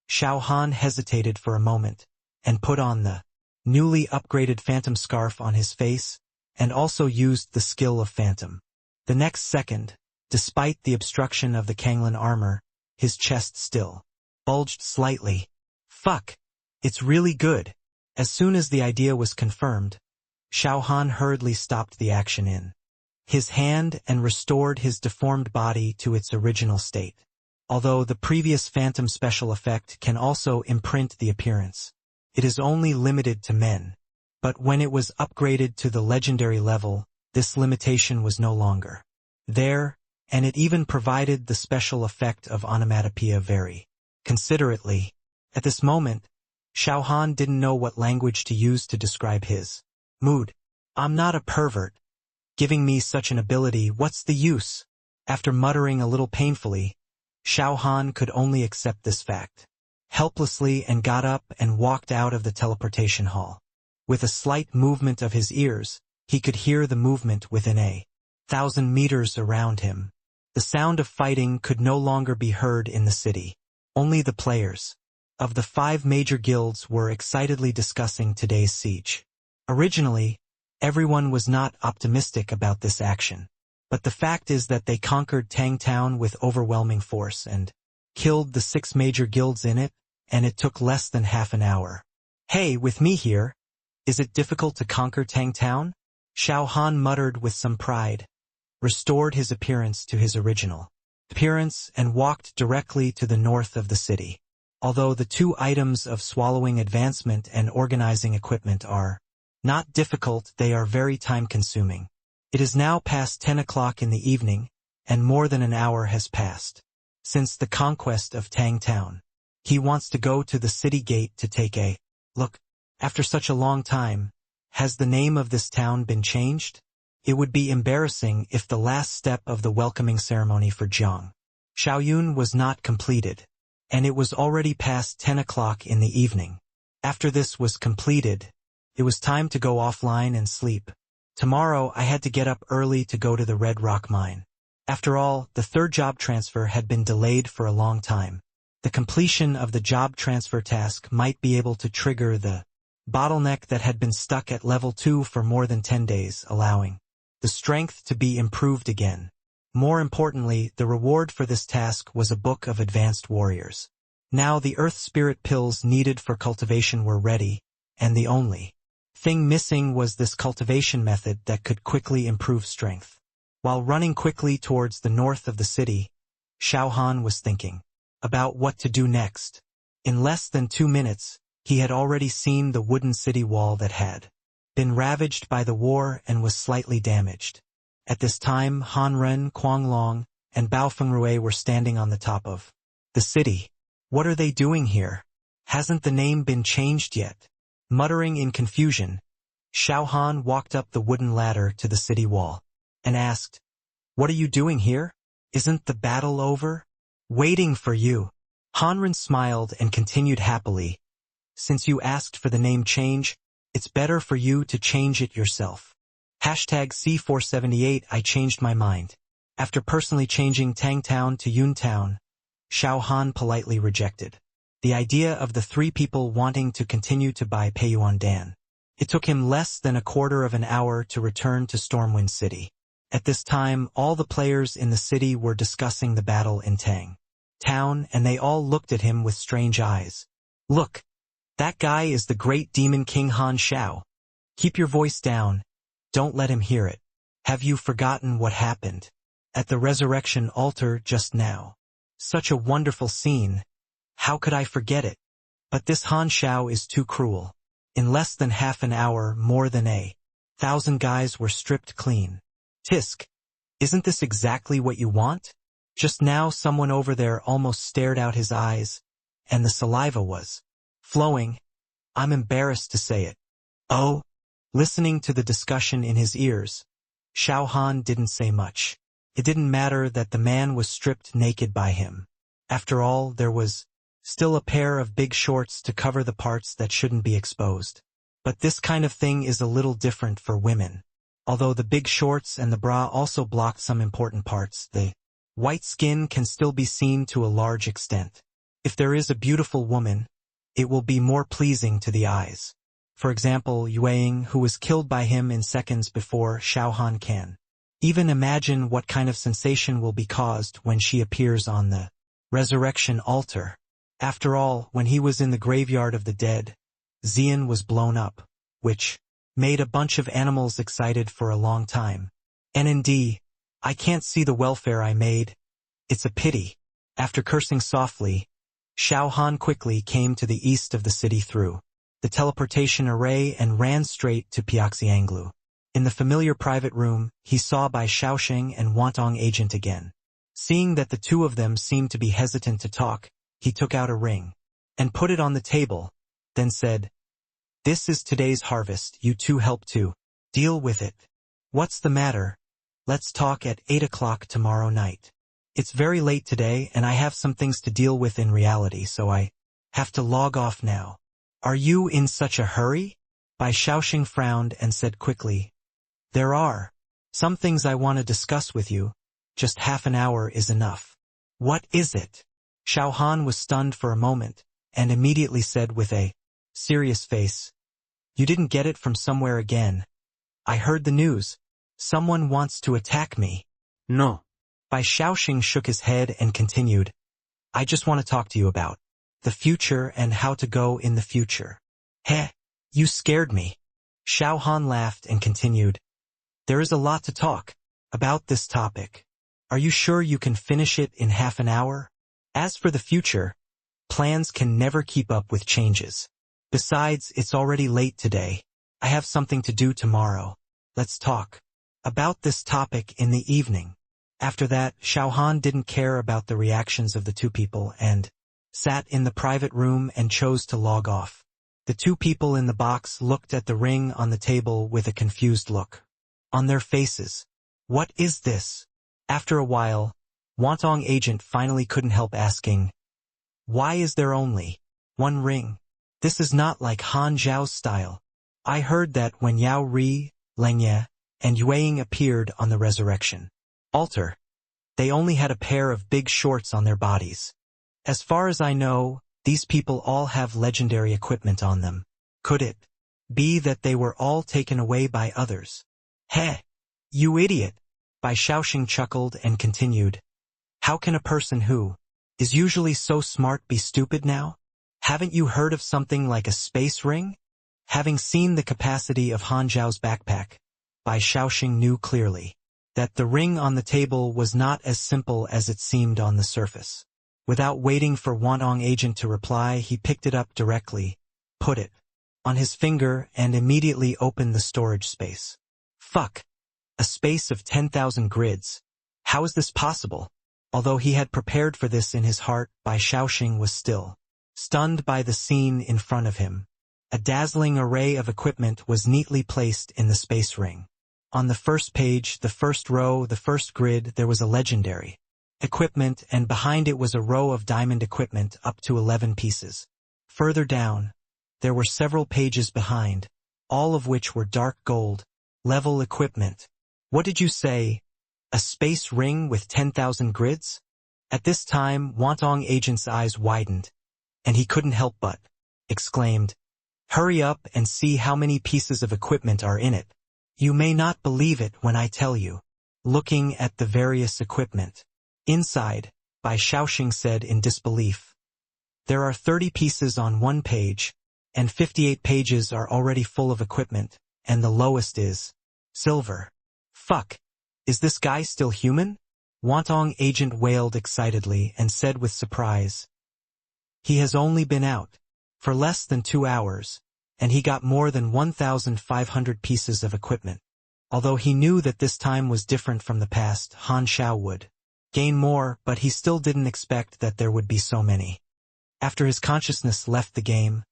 Xiao Han hesitated for a moment, and put on the newly upgraded Phantom scarf on his face, and also used the skill of Phantom. The next second, despite the obstruction of the Kanglan armor, his chest still bulged slightly. Fuck! It's really good. As soon as the idea was confirmed, Xiao Han hurriedly stopped the action in his hand and restored his deformed body to its original state. although the previous phantom special effect can also imprint the appearance. It is only limited to men. But when it was upgraded to the legendary level, this limitation was no longer there, and it even provided the special effect of onomatopoeia very considerately. At this moment, Xiao Han didn't know what language to use to describe his mood. "I'm not a pervert. Giving me such an ability, what's the use?" After muttering a little painfully, Xiao Han could only accept this fact helplessly and got up and walked out of the teleportation hall. With a slight movement of his ears, he could hear the movement within 1,000 meters around him. The sound of fighting could no longer be heard in the city. Only the players of the 5 major guilds were excitedly discussing today's siege. Originally, everyone was not optimistic about this action. But the fact is that they conquered Tang Town with overwhelming force and killed the 6 major guilds in it, and it took less than half an hour. "Hey, with me here, is it difficult to conquer Tang Town?" Xiao Han muttered with some pride, restored his appearance to his original appearance, and walked directly to the north of the city. Although the 2 items of swallowing advancement and organizing equipment are not difficult, they are very time-consuming. It is now past 10 o'clock in the evening, and more than an hour has passed since the conquest of Tang Town. He wants to go to the city gate to take a look. After such a long time, has the name of this town been changed? It would be embarrassing if the last step of the welcoming ceremony for Jiang Xiaoyun was not completed, and it was already past 10 o'clock in the evening. After this was completed, it was time to go offline and sleep. Tomorrow I had to get up early to go to the Red Rock mine. After all, the 3rd job transfer had been delayed for a long time. The completion of the job transfer task might be able to trigger the bottleneck that had been stuck at level 2 for more than 10 days, allowing the strength to be improved again. More importantly, the reward for this task was a book of advanced warriors. Now the earth spirit pills needed for cultivation were ready, and the only thing missing was this cultivation method that could quickly improve strength. While running quickly towards the north of the city, Xiao Han was thinking about what to do next. In less than 2 minutes, he had already seen the wooden city wall that had been ravaged by the war and was slightly damaged. At this time, Han Ren, Kuang Long, and Bao Fengrui were standing on the top of the city. "What are they doing here? Hasn't the name been changed yet?" Muttering in confusion, Xiao Han walked up the wooden ladder to the city wall and asked, "What are you doing here? Isn't the battle over?" "Waiting for you." Hanren smiled and continued happily, "Since you asked for the name change, it's better for you to change it yourself. #C478 I changed my mind. After personally changing Tang Town to Yun Town, Xiao Han politely rejected the idea of the 3 people wanting to continue to buy Peiyuan Dan. It took him less than a quarter of an hour to return to Stormwind City. At this time, all the players in the city were discussing the battle in Tang Town, and they all looked at him with strange eyes. "Look, that guy is the great demon king Han Xiao. Keep your voice down. Don't let him hear it. Have you forgotten what happened at the resurrection altar just now? Such a wonderful scene. How could I forget it? But this Han Xiao is too cruel. In less than half an hour, more than 1,000 guys were stripped clean. Tisk, isn't this exactly what you want? Just now someone over there almost stared out his eyes, and the saliva was flowing. I'm embarrassed to say it." "Oh?" Listening to the discussion in his ears, Xiao Han didn't say much. It didn't matter that the man was stripped naked by him. After all, there was still a pair of big shorts to cover the parts that shouldn't be exposed. But this kind of thing is a little different for women. Although the big shorts and the bra also blocked some important parts, the white skin can still be seen to a large extent. If there is a beautiful woman, it will be more pleasing to the eyes. For example, Yueying, who was killed by him in seconds before Xiao Han can even imagine what kind of sensation will be caused when she appears on the resurrection altar. After all, when he was in the graveyard of the dead, Xian was blown up, which made a bunch of animals excited for a long time. NND, I can't see the welfare I made. It's a pity. After cursing softly, Xiao Han quickly came to the east of the city through the teleportation array and ran straight to Piaxianglu. In the familiar private room, he saw Bai Shaoxing and Wantong agent again. Seeing that the two of them seemed to be hesitant to talk, he took out a ring and put it on the table, then said, "This is today's harvest, you two help to deal with it. What's the matter? Let's talk at 8 o'clock tomorrow night. It's very late today and I have some things to deal with in reality, so I have to log off now." "Are you in such a hurry?" Bai Shaoxing frowned and said quickly, "There are some things I want to discuss with you. Just half an hour is enough." "What is it?" Xiao Han was stunned for a moment, and immediately said with a serious face, "You didn't get it from somewhere again. I heard the news. Someone wants to attack me." "No." Bai Shaoxing shook his head and continued, "I just want to talk to you about the future and how to go in the future." "Heh, you scared me." Xiao Han laughed and continued, "There is a lot to talk about this topic. Are you sure you can finish it in half an hour? As for the future, plans can never keep up with changes. Besides, it's already late today. I have something to do tomorrow. Let's talk about this topic in the evening." After that, Xiao Han didn't care about the reactions of the two people and sat in the private room and chose to log off. The two people in the box looked at the ring on the table with a confused look on their faces. "What is this?" After a while, Wantong agent finally couldn't help asking, "Why is there only one ring? This is not like Han Zhao's style. I heard that when Yao Ri, Lengye, and Yueying appeared on the resurrection altar, they only had a pair of big shorts on their bodies. As far as I know, these people all have legendary equipment on them. Could it be that they were all taken away by others?" "Heh, you idiot!" Bai Shaoxing chuckled and continued, "How can a person who is usually so smart be stupid now? Haven't you heard of something like a space ring?" Having seen the capacity of Han Zhao's backpack, Bai Shaoxing knew clearly that the ring on the table was not as simple as it seemed on the surface. Without waiting for Wantong agent to reply, he picked it up directly, put it on his finger, and immediately opened the storage space. Fuck! A space of 10,000 grids. How is this possible? Although he had prepared for this in his heart, Bai Shaoxing was still stunned by the scene in front of him. A dazzling array of equipment was neatly placed in the space ring. On the first page, the first row, the first grid, there was a legendary equipment, and behind it was a row of diamond equipment up to 11 pieces. Further down, there were several pages behind, all of which were dark gold level equipment. "What did you say? A space ring with 10,000 grids?" At this time, Wantong agent's eyes widened, and he couldn't help but exclaimed, "Hurry up and see how many pieces of equipment are in it. You may not believe it when I tell you." Looking at the various equipment inside, Bai Shaoxing said in disbelief, "There are 30 pieces on one page, and 58 pages are already full of equipment, and the lowest is silver. Fuck! Is this guy still human?" Wantong agent wailed excitedly and said with surprise, "He has only been out for less than 2 hours, and he got more than 1,500 pieces of equipment." Although he knew that this time was different from the past, Han Xiao would gain more, but he still didn't expect that there would be so many. After his consciousness left the game,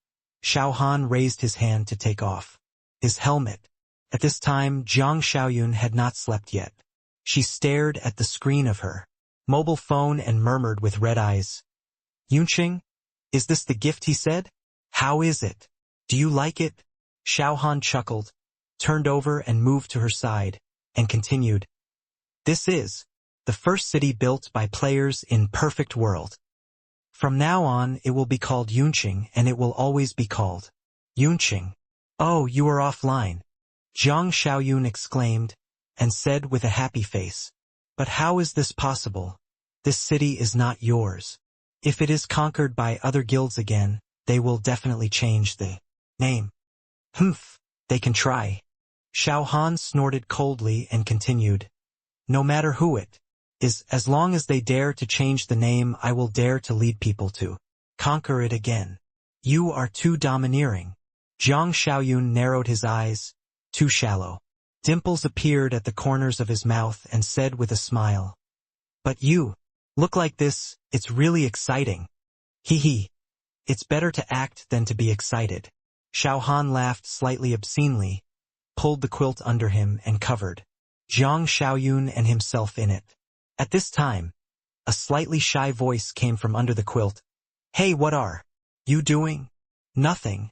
Xiao Han raised his hand to take off his helmet. At this time, Jiang Xiaoyun had not slept yet. She stared at the screen of her mobile phone and murmured with red eyes, "Yunqing, is this the gift he said? How is it? Do you like it?" Xiao Han chuckled, turned over and moved to her side, and continued, "This is the first city built by players in Perfect World. From now on, it will be called Yunqing, and it will always be called Yunqing." "Oh, you are offline," Jiang Xiaoyun exclaimed, and said with a happy face, "But how is this possible? This city is not yours. If it is conquered by other guilds again, they will definitely change the name." "Humph, they can try." Xiao Han snorted coldly and continued, "No matter who it is, as long as they dare to change the name, I will dare to lead people to conquer it again. You are too domineering. Jiang Xiaoyun narrowed his eyes. Too shallow. Dimples appeared at the corners of his mouth and said with a smile. But you look like this, it's really exciting. Hee hee. It's better to act than to be excited. Xiao Han laughed slightly obscenely, pulled the quilt under him and covered Jiang Xiaoyun and himself in it. At this time, a slightly shy voice came from under the quilt. Hey, what are you doing? Nothing.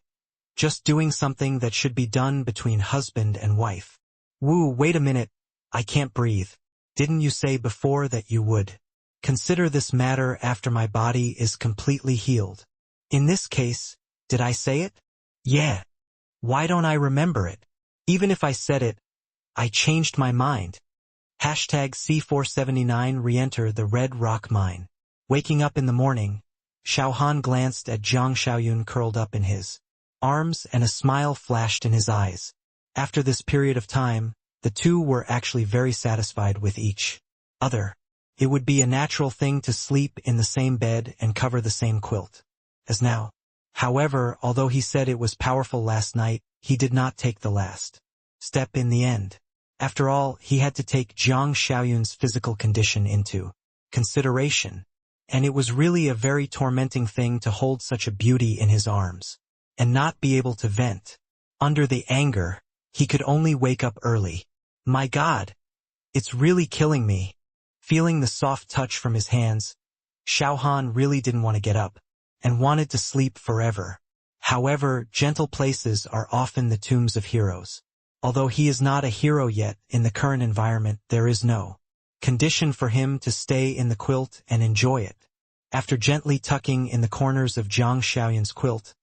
Just doing something that should be done between husband and wife. Woo, wait a minute. I can't breathe. Didn't you say before that you would consider this matter after my body is completely healed? In this case, did I say it? Yeah. Why don't I remember it? Even if I said it, I changed my mind. #C479 re-enter the Red Rock Mine. Waking up in the morning, Xiao Han glanced at Jiang Xiaoyun curled up in his arms and a smile flashed in his eyes. After this period of time, the two were actually very satisfied with each other. It would be a natural thing to sleep in the same bed and cover the same quilt as now. However, although he said it was powerful last night, he did not take the last step in the end. After all, he had to take Jiang Xiaoyun's physical condition into consideration, and it was really a very tormenting thing to hold such a beauty in his arms and not be able to vent. Under the anger, he could only wake up early. My God, it's really killing me. Feeling the soft touch from his hands, Xiao Han really didn't want to get up and wanted to sleep forever. However, gentle places are often the tombs of heroes. Although he is not a hero yet, in the current environment there is no condition for him to stay in the quilt and enjoy it. After gently tucking in the corners of Jiang Xiaoyun's quilt,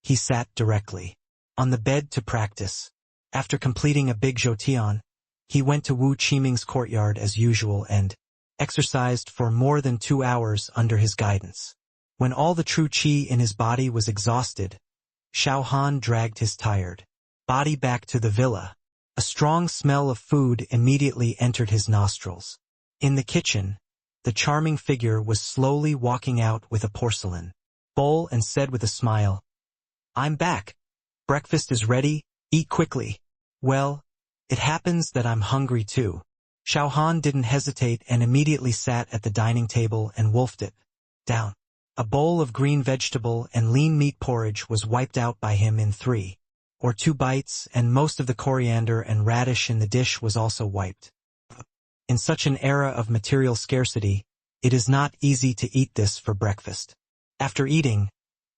he sat directly on the bed to practice. After completing a big zhoutian, he went to Wu Qiming's courtyard as usual and exercised for more than 2 hours under his guidance. When all the true qi in his body was exhausted, Xiao Han dragged his tired body back to the villa. A strong smell of food immediately entered his nostrils. In the kitchen, the charming figure was slowly walking out with a porcelain bowl and said with a smile, I'm back. Breakfast is ready, eat quickly. Well, it happens that I'm hungry too. Xiao Han didn't hesitate and immediately sat at the dining table and wolfed it down. A bowl of green vegetable and lean meat porridge was wiped out by him in 3 or 2 bites, and most of the coriander and radish in the dish was also wiped. In such an era of material scarcity, it is not easy to eat this for breakfast. After eating,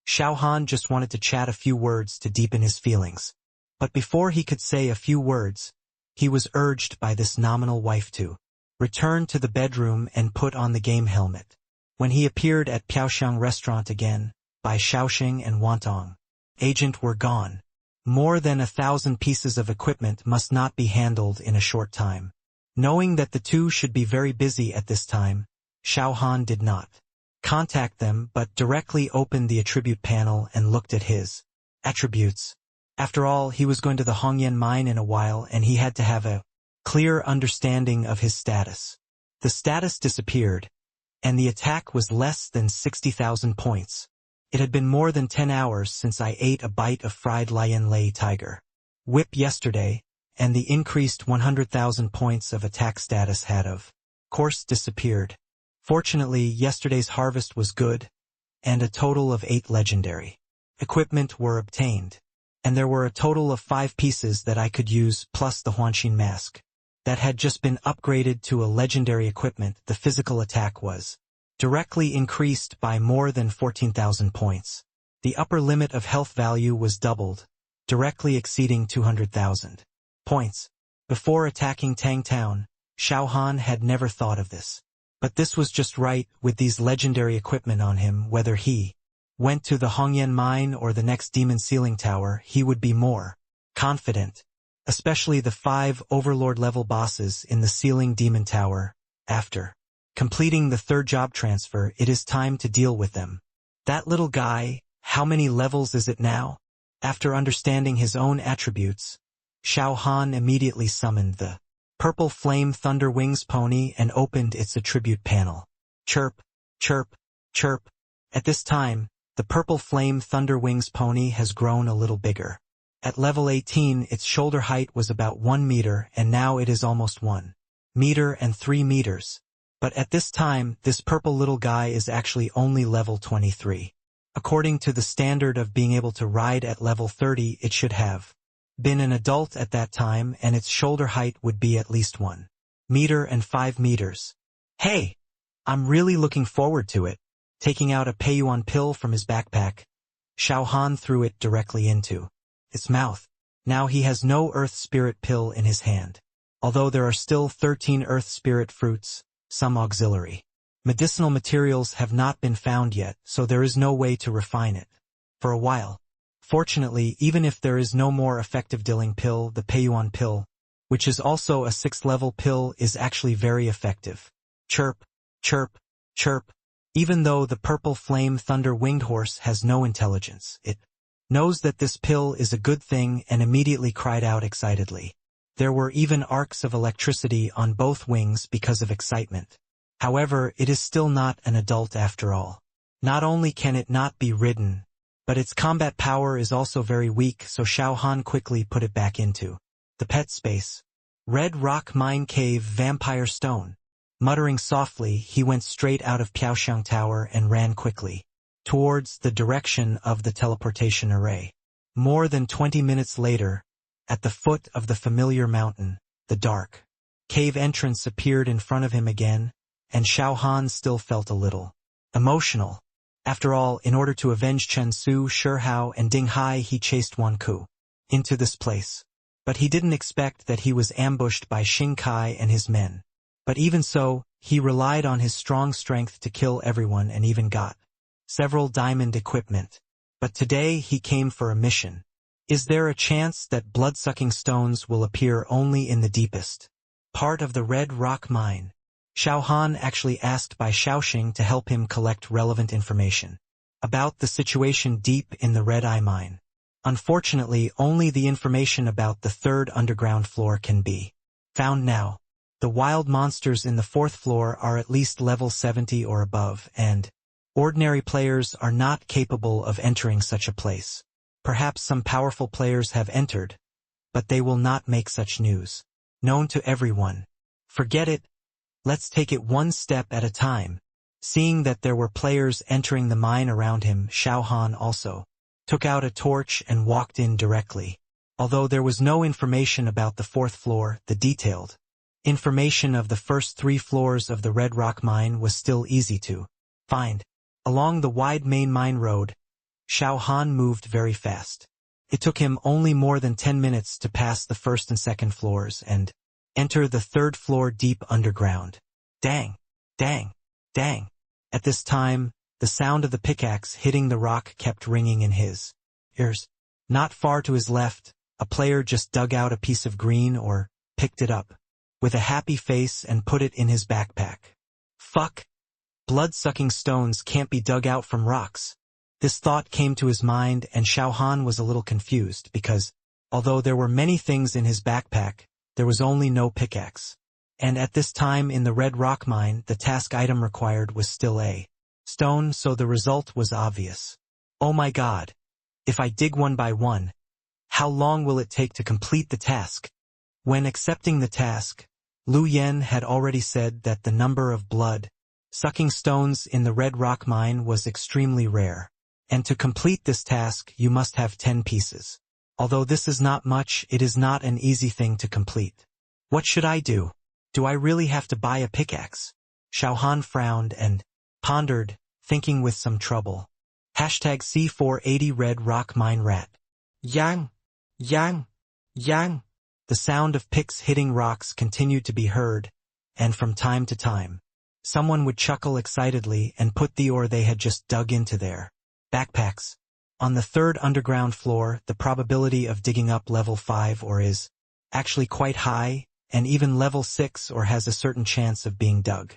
Xiao Han just wanted to chat a few words to deepen his feelings. But before he could say a few words, he was urged by this nominal wife to return to the bedroom and put on the game helmet. When he appeared at Piaoxiang restaurant again, Bai Shaoxing and Wantong agent were gone. More than 1,000 pieces of equipment must not be handled in a short time. Knowing that the two should be very busy at this time, Xiao Han did not contact them but directly opened the attribute panel and looked at his attributes. After all, he was going to the Hongyan mine in a while and he had to have a clear understanding of his status. The status disappeared, and the attack was less than 60,000 points. It had been more than 10 hours since I ate a bite of fried lion lei tiger whip yesterday, and the increased 100,000 points of attack status had of course disappeared. Fortunately, yesterday's harvest was good, and a total of 8 legendary equipment were obtained, and there were a total of 5 pieces that I could use plus the Huanxin mask that had just been upgraded to a legendary equipment. The physical attack was directly increased by more than 14,000 points. The upper limit of health value was doubled, directly exceeding 200,000 points. Before attacking Tang Town, Xiao Han had never thought of this. But this was just right. With these legendary equipment on him, whether he went to the Hongyan mine or the next demon ceiling tower, he would be more confident. Especially the 5 overlord level bosses in the ceiling demon tower. After completing the 3rd job transfer, it is time to deal with them. That little guy, how many levels is it now? After understanding his own attributes, Xiao Han immediately summoned the Purple Flame Thunder Wings pony and opened its attribute panel. Chirp, chirp, chirp. At this time, the Purple Flame Thunder Wings pony has grown a little bigger. At level 18, its shoulder height was about 1 meter and now it is almost 1 meter and 3 meters. But at this time, this purple little guy is actually only level 23. According to the standard of being able to ride at level 30, it should have been an adult at that time and its shoulder height would be at least 1 meter and 5 meters. Hey! I'm really looking forward to it. Taking out a Peiyuan pill from his backpack, Xiao Han threw it directly into its mouth. Now he has no Earth Spirit pill in his hand. Although there are still 13 Earth Spirit fruits, some auxiliary medicinal materials have not been found yet, so there is no way to refine it for a while. Fortunately, even if there is no more effective Dilling pill, the Peiyuan pill, which is also a 6th level pill, is actually very effective. Chirp, chirp, chirp. Even though the Purple Flame Thunder Winged Horse has no intelligence, it knows that this pill is a good thing and immediately cried out excitedly. There were even arcs of electricity on both wings because of excitement. However, it is still not an adult after all. Not only can it not be ridden, but its combat power is also very weak, so Xiao Han quickly put it back into the pet space. Red Rock Mine Cave Vampire Stone. Muttering softly, he went straight out of Piaoxiang Tower and ran quickly towards the direction of the teleportation array. More than 20 minutes later, at the foot of the familiar mountain, the dark cave entrance appeared in front of him again, and Xiao Han still felt a little emotional. After all, in order to avenge Chen Su, Shihao, and Ding Hai, he chased Wan Ku into this place. But he didn't expect that he was ambushed by Xing Kai and his men. But even so, he relied on his strong strength to kill everyone and even got several diamond equipment. But today he came for a mission. Is there a chance that blood-sucking stones will appear only in the deepest part of the Red Rock Mine? Xiao Han actually asked by Xiaoxing to help him collect relevant information about the situation deep in the Red Eye Mine. Unfortunately, only the information about the 3rd underground floor can be found now. The wild monsters in the 4th floor are at least level 70 or above, and ordinary players are not capable of entering such a place. Perhaps some powerful players have entered, but they will not make such news known to everyone. Forget it. Let's take it one step at a time. Seeing that there were players entering the mine around him, Xiao Han also took out a torch and walked in directly. Although there was no information about the 4th floor, the detailed information of the first 3 floors of the Red Rock Mine was still easy to find. Along the wide main mine road, Xiao Han moved very fast. It took him only more than 10 minutes to pass the 1st and 2nd floors and enter the 3rd floor deep underground. Dang! Dang! Dang! At this time, the sound of the pickaxe hitting the rock kept ringing in his ears. Not far to his left, a player just dug out a piece of green or picked it up with a happy face and put it in his backpack. Fuck! Blood-sucking stones can't be dug out from rocks. This thought came to his mind and Xiao Han was a little confused because, although there were many things in his backpack, there was only no pickaxe. And at this time in the Red Rock Mine, the task item required was still a stone, so the result was obvious. Oh my god! If I dig one by one, how long will it take to complete the task? When accepting the task, Lu Yen had already said that the number of blood-sucking stones in the Red Rock Mine was extremely rare. And to complete this task, you must have 10 pieces. Although this is not much, it is not an easy thing to complete. What should I do? Do I really have to buy a pickaxe? Xiao Han frowned and pondered, thinking with some trouble. #C480 Red Rock Mine Rat. Yang! Yang! Yang! The sound of picks hitting rocks continued to be heard, and from time to time, someone would chuckle excitedly and put the ore they had just dug into their backpacks. On the 3rd underground floor, the probability of digging up level 5 ore is actually quite high, and even level 6 ore has a certain chance of being dug.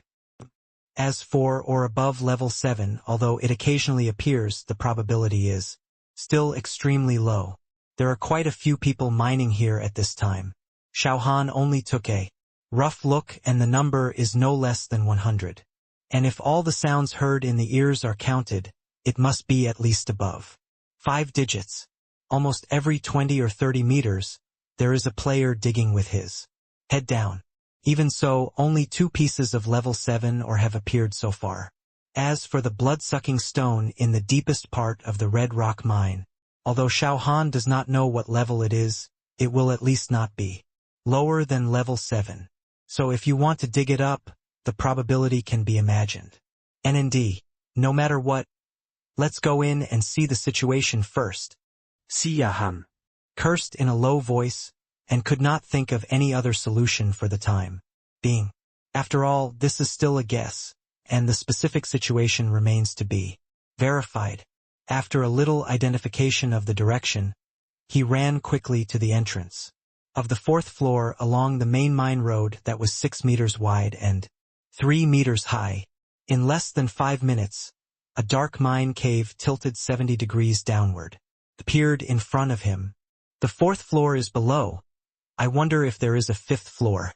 As for or above level 7, although it occasionally appears, the probability is still extremely low. There are quite a few people mining here at this time. Xiao Han only took a rough look, and the number is no less than 100. And if all the sounds heard in the ears are counted, it must be at least above 5 digits. Almost every 20 or 30 meters, there is a player digging with his head down. Even so, only 2 pieces of level 7 or have appeared so far. As for the blood-sucking stone in the deepest part of the Red Rock mine, although Xiao Han does not know what level it is, it will at least not be lower than level 7. So if you want to dig it up, the probability can be imagined. NND, no matter what, let's go in and see the situation first. Xiao Han Cursed in a low voice, and could not think of any other solution for the time being. After all, this is still a guess, and the specific situation remains to be verified. After a little identification of the direction, he ran quickly to the entrance of the 4th floor along the main mine road that was 6 meters wide and 3 meters high. In less than 5 minutes, a dark mine cave tilted 70 degrees downward appeared in front of him. The 4th floor is below. I wonder if there is a 5th floor.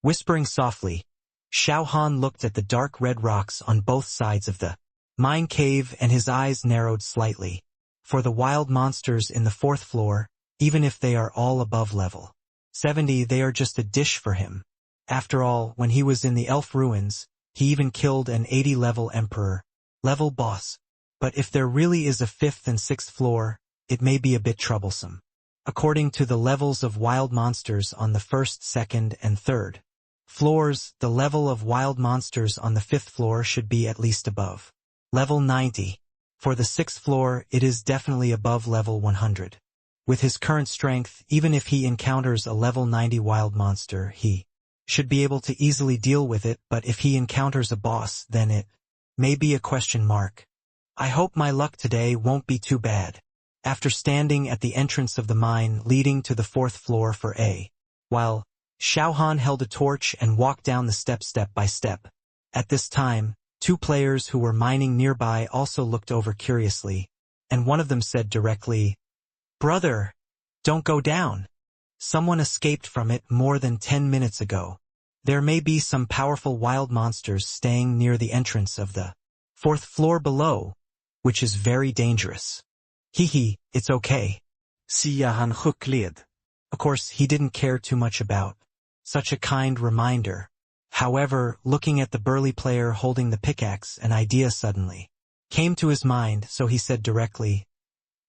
Whispering softly, Xiao Han looked at the dark red rocks on both sides of the mine cave, and his eyes narrowed slightly. For the wild monsters in the 4th floor, even if they are all above level 70, they are just a dish for him. After all, when he was in the elf ruins, he even killed an 80-level emperor level boss. But if there really is a 5th and 6th floor, it may be a bit troublesome. According to the levels of wild monsters on the 1st, 2nd, and 3rd floors, the level of wild monsters on the 5th floor should be at least above level 90. For the 6th floor, it is definitely above level 100. With his current strength, even if he encounters a level 90 wild monster, he should be able to easily deal with it, but if he encounters a boss, then it may be a question mark. I hope my luck today won't be too bad. After standing at the entrance of the mine leading to the 4th floor for a while, Xiao Han held a torch and walked down the steps step by step. At this time, 2 players who were mining nearby also looked over curiously, and one of them said directly, "Brother, don't go down. Someone escaped from it more than 10 minutes ago. There may be some powerful wild monsters staying near the entrance of the 4th floor below, which is very dangerous." Hee, it's okay. Xiao Han chuckled. Of course, he didn't care too much about such a kind reminder. However, looking at the burly player holding the pickaxe, an idea suddenly came to his mind, so he said directly,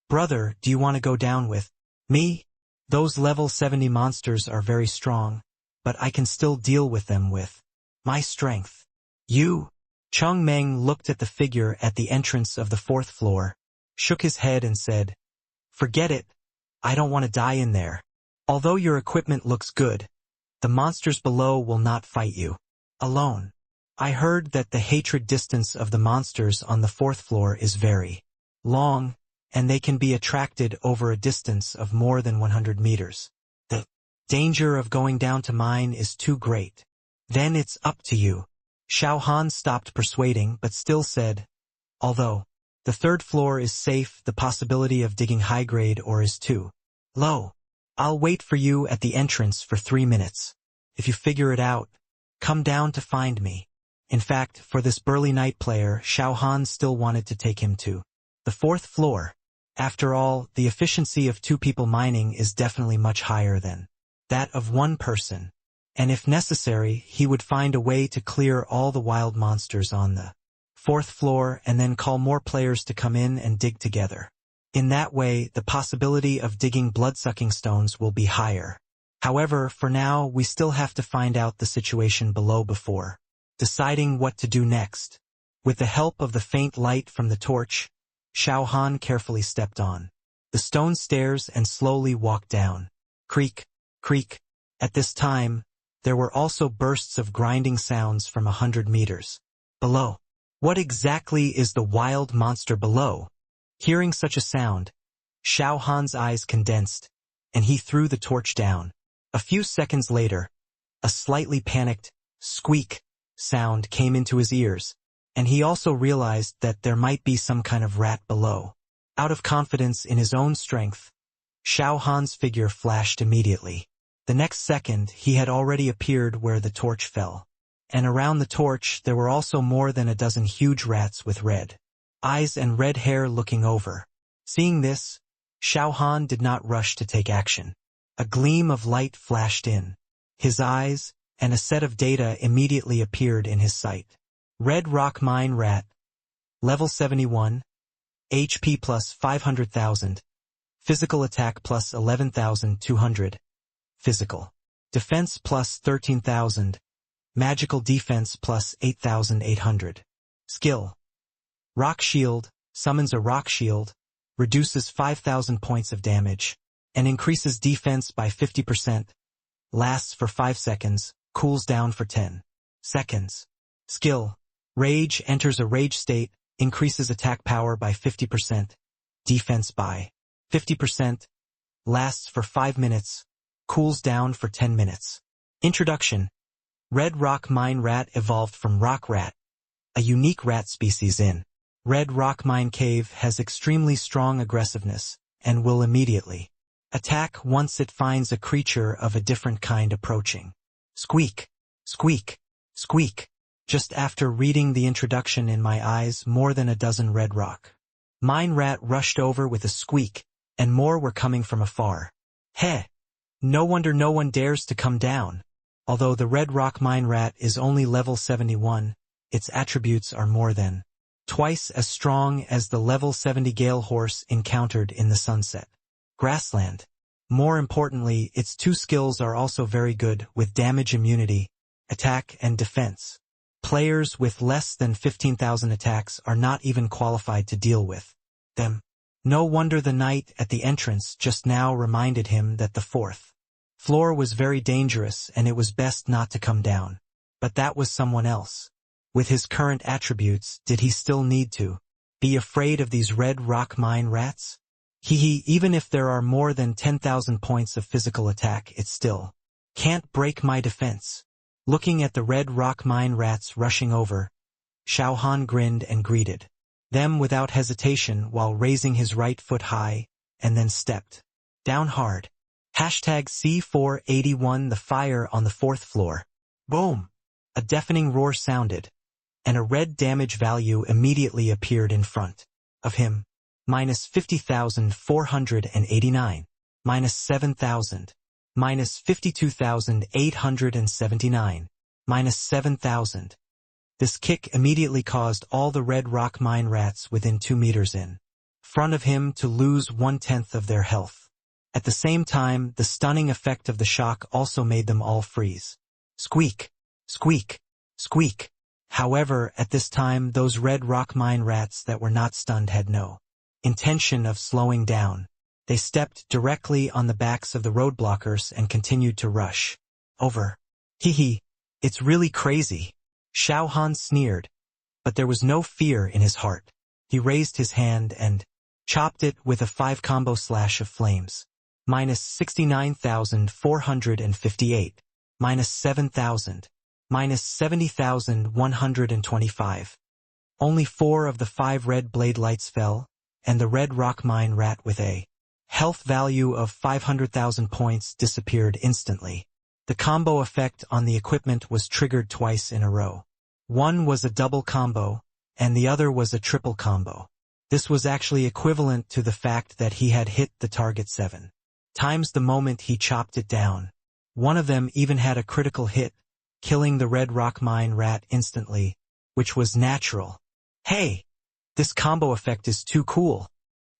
"Brother, do you want to go down with me? Those level 70 monsters are very strong, but I can still deal with them with my strength." "You?" Cheng Meng looked at the figure at the entrance of the 4th floor, shook his head and said, "Forget it. I don't want to die in there. Although your equipment looks good, the monsters below will not fight you alone. I heard that the hatred distance of the monsters on the 4th floor is very long, and they can be attracted over a distance of more than 100 meters. The danger of going down to mine is too great. Then it's up to you." Xiao Han stopped persuading but still said, "Although the 3rd floor is safe, the possibility of digging high-grade ore is too low. I'll wait for you at the entrance for 3 minutes. If you figure it out, come down to find me." In fact, for this burly night player, Xiao Han still wanted to take him to the 4th floor. After all, the efficiency of 2 people mining is definitely much higher than that of 1 person. And if necessary, he would find a way to clear all the wild monsters on the 4th floor and then call more players to come in and dig together. In that way, the possibility of digging blood-sucking stones will be higher. However, for now, we still have to find out the situation below before deciding what to do next. With the help of the faint light from the torch, Xiao Han carefully stepped on the stone stairs and slowly walked down. Creak, creak. At this time, there were also bursts of grinding sounds from 100 meters below. What exactly is the wild monster below? Hearing such a sound, Xiao Han's eyes condensed, and he threw the torch down. A few seconds later, a slightly panicked squeak sound came into his ears, and he also realized that there might be some kind of rat below. Out of confidence in his own strength, Xiao Han's figure flashed immediately. The next second, he had already appeared where the torch fell. And around the torch there were also more than a dozen huge rats with red eyes and red hair looking over. Seeing this, Xiao Han did not rush to take action. A gleam of light flashed in his eyes, and a set of data immediately appeared in his sight. Red Rock Mine Rat, Level 71, HP plus 500,000, Physical Attack plus 11,200, Physical Defense plus 13,000, Magical Defense plus 8,800. Skill: Rock Shield, summons a rock shield, reduces 5,000 points of damage, and increases defense by 50%, lasts for 5 seconds, cools down for 10 seconds. Skill: Rage, enters a rage state, increases attack power by 50%, defense by 50%, lasts for 5 minutes, cools down for 10 minutes. Introduction: Red Rock Mine Rat evolved from Rock Rat, a unique rat species in Red Rock Mine Cave, has extremely strong aggressiveness, and will immediately attack once it finds a creature of a different kind approaching. Squeak, squeak, squeak. Just after reading the introduction in my eyes, more than a dozen Red Rock Mine Rat rushed over with a squeak, and more were coming from afar. Heh! No wonder no one dares to come down. Although the Red Rock Mine Rat is only level 71, its attributes are more than twice as strong as the level 70 Gale Horse encountered in the Sunset Grassland. More importantly, its 2 skills are also very good, with damage immunity, attack and defense. Players with less than 15,000 attacks are not even qualified to deal with them. No wonder the knight at the entrance just now reminded him that the 4th floor was very dangerous and it was best not to come down. But that was someone else. With his current attributes, did he still need to be afraid of these Red Rock Mine Rats? Even if there are more than 10,000 points of physical attack, it still can't break my defense. Looking at the Red Rock Mine Rats rushing over, Xiao Han grinned and greeted them without hesitation while raising his right foot high, and then stepped down hard. C481 The fire on the 4th floor. Boom! A deafening roar sounded, and a red damage value immediately appeared in front of him. Minus 50,489. Minus 7,000. Minus 52,879. Minus 7,000. This kick immediately caused all the Red Rock Mine Rats within 2 meters in front of him to lose 1/10 of their health. At the same time, the stunning effect of the shock also made them all freeze. Squeak, squeak, squeak. However, at this time, those Red Rock Mine Rats that were not stunned had no intention of slowing down. They stepped directly on the backs of the roadblockers and continued to rush over. It's really crazy. Xiao Han sneered, but there was no fear in his heart. He raised his hand and chopped it with a 5-combo slash of flames. Minus 69,458. Minus 7,000. Minus 70,125. Only 4 of the 5 red blade lights fell, and the Red Rock Mine Rat with a health value of 500,000 points disappeared instantly. The combo effect on the equipment was triggered twice in a row. One was a double combo, and the other was a triple combo. This was actually equivalent to the fact that he had hit the target 7 times the moment he chopped it down. One of them even had a critical hit, killing the Red Rock Mine Rat instantly, which was natural. Hey! This combo effect is too cool,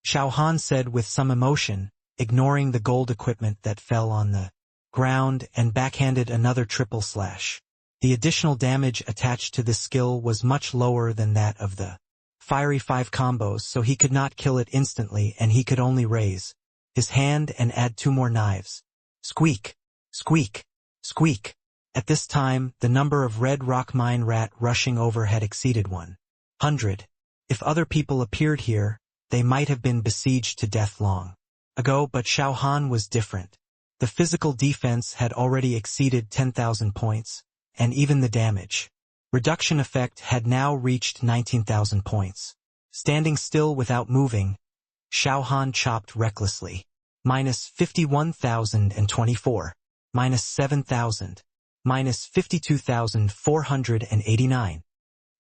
Xiao Han said with some emotion, ignoring the gold equipment that fell on the ground, and backhanded another triple slash. The additional damage attached to this skill was much lower than that of the fiery 5 combos, so he could not kill it instantly, and he could only raise his hand and add 2 more knives. Squeak, squeak, squeak. At this time, the number of Red Rock Mine Rat rushing over had exceeded 100. If other people appeared here, they might have been besieged to death long ago, but Xiao Han was different. The physical defense had already exceeded 10,000 points, and even the damage reduction effect had now reached 19,000 points. Standing still without moving, Xiao Han chopped recklessly. Minus 51,024. minus 7,000, minus 52,489.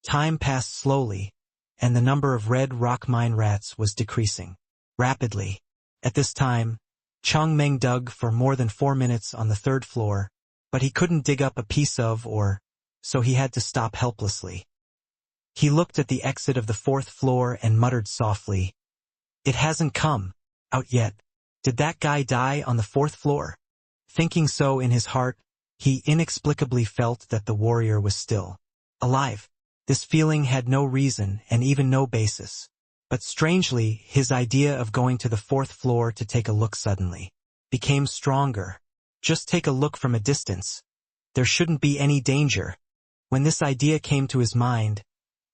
Time passed slowly, and the number of red rock mine rats was decreasing rapidly. At this time, Chang Meng dug for more than 4 minutes on the 3rd floor, but he couldn't dig up a piece of so he had to stop helplessly. He looked at the exit of the 4th floor and muttered softly, "It hasn't come out yet. Did that guy die on the 4th floor?" Thinking so in his heart, he inexplicably felt that the warrior was still alive. This feeling had no reason and even no basis. But strangely, his idea of going to the 4th floor to take a look suddenly became stronger. Just take a look from a distance. There shouldn't be any danger. When this idea came to his mind,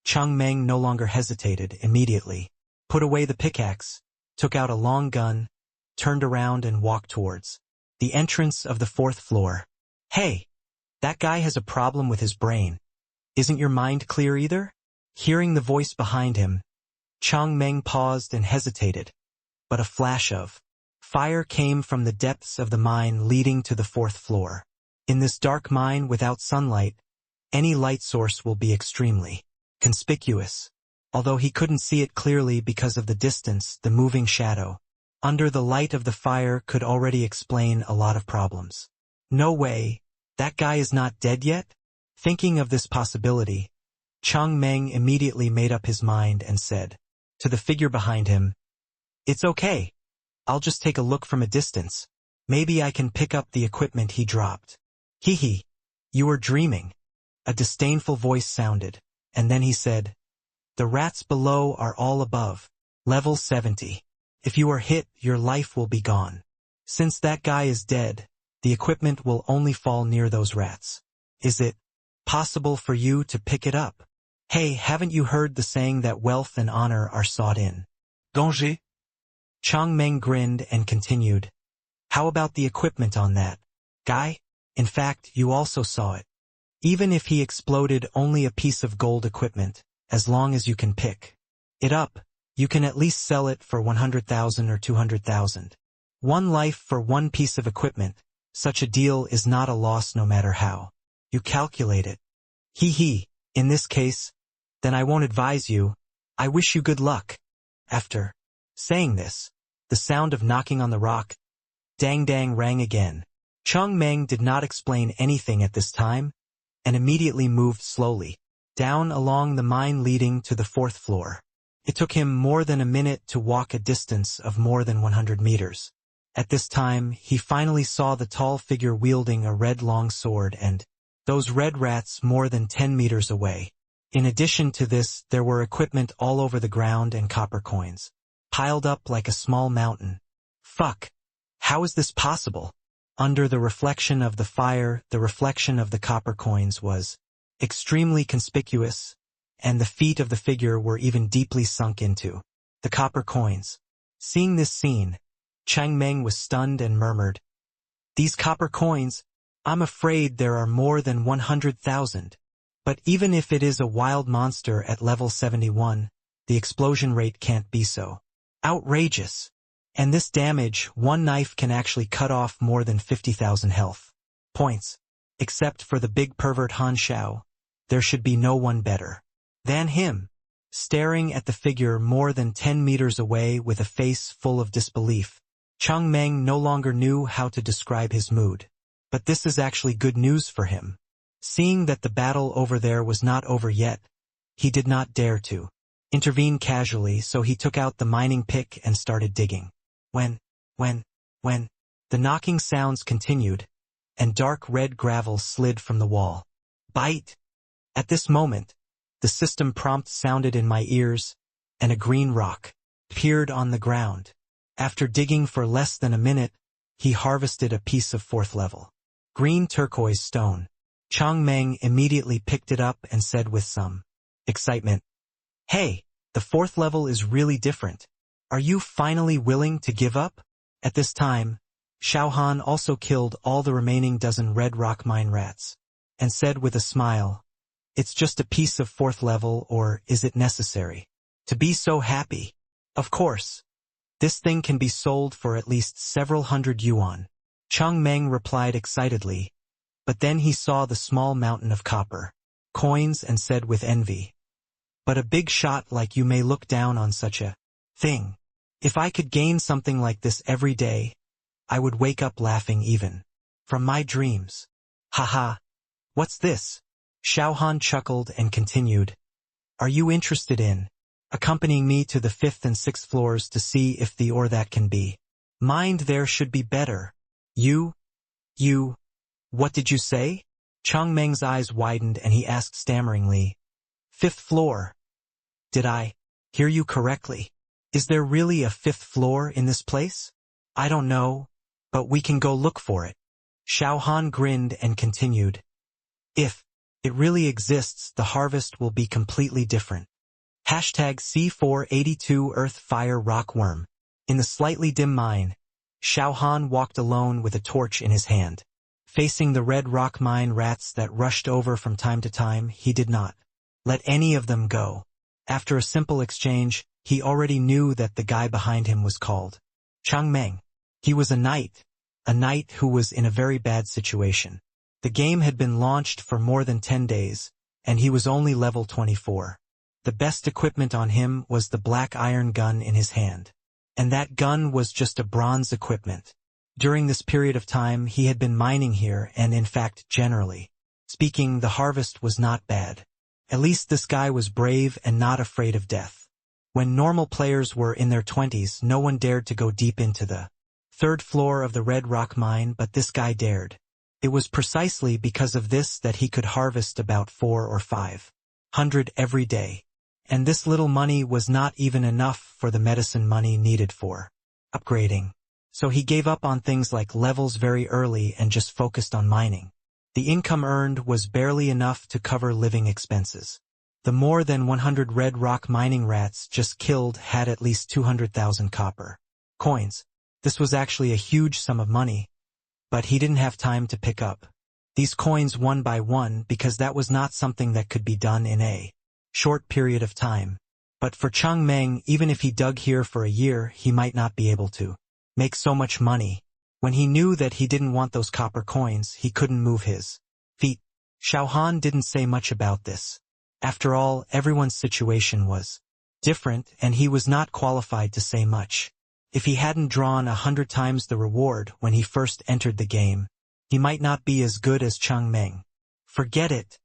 Chang Meng no longer hesitated immediately, put away the pickaxe, took out a long gun, turned around and walked towards the entrance of the 4th floor. "Hey, that guy has a problem with his brain. Isn't your mind clear either?" Hearing the voice behind him, Chang Meng paused and hesitated, but a flash of fire came from the depths of the mine leading to the 4th floor. In this dark mine without sunlight, any light source will be extremely conspicuous. Although he couldn't see it clearly because of the distance, the moving shadow under the light of the fire could already explain a lot of problems. "No way, that guy is not dead yet?" Thinking of this possibility, Chang Meng immediately made up his mind and said to the figure behind him, "It's okay. I'll just take a look from a distance. Maybe I can pick up the equipment he dropped." "Hee, you are dreaming." A disdainful voice sounded, and then he said, "The rats below are all above level 70. If you are hit, your life will be gone. Since that guy is dead, the equipment will only fall near those rats. Is it possible for you to pick it up? Hey, haven't you heard the saying that wealth and honor are sought in danger?" Chang Meng grinned and continued, "How about the equipment on that guy? In fact, you also saw it. Even if he exploded only a piece of gold equipment, as long as you can pick it up, you can at least sell it for 100,000 or 200,000. One life for one piece of equipment. Such a deal is not a loss no matter how you calculate it. Hee, in this case, then I won't advise you. I wish you good luck." After saying this, the sound of knocking on the rock, dang rang again. Chang Meng did not explain anything at this time, and immediately moved slowly down along the mine leading to the 4th floor. It took him more than a minute to walk a distance of more than 100 meters. At this time, he finally saw the tall figure wielding a red long sword and those red rats more than 10 meters away. In addition to this, there were equipment all over the ground and copper coins, piled up like a small mountain. Fuck! How is this possible? Under the reflection of the fire, the reflection of the copper coins was extremely conspicuous, and the feet of the figure were even deeply sunk into the copper coins. Seeing this scene, Chang Meng was stunned and murmured, "These copper coins, I'm afraid there are more than 100,000. But even if it is a wild monster at level 71, the explosion rate can't be so outrageous. And this damage, one knife can actually cut off more than 50,000 health points. Except for the big pervert Han Xiao, there should be no one better than him." Staring at the figure more than 10 meters away with a face full of disbelief, Chang Meng no longer knew how to describe his mood. But this is actually good news for him. Seeing that the battle over there was not over yet, he did not dare to intervene casually, so he took out the mining pick and started digging. When the knocking sounds continued, and dark red gravel slid from the wall. Bite! At this moment, the system prompt sounded in my ears, and a green rock appeared on the ground. After digging for less than a minute, he harvested a piece of 4th level green turquoise stone. Chang Meng immediately picked it up and said with some excitement, "Hey, the 4th level is really different. Are you finally willing to give up?" At this time, Xiao Han also killed all the remaining dozen red rock mine rats, and said with a smile, "It's just a piece of 4th level, or is it necessary to be so happy? Of course. This thing can be sold for at least several hundred yuan. Chang Meng replied excitedly, but then he saw the small mountain of copper coins and said with envy, "But a big shot like you may look down on such a thing. If I could gain something like this every day, I would wake up laughing even from my dreams." "Haha, what's this?" Xiao Han chuckled and continued, "Are you interested in accompanying me to the 5th and 6th floors to see if the or that can be mined there should be better? You, what did you say?" Chang Meng's eyes widened and he asked stammeringly, "5th floor? Did I hear you correctly? Is there really a 5th floor in this place?" "I don't know, but we can go look for it." Xiao Han grinned and continued, "If it really exists, the harvest will be completely different. #C482 Earth Fire Rockworm." In the slightly dim mine, Xiao Han walked alone with a torch in his hand. Facing the red rock mine rats that rushed over from time to time, he did not let any of them go. After a simple exchange, he already knew that the guy behind him was called Chang Meng. He was a knight who was in a very bad situation. The game had been launched for more than 10 days, and he was only level 24. The best equipment on him was the black iron gun in his hand. And that gun was just a bronze equipment. During this period of time, he had been mining here, and in fact, generally speaking, the harvest was not bad. At least this guy was brave and not afraid of death. When normal players were in their 20s, no one dared to go deep into the 3rd floor of the red rock mine, but this guy dared. It was precisely because of this that he could harvest about 400 or 500 every day. And this little money was not even enough for the medicine money needed for upgrading. So he gave up on things like levels very early and just focused on mining. The income earned was barely enough to cover living expenses. The more than 100 red rock mining rats just killed had at least 200,000 copper coins. This was actually a huge sum of money, but he didn't have time to pick up these coins one by one because that was not something that could be done in a short period of time. But for Chang Meng, even if he dug here for a year, he might not be able to make so much money. When he knew that he didn't want those copper coins, he couldn't move his feet. Xiao Han didn't say much about this. After all, everyone's situation was different, and he was not qualified to say much. If he hadn't drawn 100 times the reward when he first entered the game, he might not be as good as Chang Meng. Forget it.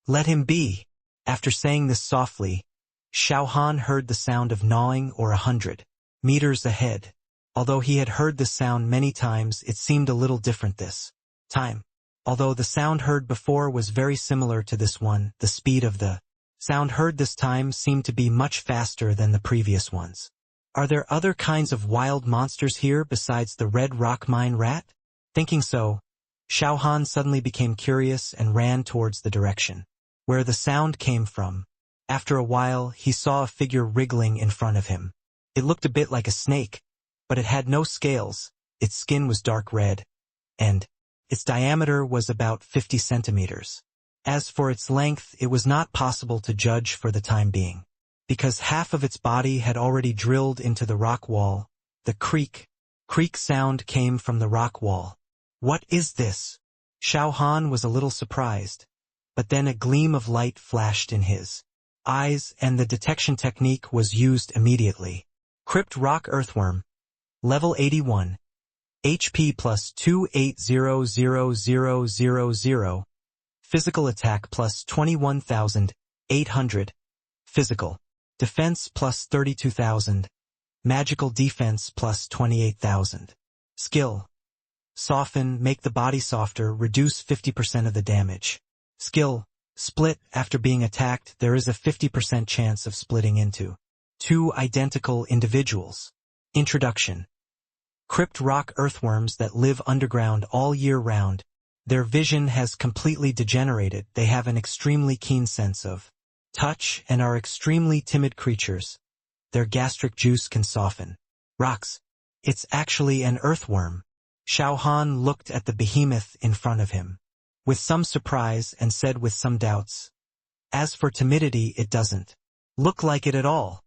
Let him be. After saying this softly, Xiao Han heard the sound of gnawing or 100 meters ahead. Although he had heard the sound many times, it seemed a little different this time. Although the sound heard before was very similar to this one, the speed of the sound heard this time seemed to be much faster than the previous ones. Are there other kinds of wild monsters here besides the red rock mine rat? Thinking so, Xiao Han suddenly became curious and ran towards the direction where the sound came from. After a while, he saw a figure wriggling in front of him. It looked a bit like a snake, but it had no scales, its skin was dark red, and its diameter was about 50 centimeters. As for its length, it was not possible to judge for the time being, because half of its body had already drilled into the rock wall. The creak sound came from the rock wall. What is this? Xiao Han was a little surprised, but then a gleam of light flashed in his eyes, and the detection technique was used immediately. Crypt Rock Earthworm. Level 81. HP plus 280000. Physical attack plus 21,800. Physical defense plus 32,000. Magical defense plus 28,000. Skill. Soften, make the body softer, reduce 50% of the damage. Skill. Split, after being attacked, there is a 50% chance of splitting into two identical individuals. Introduction. Crypt rock earthworms that live underground all year round. Their vision has completely degenerated. They have an extremely keen sense of touch and are extremely timid creatures. Their gastric juice can soften rocks. It's actually an earthworm. Xiao Han looked at the behemoth in front of him with some surprise and said with some doubts, "As for timidity, it doesn't look like it at all.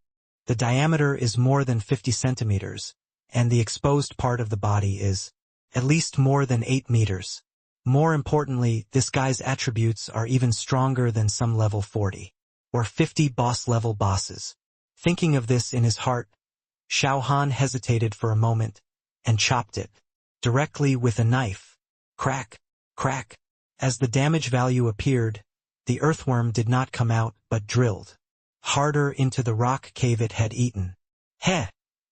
The diameter is more than 50 centimeters, and the exposed part of the body is At least more than 8 meters. More importantly, this guy's attributes are even stronger than some level 40 or 50 boss-level bosses. Thinking of this in his heart, Xiao Han hesitated for a moment and chopped it directly with a knife. Crack, crack. As the damage value appeared, the earthworm did not come out but drilled harder into the rock cave it had eaten. Heh,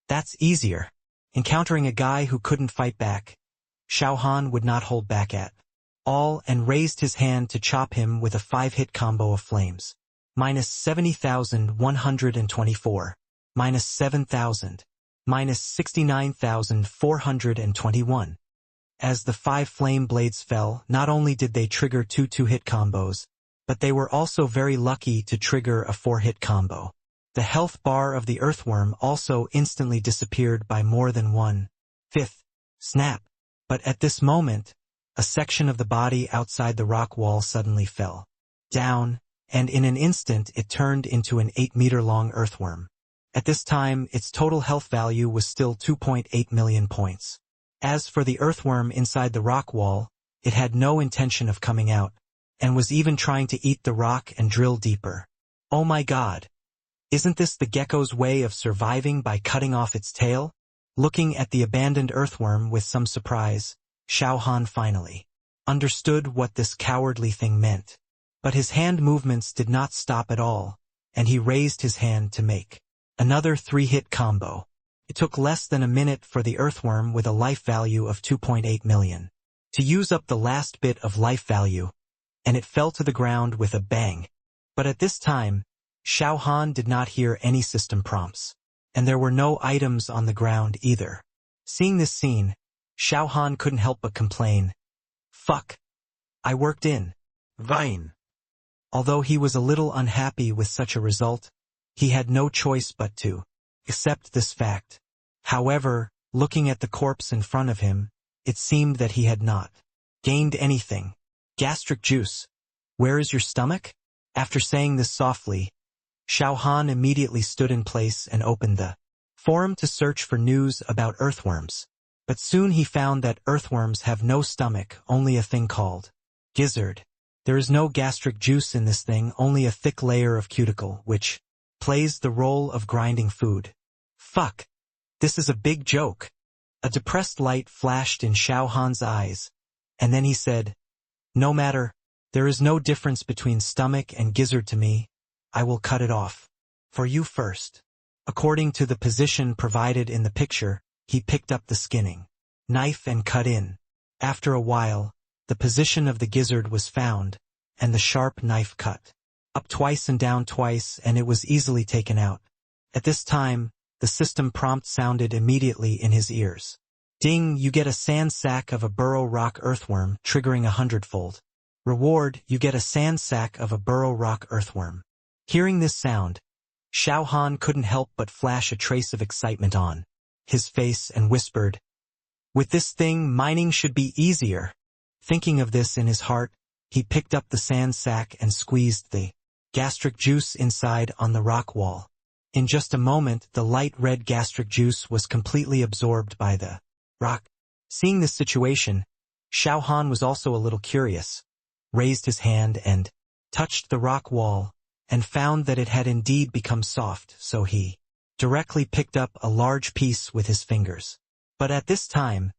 that's easier. Encountering a guy who couldn't fight back, Xiao Han would not hold back at all and raised his hand to chop him with a 5-hit combo of flames. Minus 70,124. Minus 7,000. Minus 69,421. As the 5 flame blades fell, not only did they trigger 2 2-hit combos, but they were also very lucky to trigger a 4-hit combo. The health bar of the earthworm also instantly disappeared by more than 1/5. Snap. But at this moment, a section of the body outside the rock wall suddenly fell down, and in an instant it turned into an 8-meter-long earthworm. At this time, its total health value was still 2.8 million points. As for the earthworm inside the rock wall, it had no intention of coming out, and was even trying to eat the rock and drill deeper. Oh my god! Isn't this the gecko's way of surviving by cutting off its tail? Looking at the abandoned earthworm with some surprise, Xiao Han finally understood what this cowardly thing meant. But his hand movements did not stop at all, and he raised his hand to make another 3-hit combo. It took less than a minute for the earthworm with a life value of 2.8 million to use up the last bit of life value, and it fell to the ground with a bang. But at this time, Xiao Han did not hear any system prompts, and there were no items on the ground either. Seeing this scene, Xiao Han couldn't help but complain, "Fuck. I worked in vain." Although he was a little unhappy with such a result, he had no choice but to accept this fact. However, looking at the corpse in front of him, it seemed that he had not gained anything. Gastric juice. Where is your stomach? After saying this softly, Xiao Han immediately stood in place and opened the forum to search for news about earthworms. But soon he found that earthworms have no stomach, only a thing called gizzard. There is no gastric juice in this thing, only a thick layer of cuticle, which plays the role of grinding food. Fuck. This is a big joke. A depressed light flashed in Xiao Han's eyes, and then he said, "No matter, there is no difference between stomach and gizzard to me. I will cut it off. For you first." According to the position provided in the picture, he picked up the skinning knife and cut in. After a while, the position of the gizzard was found, and the sharp knife cut up twice and down twice, and it was easily taken out. At this time, the system prompt sounded immediately in his ears. Ding, you get a sand sack of a burrow rock earthworm, triggering 100-fold. Reward, you get a sand sack of a burrow rock earthworm. Hearing this sound, Xiao Han couldn't help but flash a trace of excitement on his face and whispered, "With this thing, mining should be easier." Thinking of this in his heart, he picked up the sand sack and squeezed the gastric juice inside on the rock wall. In just a moment, the light red gastric juice was completely absorbed by the rock. Seeing this situation, Xiao Han was also a little curious, raised his hand and touched the rock wall, and found that it had indeed become soft, so he directly picked up a large piece with his fingers. But at this time,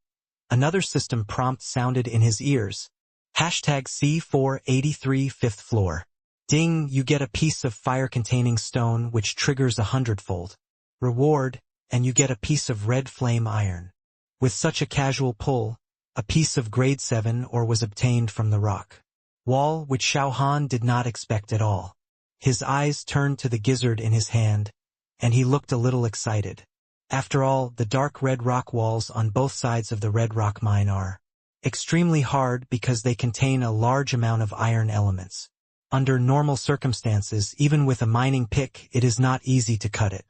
another system prompt sounded in his ears. #C483 5th floor. Ding, you get a piece of fire-containing stone which triggers 100-fold. Reward, and you get a piece of red flame iron. With such a casual pull, a piece of grade 7 ore was obtained from the rock wall, which Xiao Han did not expect at all. His eyes turned to the gizzard in his hand, and he looked a little excited. After all, the dark red rock walls on both sides of the red rock mine are extremely hard because they contain a large amount of iron elements. Under normal circumstances, even with a mining pick, it is not easy to cut it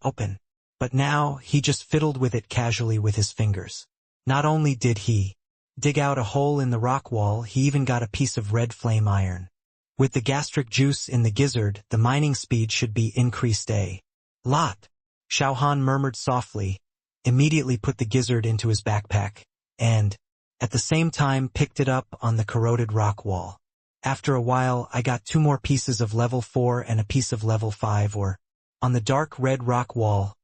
open. But now, he just fiddled with it casually with his fingers. Not only did he dig out a hole in the rock wall, he even got a piece of red flame iron. With the gastric juice in the gizzard, the mining speed should be increased a lot. Xiao Han murmured softly, immediately put the gizzard into his backpack, and, at the same time, picked it up on the corroded rock wall. After a while, I got 2 more pieces of level 4 and a piece of level 5 on the dark red rock wall,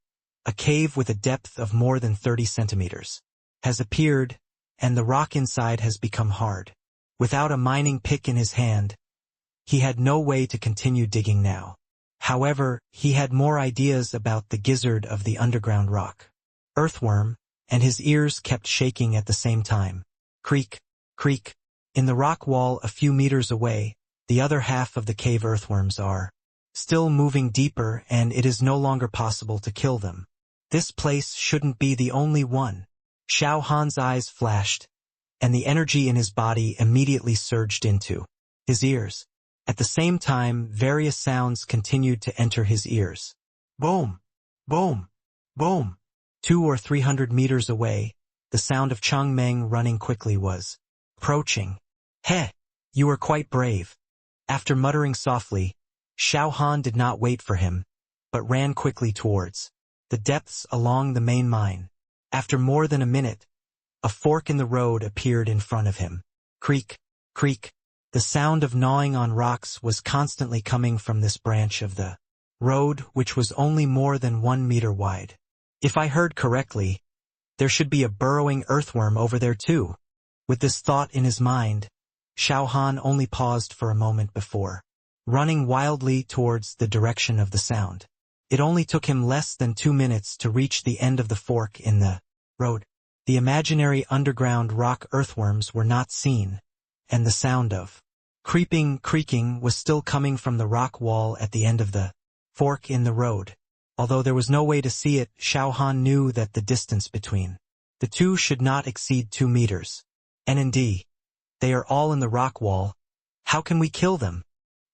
a cave with a depth of more than 30 centimeters has appeared, and the rock inside has become hard. Without a mining pick in his hand, he had no way to continue digging now. However, he had more ideas about the gizzard of the underground rock earthworm, and his ears kept shaking at the same time. Creak, creak. In the rock wall a few meters away, the other half of the cave earthworms are still moving deeper, and it is no longer possible to kill them. This place shouldn't be the only one. Xiao Han's eyes flashed, and the energy in his body immediately surged into his ears. At the same time, various sounds continued to enter his ears. Boom! Boom! Boom! 200 or 300 meters away, the sound of Cheng Meng running quickly was approaching. Heh! You are quite brave. After muttering softly, Xiao Han did not wait for him, but ran quickly towards the depths along the main mine. After more than a minute, a fork in the road appeared in front of him. Creak, creak. The sound of gnawing on rocks was constantly coming from this branch of the road, which was only more than 1 meter wide. If I heard correctly, there should be a burrowing earthworm over there too. With this thought in his mind, Xiao Han only paused for a moment before running wildly towards the direction of the sound. It only took him less than 2 minutes to reach the end of the fork in the road. The imaginary underground rock earthworms were not seen, and the sound of creaking was still coming from the rock wall at the end of the fork in the road. Although there was no way to see it, Xiao Han knew that the distance between the two should not exceed 2 meters. And indeed, they are all in the rock wall. How can we kill them?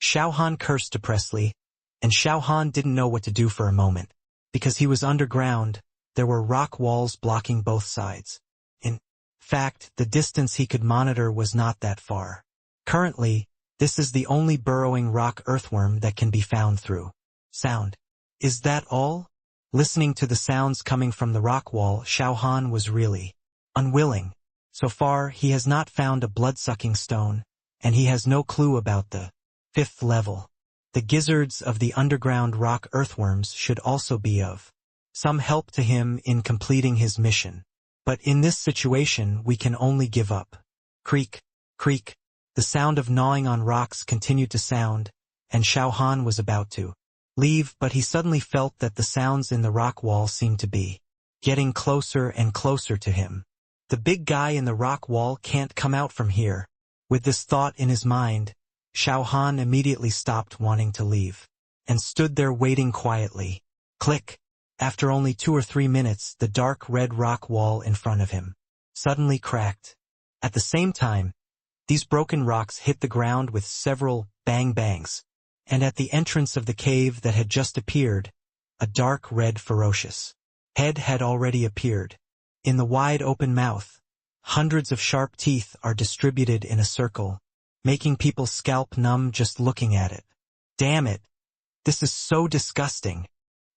Xiao Han cursed depressedly, and Xiao Han didn't know what to do for a moment. Because he was underground, there were rock walls blocking both sides. In fact, the distance he could monitor was not that far. Currently, this is the only burrowing rock earthworm that can be found through sound. Is that all? Listening to the sounds coming from the rock wall, Xiao Han was really unwilling. So far, he has not found a blood-sucking stone, and he has no clue about the 5th level. The gizzards of the underground rock earthworms should also be of some help to him in completing his mission. But in this situation, we can only give up. Creak, creak. The sound of gnawing on rocks continued to sound, and Xiao Han was about to leave, but he suddenly felt that the sounds in the rock wall seemed to be getting closer and closer to him. The big guy in the rock wall can't come out from here. With this thought in his mind, Xiao Han immediately stopped wanting to leave, and stood there waiting quietly. Click! After only 2 or 3 minutes, the dark red rock wall in front of him suddenly cracked. At the same time, these broken rocks hit the ground with several bang-bangs, and at the entrance of the cave that had just appeared, a dark red ferocious head had already appeared. In the wide open mouth, hundreds of sharp teeth are distributed in a circle, making people's scalp numb just looking at it. Damn it! This is so disgusting.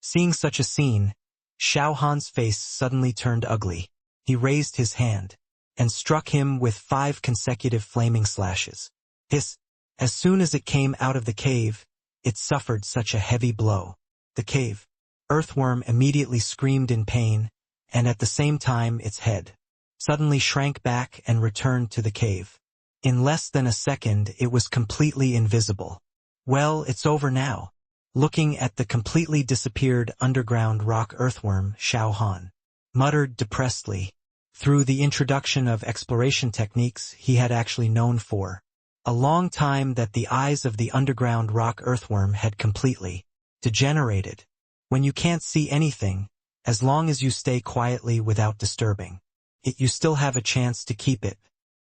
Seeing such a scene, Xiao Han's face suddenly turned ugly. He raised his hand and struck him with 5 consecutive flaming slashes. Hiss! As soon as it came out of the cave, it suffered such a heavy blow. The cave earthworm immediately screamed in pain, and at the same time its head suddenly shrank back and returned to the cave. In less than a second it was completely invisible. Well, it's over now. Looking at the completely disappeared underground rock earthworm, Xiao Han muttered depressedly. Through the introduction of exploration techniques he had actually known for a long time that the eyes of the underground rock earthworm had completely degenerated. When you can't see anything, as long as you stay quietly without disturbing it, you still have a chance to keep it.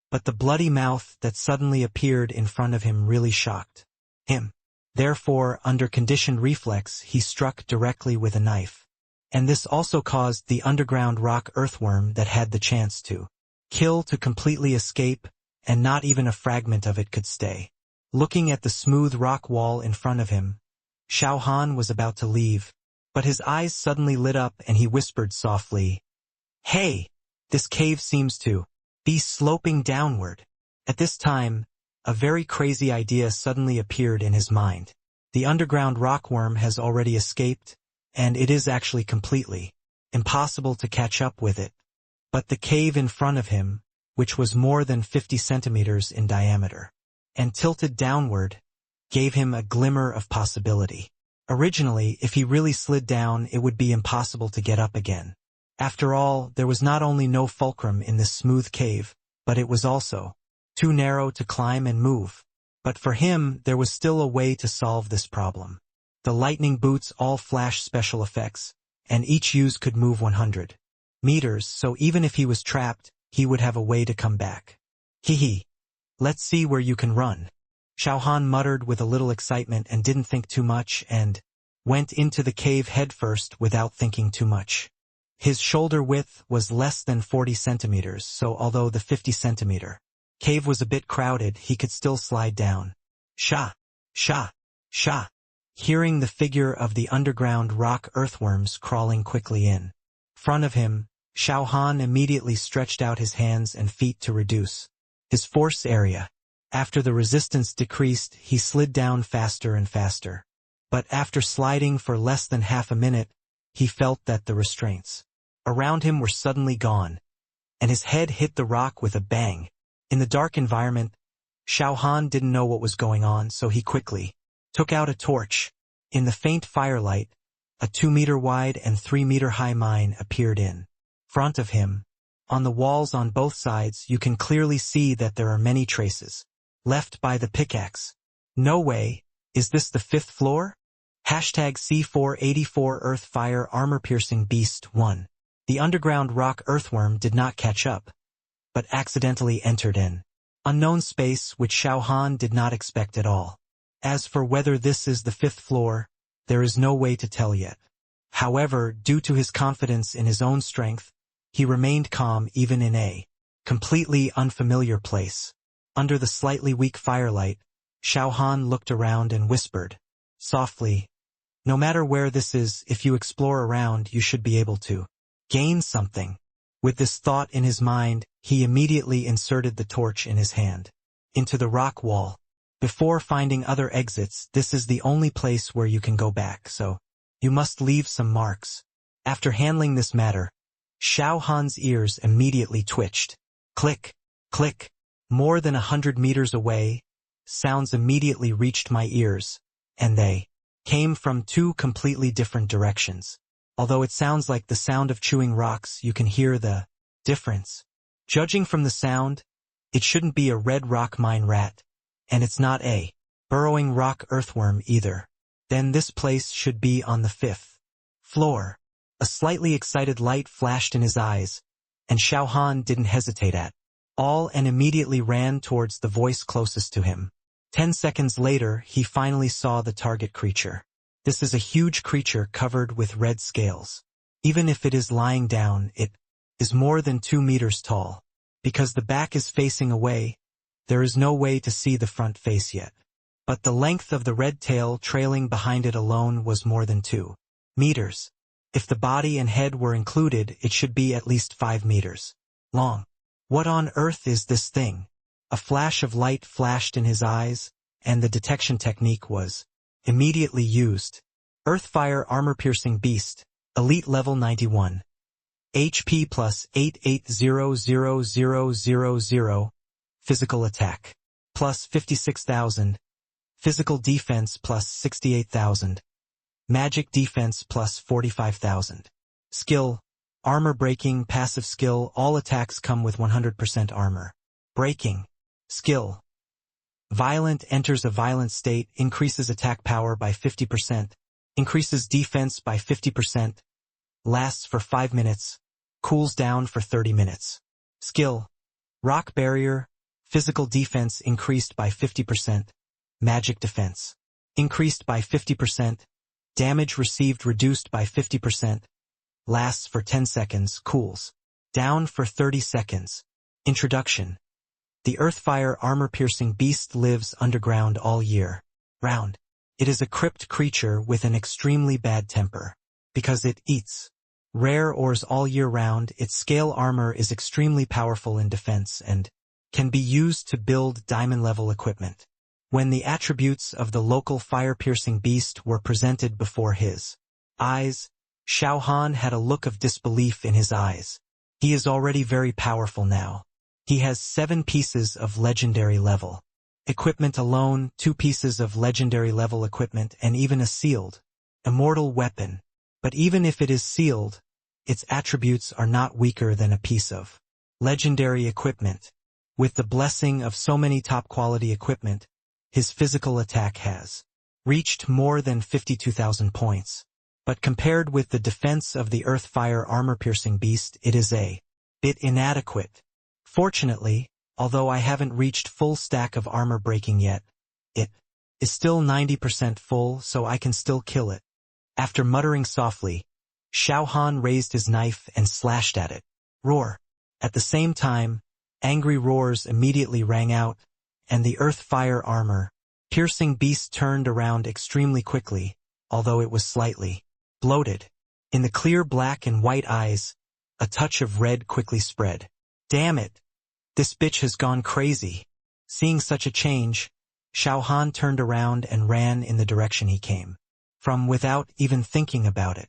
But the bloody mouth that suddenly appeared in front of him really shocked him. Therefore, under conditioned reflex, he struck directly with a knife. And this also caused the underground rock earthworm that had the chance to kill to completely escape, and not even a fragment of it could stay. Looking at the smooth rock wall in front of him, Xiao Han was about to leave, but his eyes suddenly lit up and he whispered softly, "Hey! This cave seems to be sloping downward. At this time, a very crazy idea suddenly appeared in his mind. The underground rockworm has already escaped, and it is actually completely impossible to catch up with it. But the cave in front of him, which was more than 50 centimeters in diameter, and tilted downward, gave him a glimmer of possibility. Originally, if he really slid down, it would be impossible to get up again. After all, there was not only no fulcrum in this smooth cave, but it was also too narrow to climb and move. But for him, there was still a way to solve this problem. The lightning boots all flash special effects, and each use could move 100 meters, so even if he was trapped, he would have a way to come back. Hee. Let's see where you can run. Xiao Han muttered with a little excitement and didn't think too much and went into the cave headfirst without thinking too much. His shoulder width was less than 40 centimeters, so although the 50-centimeter cave was a bit crowded, he could still slide down. Sha, sha, sha. Hearing the figure of the underground rock earthworms crawling quickly in front of him, Xiao Han immediately stretched out his hands and feet to reduce his force area. After the resistance decreased, he slid down faster and faster. But after sliding for less than half a minute, he felt that the restraints around him were suddenly gone, and his head hit the rock with a bang. In the dark environment, Xiao Han didn't know what was going on, so he quickly took out a torch. In the faint firelight, a 2-meter wide and 3-meter high mine appeared in front of him. On the walls on both sides, you can clearly see that there are many traces left by the pickaxe. No way, is this the 5th floor? Hashtag C484 Earth Fire Armor Piercing Beast 1. The underground rock earthworm did not catch up, but accidentally entered an unknown space which Xiao Han did not expect at all. As for whether this is the 5th floor, there is no way to tell yet. However, due to his confidence in his own strength, he remained calm even in a completely unfamiliar place. Under the slightly weak firelight, Xiao Han looked around and whispered softly, "No matter where this is, if you explore around, you should be able to gain something." With this thought in his mind, he immediately inserted the torch in his hand into the rock wall. Before finding other exits, this is the only place where you can go back, so you must leave some marks. After handling this matter, Xiao Han's ears immediately twitched. Click, click. More than 100 meters away, sounds immediately reached my ears, and they came from 2 completely different directions. Although it sounds like the sound of chewing rocks, you can hear the difference. Judging from the sound, it shouldn't be a red rock mine rat, and it's not a burrowing rock earthworm either. Then this place should be on the 5th floor. A slightly excited light flashed in his eyes, and Xiao Han didn't hesitate at all and immediately ran towards the voice closest to him. 10 seconds later, he finally saw the target creature. This is a huge creature covered with red scales. Even if it is lying down, it is more than 2 meters tall. Because the back is facing away, there is no way to see the front face yet. But the length of the red tail trailing behind it alone was more than 2 meters. If the body and head were included, it should be at least 5 meters long. What on earth is this thing? A flash of light flashed in his eyes, and the detection technique was immediately used. Earthfire Armor Piercing Beast, Elite Level 91. HP plus 880000. Physical Attack plus 56,000. Physical Defense plus 68,000. Magic Defense plus 45,000. Skill, Armor Breaking. Passive skill, all attacks come with 100% armor. Breaking. Skill. Violent, enters a violent state, increases attack power by 50%, increases defense by 50%, lasts for 5 minutes, cools down for 30 minutes. Skill. Rock Barrier, physical defense increased by 50%, magic defense increased by 50%, damage received reduced by 50%, lasts for 10 seconds, cools down for 30 seconds. Introduction. The Earthfire Armor-Piercing Beast lives underground all year round. It is a crypt creature with an extremely bad temper, because it eats Rare ores all year round, its scale armor is extremely powerful in defense and can be used to build diamond-level equipment. When the attributes of the local fire-piercing beast were presented before his eyes, Xiao Han had a look of disbelief in his eyes. He is already very powerful now. He has 7 pieces of legendary level equipment alone, 2 pieces of legendary level equipment, and even a sealed, immortal weapon. But even if it is sealed, its attributes are not weaker than a piece of legendary equipment. With the blessing of so many top-quality equipment, his physical attack has reached more than 52,000 points. But compared with the defense of the earth-fire armor-piercing beast, it is a bit inadequate. Fortunately, although I haven't reached full stack of armor breaking yet, it is still 90% full, so I can still kill it. After muttering softly, Xiao Han raised his knife and slashed at it. Roar! At the same time, angry roars immediately rang out, and the earth-fire armor-piercing beast turned around extremely quickly, although it was slightly bloated. In the clear black and white eyes, a touch of red quickly spread. Damn it! This bitch has gone crazy. Seeing such a change, Xiao Han turned around and ran in the direction he came from without even thinking about it.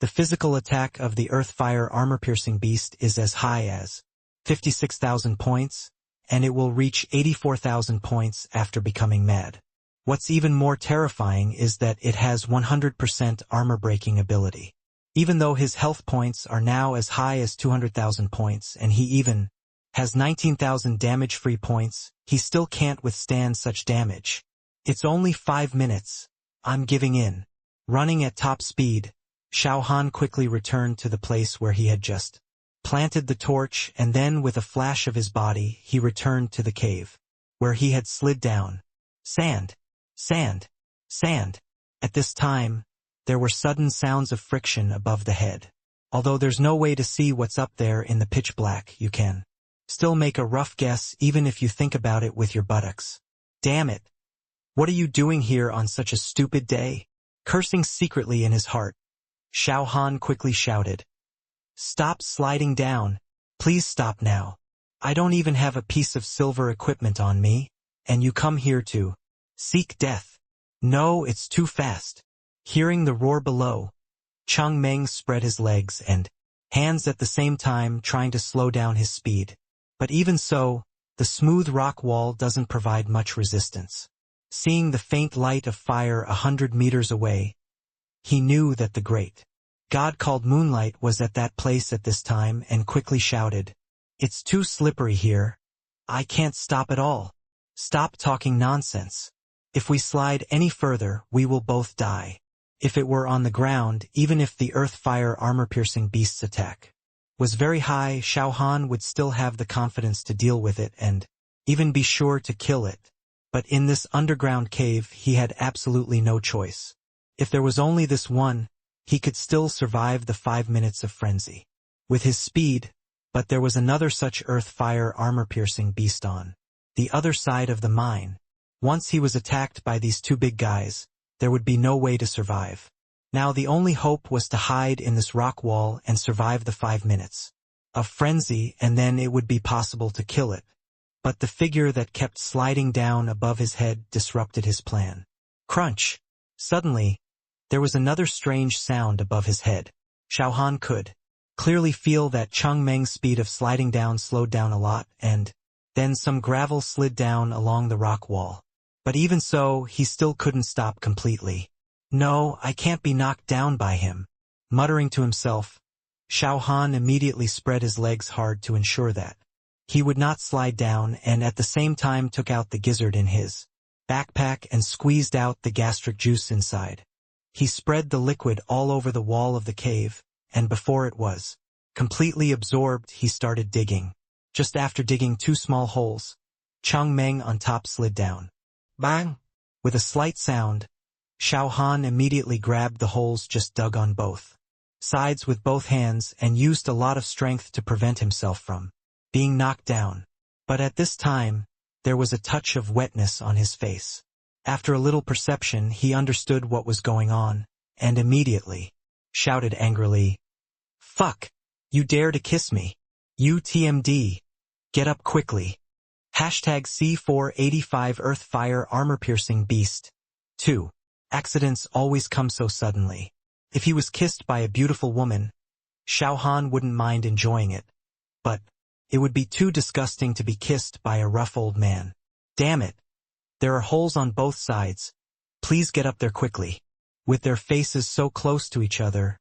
The physical attack of the earth-fire armor-piercing beast is as high as 56,000 points, and it will reach 84,000 points after becoming mad. What's even more terrifying is that it has 100% armor-breaking ability. Even though his health points are now as high as 200,000 points and he even has 19,000 damage-free points, he still can't withstand such damage. It's only 5 minutes. I'm giving in. Running at top speed, Xiao Han quickly returned to the place where he had just planted the torch, and then with a flash of his body, he returned to the cave, where he had slid down. Sand! Sand! Sand! At this time, there were sudden sounds of friction above the head. Although there's no way to see what's up there in the pitch black, you can still make a rough guess even if you think about it with your buttocks. Damn it! What are you doing here on such a stupid day? Cursing secretly in his heart, Xiao Han quickly shouted. Stop sliding down. Please stop now. I don't even have a piece of silver equipment on me, and you come here to seek death. No, it's too fast. Hearing the roar below, Cheng Meng spread his legs and hands at the same time trying to slow down his speed. But even so, the smooth rock wall doesn't provide much resistance. Seeing the faint light of fire 100 meters away, he knew that the great god called Moonlight was at that place at this time and quickly shouted, It's too slippery here. I can't stop at all. Stop talking nonsense. If we slide any further, we will both die. If it were on the ground, even if the earth-fire armor-piercing beast's attack was very high, Xiao Han would still have the confidence to deal with it and even be sure to kill it. But in this underground cave, he had absolutely no choice. If there was only this one, he could still survive the 5 minutes of frenzy with his speed, but there was another such earth-fire armor-piercing beast on the other side of the mine. Once he was attacked by these 2 big guys, there would be no way to survive. Now the only hope was to hide in this rock wall and survive the 5 minutes of frenzy, and then it would be possible to kill it. But the figure that kept sliding down above his head disrupted his plan. Crunch! Suddenly, there was another strange sound above his head. Xiao Han could clearly feel that Cheng Meng's speed of sliding down slowed down a lot, and then some gravel slid down along the rock wall. But even so, he still couldn't stop completely. No, I can't be knocked down by him. Muttering to himself, Xiao Han immediately spread his legs hard to ensure that he would not slide down, and at the same time took out the gizzard in his backpack and squeezed out the gastric juice inside. He spread the liquid all over the wall of the cave, and before it was completely absorbed, he started digging. Just after digging 2 small holes, Cheng Meng on top slid down. Bang! With a slight sound, Xiao Han immediately grabbed the holes just dug on both sides with both hands and used a lot of strength to prevent himself from being knocked down. But at this time, there was a touch of wetness on his face. After a little perception, he understood what was going on, and immediately shouted angrily, Fuck! You dare to kiss me? UTMD. Get up quickly. Hashtag C485 Earth Fire Armor Piercing Beast. 2. Accidents always come so suddenly. If he was kissed by a beautiful woman, Xiao Han wouldn't mind enjoying it. But it would be too disgusting to be kissed by a rough old man. Damn it. There are holes on both sides. Please get up there quickly. With their faces so close to each other,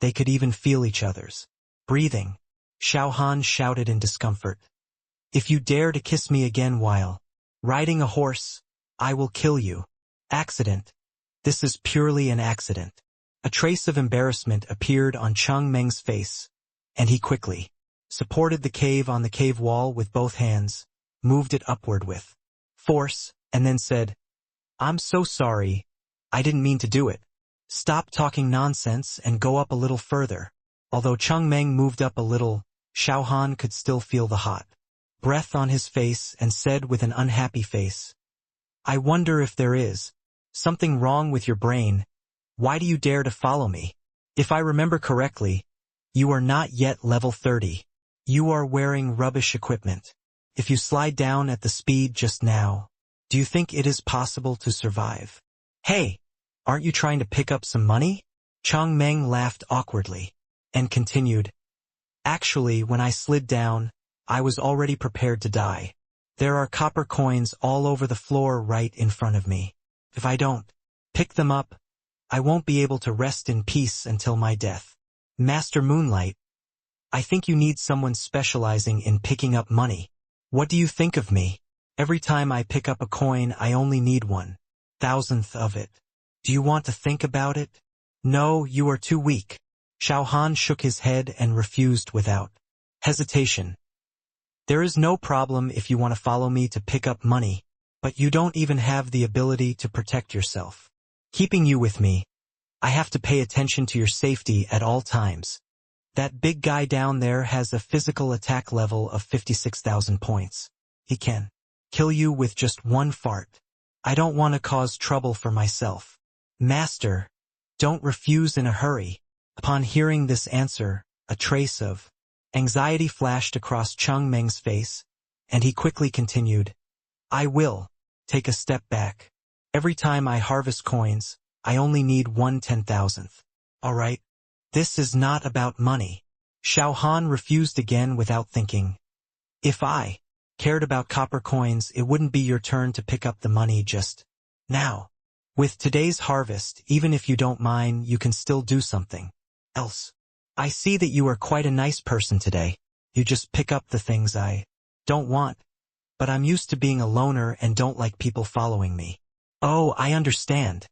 they could even feel each other's breathing. Xiao Han shouted in discomfort. If you dare to kiss me again while riding a horse, I will kill you. Accident. This is purely an accident. A trace of embarrassment appeared on Cheng Meng's face, and he quickly supported the cave on the cave wall with both hands, moved it upward with force, and then said, I'm so sorry. I didn't mean to do it. Stop talking nonsense and go up a little further. Although Cheng Meng moved up a little, Xiao Han could still feel the hot breath on his face and said with an unhappy face, I wonder if there is something wrong with your brain. Why do you dare to follow me? If I remember correctly, you are not yet level 30. You are wearing rubbish equipment. If you slide down at the speed just now, do you think it is possible to survive? Hey, aren't you trying to pick up some money? Cheng Meng laughed awkwardly and continued, Actually, when I slid down, I was already prepared to die. There are copper coins all over the floor right in front of me. If I don't pick them up, I won't be able to rest in peace until my death. Master Moonlight, I think you need someone specializing in picking up money. What do you think of me? Every time I pick up a coin, I only need 1,000th of it. Do you want to think about it? No, you are too weak. Xiao Han shook his head and refused without hesitation. There is no problem if you want to follow me to pick up money, but you don't even have the ability to protect yourself. Keeping you with me, I have to pay attention to your safety at all times. That big guy down there has a physical attack level of 56,000 points. He can kill you with just one fart. I don't want to cause trouble for myself. Master, don't refuse in a hurry. Upon hearing this answer, a trace of anxiety flashed across Cheng Meng's face, and he quickly continued, I will take a step back. Every time I harvest coins, I only need 1/10,000th. All right? This is not about money. Xiao Han refused again without thinking. If I cared about copper coins, it wouldn't be your turn to pick up the money just now. With today's harvest, even if you don't mind, you can still do something else. I see that you are quite a nice person today. You just pick up the things I don't want. But I'm used to being a loner and don't like people following me. Oh, I understand.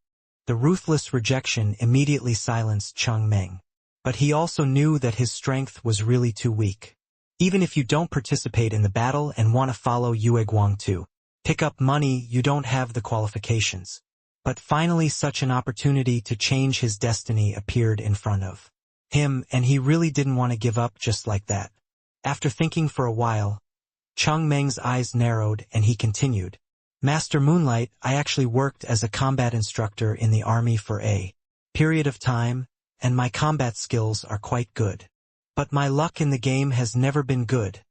The ruthless rejection immediately silenced Cheng Meng. But he also knew that his strength was really too weak. Even if you don't participate in the battle and want to follow Yue Guang to pick up money, you don't have the qualifications. But finally such an opportunity to change his destiny appeared in front of him, and he really didn't want to give up just like that. After thinking for a while, Cheng Meng's eyes narrowed and he continued, Master Moonlight, I actually worked as a combat instructor in the army for a period of time, and my combat skills are quite good. But my luck in the game has never been good.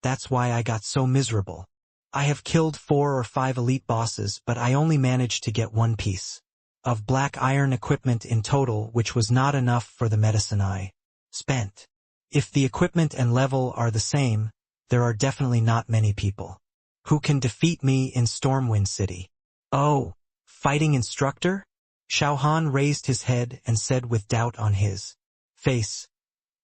That's why I got so miserable. I have killed 4 or 5 elite bosses, but I only managed to get 1 piece of black iron equipment in total, which was not enough for the medicine I spent. If the equipment and level are the same, there are definitely not many people who can defeat me in Stormwind City. Oh, fighting instructor? Xiao Han raised his head and said with doubt on his face,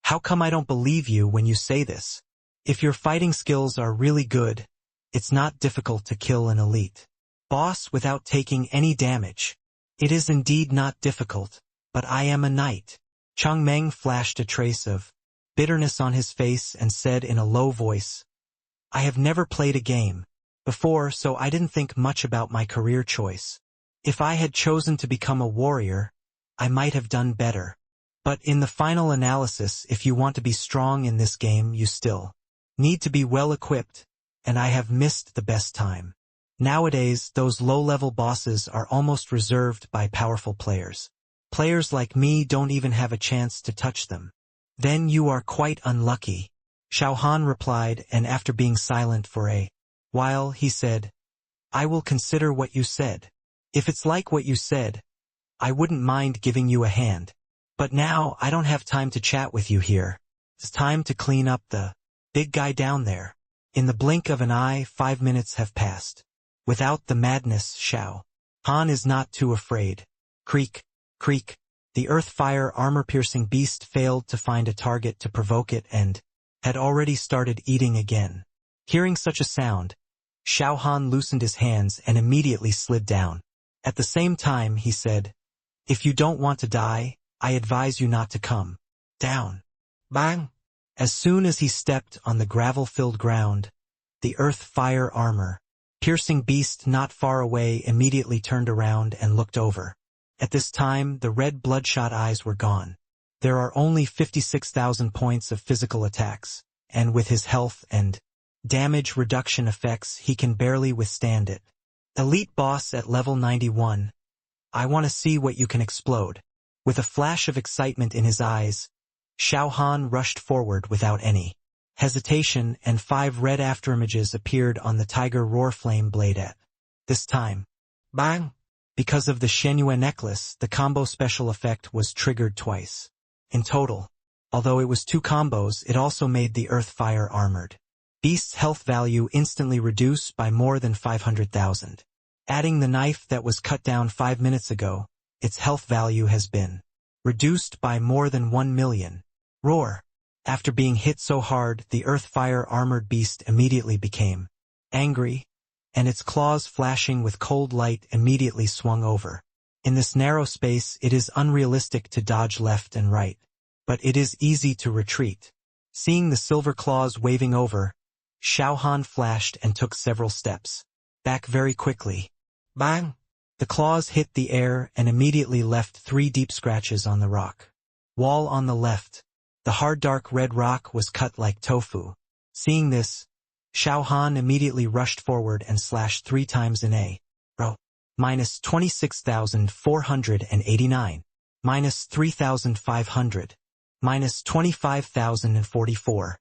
How come I don't believe you when you say this? If your fighting skills are really good, it's not difficult to kill an elite boss without taking any damage. It is indeed not difficult, but I am a knight. Cheng Meng flashed a trace of bitterness on his face and said in a low voice, I have never played a game before, so I didn't think much about my career choice. If I had chosen to become a warrior, I might have done better. But in the final analysis, if you want to be strong in this game, you still need to be well equipped, and I have missed the best time. Nowadays, those low-level bosses are almost reserved by powerful players. Players like me don't even have a chance to touch them. Then you are quite unlucky, Xiao Han replied, and after being silent for a while he said, I will consider what you said. If it's like what you said, I wouldn't mind giving you a hand. But now I don't have time to chat with you here. It's time to clean up the big guy down there. In the blink of an eye, 5 minutes have passed. Without the madness, Xiao Han is not too afraid. Creak, creak. The earth-fire armor-piercing beast failed to find a target to provoke it and had already started eating again. Hearing such a sound, Xiao Han loosened his hands and immediately slid down. At the same time, he said, If you don't want to die, I advise you not to come down. Bang! As soon as he stepped on the gravel-filled ground, the earth-fire armor-piercing beast not far away immediately turned around and looked over. At this time, the red bloodshot eyes were gone. There are only 56,000 points of physical attacks, and with his health and damage reduction effects, he can barely withstand it. Elite boss at level 91. I want to see what you can explode. With a flash of excitement in his eyes, Xiao Han rushed forward without any hesitation, and 5 red afterimages appeared on the tiger roar flame blade at this time. Bang! Because of the Shenyue necklace, the combo special effect was triggered twice. In total, although it was 2 combos, it also made the earth-fire armored beast's health value instantly reduce by more than 500,000. Adding the knife that was cut down 5 minutes ago, its health value has been reduced by more than 1 million. Roar! After being hit so hard, the earth-fire armored beast immediately became angry, and its claws flashing with cold light immediately swung over. In this narrow space, it is unrealistic to dodge left and right, but it is easy to retreat. Seeing the silver claws waving over, Xiao Han flashed and took several steps back very quickly. Bang! The claws hit the air and immediately left 3 deep scratches on the rock wall on the left. The hard dark red rock was cut like tofu. Seeing this, Xiao Han immediately rushed forward and slashed 3 times in a row. Minus 26,489. Minus 3,500. Minus 25,044.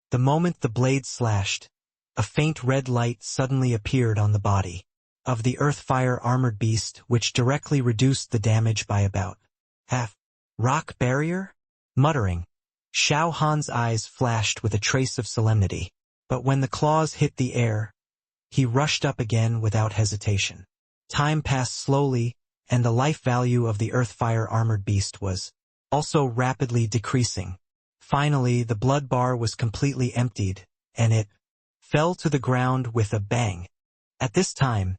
The moment the blade slashed, a faint red light suddenly appeared on the body of the earth-fire armored beast, which directly reduced the damage by about half. Rock barrier? Muttering, Xiao Han's eyes flashed with a trace of solemnity. But when the claws hit the air, he rushed up again without hesitation. Time passed slowly, and the life value of the earth-fire armored beast was also rapidly decreasing. Finally, the blood bar was completely emptied, and it fell to the ground with a bang. At this time,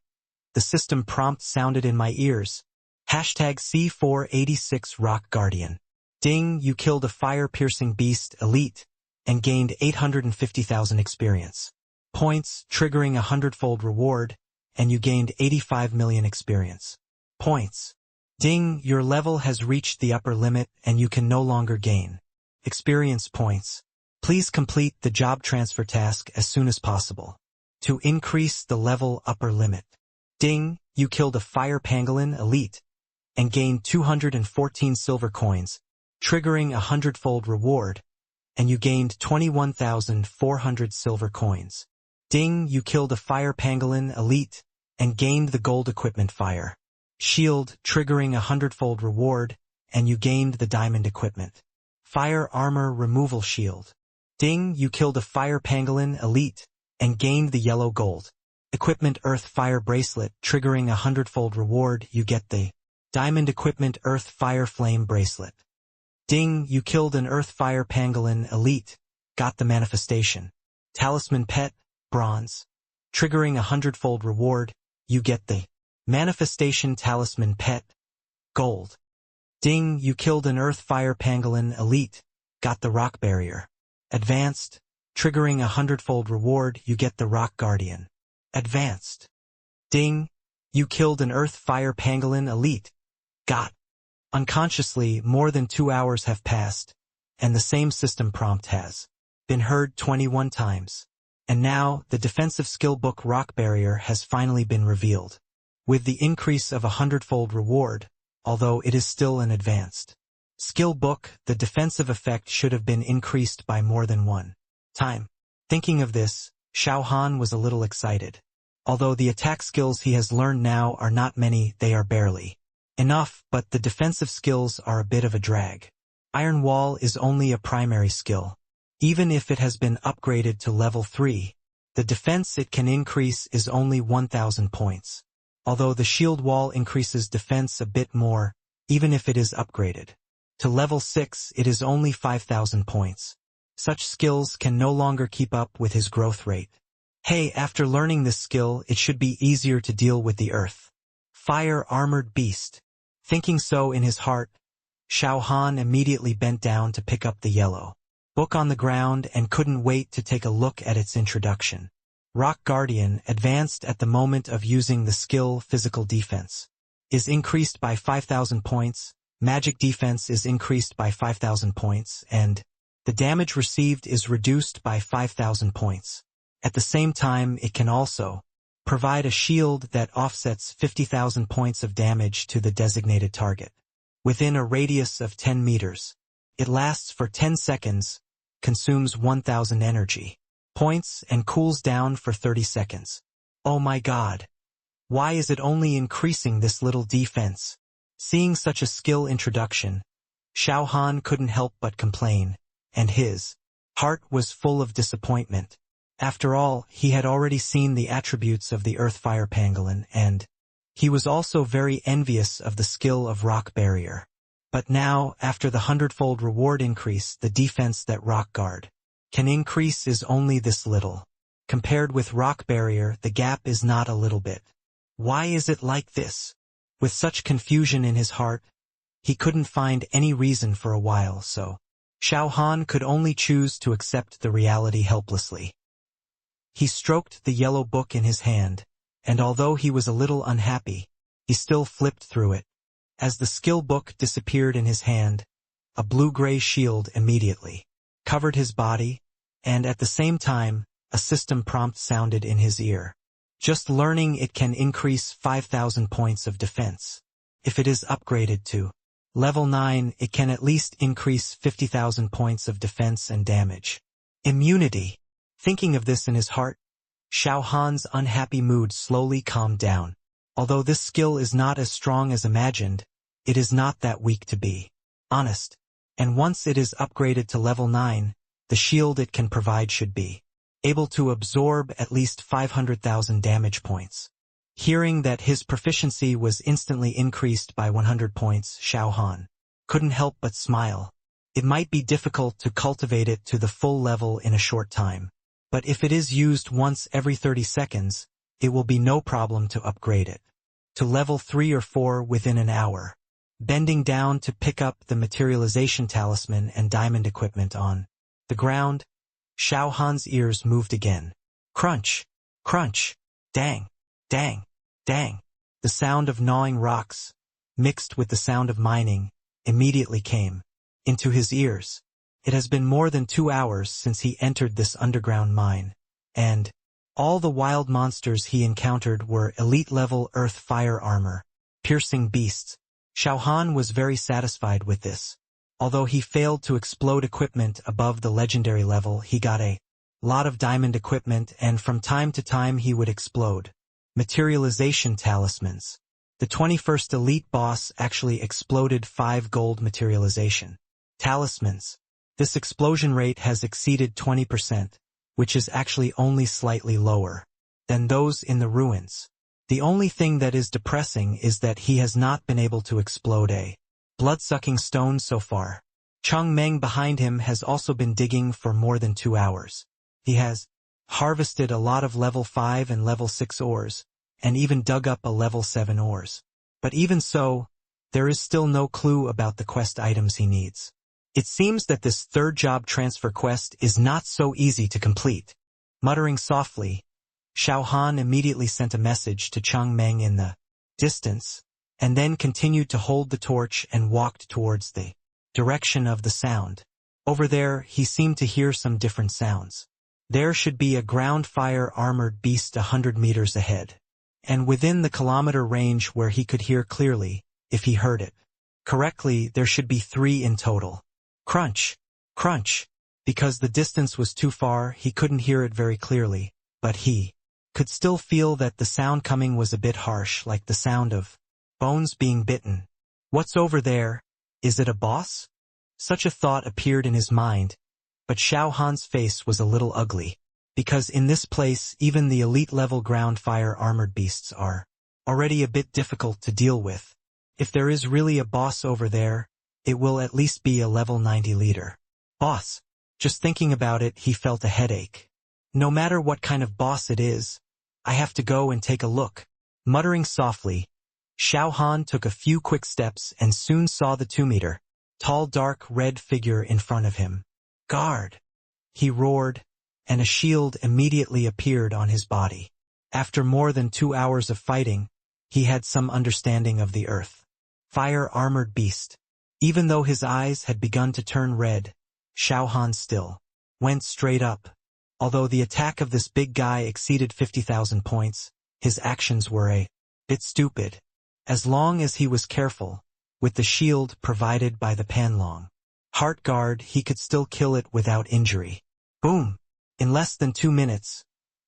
the system prompt sounded in my ears. Hashtag C486 Rock Guardian. Ding, you killed a fire-piercing beast elite and gained 850,000 experience points, triggering a 100-fold reward, and you gained 85 million experience points. Ding, your level has reached the upper limit and you can no longer gain experience points. Please complete the job transfer task as soon as possible to increase the level upper limit. Ding, you killed a fire pangolin elite and gained 214 silver coins, triggering a 100-fold reward, and you gained 21,400 silver coins. Ding, you killed a fire pangolin elite and gained the gold equipment fire shield, triggering a 100-fold reward, and you gained the diamond equipment fire armor removal shield. Ding, you killed a fire pangolin elite and gained the yellow gold equipment earth fire bracelet, triggering a 100-fold reward. You get the diamond equipment earth fire flame bracelet. Ding, you killed an earth fire pangolin elite, got the manifestation talisman pet, bronze, triggering a 100-fold reward. You get the manifestation talisman pet, gold. Ding, you killed an earth fire pangolin elite, got the rock barrier, advanced, triggering a 100-fold reward. You get the rock guardian, advanced. Ding, you killed an earth fire pangolin elite, got. Unconsciously, more than 2 hours have passed, and the same system prompt has been heard 21 times. And now, the defensive skill book rock barrier has finally been revealed, with the increase of a 100-fold reward, although it is still an advanced Skill book, the defensive effect should have been increased by more than one time. Thinking of this, Xiao Han was a little excited. Although the attack skills he has learned now are not many, they are barely enough, but the defensive skills are a bit of a drag. Iron Wall is only a primary skill. Even if it has been upgraded to level 3, the defense it can increase is only 1,000 points. Although the Shield Wall increases defense a bit more, even if it is upgraded to level 6, it is only 5,000 points. Such skills can no longer keep up with his growth rate. Hey, after learning this skill, it should be easier to deal with the Earth Fire Armored Beast. Thinking so in his heart, Xiao Han immediately bent down to pick up the yellow book on the ground and couldn't wait to take a look at its introduction. Rock Guardian, advanced at the moment of using the skill Physical Defense, is increased by 5,000 points, Magic Defense is increased by 5,000 points, and the damage received is reduced by 5,000 points. At the same time, it can also provide a shield that offsets 50,000 points of damage to the designated target within a radius of 10 meters. It lasts for 10 seconds, consumes 1,000 energy points, and cools down for 30 seconds. Oh my god! Why is it only increasing this little defense? Seeing such a skill introduction, Xiao Han couldn't help but complain, and his heart was full of disappointment. After all, he had already seen the attributes of the Earth Fire Pangolin, and he was also very envious of the skill of Rock Barrier. But now, after the 100-fold reward increase, the defense that Rock Guard can increase is only this little. Compared with Rock Barrier, the gap is not a little bit. Why is it like this? With such confusion in his heart, he couldn't find any reason for a while, so Xiao Han could only choose to accept the reality helplessly. He stroked the yellow book in his hand, and although he was a little unhappy, he still flipped through it. As the skill book disappeared in his hand, a blue-gray shield immediately covered his body, and at the same time, a system prompt sounded in his ear. Just learning it can increase 5,000 points of defense. If it is upgraded to level 9, it can at least increase 50,000 points of defense and damage. Immunity. Thinking of this in his heart, Xiao Han's unhappy mood slowly calmed down. Although this skill is not as strong as imagined, it is not that weak to be honest. And once it is upgraded to level 9, the shield it can provide should be able to absorb at least 500,000 damage points. Hearing that his proficiency was instantly increased by 100 points, Xiao Han couldn't help but smile. It might be difficult to cultivate it to the full level in a short time, but if it is used once every 30 seconds, it will be no problem to upgrade it to level 3 or 4 within an hour. Bending down to pick up the materialization talisman and diamond equipment on the ground, Xiao Han's ears moved again. Crunch! Crunch! Dang! Dang! Dang! The sound of gnawing rocks, mixed with the sound of mining, immediately came into his ears. It has been more than 2 hours since he entered this underground mine, and all the wild monsters he encountered were elite-level earth fire armor, piercing beasts. Xiao Han was very satisfied with this. Although he failed to explode equipment above the legendary level, he got a lot of diamond equipment, and from time to time he would explode materialization talismans. The 21st elite boss actually exploded 5 gold materialization talismans. This explosion rate has exceeded 20%, which is actually only slightly lower than those in the ruins. The only thing that is depressing is that he has not been able to explode a blood-sucking stone so far. Cheng Meng behind him has also been digging for more than 2 hours. He has harvested a lot of level 5 and level 6 ores, and even dug up a level 7 ores. But even so, there is still no clue about the quest items he needs. It seems that this third job transfer quest is not so easy to complete. Muttering softly, Xiao Han immediately sent a message to Cheng Meng in the distance, and then continued to hold the torch and walked towards the direction of the sound. Over there, he seemed to hear some different sounds. There should be a ground fire armored beast 100 meters ahead, and within the kilometer range where he could hear clearly, if he heard it. Correctly, there should be 3 in total. Crunch! Crunch! Because the distance was too far, he couldn't hear it very clearly, but he could still feel that the sound coming was a bit harsh, like the sound of bones being bitten. What's over there? Is it a boss? Such a thought appeared in his mind, but Xiao Han's face was a little ugly, because in this place even the elite-level ground fire armored beasts are already a bit difficult to deal with. If there is really a boss over there, it will at least be a level 90 leader. Boss! Just thinking about it, he felt a headache. No matter what kind of boss it is, I have to go and take a look. Muttering softly, Xiao Han took a few quick steps and soon saw the 2-meter tall dark red figure in front of him. Guard! He roared, and a shield immediately appeared on his body. After more than 2 hours of fighting, he had some understanding of the earth. Fire armored beast. Even though his eyes had begun to turn red, Xiao Han still went straight up. Although the attack of this big guy exceeded 50,000 points, his actions were a bit stupid. As long as he was careful, with the shield provided by the Panlong Heart Guard, he could still kill it without injury. Boom! In less than 2 minutes,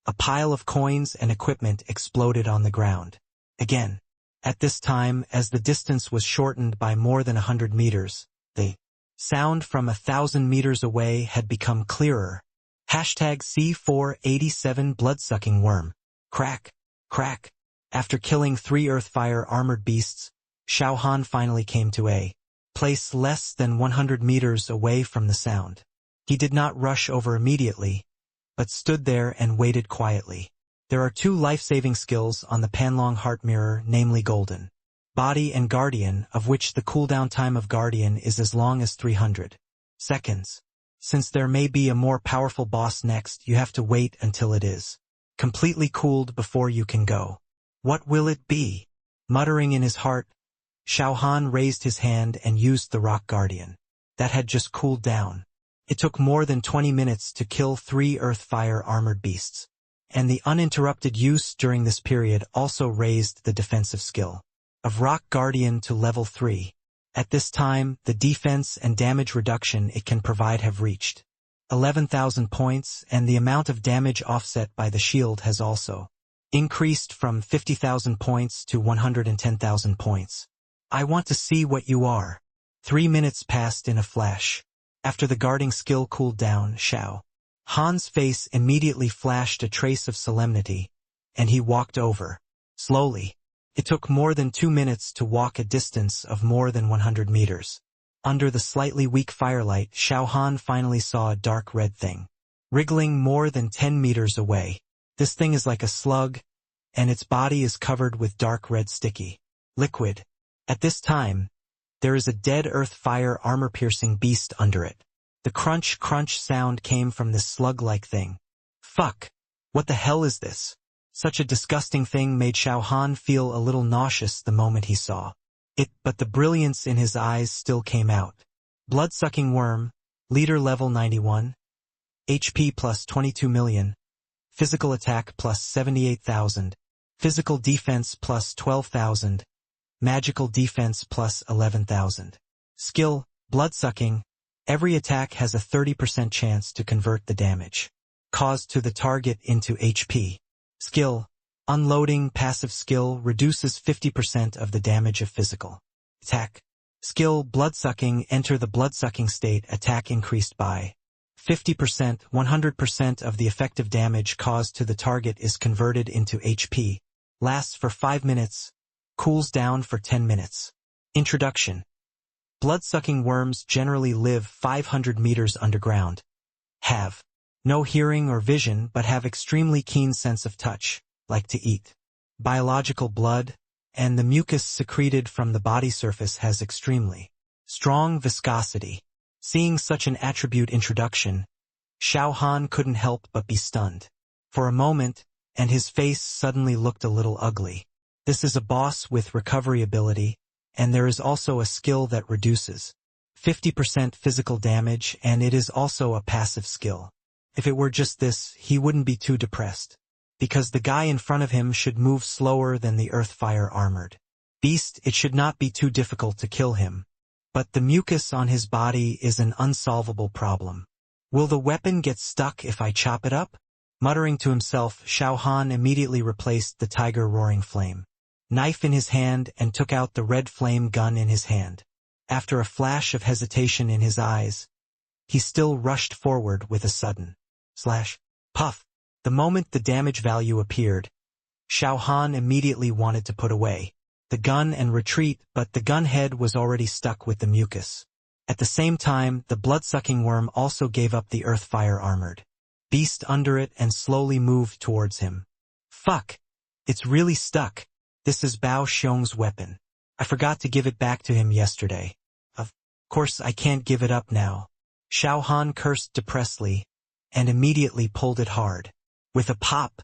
a pile of coins and equipment exploded on the ground. Again, at this time, as the distance was shortened by more than 100 meters, the sound from 1,000 meters away had become clearer. #C487 Bloodsucking Worm. Crack, crack. After killing 3 earth fire armored beasts, Xiao Han finally came to a place less than 100 meters away from the sound. He did not rush over immediately, but stood there and waited quietly. There are 2 life-saving skills on the Panlong Heart Mirror, namely Golden Body and Guardian, of which the cooldown time of Guardian is as long as 300 seconds. Since there may be a more powerful boss next, you have to wait until it is completely cooled before you can go. What will it be? Muttering in his heart, Xiao Han raised his hand and used the Rock Guardian. That had just cooled down. It took more than 20 minutes to kill 3 earth fire armored beasts, and the uninterrupted use during this period also raised the defensive skill of Rock Guardian to level 3. At this time, the defense and damage reduction it can provide have reached 11,000 points, and the amount of damage offset by the shield has also increased from 50,000 points to 110,000 points. I want to see what you are. 3 minutes passed in a flash. After the guarding skill cooled down, Xiao Han's face immediately flashed a trace of solemnity, and he walked over. Slowly. It took more than 2 minutes to walk a distance of more than 100 meters. Under the slightly weak firelight, Xiao Han finally saw a dark red thing, wriggling more than 10 meters away. This thing is like a slug, and its body is covered with dark red sticky liquid. At this time, there is a dead earth fire armor-piercing beast under it. The crunch-crunch sound came from this slug-like thing. Fuck! What the hell is this? Such a disgusting thing made Xiao Han feel a little nauseous the moment he saw it, but the brilliance in his eyes still came out. Blood-sucking worm, leader level 91, HP plus 22 million, physical attack plus 78,000, physical defense plus 12,000, magical defense plus 11,000. Skill, blood-sucking. Every attack has a 30% chance to convert the damage caused to the target into HP. Skill, unloading passive skill reduces 50% of the damage of physical attack. Skill, bloodsucking. Enter the bloodsucking state. Attack increased by 50%. 100% of the effective damage caused to the target is converted into HP. Lasts for 5 minutes. Cools down for 10 minutes. Introduction. Blood-sucking worms generally live 500 meters underground. Have no hearing or vision but have extremely keen sense of touch, like to eat biological blood, and the mucus secreted from the body surface has extremely strong viscosity. Seeing such an attribute introduction, Xiao Han couldn't help but be stunned. For a moment, and his face suddenly looked a little ugly. This is a boss with recovery ability, and there is also a skill that reduces 50% physical damage, and it is also a passive skill. If it were just this, he wouldn't be too depressed, because the guy in front of him should move slower than the earth fire armored Beast, it should not be too difficult to kill him. But the mucus on his body is an unsolvable problem. Will the weapon get stuck if I chop it up? Muttering to himself, Xiao Han immediately replaced the tiger roaring flame knife in his hand and took out the red flame gun in his hand. After a flash of hesitation in his eyes, he still rushed forward with a sudden puff. The moment the damage value appeared, Xiao Han immediately wanted to put away the gun and retreat, but the gun head was already stuck with the mucus. At the same time, the blood-sucking worm also gave up the earth fire armored beast under it and slowly moved towards him. Fuck! It's really stuck. This is Bao Xiong's weapon. I forgot to give it back to him yesterday. Of course I can't give it up now. Xiao Han cursed depressedly and immediately pulled it hard. With a pop,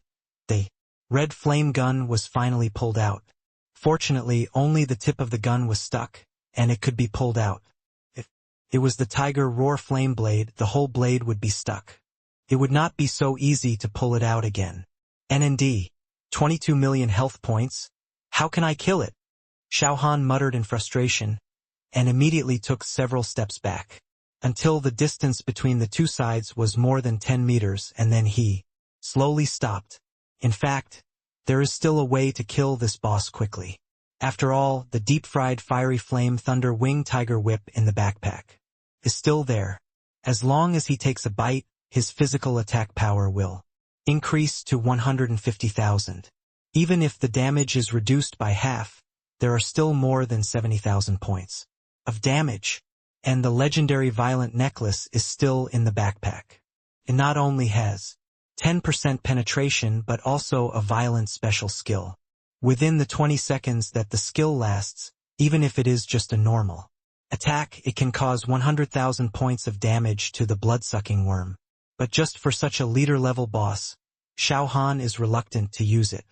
the red flame gun was finally pulled out. Fortunately, only the tip of the gun was stuck, and it could be pulled out. If it was the tiger roar flame blade, the whole blade would be stuck. It would not be so easy to pull it out again. NND, 22 million health points. How can I kill it? Xiao Han muttered in frustration, and immediately took several steps back, until the distance between the two sides was more than 10 meters, and then he slowly stopped. In fact, there is still a way to kill this boss quickly. After all, the deep-fried fiery flame thunder wing tiger whip in the backpack is still there. As long as he takes a bite, his physical attack power will increase to 150,000. Even if the damage is reduced by half, there are still more than 70,000 points of damage, and the legendary violent necklace is still in the backpack. It not only has 10% penetration but also a violent special skill. Within the 20 seconds that the skill lasts, even if it is just a normal attack, it can cause 100,000 points of damage to the blood-sucking worm. But just for such a leader-level boss, Xiao Han is reluctant to use it.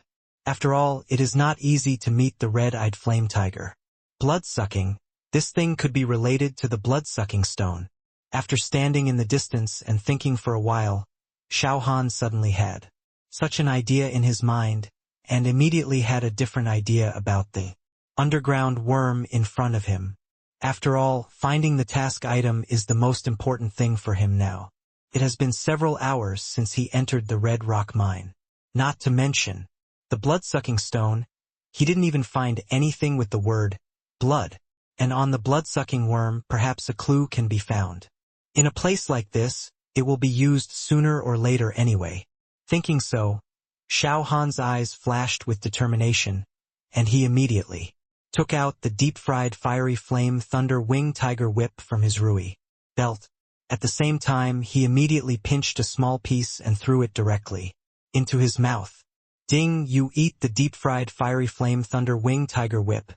After all, it is not easy to meet the red-eyed flame tiger. Blood-sucking, this thing could be related to the blood-sucking stone. After standing in the distance and thinking for a while, Xiao Han suddenly had such an idea in his mind, and immediately had a different idea about the underground worm in front of him. After all, finding the task item is the most important thing for him now. It has been several hours since he entered the Red Rock mine. Not to mention the blood-sucking stone, he didn't even find anything with the word blood, and on the blood-sucking worm perhaps a clue can be found. In a place like this, it will be used sooner or later anyway. Thinking so, Xiao Han's eyes flashed with determination, and he immediately took out the deep-fried fiery flame thunder wing tiger whip from his Rui belt. At the same time, he immediately pinched a small piece and threw it directly into his mouth. Ding, you eat the deep-fried fiery flame thunder wing tiger whip.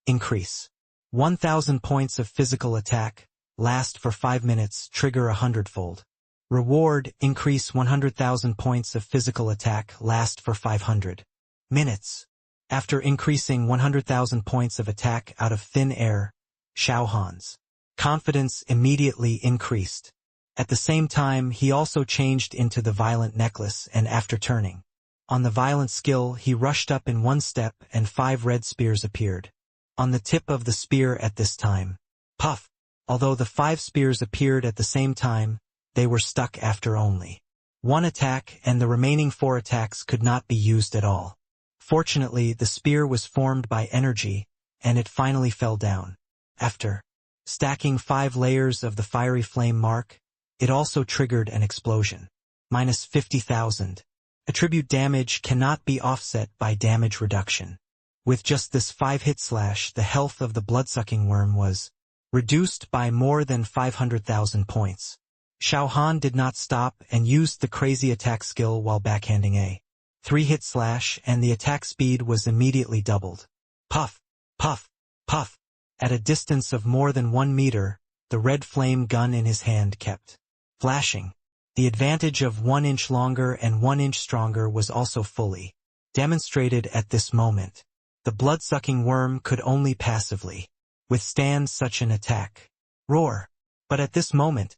Increase 1,000 points of physical attack, last for 5 minutes, trigger 100-fold. Reward, increase 100,000 points of physical attack, last for 500 minutes. After increasing 100,000 points of attack out of thin air, Xiao Han's confidence immediately increased. At the same time, he also changed into the violent necklace, and after turning on the violent skill, he rushed up in one step and 5 red spears appeared on the tip of the spear at this time. Puff! Although the 5 spears appeared at the same time, they were stuck after only 1 attack, and the remaining 4 attacks could not be used at all. Fortunately, the spear was formed by energy, and it finally fell down. After stacking 5 layers of the fiery flame mark, it also triggered an explosion. Minus 50,000. Attribute damage cannot be offset by damage reduction. With just this 5-hit slash, the health of the blood-sucking worm was reduced by more than 500,000 points. Xiao Han did not stop and used the crazy attack skill while backhanding a 3-hit slash, and the attack speed was immediately doubled. Puff! Puff! Puff! At a distance of more than 1 meter, the red flame gun in his hand kept flashing. The advantage of 1 inch longer and 1 inch stronger was also fully demonstrated at this moment. The blood-sucking worm could only passively withstand such an attack. Roar! But at this moment,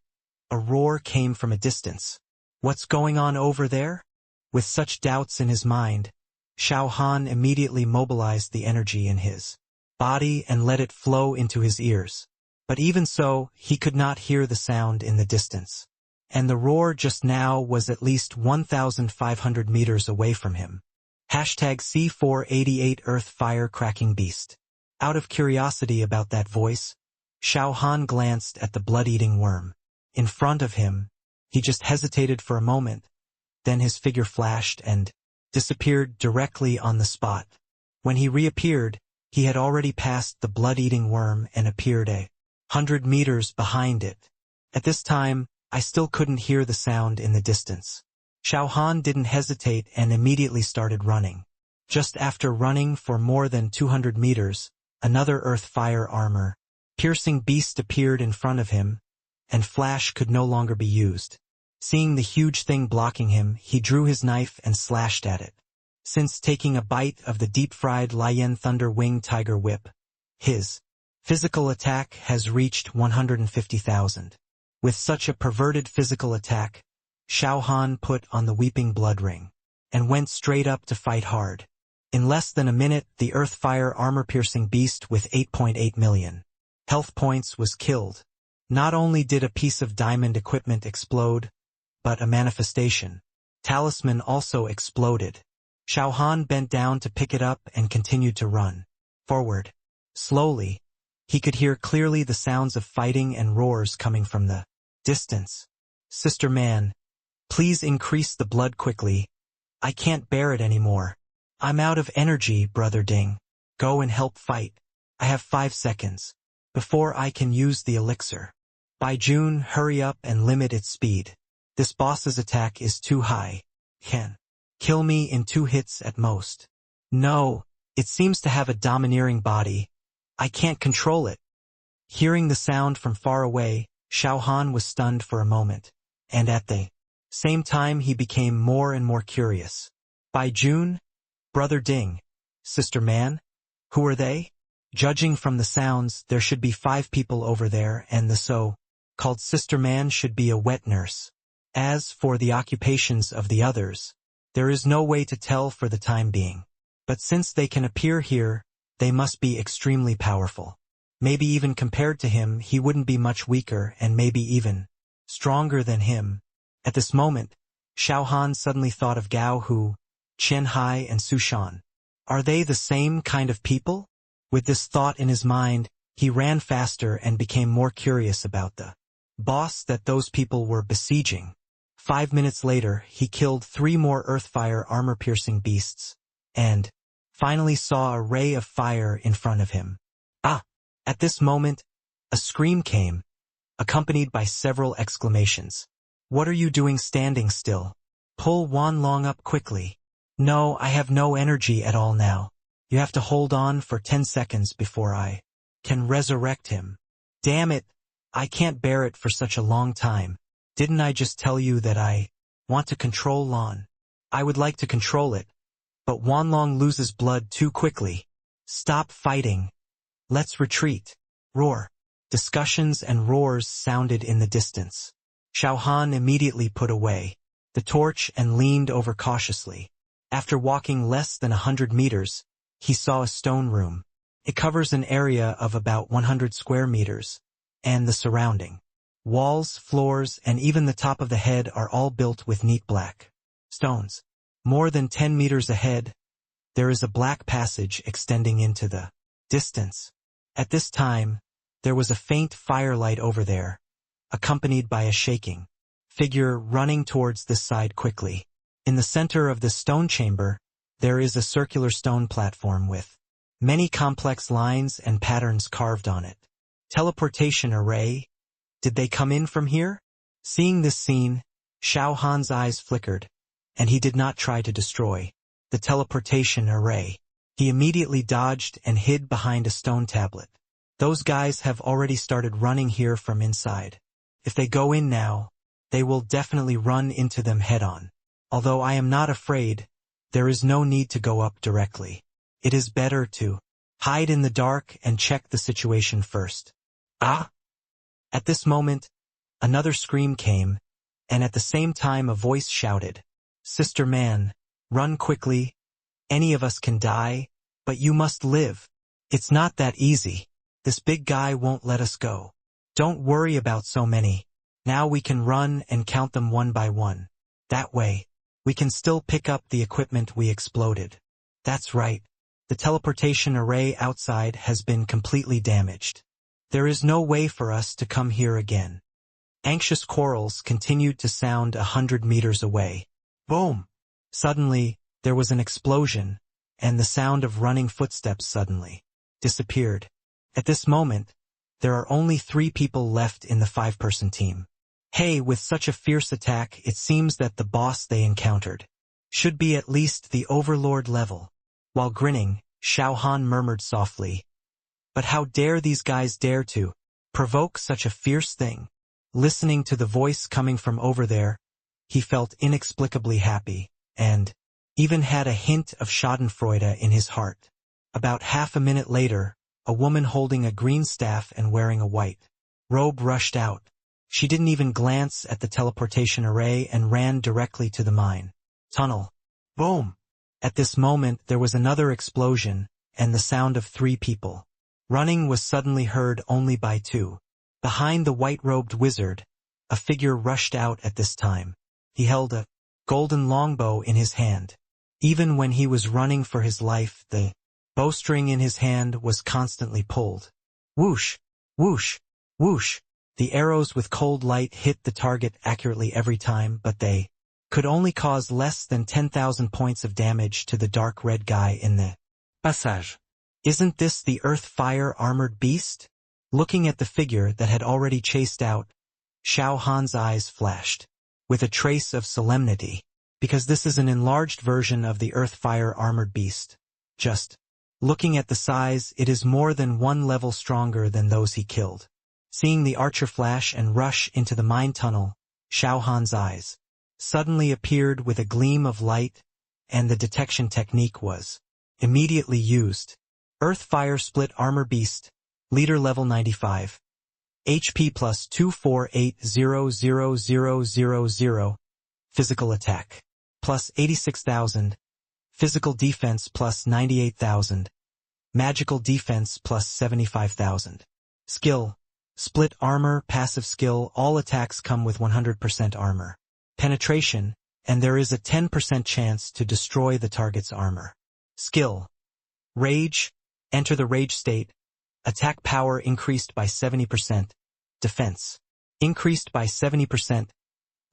a roar came from a distance. What's going on over there? With such doubts in his mind, Xiao Han immediately mobilized the energy in his body and let it flow into his ears. But even so, he could not hear the sound in the distance. And the roar just now was at least 1,500 meters away from him. #C488 Earth Fire Cracking Beast. Out of curiosity about that voice, Xiao Han glanced at the blood-eating worm. In front of him, he just hesitated for a moment, then his figure flashed and disappeared directly on the spot. When he reappeared, he had already passed the blood-eating worm and appeared 100 meters behind it. At this time, I still couldn't hear the sound in the distance. Xiao Han didn't hesitate and immediately started running. Just after running for more than 200 meters, another earth fire armor piercing beast appeared in front of him, and flash could no longer be used. Seeing the huge thing blocking him, he drew his knife and slashed at it. Since taking a bite of the deep-fried Lion Thunder Wing Tiger Whip, his physical attack has reached 150,000. With such a perverted physical attack, Xiao Han put on the Weeping Blood Ring and went straight up to fight hard. In less than a minute, the earth fire armor-piercing beast with 8.8 million health points was killed. Not only did a piece of diamond equipment explode, but a manifestation talisman also exploded. Xiao Han bent down to pick it up and continued to run forward. Slowly, he could hear clearly the sounds of fighting and roars coming from the distance. "Sister Man, please increase the blood quickly. I can't bear it anymore. I'm out of energy, Brother Ding. Go and help fight. I have 5 seconds before I can use the elixir. By June, hurry up and limit its speed. This boss's attack is too high. Can kill me in 2 hits at most. No, it seems to have a domineering body. I can't control it." Hearing the sound from far away, Xiao Han was stunned for a moment, and at the same time he became more and more curious. "By June? Brother Ding? Sister Man? Who are they?" Judging from the sounds, there should be 5 people over there, and the so-called Sister Man should be a wet nurse. As for the occupations of the others, there is no way to tell for the time being. But since they can appear here, they must be extremely powerful. Maybe even compared to him, he wouldn't be much weaker and maybe even stronger than him. At this moment, Xiao Han suddenly thought of Gao Hu, Qian Hai and Su Shan. Are they the same kind of people? With this thought in his mind, he ran faster and became more curious about the boss that those people were besieging. 5 minutes later, he killed 3 more earthfire armor-piercing beasts, and finally saw a ray of fire in front of him. Ah! At this moment, a scream came, accompanied by several exclamations. "What are you doing standing still? Pull Wan Long up quickly." "No, I have no energy at all now. You have to hold on for 10 seconds before I can resurrect him." "Damn it, I can't bear it for such a long time. Didn't I just tell you that I want to control Lan? I would like to control it, but Wan Long loses blood too quickly. Stop fighting. Let's retreat." Roar. Discussions and roars sounded in the distance. Xiao Han immediately put away the torch and leaned over cautiously. After walking less than 100 meters, he saw a stone room. It covers an area of about 100 square meters, and the surrounding walls, floors, and even the top of the head are all built with neat black stones. More than 10 meters ahead, there is a black passage extending into the distance. At this time, there was a faint firelight over there, accompanied by a shaking figure running towards this side quickly. In the center of the stone chamber, there is a circular stone platform with many complex lines and patterns carved on it. Teleportation array? Did they come in from here? Seeing this scene, Xiao Han's eyes flickered, and he did not try to destroy the teleportation array. He immediately dodged and hid behind a stone tablet. Those guys have already started running here from inside. If they go in now, they will definitely run into them head-on. Although I am not afraid, there is no need to go up directly. It is better to hide in the dark and check the situation first. Ah! At this moment, another scream came, and at the same time a voice shouted, "Sister Man, run quickly. Any of us can die, but you must live." It's not that easy. This big guy won't let us go. Don't worry about so many. Now we can run and count them one by one. That way, we can still pick up the equipment we exploded. That's right. The teleportation array outside has been completely damaged. There is no way for us to come here again. Anxious quarrels continued to sound 100 meters away. Boom! Suddenly, there was an explosion, and the sound of running footsteps suddenly disappeared. At this moment, there are only 3 people left in the 5-person team. Hey, with such a fierce attack, it seems that the boss they encountered should be at least the overlord level. While grinning, Xiao Han murmured softly, "But how dare these guys dare to provoke such a fierce thing?" Listening to the voice coming from over there, he felt inexplicably happy, and even had a hint of schadenfreude in his heart. About half a minute later, a woman holding a green staff and wearing a white robe rushed out. She didn't even glance at the teleportation array and ran directly to the mine tunnel. Boom! At this moment there was another explosion, and the sound of 3 people running was suddenly heard only by 2. Behind the white-robed wizard, a figure rushed out at this time. He held a golden longbow in his hand. Even when he was running for his life, the bowstring in his hand was constantly pulled. Whoosh! Whoosh! Whoosh! The arrows with cold light hit the target accurately every time, but they could only cause less than 10,000 points of damage to the dark red guy in the passage. Isn't this the earth-fire armored beast? Looking at the figure that had already chased out, Xiao Han's eyes flashed with a trace of solemnity, because this is an enlarged version of the earth-fire armored beast. Just looking at the size, it is more than 1 level stronger than those he killed. Seeing the archer flash and rush into the mine tunnel, Xiao Han's eyes suddenly appeared with a gleam of light, and the detection technique was immediately used. Earth-fire split armor beast, leader level 95. HP plus 248,000,000. Physical attack plus 86,000. Physical defense plus 98,000. Magical defense plus 75,000. Skill, split armor, passive skill, all attacks come with 100% armor penetration, and there is a 10% chance to destroy the target's armor. Skill, rage, enter the rage state, attack power increased by 70%, defense increased by 70%,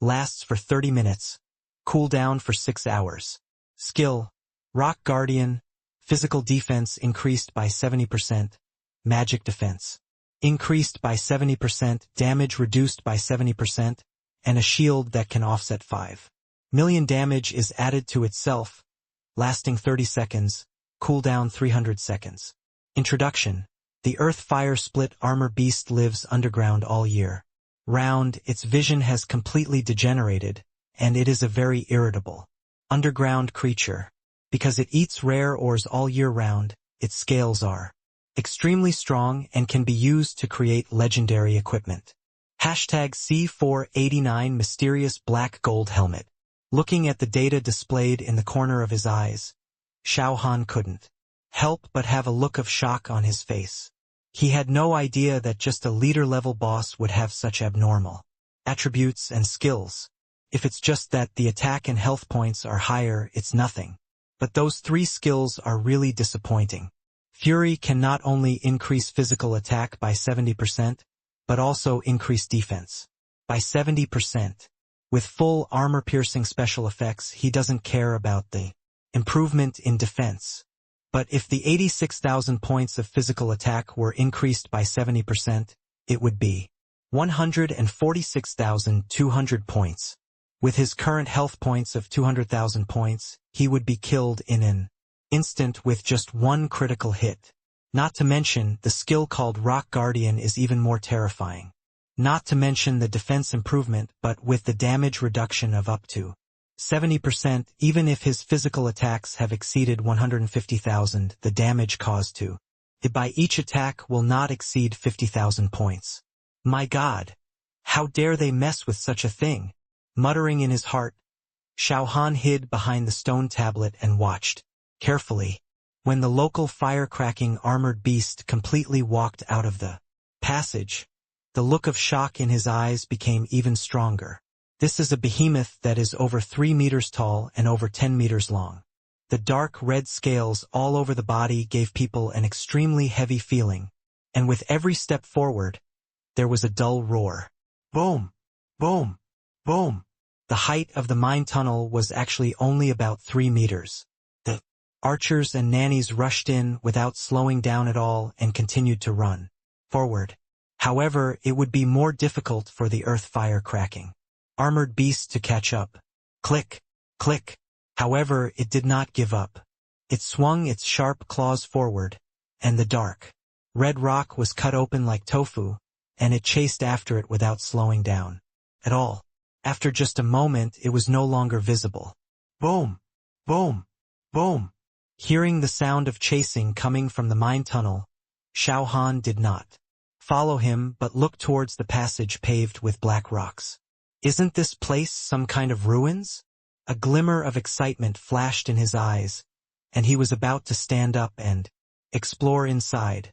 lasts for 30 minutes, cooldown for 6 hours. Skill, rock guardian, physical defense increased by 70%, magic defense increased by 70%, damage reduced by 70%, and a shield that can offset 5 million damage is added to itself, lasting 30 seconds, cooldown 300 seconds. Introduction. The Earth-Fire Split Armor Beast lives underground all year round. Its vision has completely degenerated, and it is a very irritable underground creature. Because it eats rare ores all year round, its scales are extremely strong and can be used to create legendary equipment. Hashtag C489 Mysterious Black Gold Helmet. Looking at the data displayed in the corner of his eyes, Xiao Han couldn't help but have a look of shock on his face. He had no idea that just a leader-level boss would have such abnormal attributes and skills. If it's just that the attack and health points are higher, it's nothing. But those 3 skills are really disappointing. Fury can not only increase physical attack by 70%, but also increase defense by 70%. With full armor-piercing special effects, he doesn't care about the improvement in defense. But if the 86,000 points of physical attack were increased by 70%, it would be 146,200 points. With his current health points of 200,000 points, he would be killed in an instant with just 1 critical hit. Not to mention, the skill called Rock Guardian is even more terrifying. Not to mention the defense improvement, but with the damage reduction of up to 70%, even if his physical attacks have exceeded 150,000, the damage caused to it by each attack will not exceed 50,000 points. My God! How dare they mess with such a thing? Muttering in his heart, Xiao Han hid behind the stone tablet and watched carefully when the local firecracking armored beast completely walked out of the passage. The look of shock in his eyes became even stronger. This is a behemoth that is over 3 meters tall and over 10 meters long. The dark red scales all over the body gave people an extremely heavy feeling, and with every step forward, there was a dull roar. Boom! Boom! Boom! The height of the mine tunnel was actually only about 3 meters. The archers and nannies rushed in without slowing down at all and continued to run forward. However, it would be more difficult for the earth firecracking armored beast to catch up. Click! Click! However, it did not give up. It swung its sharp claws forward, and the dark red rock was cut open like tofu, and it chased after it without slowing down at all. After just a moment, it was no longer visible. Boom! Boom! Boom! Hearing the sound of chasing coming from the mine tunnel, Xiao Han did not follow him but looked towards the passage paved with black rocks. Isn't this place some kind of ruins? A glimmer of excitement flashed in his eyes, and he was about to stand up and explore inside,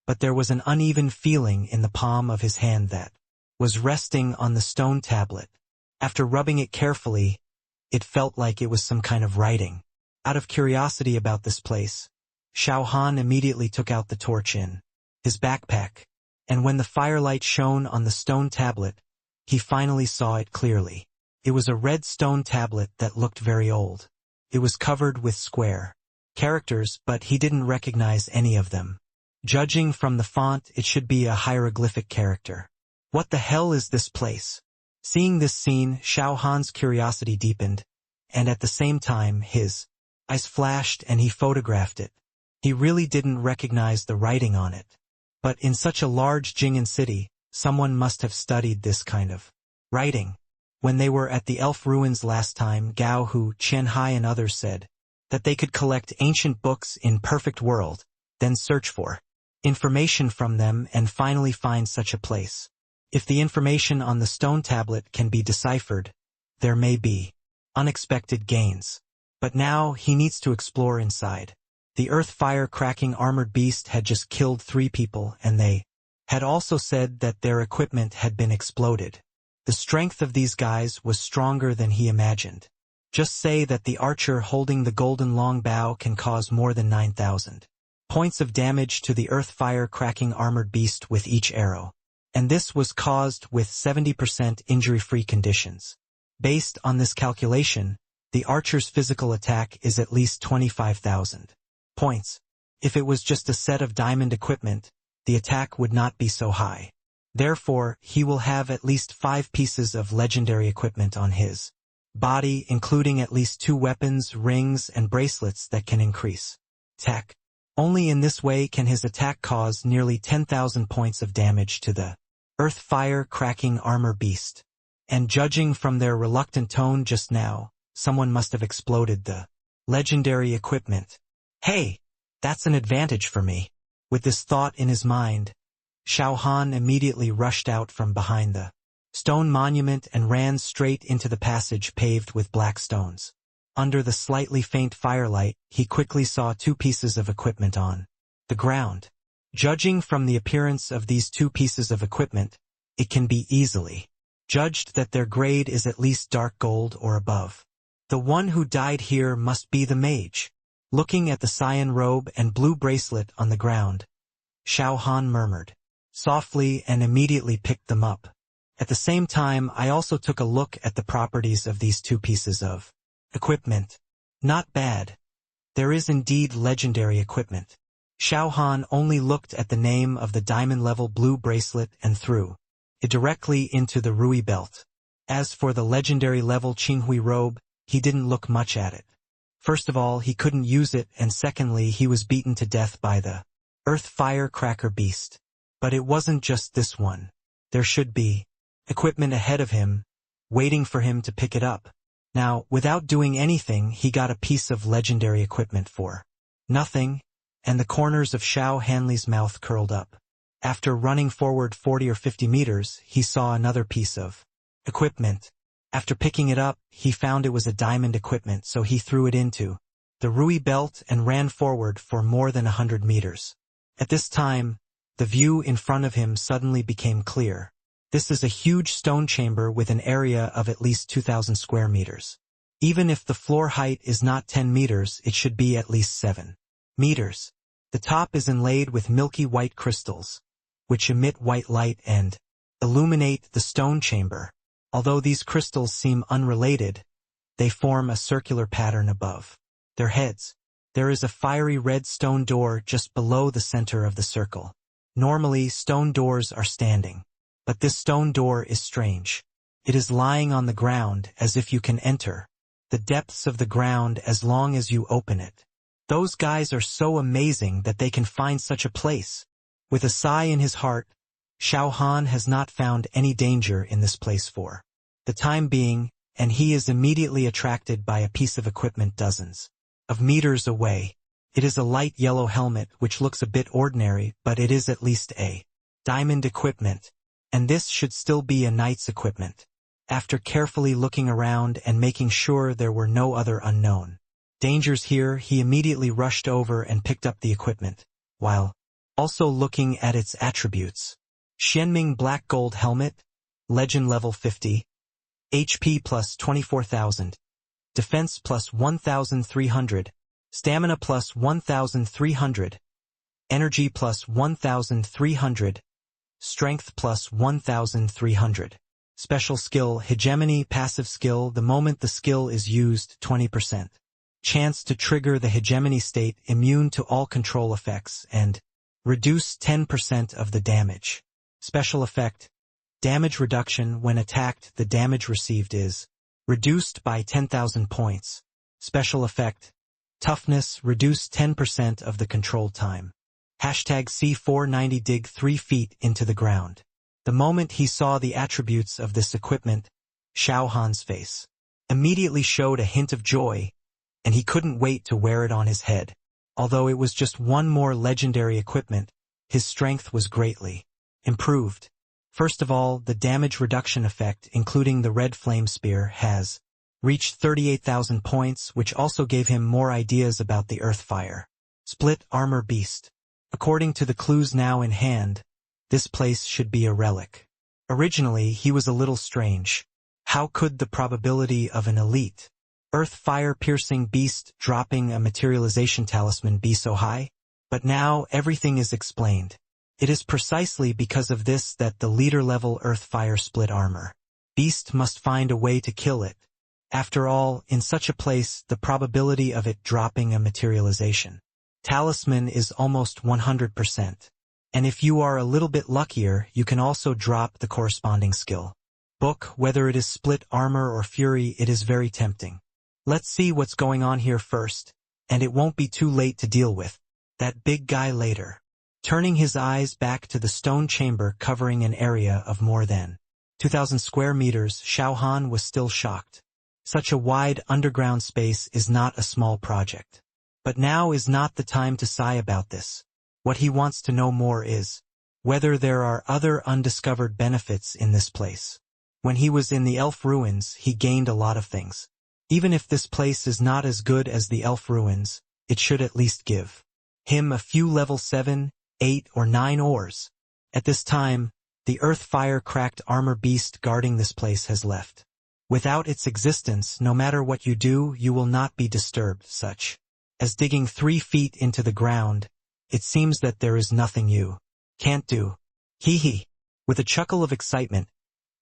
but there was an uneven feeling in the palm of his hand that was resting on the stone tablet. After rubbing it carefully, it felt like it was some kind of writing. Out of curiosity about this place, Xiao Han immediately took out the torch in his backpack, and when the firelight shone on the stone tablet, he finally saw it clearly. It was a red stone tablet that looked very old. It was covered with square characters, but he didn't recognize any of them. Judging from the font, it should be a hieroglyphic character. What the hell is this place? Seeing this scene, Xiao Han's curiosity deepened, and at the same time his eyes flashed and he photographed it. He really didn't recognize the writing on it. But in such a large Jing'an city, someone must have studied this kind of writing. When they were at the elf ruins last time, Gao Hu, Qian Hai and others said that they could collect ancient books in perfect world, then search for information from them and finally find such a place. If the information on the stone tablet can be deciphered, there may be unexpected gains. But now he needs to explore inside. The earth fire-cracking armored beast had just killed 3 people, and they had also said that their equipment had been exploded. The strength of these guys was stronger than he imagined. Just say that the archer holding the golden long bow can cause more than 9,000 points of damage to the earth fire-cracking armored beast with each arrow. And this was caused with 70% injury-free conditions. Based on this calculation, the archer's physical attack is at least 25,000 points. If it was just a set of diamond equipment, the attack would not be so high. Therefore, he will have at least 5 pieces of legendary equipment on his body, including at least 2 weapons, rings, and bracelets that can increase attack. Only in this way can his attack cause nearly 10,000 points of damage to the earth fire-cracking armor beast. And judging from their reluctant tone just now, someone must have exploded the legendary equipment. Hey, that's an advantage for me. With this thought in his mind, Xiao Han immediately rushed out from behind the stone monument and ran straight into the passage paved with black stones. Under the slightly faint firelight, he quickly saw 2 pieces of equipment on the ground. Judging from the appearance of these 2 pieces of equipment, it can be easily judged that their grade is at least dark gold or above. The one who died here must be the mage. Looking at the cyan robe and blue bracelet on the ground, Xiao Han murmured softly and immediately picked them up. At the same time, I also took a look at the properties of these 2 pieces of equipment. Not bad. There is indeed legendary equipment. Xiao Han only looked at the name of the diamond-level blue bracelet and threw it directly into the Rui belt. As for the legendary level Qinghui robe, he didn't look much at it. First of all, he couldn't use it, and secondly, he was beaten to death by the earth firecracker beast. But it wasn't just this one. There should be equipment ahead of him, waiting for him to pick it up. Now, without doing anything, he got a piece of legendary equipment for nothing, and the corners of Xiao Hanli's mouth curled up. After running forward 40 or 50 meters, he saw another piece of equipment. After picking it up, he found it was a diamond equipment, so he threw it into the Rui belt and ran forward for more than 100 meters. At this time, the view in front of him suddenly became clear. This is a huge stone chamber with an area of at least 2,000 square meters. Even if the floor height is not 10 meters, it should be at least 7 meters. The top is inlaid with milky white crystals, which emit white light and illuminate the stone chamber. Although these crystals seem unrelated, they form a circular pattern above their heads. There is a fiery red stone door just below the center of the circle. Normally, stone doors are standing, but this stone door is strange. It is lying on the ground as if you can enter the depths of the ground as long as you open it. Those guys are so amazing that they can find such a place. With a sigh in his heart, Xiao Han has not found any danger in this place for the time being, and he is immediately attracted by a piece of equipment dozens of meters away. It is a light yellow helmet which looks a bit ordinary, but it is at least a diamond equipment, and this should still be a knight's equipment. After carefully looking around and making sure there were no other unknown dangers here, he immediately rushed over and picked up the equipment, while also looking at its attributes. Xianming Black Gold Helmet, Legend Level 50, HP plus 24,000, Defense plus 1,300, Stamina plus 1,300, Energy plus 1,300, Strength plus 1,300. Special skill, Hegemony. Passive skill, the moment the skill is used, 20%. Chance to trigger the hegemony state, immune to all control effects, and reduce 10% of the damage. Special effect, damage reduction. When attacked, the damage received is reduced by 10,000 points. Special effect, toughness, reduce 10% of the control time. Hashtag C490. Dig 3 feet into the ground. The moment he saw the attributes of this equipment, Xiao Han's face immediately showed a hint of joy, and he couldn't wait to wear it on his head. Although it was just one more legendary equipment, his strength was greatly improved. First of all, the damage reduction effect, including the red flame spear, has reached 38,000 points, which also gave him more ideas about the earth fire split armor beast. According to the clues now in hand, this place should be a relic. Originally, he was a little strange. How could the probability of an elite earth fire piercing beast dropping a materialization talisman be so high? But now everything is explained. It is precisely because of this that the leader-level earth fire split armor beast must find a way to kill it. After all, in such a place, the probability of it dropping a materialization talisman is almost 100%. And if you are a little bit luckier, you can also drop the corresponding skill book. Whether it is split armor or fury, it is very tempting. Let's see what's going on here first, and it won't be too late to deal with that big guy later. Turning his eyes back to the stone chamber covering an area of more than 2,000 square meters, Xiao Han was still shocked. Such a wide underground space is not a small project. But now is not the time to sigh about this. What he wants to know more is whether there are other undiscovered benefits in this place. When he was in the elf ruins, he gained a lot of things. Even if this place is not as good as the elf ruins, it should at least give him a few level 7, 8, or 9 ores. At this time, the earth fire cracked armor beast guarding this place has left. Without its existence, no matter what you do, you will not be disturbed, such as digging 3 feet into the ground. It seems that there is nothing you can't do. Hee hee. With a chuckle of excitement,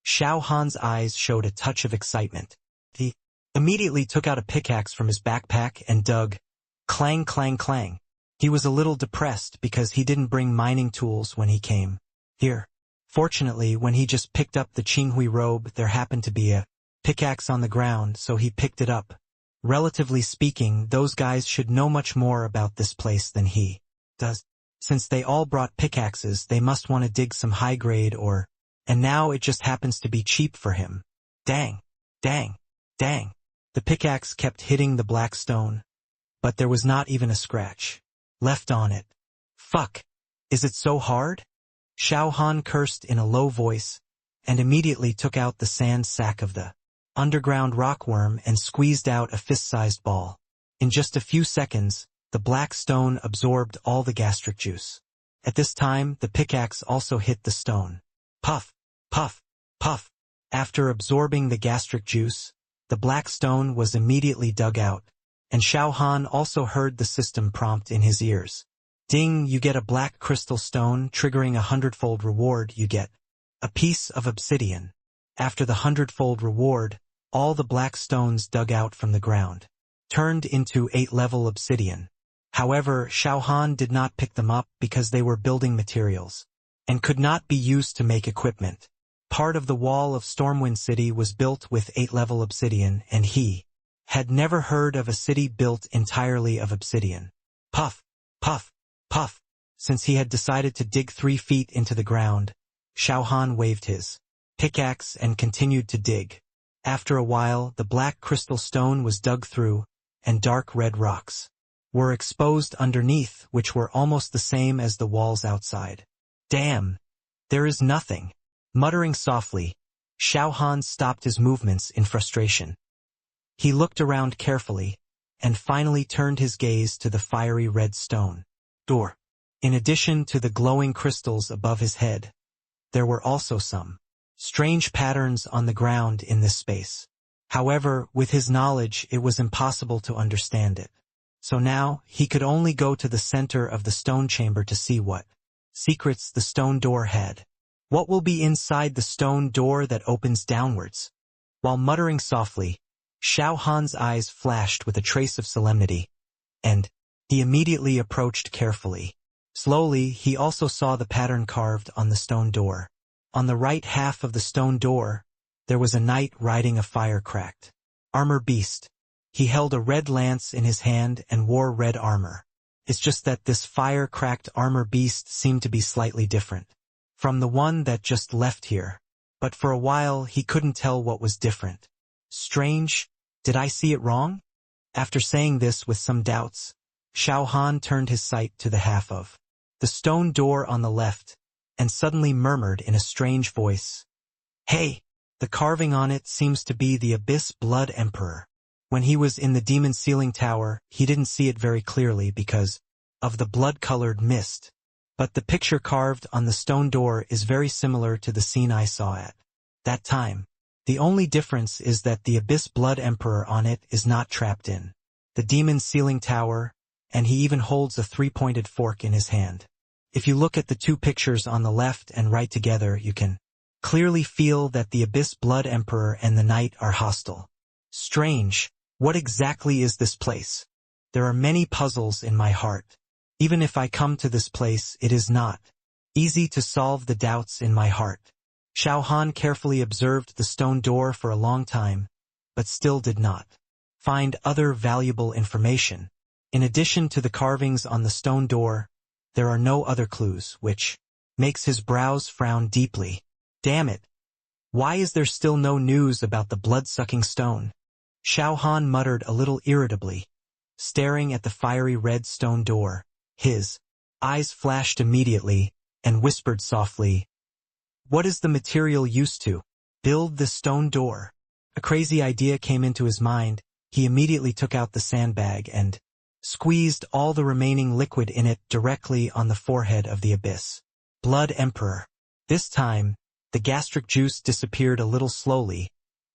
Xiao Han's eyes showed a touch of excitement. He immediately took out a pickaxe from his backpack and dug. Clang, clang, clang. He was a little depressed because he didn't bring mining tools when he came here. Fortunately, when he just picked up the Qinghui robe, there happened to be a pickaxe on the ground, so he picked it up. Relatively speaking, those guys should know much more about this place than he does. Since they all brought pickaxes, they must want to dig some high-grade ore, and now it just happens to be cheap for him. Dang, dang, dang. The pickaxe kept hitting the black stone, but there was not even a scratch left on it. Fuck. Is it so hard? Xiao Han cursed in a low voice, and immediately took out the sand sack of the underground rockworm and squeezed out a fist-sized ball. In just a few seconds, the black stone absorbed all the gastric juice. At this time, the pickaxe also hit the stone. Puff, puff, puff. After absorbing the gastric juice, the black stone was immediately dug out, and Xiao Han also heard the system prompt in his ears. Ding, you get a black crystal stone, triggering a 100-fold reward. You get a piece of obsidian. After the 100-fold reward, all the black stones dug out from the ground turned into 8-level obsidian. However, Xiao Han did not pick them up because they were building materials and could not be used to make equipment. Part of the wall of Stormwind City was built with 8-level obsidian, and he had never heard of a city built entirely of obsidian. Puff, puff, puff. Since he had decided to dig 3 feet into the ground, Xiao Han waved his pickaxe and continued to dig. After a while, the black crystal stone was dug through, and dark red rocks were exposed underneath, which were almost the same as the walls outside. Damn! There is nothing. Muttering softly, Xiao Han stopped his movements in frustration. He looked around carefully, and finally turned his gaze to the fiery red stone door. In addition to the glowing crystals above his head, there were also some strange patterns on the ground in this space. However, with his knowledge, it was impossible to understand it. So now, he could only go to the center of the stone chamber to see what secrets the stone door had. What will be inside the stone door that opens downwards? While muttering softly, Xiao Han's eyes flashed with a trace of solemnity, and he immediately approached carefully. Slowly, he also saw the pattern carved on the stone door. On the right half of the stone door, there was a knight riding a fire-cracked armor beast. He held a red lance in his hand and wore red armor. It's just that this fire-cracked armor beast seemed to be slightly different from the one that just left here. But for a while, he couldn't tell what was different. Strange? Did I see it wrong? After saying this with some doubts, Xiao Han turned his sight to the half of the stone door on the left, and suddenly murmured in a strange voice, "Hey!" The carving on it seems to be the Abyss Blood Emperor. When he was in the Demon Ceiling Tower, he didn't see it very clearly because of the blood-colored mist. But the picture carved on the stone door is very similar to the scene I saw at that time. The only difference is that the Abyss Blood Emperor on it is not trapped in the Demon Ceiling Tower, and he even holds a 3-pointed fork in his hand. If you look at the 2 pictures on the left and right together, you can clearly feel that the Abyss Blood Emperor and the Knight are hostile. Strange. What exactly is this place? There are many puzzles in my heart. Even if I come to this place, it is not easy to solve the doubts in my heart. Xiao Han carefully observed the stone door for a long time, but still did not find other valuable information. In addition to the carvings on the stone door, there are no other clues, which makes his brows frown deeply. Damn it! Why is there still no news about the blood-sucking stone? Xiao Han muttered a little irritably, staring at the fiery red stone door. His eyes flashed immediately, and whispered softly, "What is the material used to build the stone door?" A crazy idea came into his mind. He immediately took out the sandbag and squeezed all the remaining liquid in it directly on the forehead of the Abyss Blood Emperor. This time, the gastric juice disappeared a little slowly,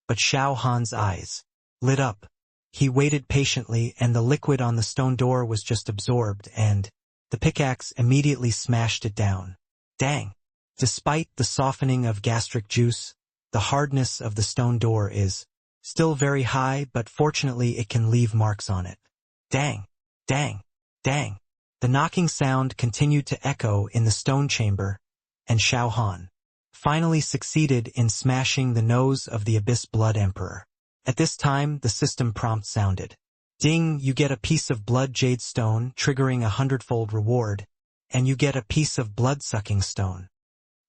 but Xiao Han's eyes lit up. He waited patiently, and the liquid on the stone door was just absorbed, and the pickaxe immediately smashed it down. Dang! Despite the softening of gastric juice, the hardness of the stone door is still very high, but fortunately it can leave marks on it. Dang! Dang! Dang! The knocking sound continued to echo in the stone chamber, and Xiao Han finally succeeded in smashing the nose of the Abyss Blood Emperor. At this time, the system prompt sounded. Ding, you get a piece of blood jade stone, triggering a 100-fold reward, and you get a piece of blood-sucking stone.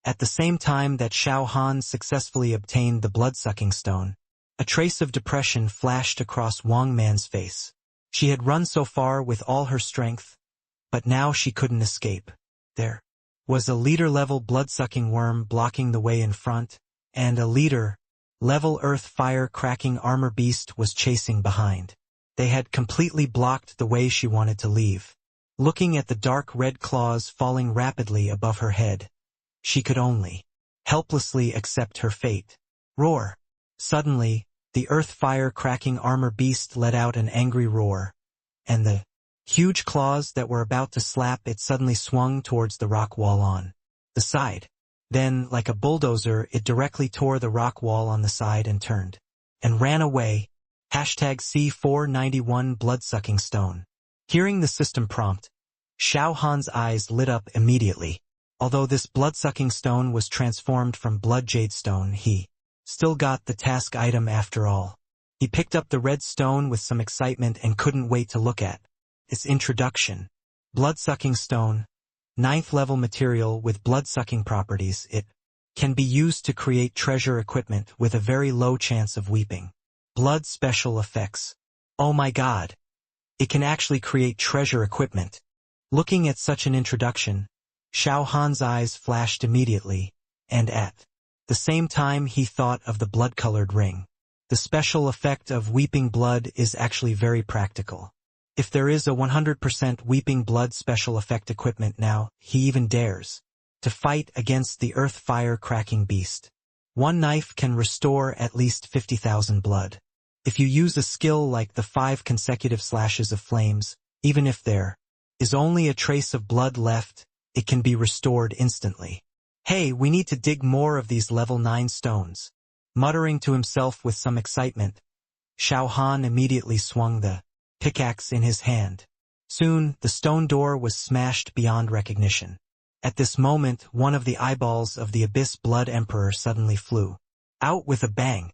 At the same time that Xiao Han successfully obtained the blood-sucking stone, a trace of depression flashed across Wang Man's face. She had run so far with all her strength, but now she couldn't escape. There was a leader-level blood-sucking worm blocking the way in front, and a leader-level earth fire-cracking armor beast was chasing behind. They had completely blocked the way she wanted to leave. Looking at the dark red claws falling rapidly above her head, she could only helplessly accept her fate. Roar! Suddenly, the earth-fire cracking armor beast let out an angry roar, and the huge claws that were about to slap it suddenly swung towards the rock wall on the side. Then, like a bulldozer, it directly tore the rock wall on the side and turned and ran away. C491 Bloodsucking Stone. Hearing the system prompt, Xiao Han's eyes lit up immediately. Although this blood-sucking stone was transformed from blood jade stone, he still got the task item after all. He picked up the red stone with some excitement and couldn't wait to look at its introduction. Blood-sucking stone, 9th level material with blood-sucking properties. It can be used to create treasure equipment with a very low chance of weeping blood. Special effects. Oh my god! It can actually create treasure equipment. Looking at such an introduction, Xiao Han's eyes flashed immediately, and at the same time he thought of the blood-colored ring. The special effect of weeping blood is actually very practical. If there is a 100% weeping blood special effect equipment now, he even dares to fight against the earth-fire cracking beast. One knife can restore at least 50,000 blood. If you use a skill like the 5 consecutive slashes of flames, even if there is only a trace of blood left, it can be restored instantly. Hey, we need to dig more of these level 9 stones. Muttering to himself with some excitement, Xiao Han immediately swung the pickaxe in his hand. Soon, the stone door was smashed beyond recognition. At this moment, one of the eyeballs of the Abyss Blood Emperor suddenly flew out with a bang.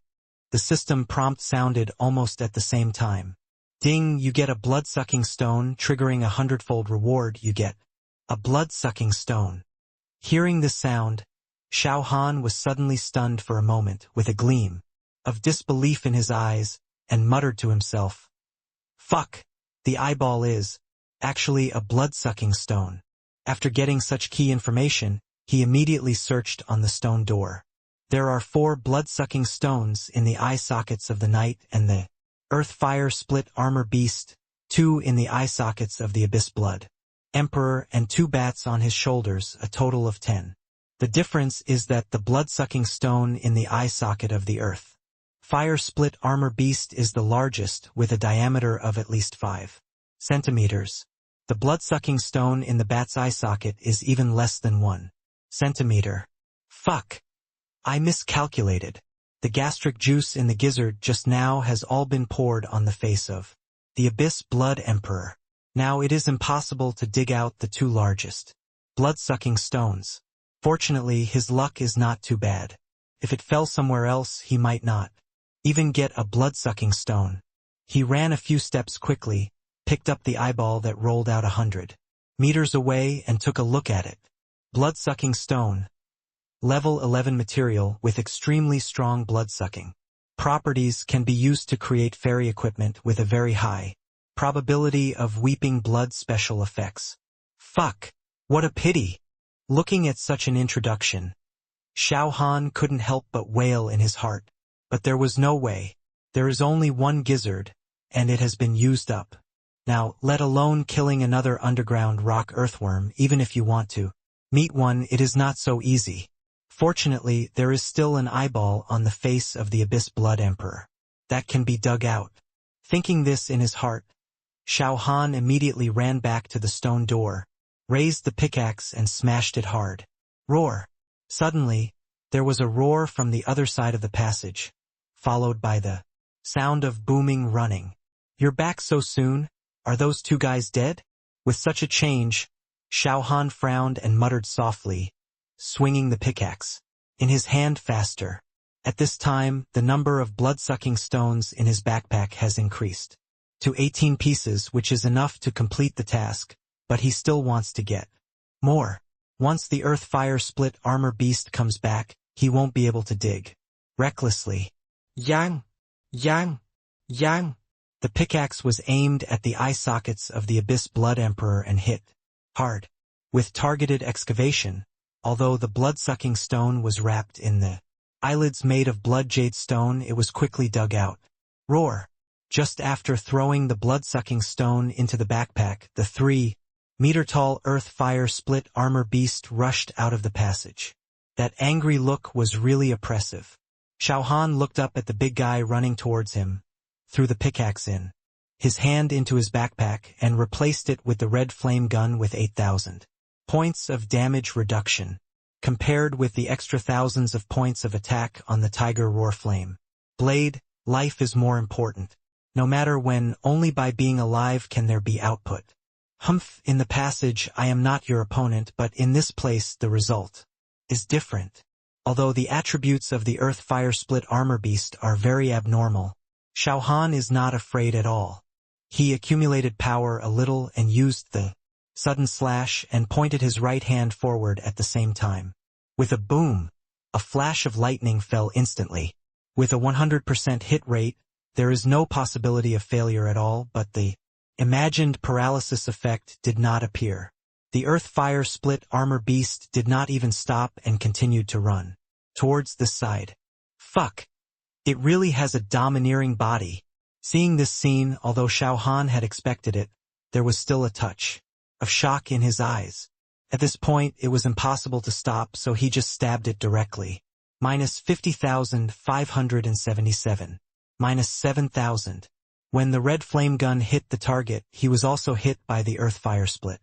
The system prompt sounded almost at the same time. Ding, you get a blood-sucking stone, triggering a 100-fold reward. You get a blood-sucking stone. Hearing this sound, Xiao Han was suddenly stunned for a moment, with a gleam of disbelief in his eyes, and muttered to himself, "Fuck, the eyeball is actually a blood-sucking stone." After getting such key information, he immediately searched on the stone door. There are 4 blood-sucking stones in the eye sockets of the knight and the earth-fire split armor beast, 2 in the eye sockets of the Abyss Blood Emperor, and 2 bats on his shoulders, a total of 10. The difference is that the blood-sucking stone in the eye socket of the earth fire split armor beast is the largest, with a diameter of at least 5 centimeters. The blood-sucking stone in the bat's eye socket is even less than 1 centimeter. Fuck! I miscalculated. The gastric juice in the gizzard just now has all been poured on the face of the Abyss Blood Emperor. Now it is impossible to dig out the 2 largest blood-sucking stones. Fortunately, his luck is not too bad. If it fell somewhere else, he might not even get a blood-sucking stone. He ran a few steps quickly, picked up the eyeball that rolled out 100 meters away and took a look at it. Blood-sucking stone. Level 11 material with extremely strong blood-sucking properties, can be used to create fairy equipment with a very high probability of weeping blood special effects. Fuck! What a pity! Looking at such an introduction, Xiao Han couldn't help but wail in his heart. But there was no way. There is only one gizzard, and it has been used up. Now, let alone killing another underground rock earthworm, even if you want to meet one, it is not so easy. Fortunately, there is still an eyeball on the face of the Abyss Blood Emperor that can be dug out. Thinking this in his heart, Xiao Han immediately ran back to the stone door, raised the pickaxe and smashed it hard. Roar! Suddenly, there was a roar from the other side of the passage, followed by the sound of booming running. You're back so soon? Are those 2 guys dead? With such a change, Xiao Han frowned and muttered softly, swinging the pickaxe in his hand faster. At this time, the number of blood-sucking stones in his backpack has increased to 18 pieces, which is enough to complete the task, but he still wants to get more. Once the earth-fire split armor beast comes back, he won't be able to dig recklessly. Yang! Yang! Yang! The pickaxe was aimed at the eye sockets of the Abyss Blood Emperor and hit hard with targeted excavation. Although the blood-sucking stone was wrapped in the eyelids made of blood jade stone, it was quickly dug out. Roar! Just after throwing the blood-sucking stone into the backpack, the 3-meter-tall earth-fire split armor beast rushed out of the passage. That angry look was really oppressive. Xiao Han looked up at the big guy running towards him, threw the pickaxe in his hand into his backpack, and replaced it with the red flame gun with 8,000 points of damage reduction, compared with the extra thousands of points of attack on the Tiger Roar Flame blade. Life is more important. No matter when, only by being alive can there be output. Humph, in the passage I am not your opponent, but in this place the result is different. Although the attributes of the Earth Fire Split Armor Beast are very abnormal, Xiao Han is not afraid at all. He accumulated power a little and used the sudden slash and pointed his right hand forward at the same time. With a boom, a flash of lightning fell instantly. With a 100% hit rate, there is no possibility of failure at all, but the imagined paralysis effect did not appear. The Earth Fire Split Armor Beast did not even stop and continued to run towards this side. Fuck. It really has a domineering body. Seeing this scene, although Xiao Han had expected it, there was still a touch of shock in his eyes. At this point, it was impossible to stop, so he just stabbed it directly. Minus 50,577. Minus 7,000. When the red flame gun hit the target, he was also hit by the Earth Fire Split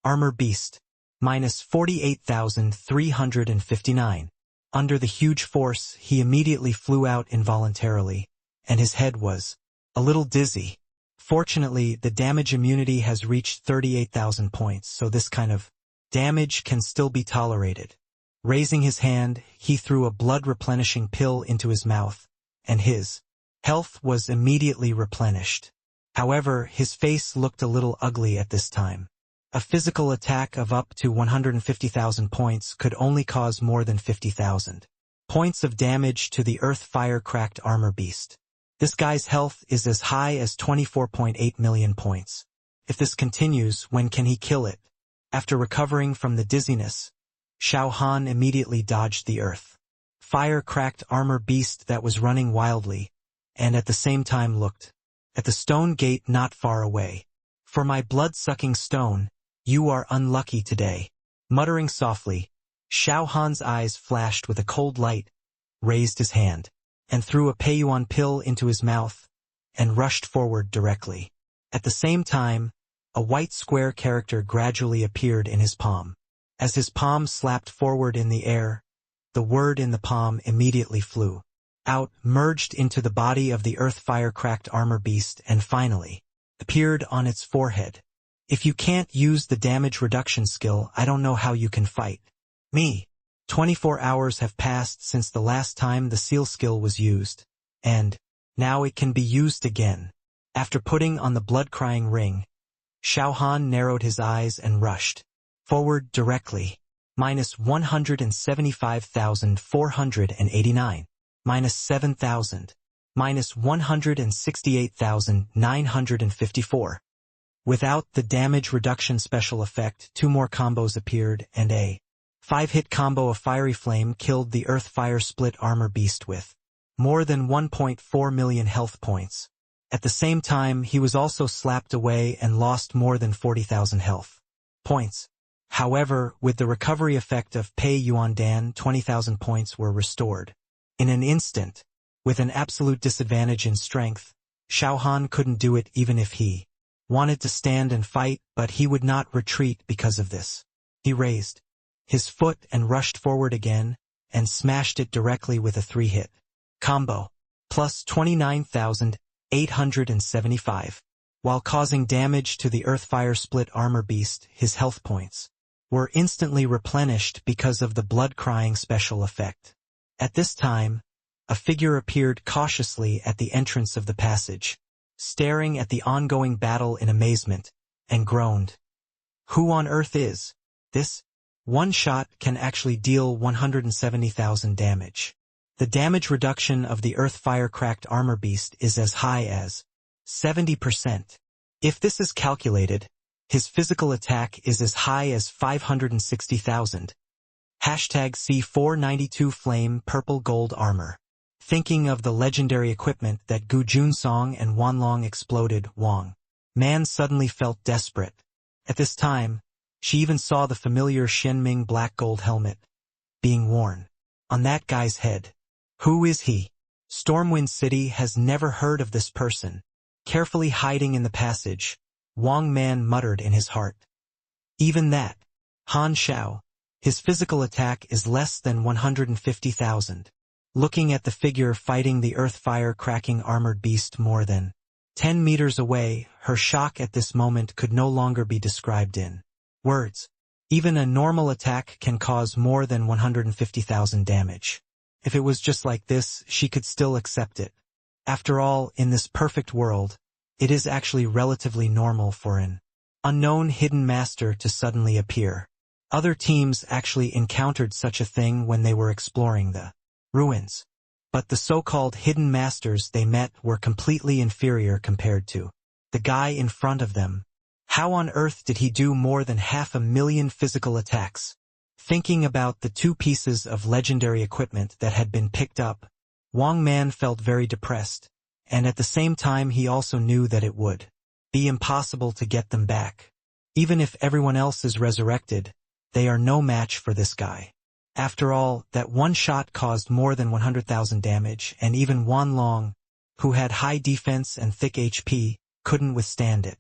Armor Beast. Minus 48,359. Under the huge force, he immediately flew out involuntarily, and his head was a little dizzy. Fortunately, the damage immunity has reached 38,000 points, so this kind of damage can still be tolerated. Raising his hand, he threw a blood-replenishing pill into his mouth, and his health was immediately replenished. However, his face looked a little ugly at this time. A physical attack of up to 150,000 points could only cause more than 50,000 points of damage to the Earth Fire Cracked Armor Beast. This guy's health is as high as 24.8 million points. If this continues, when can he kill it? After recovering from the dizziness, Xiao Han immediately dodged the Earth Fire Cracked Armor Beast that was running wildly, and at the same time looked at the stone gate not far away. For my blood-sucking stone, you are unlucky today. Muttering softly, Xiao Han's eyes flashed with a cold light, raised his hand, and threw a Peiyuan pill into his mouth, and rushed forward directly. At the same time, a white square character gradually appeared in his palm. As his palm slapped forward in the air, the word in the palm immediately flew out, merged into the body of the Earth Fire Cracked Armor Beast, and finally appeared on its forehead. If you can't use the damage reduction skill, I don't know how you can fight me. 24 hours have passed since the last time the seal skill was used, and now it can be used again. After putting on the blood-crying ring, Xiao Han narrowed his eyes and rushed forward directly. Minus 175,489. Minus 7,000. Minus 168,954. Without the damage reduction special effect, 2 more combos appeared, and a 5-hit combo of Fiery Flame killed the Earth Fire Split Armor Beast with more than 1.4 million health points. At the same time, he was also slapped away and lost more than 40,000 health points. However, with the recovery effect of Pei Yuan Dan, 20,000 points were restored. In an instant, with an absolute disadvantage in strength, Xiao Han couldn't do it even if he wanted to stand and fight, but he would not retreat because of this. He raised his foot and rushed forward again, and smashed it directly with a 3-hit combo, plus 29,875. While causing damage to the Earth Fire Split Armor Beast, his health points were instantly replenished because of the blood-crying special effect. At this time, a figure appeared cautiously at the entrance of the passage, staring at the ongoing battle in amazement, and groaned. Who on earth is this? One shot can actually deal 170,000 damage. The damage reduction of the Earth Fire Cracked Armor Beast is as high as 70%. If this is calculated, his physical attack is as high as 560,000. Hashtag C492 Flame Purple Gold Armor. Thinking of the legendary equipment that Gu Junsong and Wanlong exploded, Wang Man suddenly felt desperate. At this time, she even saw the familiar Shenming black gold helmet being worn on that guy's head. Who is he? Stormwind City has never heard of this person. Carefully hiding in the passage, Wang Man muttered in his heart. Even that, Han Xiao, his physical attack is less than 150,000. Looking at the figure fighting the earth fire-cracking armored beast more than 10 meters away, her shock at this moment could no longer be described in words. Even a normal attack can cause more than 150,000 damage. If it was just like this, she could still accept it. After all, in this perfect world, it is actually relatively normal for an unknown hidden master to suddenly appear. Other teams actually encountered such a thing when they were exploring the ruins. But the so-called hidden masters they met were completely inferior compared to the guy in front of them. How on earth did he do more than 500,000 physical attacks? Thinking about the 2 pieces of legendary equipment that had been picked up, Wang Man felt very depressed, and at the same time he also knew that it would be impossible to get them back. Even if everyone else is resurrected, they are no match for this guy. After all, that one shot caused more than 100,000 damage, and even Wanlong, who had high defense and thick HP, couldn't withstand it.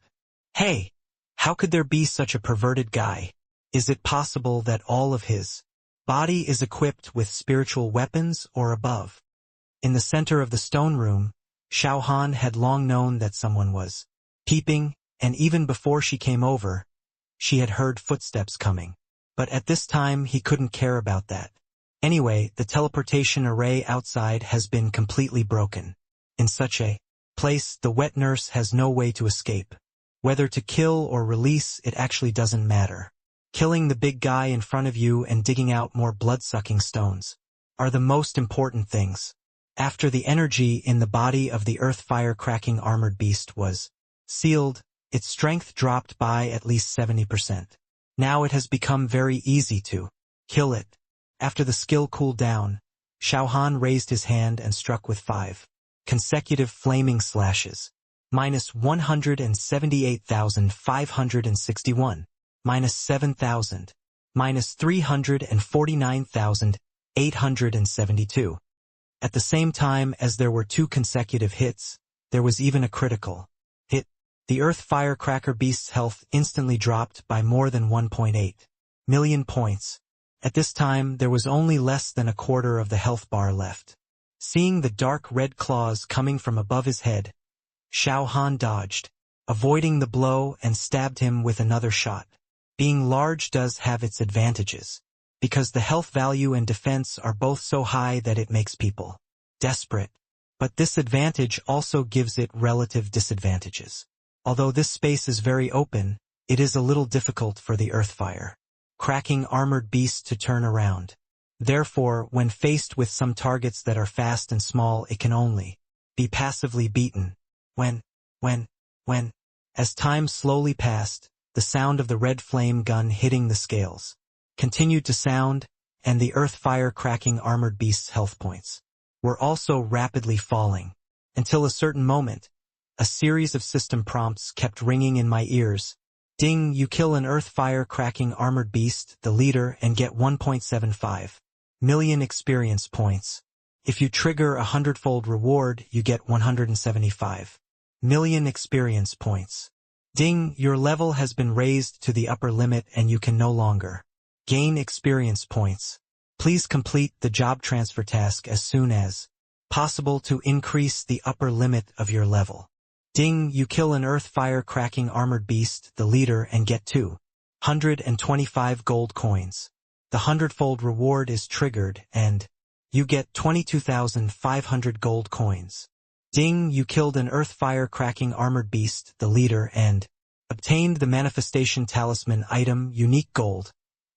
Hey! How could there be such a perverted guy? Is it possible that all of his body is equipped with spiritual weapons or above? In the center of the stone room, Xiao Han had long known that someone was peeping, and even before she came over, she had heard footsteps coming. But at this time he couldn't care about that. Anyway, the teleportation array outside has been completely broken. In such a place, the wet nurse has no way to escape. Whether to kill or release, it actually doesn't matter. Killing the big guy in front of you and digging out more blood-sucking stones are the most important things. After the energy in the body of the earth fire-cracking armored beast was sealed, its strength dropped by at least 70%. Now it has become very easy to kill it. After the skill cooled down, Xiao Han raised his hand and struck with 5 consecutive flaming slashes. Minus 178,561. Minus 7,000. Minus 349,872. At the same time as there were 2 consecutive hits, there was even a critical hit. The earth firecracker beast's health instantly dropped by more than 1.8 million points. At this time, there was only less than a quarter of the health bar left. Seeing the dark red claws coming from above his head, Xiao Han dodged, avoiding the blow, and stabbed him with another shot. Being large does have its advantages, because the health value and defense are both so high that it makes people desperate. But this advantage also gives it relative disadvantages. Although this space is very open, it is a little difficult for the earthfire-cracking armored beast to turn around. Therefore, when faced with some targets that are fast and small, it can only be passively beaten. As time slowly passed, the sound of the red flame gun hitting the scales continued to sound, and the earth fire-cracking armored beast's health points were also rapidly falling. Until a certain moment, a series of system prompts kept ringing in my ears. Ding, you kill an earth fire-cracking armored beast, the leader, and get 1.75 million experience points. If you trigger a 100-fold reward, you get 175 million experience points. Ding, your level has been raised to the upper limit and you can no longer gain experience points. Please complete the job transfer task as soon as possible to increase the upper limit of your level. Ding, you kill an earth fire-cracking armored beast, the leader, and get 225 gold coins. The 100-fold reward is triggered, and you get 22,500 gold coins. Ding, you killed an earth fire-cracking armored beast, the leader, and obtained the manifestation talisman item, unique gold,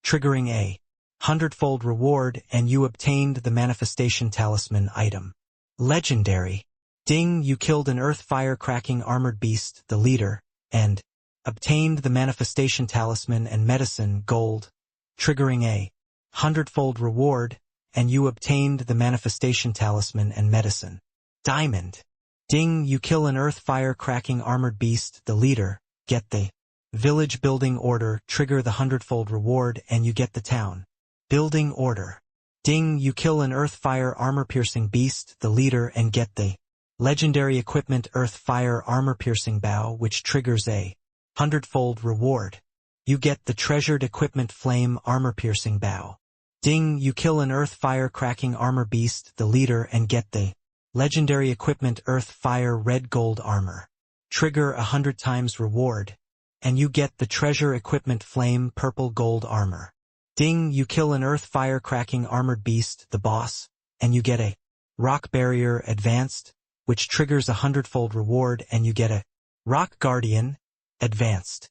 triggering a 100-fold reward, and you obtained the manifestation talisman item, legendary. Ding, you killed an earth fire-cracking armored beast, the leader, and obtained the manifestation talisman and medicine gold, triggering a 100-fold reward, and you obtained the manifestation talisman and medicine. Diamond. Ding, you kill an earth fire cracking armored beast, the leader, get the village building order, trigger the 100-fold reward, and you get the town building order. Ding, you kill an earth fire armor piercing beast, the leader, and get the legendary equipment earth fire armor piercing bow, which triggers a 100-fold reward. You get the treasured equipment flame armor piercing bow. Ding, you kill an earth fire cracking armor beast, the leader, and get the legendary equipment earth fire red gold armor. Trigger 100 times reward, and you get the treasure equipment flame purple gold armor. Ding, you kill an earth fire cracking armored beast, the boss, and you get a rock barrier advanced, which triggers 100-fold reward, and you get a rock guardian advanced.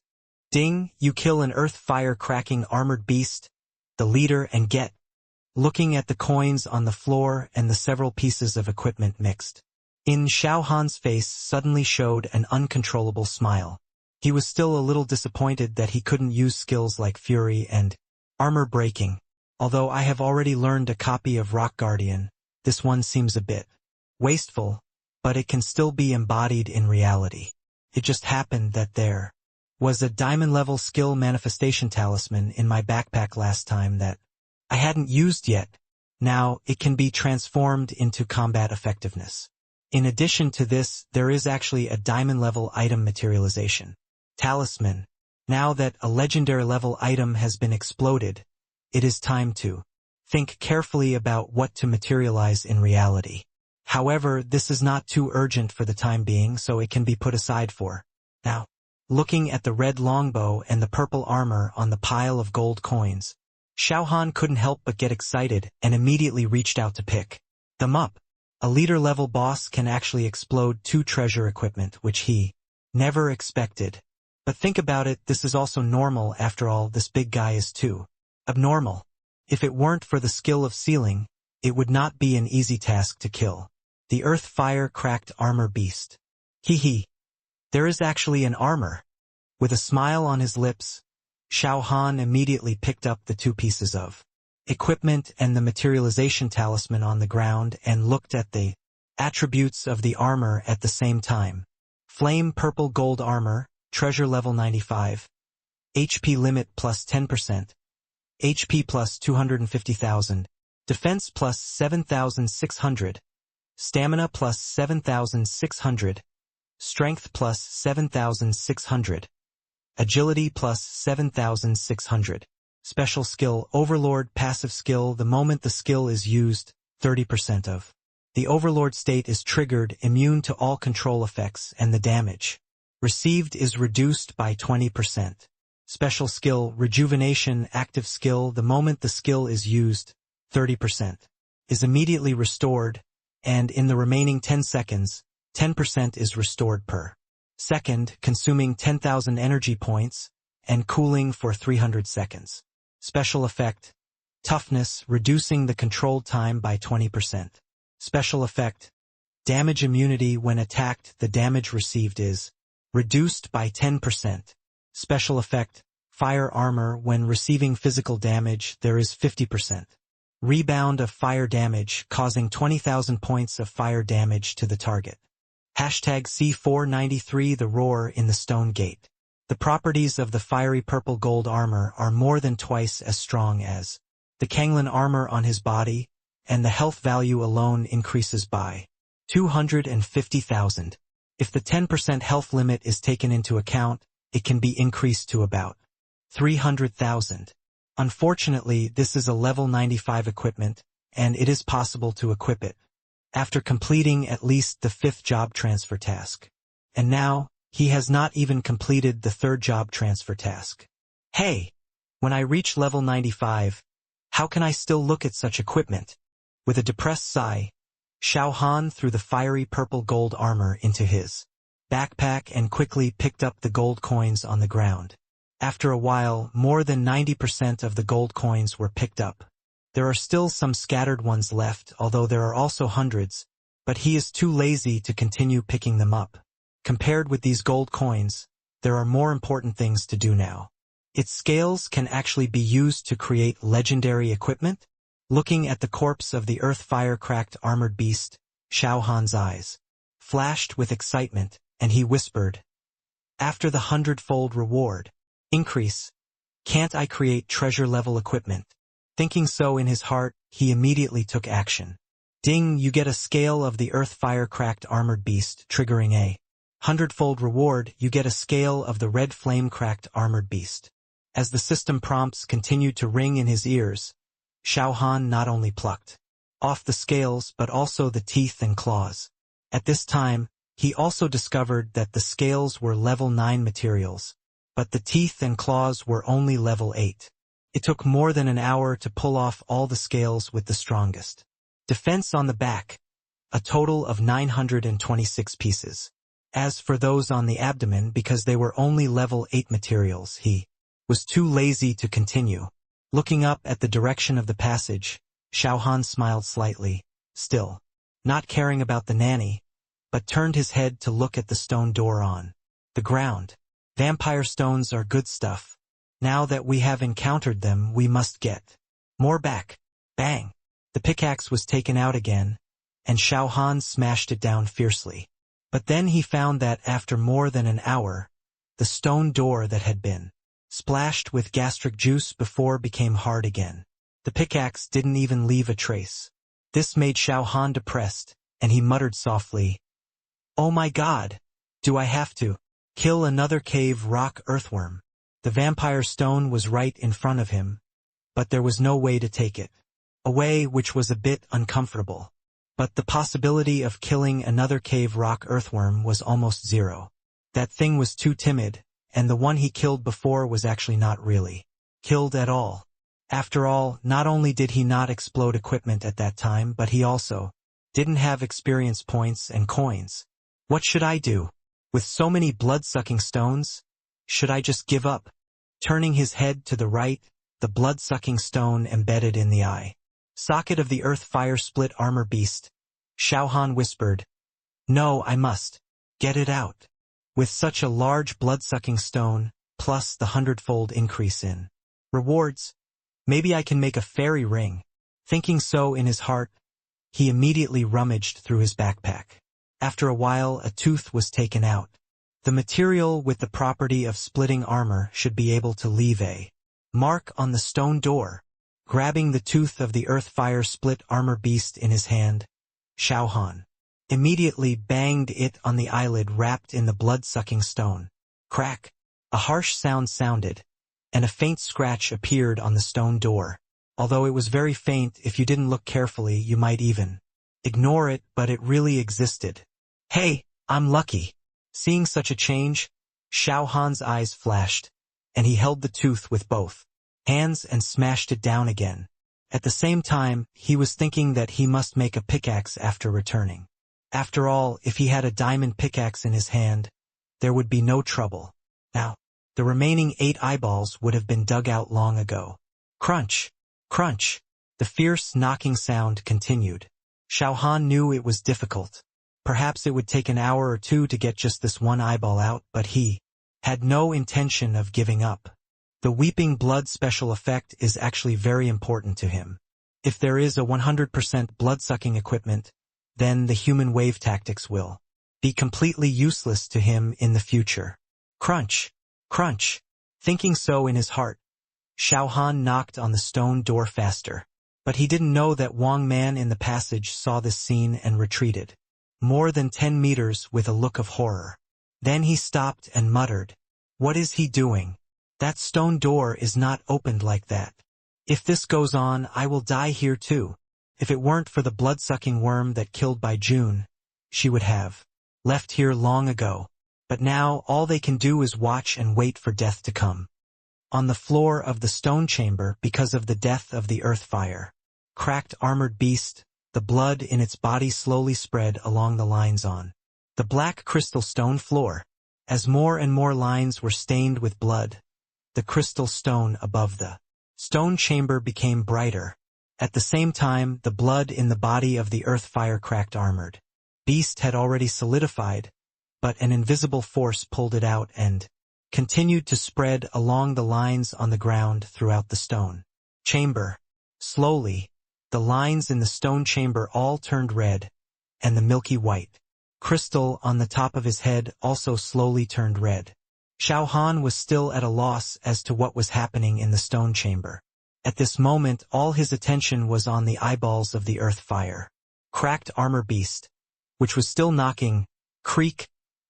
Ding, you kill an earth fire cracking armored beast, the leader, and get looking at the coins on the floor and the several pieces of equipment mixed. In Xiao Han's face suddenly showed an uncontrollable smile. He was still a little disappointed that he couldn't use skills like Fury and armor breaking. Although I have already learned a copy of Rock Guardian, this one seems a bit wasteful, but it can still be embodied in reality. It just happened that there was a diamond-level skill manifestation talisman in my backpack last time that I hadn't used yet. Now it can be transformed into combat effectiveness. In addition to this, there is actually a diamond-level item materialization talisman. Now that a legendary-level item has been exploded, it is time to think carefully about what to materialize in reality. However, this is not too urgent for the time being, so it can be put aside for now. Looking at the red longbow and the purple armor on the pile of gold coins, Xiao Han couldn't help but get excited and immediately reached out to pick them up. A leader-level boss can actually explode 2 treasure equipment, which he never expected. But think about it, this is also normal. After all, this big guy is too abnormal. If it weren't for the skill of sealing, it would not be an easy task to kill the earth fire cracked armor beast. Hee. There is actually an armor. With a smile on his lips, Xiao Han immediately picked up the 2 pieces of equipment and the materialization talisman on the ground and looked at the attributes of the armor at the same time. Flame purple gold armor, treasure level 95, HP limit plus 10%, HP plus 250,000, defense plus 7,600, stamina plus 7,600, strength plus 7,600, agility plus 7,600. Special skill Overlord passive skill. The moment the skill is used, 30% of the Overlord state is triggered, immune to all control effects, and the damage received is reduced by 20%. Special skill Rejuvenation active skill. The moment the skill is used, 30% is immediately restored, and in the remaining 10 seconds, 10% is restored per second, consuming 10,000 energy points, and cooling for 300 seconds. Special effect, Toughness, reducing the controlled time by 20%. Special effect, Damage immunity. When attacked, the damage received is reduced by 10%. Special effect, Fire armor. When receiving physical damage, there is 50% rebound of fire damage, causing 20,000 points of fire damage to the target. Hashtag C493 The Roar in the Stone Gate. The properties of the fiery purple gold armor are more than twice as strong as the Kanglin armor on his body, and the health value alone increases by 250,000. If the 10% health limit is taken into account, it can be increased to about 300,000. Unfortunately, this is a level 95 equipment, and it is possible to equip it after completing at least the 5th job transfer task. And now, he has not even completed the 3rd job transfer task. Hey! When I reach level 95, how can I still look at such equipment? With a depressed sigh, Xiao Han threw the fiery purple gold armor into his backpack and quickly picked up the gold coins on the ground. After a while, more than 90% of the gold coins were picked up. There are still some scattered ones left, although there are also hundreds, but he is too lazy to continue picking them up. Compared with these gold coins, there are more important things to do now. Its scales can actually be used to create legendary equipment. Looking at the corpse of the earth-fire-cracked armored beast, Xiao Han's eyes flashed with excitement, and he whispered, "After the 100-fold reward increase, can't I create treasure-level equipment?" Thinking so in his heart, he immediately took action. Ding, you get a scale of the earth-fire-cracked armored beast, triggering a 100-fold reward. You get a scale of the red flame-cracked armored beast. As the system prompts continued to ring in his ears, Xiao Han not only plucked off the scales but also the teeth and claws. At this time, he also discovered that the scales were level 9 materials, but the teeth and claws were only level 8. It took more than an hour to pull off all the scales with the strongest defense on the back, a total of 926 pieces. As for those on the abdomen, because they were only level 8 materials, he was too lazy to continue. Looking up at the direction of the passage, Xiao Han smiled slightly, still not caring about the nanny, but turned his head to look at the stone door on the ground. Vampire stones are good stuff. Now that we have encountered them, we must get more back. Bang! The pickaxe was taken out again, and Xiao Han smashed it down fiercely. But then he found that after more than an hour, the stone door that had been splashed with gastric juice before became hard again. The pickaxe didn't even leave a trace. This made Xiao Han depressed, and he muttered softly, "Oh my God! Do I have to kill another cave rock earthworm?" The vampire stone was right in front of him, but there was no way to take it away, which was a bit uncomfortable. But the possibility of killing another cave rock earthworm was almost zero. That thing was too timid, and the one he killed before was actually not really killed at all. After all, not only did he not explode equipment at that time, but he also didn't have experience points and coins. What should I do? With so many blood-sucking stones? Should I just give up? Turning his head to the right, the blood-sucking stone embedded in the eye socket of the earth-fire split armor beast, Xiao Han whispered, "No, I must get it out." With such a large blood-sucking stone, plus the 100-fold increase in rewards, maybe I can make a fairy ring. Thinking so in his heart, he immediately rummaged through his backpack. After a while, a tooth was taken out. The material with the property of splitting armor should be able to leave a mark on the stone door. Grabbing the tooth of the earth-fire split armor beast in his hand, Xiao Han immediately banged it on the eyelid wrapped in the blood-sucking stone. Crack! A harsh sound sounded, and a faint scratch appeared on the stone door. Although it was very faint, if you didn't look carefully, you might even ignore it, but it really existed. "Hey, I'm lucky." Seeing such a change, Xiao Han's eyes flashed, and he held the tooth with both hands and smashed it down again. At the same time, he was thinking that he must make a pickaxe after returning. After all, if he had a diamond pickaxe in his hand, there would be no trouble. Now, the remaining 8 eyeballs would have been dug out long ago. Crunch! Crunch! The fierce knocking sound continued. Xiao Han knew it was difficult. Perhaps it would take an hour or two to get just this one eyeball out, but he had no intention of giving up. The weeping blood special effect is actually very important to him. If there is a 100% blood-sucking equipment, then the human wave tactics will be completely useless to him in the future. Crunch! Crunch! Thinking so in his heart, Xiao Han knocked on the stone door faster. But he didn't know that Wang Man in the passage saw this scene and retreated more than 10 meters with a look of horror. Then he stopped and muttered, "What is he doing? That stone door is not opened like that. If this goes on, I will die here too." If it weren't for the blood-sucking worm that killed by June, she would have left here long ago. But now all they can do is watch and wait for death to come. On the floor of the stone chamber, because of the death of the earth fire cracked armored beast, the blood in its body slowly spread along the lines on the black crystal stone floor. As more and more lines were stained with blood, the crystal stone above the stone chamber became brighter. At the same time, the blood in the body of the earth fire cracked armored beast had already solidified, but an invisible force pulled it out and continued to spread along the lines on the ground throughout the stone chamber. Slowly, the lines in the stone chamber all turned red, and the milky white crystal on the top of his head also slowly turned red. Xiao Han was still at a loss as to what was happening in the stone chamber. At this moment all his attention was on the eyeballs of the earth fire cracked armor beast, which was still knocking, creak,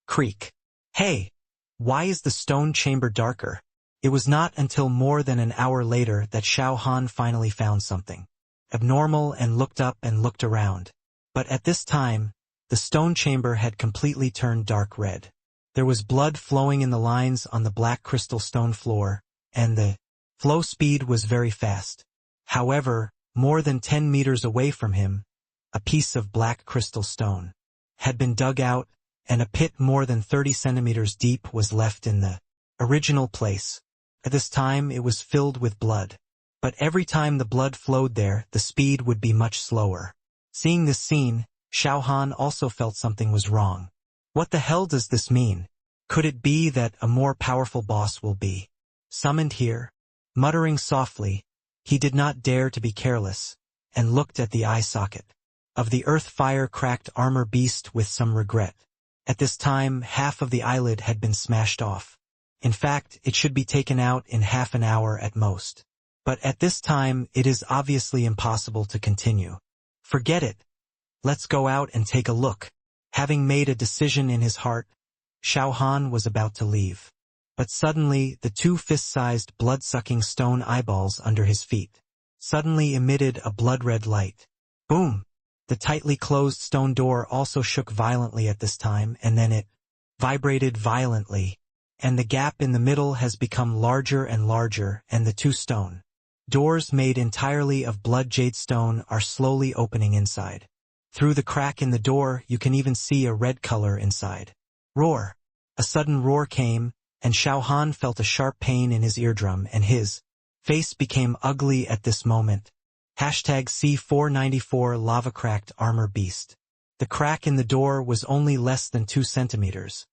creak. Hey! Why is the stone chamber darker? It was not until more than an hour later that Xiao Han finally found something abnormal and looked up and looked around. But at this time, the stone chamber had completely turned dark red. There was blood flowing in the lines on the black crystal stone floor, and the flow speed was very fast. However, more than 10 meters away from him, a piece of black crystal stone had been dug out, and a pit more than 30 centimeters deep was left in the original place. At this time it was filled with blood. But every time the blood flowed there, the speed would be much slower. Seeing this scene, Xiao Han also felt something was wrong. What the hell does this mean? Could it be that a more powerful boss will be summoned here? Muttering softly, he did not dare to be careless, and looked at the eye socket of the earth fire cracked armor beast with some regret. At this time, half of the eyelid had been smashed off. In fact, it should be taken out in half an hour at most. But at this time, it is obviously impossible to continue. Forget it. Let's go out and take a look. Having made a decision in his heart, Xiao Han was about to leave. But suddenly, the two fist-sized blood-sucking stone eyeballs under his feet suddenly emitted a blood-red light. Boom! The tightly closed stone door also shook violently at this time, and then it vibrated violently, and the gap in the middle has become larger and larger, and the two stone doors made entirely of blood jade stone are slowly opening inside. Through the crack in the door you can even see a red color inside. Roar! A sudden roar came, and Xiao Han felt a sharp pain in his eardrum and his face became ugly at this moment. #C494 Lava Cracked Armor Beast. The crack in the door was only less than 2 centimeters.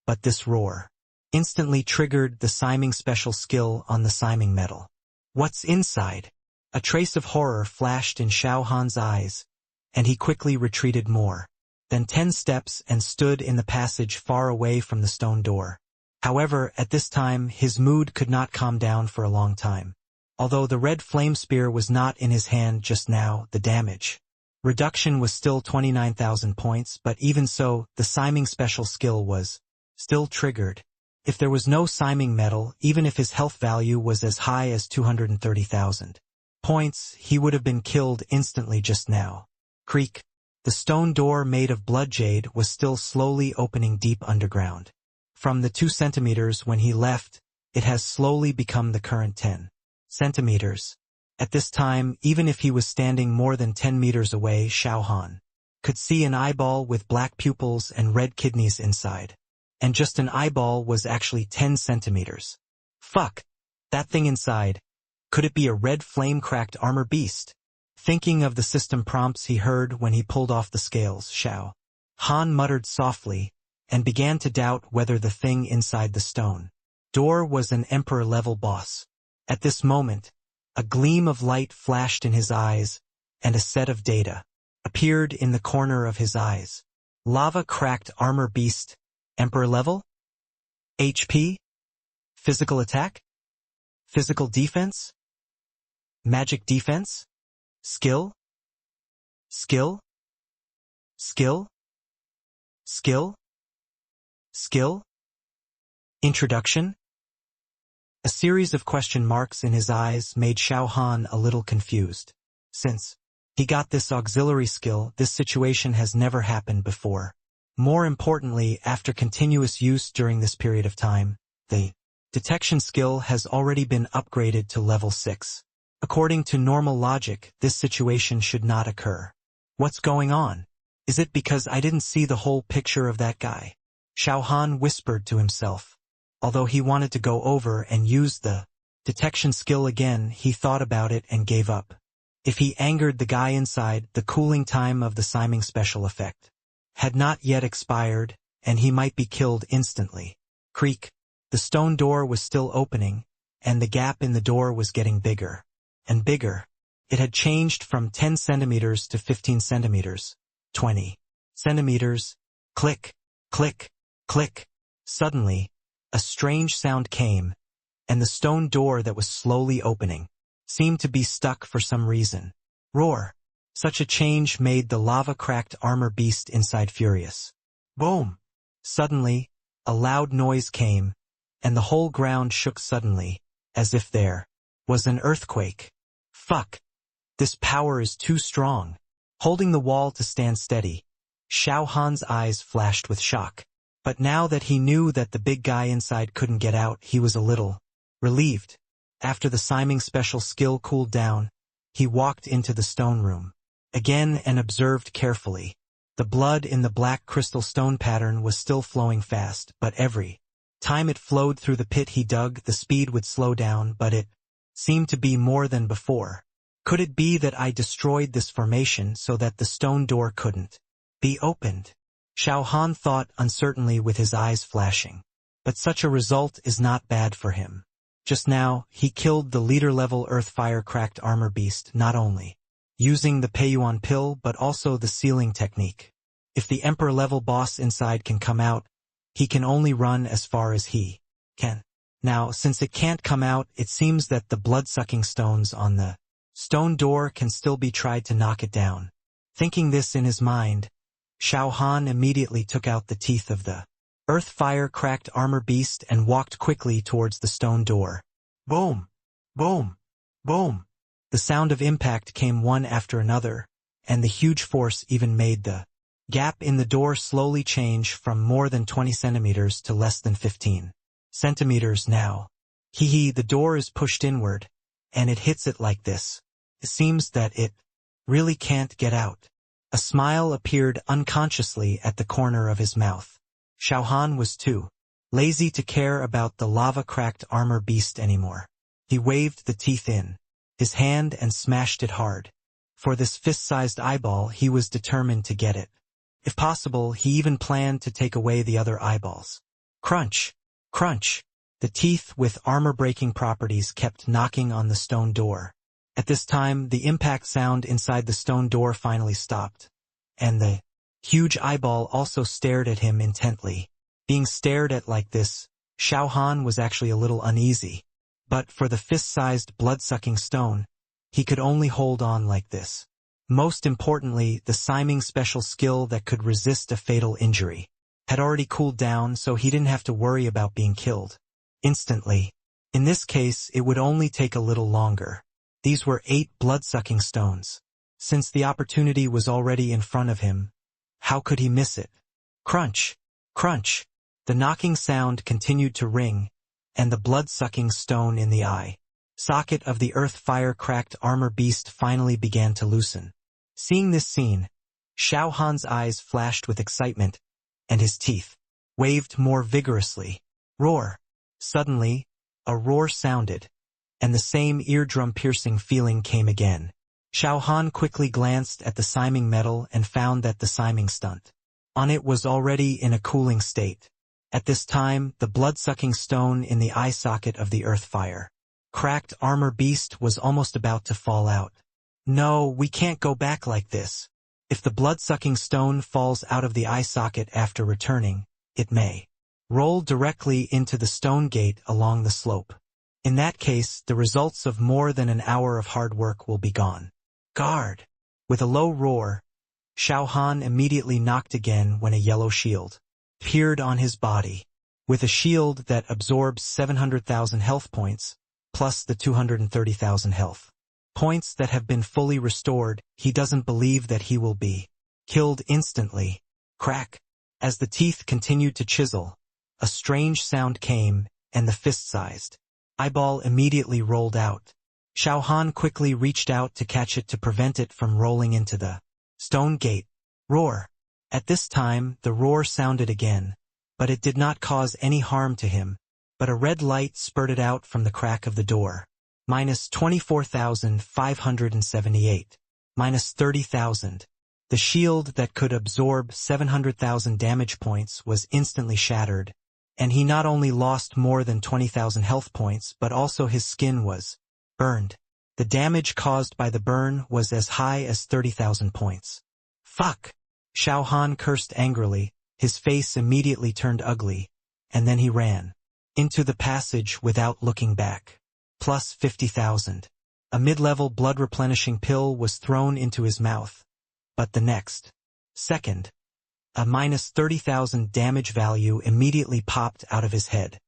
But this roar instantly triggered the Siming special skill on the Siming metal. What's inside? A trace of horror flashed in Xiao Han's eyes, and he quickly retreated more than 10 steps and stood in the passage far away from the stone door. However, at this time his mood could not calm down for a long time. Although the red flame spear was not in his hand just now, the damage reduction was still 29,000 points, but even so, the Siming special skill was still triggered. If there was no Siming metal, even if his health value was as high as 230,000 points, he would have been killed instantly just now. Creak. The stone door made of blood jade was still slowly opening deep underground. From the 2 centimeters when he left, it has slowly become the current 10 centimeters. At this time, even if he was standing more than 10 meters away, Xiao Han could see an eyeball with black pupils and red kidneys inside. And just an eyeball was actually 10 centimeters. Fuck! That thing inside. Could it be a red flame-cracked armor beast? Thinking of the system prompts he heard when he pulled off the scales, Xiao Han muttered softly, and began to doubt whether the thing inside the stone door was an emperor-level boss. At this moment, a gleam of light flashed in his eyes, and a set of data appeared in the corner of his eyes. Lava-cracked armor beast. Emperor level? HP? Physical attack? Physical defense? Magic defense? Skill? Skill? Skill? Skill? Skill? Introduction? A series of question marks in his eyes made Xiao Han a little confused. Since he got this auxiliary skill, this situation has never happened before. More importantly, after continuous use during this period of time, the detection skill has already been upgraded to level 6. According to normal logic, this situation should not occur. What's going on? Is it because I didn't see the whole picture of that guy? Xiao Han whispered to himself. Although he wanted to go over and use the detection skill again, he thought about it and gave up. If he angered the guy inside, the cooling time of the Siming special effect had not yet expired, and he might be killed instantly. Creak. The stone door was still opening, and the gap in the door was getting bigger and bigger. It had changed from 10 centimeters to 15 centimeters, 20 centimeters, click, click, click. Suddenly, a strange sound came, and the stone door that was slowly opening seemed to be stuck for some reason. Roar! Such a change made the lava-cracked armor beast inside furious. Boom! Suddenly, a loud noise came, and the whole ground shook suddenly, as if there was an earthquake. Fuck! This power is too strong. Holding the wall to stand steady, Xiao Han's eyes flashed with shock. But now that he knew that the big guy inside couldn't get out, he was a little relieved. After the Siming special skill cooled down, he walked into the stone room again and observed carefully. The blood in the black crystal stone pattern was still flowing fast, but every time it flowed through the pit he dug, the speed would slow down, but it seemed to be more than before. Could it be that I destroyed this formation so that the stone door couldn't be opened? Xiao Han thought uncertainly with his eyes flashing. But such a result is not bad for him. Just now, he killed the leader-level earth-fire-cracked armor beast, not only using the Peiyuan pill but also the sealing technique. If the Emperor-level boss inside can come out, he can only run as far as he can. Now, since it can't come out, it seems that the blood-sucking stones on the stone door can still be tried to knock it down. Thinking this in his mind, Xiao Han immediately took out the teeth of the earth-fire-cracked armor beast and walked quickly towards the stone door. Boom! Boom! Boom! The sound of impact came one after another, and the huge force even made the gap in the door slowly change from more than 20 centimeters to less than 15 centimeters now. The door is pushed inward, and it hits it like this. It seems that it really can't get out. A smile appeared unconsciously at the corner of his mouth. Xiao Han was too lazy to care about the lava-cracked armor beast anymore. He waved the teeth in his hand and smashed it hard. For this fist-sized eyeball, he was determined to get it. If possible, he even planned to take away the other eyeballs. Crunch! Crunch! The teeth with armor-breaking properties kept knocking on the stone door. At this time, the impact sound inside the stone door finally stopped, and the huge eyeball also stared at him intently. Being stared at like this, Xiao Han was actually a little uneasy. But for the fist-sized blood-sucking stone, he could only hold on like this. Most importantly, the Siming special skill that could resist a fatal injury had already cooled down, so he didn't have to worry about being killed instantly. In this case, it would only take a little longer. These were 8 blood-sucking stones. Since the opportunity was already in front of him, how could he miss it? Crunch! Crunch! The knocking sound continued to ring, and the blood-sucking stone in the eye socket of the earth-fire-cracked armor beast finally began to loosen. Seeing this scene, Xiao Han's eyes flashed with excitement, and his teeth waved more vigorously. Roar! Suddenly, a roar sounded, and the same eardrum-piercing feeling came again. Xiao Han quickly glanced at the Siming metal and found that the Siming stunt on it was already in a cooling state. At this time, the blood-sucking stone in the eye socket of the earth-fire-cracked armor beast was almost about to fall out. No, we can't go back like this. If the blood-sucking stone falls out of the eye socket after returning, it may roll directly into the stone gate along the slope. In that case, the results of more than an hour of hard work will be gone. Guard! With a low roar, Xiao Han immediately knocked again when a yellow shield appeared on his body. With a shield that absorbs 700,000 health points, plus the 230,000 health points that have been fully restored, he doesn't believe that he will be killed instantly. Crack! As the teeth continued to chisel, a strange sound came, and the fist-sized eyeball immediately rolled out. Xiao Han quickly reached out to catch it to prevent it from rolling into the stone gate. Roar! At this time, the roar sounded again, but it did not cause any harm to him, but a red light spurted out from the crack of the door. Minus 24,578. Minus 30,000. The shield that could absorb 700,000 damage points was instantly shattered, and he not only lost more than 20,000 health points but also his skin was burned. The damage caused by the burn was as high as 30,000 points. Fuck! Xiao Han cursed angrily, his face immediately turned ugly, and then he ran into the passage without looking back. Plus 50,000. A mid-level blood-replenishing pill was thrown into his mouth, but the next second, a minus 30,000 damage value immediately popped out of his head.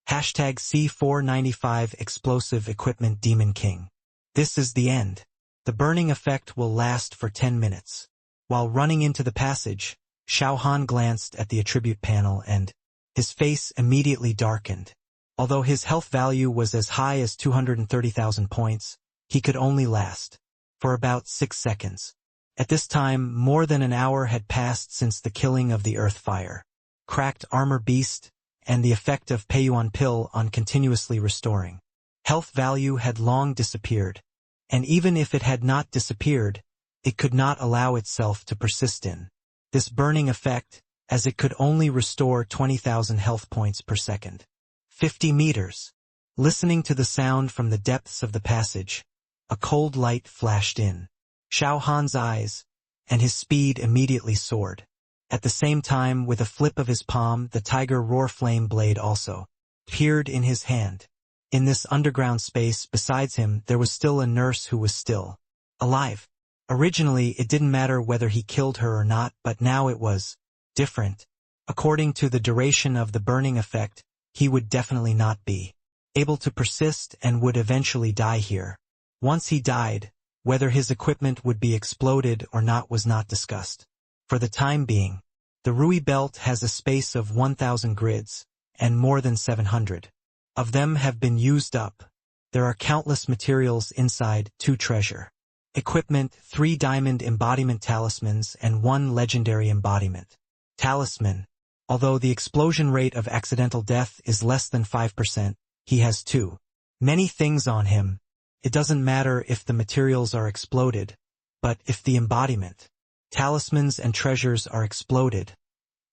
Hashtag C495 Explosive Equipment Demon King. This is the end. The burning effect will last for 10 minutes. While running into the passage, Xiao Han glanced at the attribute panel and his face immediately darkened. Although his health value was as high as 230,000 points, he could only last for about 6 seconds. At this time, more than an hour had passed since the killing of the Earth Fire, cracked armor beast, and the effect of Peiyuan pill on continuously restoring health value had long disappeared, and even if it had not disappeared, it could not allow itself to persist in this burning effect, as it could only restore 20,000 health points per second. 50 meters. Listening to the sound from the depths of the passage, a cold light flashed in Xiao Han's eyes, and his speed immediately soared. At the same time, with a flip of his palm, the tiger roar flame blade also appeared in his hand. In this underground space besides him, there was still a nurse who was still alive. Originally, it didn't matter whether he killed her or not, but now it was different. According to the duration of the burning effect, he would definitely not be able to persist and would eventually die here. Once he died, whether his equipment would be exploded or not was not discussed. For the time being, the Rui Belt has a space of 1,000 grids, and more than 700 of them have been used up. There are countless materials inside, 2 treasure equipment, 3 diamond embodiment talismans, and 1 legendary embodiment talisman. Although the explosion rate of accidental death is less than 5%, he has too many things on him. It doesn't matter if the materials are exploded, but if the embodiment talismans and treasures are exploded,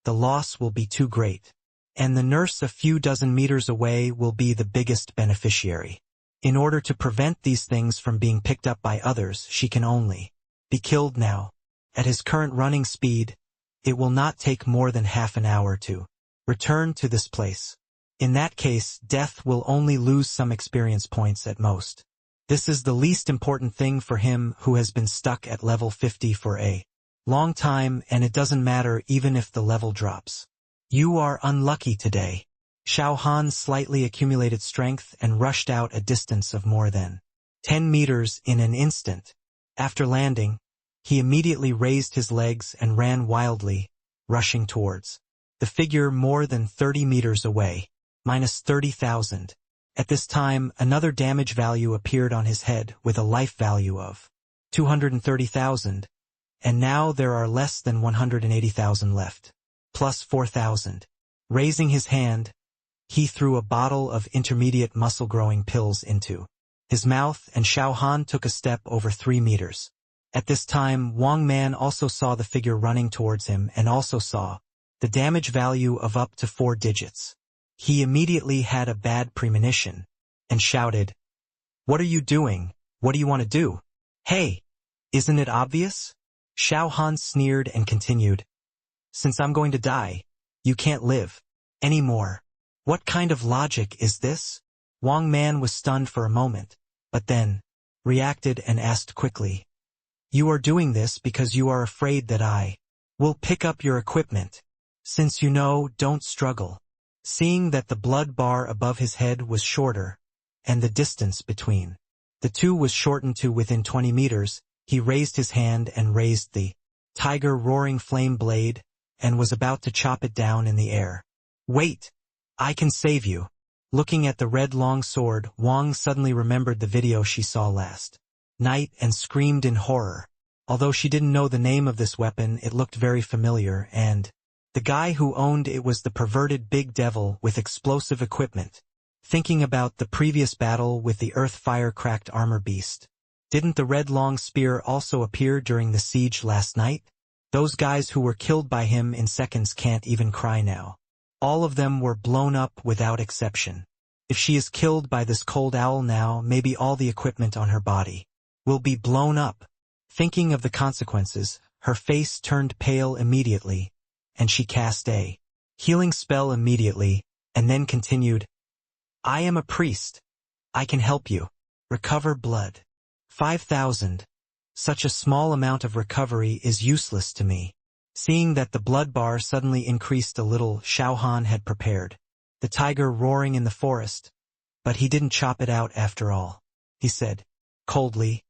the loss will be too great. And the nurse a few dozen meters away will be the biggest beneficiary. In order to prevent these things from being picked up by others, she can only be killed now. At his current running speed, it will not take more than half an hour to return to this place. In that case, death will only lose some experience points at most. This is the least important thing for him who has been stuck at level 50 for a long time, and it doesn't matter even if the level drops. You are unlucky today. Xiao Han slightly accumulated strength and rushed out a distance of more than 10 meters in an instant. After landing, he immediately raised his legs and ran wildly, rushing towards the figure more than 30 meters away. Minus 30,000. At this time, another damage value appeared on his head with a life value of 230,000, and now there are less than 180,000 left. Plus 4,000. Raising his hand, he threw a bottle of intermediate muscle-growing pills into his mouth, and Xiao Han took a step over 3 meters. At this time, Wang Man also saw the figure running towards him and also saw the damage value of up to 4 digits. He immediately had a bad premonition and shouted, "What are you doing? What do you want to do? Hey, isn't it obvious?" Xiao Han sneered and continued, "Since I'm going to die, you can't live anymore. What kind of logic is this?" Wang Man was stunned for a moment, but then reacted and asked quickly, "You are doing this because you are afraid that I will pick up your equipment. Since you know, don't struggle." Seeing that the blood bar above his head was shorter, and the distance between the two was shortened to within 20 meters, he raised his hand and raised the tiger roaring flame blade, and was about to chop it down in the air. "Wait! I can save you." Looking at the red long sword, Wang suddenly remembered the video she saw last night and screamed in horror. Although she didn't know the name of this weapon, it looked very familiar, and the guy who owned it was the perverted big devil with explosive equipment. Thinking about the previous battle with the earth fire-cracked armor beast. Didn't the red long spear also appear during the siege last night? Those guys who were killed by him in seconds can't even cry now. All of them were blown up without exception. If she is killed by this cold owl now, maybe all the equipment on her body will be blown up. Thinking of the consequences, her face turned pale immediately, and she cast a healing spell immediately, and then continued, I am a priest. I can help you. Recover blood. 5,000. Such a small amount of recovery is useless to me. Seeing that the blood bar suddenly increased a little, Xiao Han had prepared the tiger roaring in the forest, but he didn't chop it out after all. He said, coldly,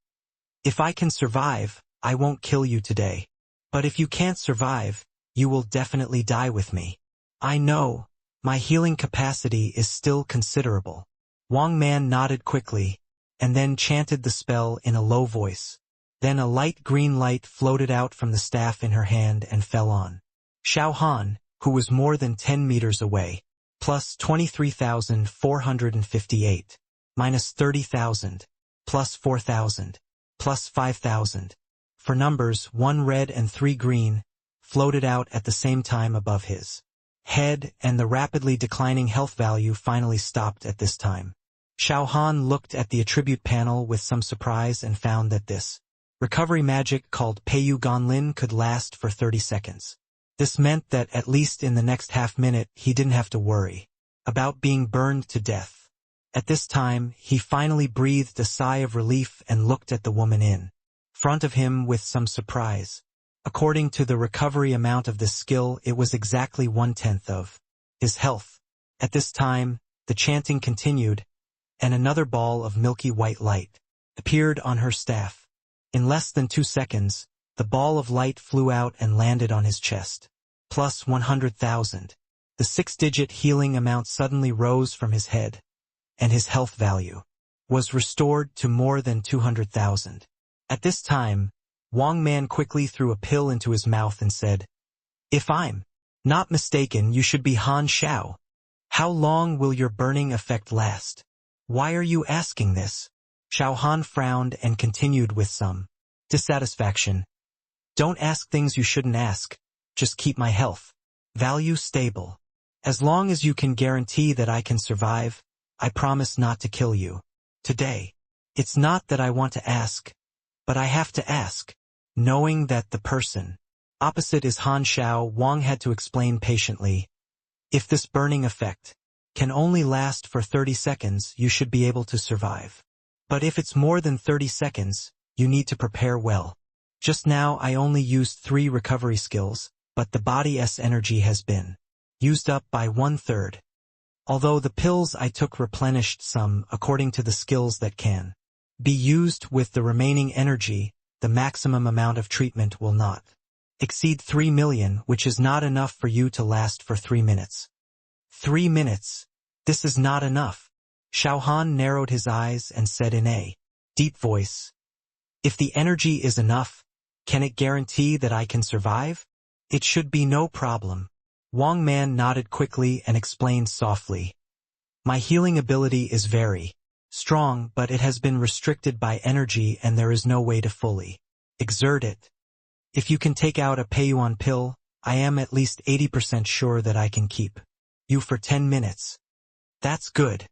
if I can survive, I won't kill you today. But if you can't survive, you will definitely die with me. I know, my healing capacity is still considerable. Wang Man nodded quickly, and then chanted the spell in a low voice. Then a light green light floated out from the staff in her hand and fell on Xiao Han, who was more than 10 meters away. Plus 23,458. Minus 30,000. Plus 4,000. Plus 5,000. For numbers 1 red and 3 green, floated out at the same time above his head, and the rapidly declining health value finally stopped at this time. Xiao Han looked at the attribute panel with some surprise and found that this recovery magic called Peiyu Ganlin could last for 30 seconds. This meant that at least in the next half-minute he didn't have to worry about being burned to death. At this time, he finally breathed a sigh of relief and looked at the woman in front of him with some surprise. According to the recovery amount of this skill, it was exactly 1/10 of his health. At this time, the chanting continued, and another ball of milky white light appeared on her staff. In less than 2 seconds, the ball of light flew out and landed on his chest. Plus 100,000. The 6-digit healing amount suddenly rose from his head, and his health value was restored to more than 200,000. At this time, Wang Man quickly threw a pill into his mouth and said, if I'm not mistaken, you should be Han Xiao. How long will your burning effect last? Why are you asking this? Xiao Han frowned and continued with some dissatisfaction. Don't ask things you shouldn't ask. Just keep my health value stable. As long as you can guarantee that I can survive, I promise not to kill you today. It's not that I want to ask, but I have to ask. Knowing that the person opposite is Han Xiao, Wang had to explain patiently. If this burning effect can only last for 30 seconds, you should be able to survive. But if it's more than 30 seconds, you need to prepare well. Just now I only used 3 recovery skills, but the body's energy has been used up by 1/3. Although the pills I took replenished some according to the skills that can be used with the remaining energy, the maximum amount of treatment will not exceed 3 million, which is not enough for you to last for 3 minutes. 3 minutes. This is not enough. Xiao Han narrowed his eyes and said in a deep voice, if the energy is enough, can it guarantee that I can survive? It should be no problem. Wang Man nodded quickly and explained softly. My healing ability is very strong, but it has been restricted by energy and there is no way to fully exert it. If you can take out a Peiyuan pill, I am at least 80% sure that I can keep you for 10 minutes. That's good.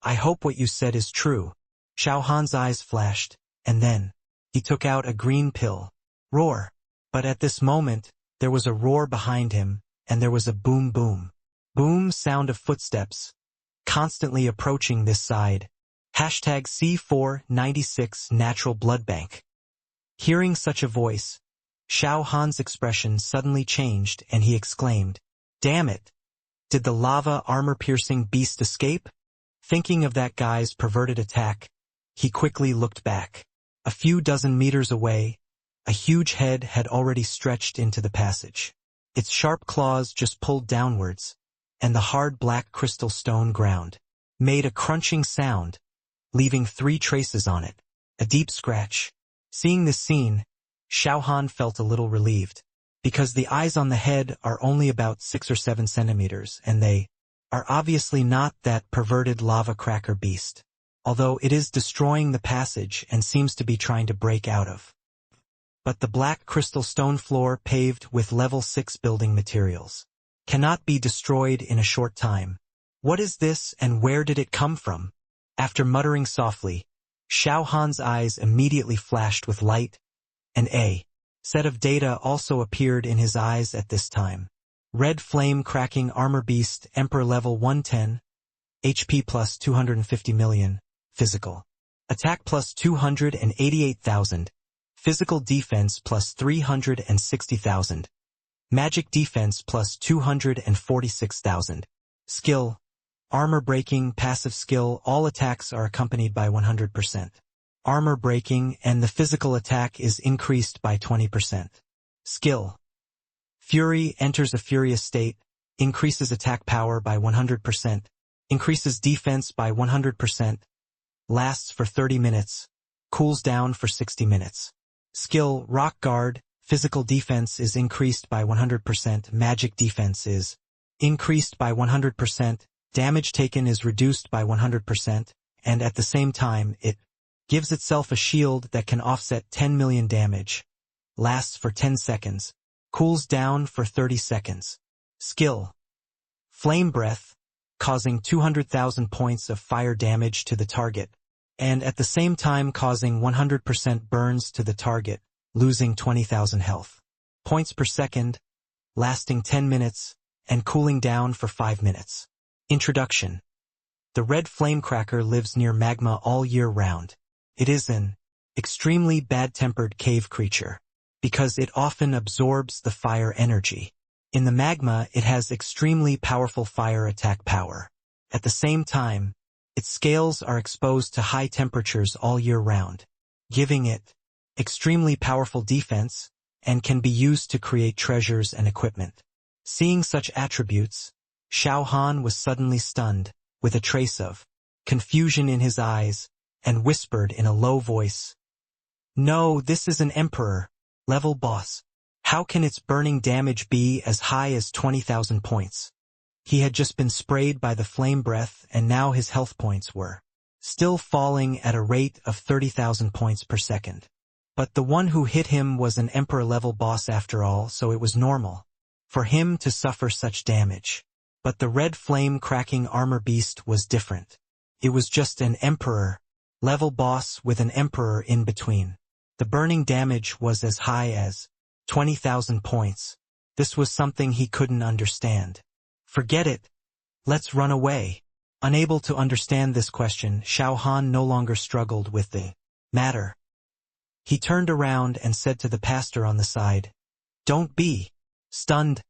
I hope what you said is true. Xiao Han's eyes flashed, and then he took out a green pill. Roar. But at this moment, there was a roar behind him, and there was a boom boom. Boom sound of footsteps, constantly approaching this side. Hashtag C496 Natural Blood Bank. Hearing such a voice, Xiao Han's expression suddenly changed and he exclaimed, damn it! Did the lava armor-piercing beast escape? Thinking of that guy's perverted attack, he quickly looked back. A few dozen meters away, a huge head had already stretched into the passage. Its sharp claws just pulled downwards, and the hard black crystal stone ground made a crunching sound, leaving 3 traces on it. A deep scratch. Seeing this scene, Xiao Han felt a little relieved, because the eyes on the head are only about 6 or 7 centimeters, and they are obviously not that perverted lava cracker beast, although it is destroying the passage and seems to be trying to break out of. But the black crystal stone floor paved with level 6 building materials cannot be destroyed in a short time. What is this and where did it come from? After muttering softly, Xiao Han's eyes immediately flashed with light, and a set of data also appeared in his eyes at this time. Red flame cracking armor beast, Emperor level 110, HP plus 250 million, physical attack plus 288,000, physical defense plus 360,000, magic defense plus 246,000, skill, armor breaking, passive skill, all attacks are accompanied by 100%. Armor breaking and the physical attack is increased by 20%. Skill, Fury enters a furious state, increases attack power by 100%, increases defense by 100%, lasts for 30 minutes, cools down for 60 minutes. Skill, Rock Guard, physical defense is increased by 100%, magic defense is increased by 100%, damage taken is reduced by 100%, and at the same time it gives itself a shield that can offset 10 million damage, lasts for 10 seconds, cools down for 30 seconds. Skill, Flame Breath, causing 200,000 points of fire damage to the target, and at the same time causing 100% burns to the target, losing 20,000 health points per second, lasting 10 minutes, and cooling down for 5 minutes. Introduction. The red flamecracker lives near magma all year round. It is an extremely bad-tempered cave creature, because it often absorbs the fire energy. In the magma, it has extremely powerful fire attack power. At the same time, its scales are exposed to high temperatures all year round, giving it extremely powerful defense and can be used to create treasures and equipment. Seeing such attributes, Xiao Han was suddenly stunned, with a trace of confusion in his eyes, and whispered in a low voice, "No, this is an emperor level boss. How can its burning damage be as high as 20,000 points? He had just been sprayed by the flame breath and now his health points were still falling at a rate of 30,000 points per second. But the one who hit him was an emperor-level boss after all, so it was normal for him to suffer such damage. But the red flame-cracking armor beast was different. It was just an emperor-level boss with an emperor in between. The burning damage was as high as 20,000 points. This was something he couldn't understand. Forget it. Let's run away. Unable to understand this question, Xiao Han no longer struggled with the matter. He turned around and said to the pastor on the side, "Don't be stunned.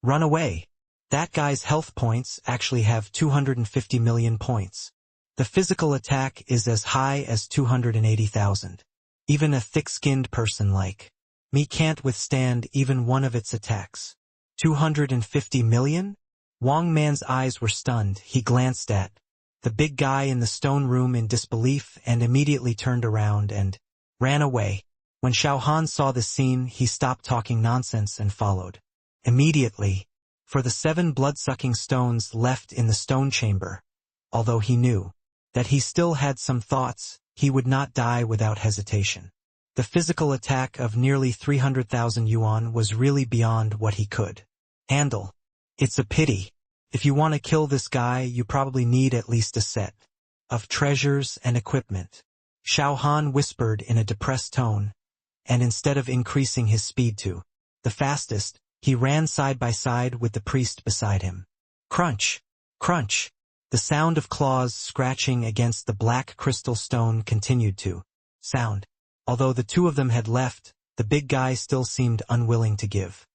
Run away. That guy's health points actually have 250 million points. The physical attack is as high as 280,000. Even a thick-skinned person like me can't withstand even one of its attacks. 250 million? Wang Man's eyes were stunned. He glanced at the big guy in the stone room in disbelief and immediately turned around and ran away. When Xiao Han saw this scene, he stopped talking nonsense and followed immediately for the 7 blood-sucking stones left in the stone chamber. Although he knew that he still had some thoughts, he would not die without hesitation. The physical attack of nearly 300,000 yuan was really beyond what he could handle. It's a pity. If you want to kill this guy, you probably need at least a set of treasures and equipment. Xiao Han whispered in a depressed tone, and instead of increasing his speed to the fastest, he ran side by side with the priest beside him. Crunch! Crunch! The sound of claws scratching against the black crystal stone continued to sound. Although the two of them had left, the big guy still seemed unwilling to give.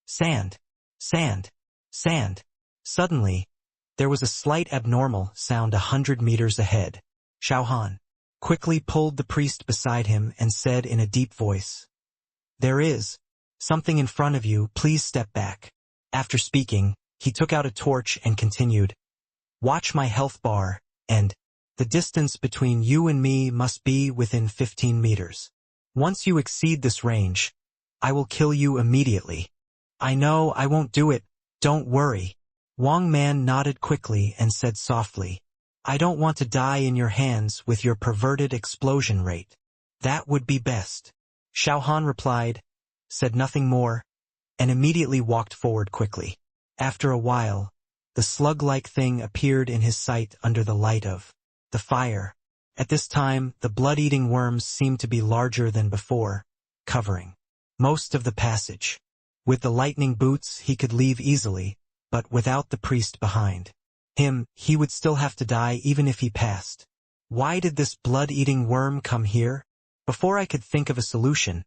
Sand! Sand! Sand! Suddenly, there was a slight abnormal sound 100 meters ahead. Xiao Han quickly pulled the priest beside him and said in a deep voice, "There is something in front of you, please step back." After speaking, he took out a torch and continued, "Watch my health bar, and the distance between you and me must be within 15 meters. Once you exceed this range, I will kill you immediately." "I know I won't do it, don't worry." Wang Man nodded quickly and said softly, "I don't want to die in your hands with your perverted explosion rate. That would be best." Xiao Han replied, said nothing more, and immediately walked forward quickly. After a while, The slug-like thing appeared in his sight under the light of the fire. At this time, the blood-eating worms seemed to be larger than before, covering most of the passage. With the lightning boots, he could leave easily, but without the priest behind him, he would still have to die even if he passed. Why did this blood-eating worm come here? Before I could think of a solution,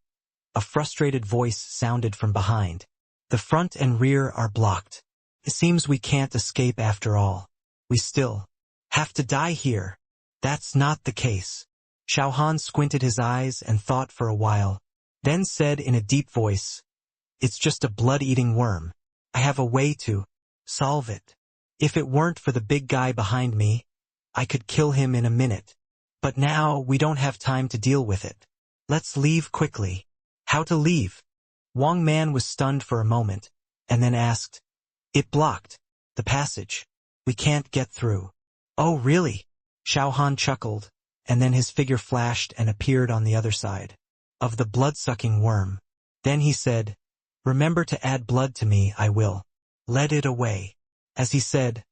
a frustrated voice sounded from behind. The front and rear are blocked. It seems we can't escape after all. We still have to die here. That's not the case. Xiao Han squinted his eyes and thought for a while, then said in a deep voice, "It's just a blood-eating worm. I have a way to solve it. If it weren't for the big guy behind me, I could kill him in a minute. But now we don't have time to deal with it. Let's leave quickly." How to leave? Wang Man was stunned for a moment, and then asked, "It blocked the passage. We can't get through." "Oh, really?" Xiao Han chuckled, and then his figure flashed and appeared on the other side of the blood-sucking worm. Then he said, "Remember to add blood to me, I will let it away." As he said,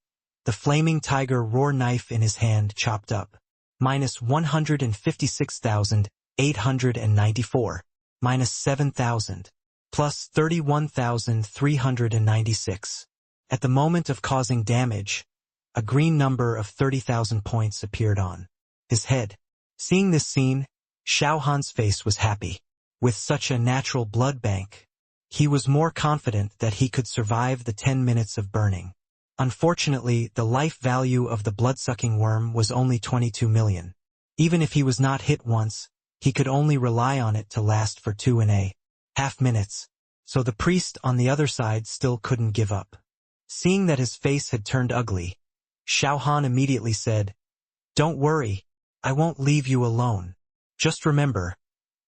the flaming tiger roar knife in his hand chopped up. -156,894. -7,000. Plus 31,396. At the moment of causing damage, a green number of 30,000 points appeared on his head. Seeing this scene, Xiao Han's face was happy. With such a natural blood bank, he was more confident that he could survive the 10 minutes of burning. Unfortunately, the life value of the blood-sucking worm was only 22 million. Even if he was not hit once, he could only rely on it to last for 2.5 minutes. So the priest on the other side still couldn't give up. Seeing that his face had turned ugly, Xiao Han immediately said, "Don't worry, I won't leave you alone. Just remember,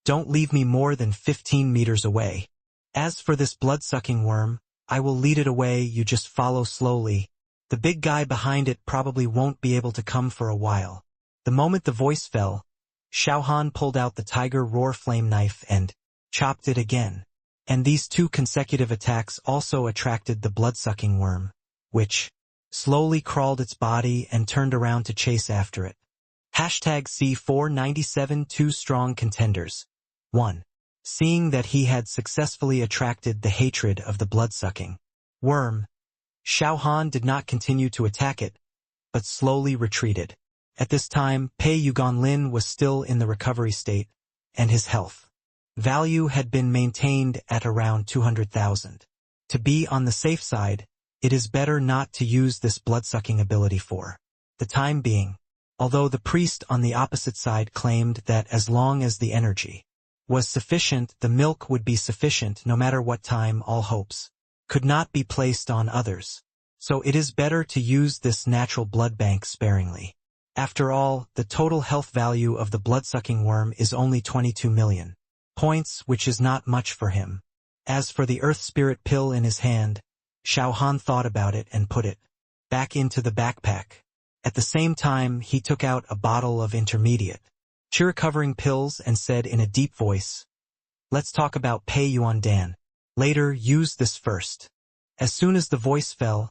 don't leave me more than 15 meters away. As for this blood-sucking worm, I will lead it away, you just follow slowly. The big guy behind it probably won't be able to come for a while." The moment the voice fell, Xiao Han pulled out the tiger roar flame knife and chopped it again. And these two consecutive attacks also attracted the blood-sucking worm, which slowly crawled its body and turned around to chase after it. #C497 Two strong contenders. 1. Seeing that he had successfully attracted the hatred of the blood-sucking worm, Xiao Han did not continue to attack it, but slowly retreated. At this time, Pei Yugonlin was still in the recovery state, and his health value had been maintained at around 200,000. To be on the safe side, it is better not to use this blood-sucking ability for the time being, although the priest on the opposite side claimed that as long as the energy was sufficient, the milk would be sufficient no matter what time. All hopes could not be placed on others. So it is better to use this natural blood bank sparingly. After all, the total health value of the blood-sucking worm is only 22 million points, which is not much for him. As for the earth spirit pill in his hand, Xiao Han thought about it and put it back into the backpack. At the same time, he took out a bottle of intermediate cure-covering pills and said in a deep voice, "Let's talk about Pei Yuan Dan. Later, use this first." As soon as the voice fell,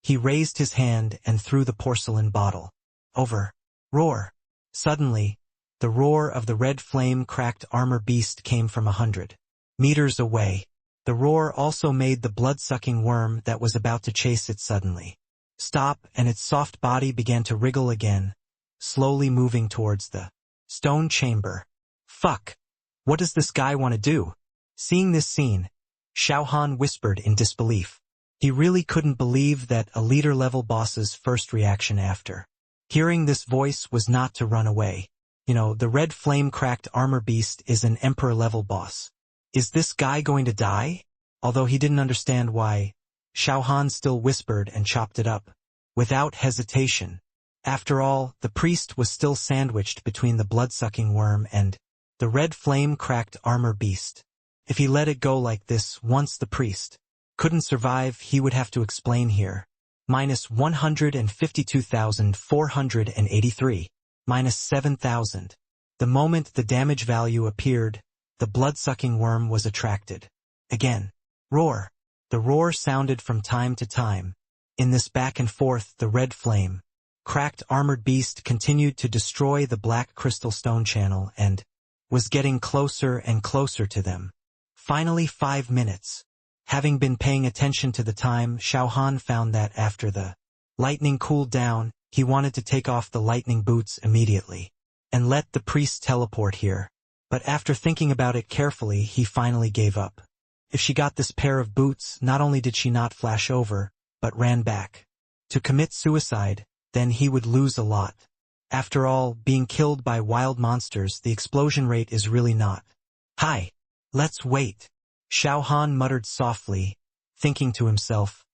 he raised his hand and threw the porcelain bottle over. Roar. Suddenly, the roar of the red flame-cracked armor beast came from 100 meters away. The roar also made the blood-sucking worm that was about to chase it suddenly stop, and its soft body began to wriggle again, slowly moving towards the stone chamber. "Fuck! What does this guy want to do?" Seeing this scene, Xiao Han whispered in disbelief. He really couldn't believe that a leader-level boss's first reaction after hearing this voice was not to run away. The red flame-cracked armor beast is an emperor-level boss. Is this guy going to die? Although he didn't understand why, Xiao Han still whispered and chopped it up, without hesitation. After all, the priest was still sandwiched between the blood-sucking worm and the red flame-cracked armor beast. If he let it go like this, once the priest couldn't survive, he would have to explain here. -152,483. -7,000. The moment the damage value appeared, the blood-sucking worm was attracted. Again. Roar. The roar sounded from time to time, In this back and forth, the red flame, cracked armored beast continued to destroy the black crystal stone channel and was getting closer and closer to them. Finally 5 minutes. Having been paying attention to the time, Xiao Han found that after the lightning cooled down, he wanted to take off the lightning boots immediately and let the priest teleport here. But after thinking about it carefully, he finally gave up. If she got this pair of boots, not only did she not flash over, but ran back to commit suicide, then he would lose a lot. After all, being killed by wild monsters, the explosion rate is really not high. Let's wait. Xiao Han muttered softly, thinking to himself,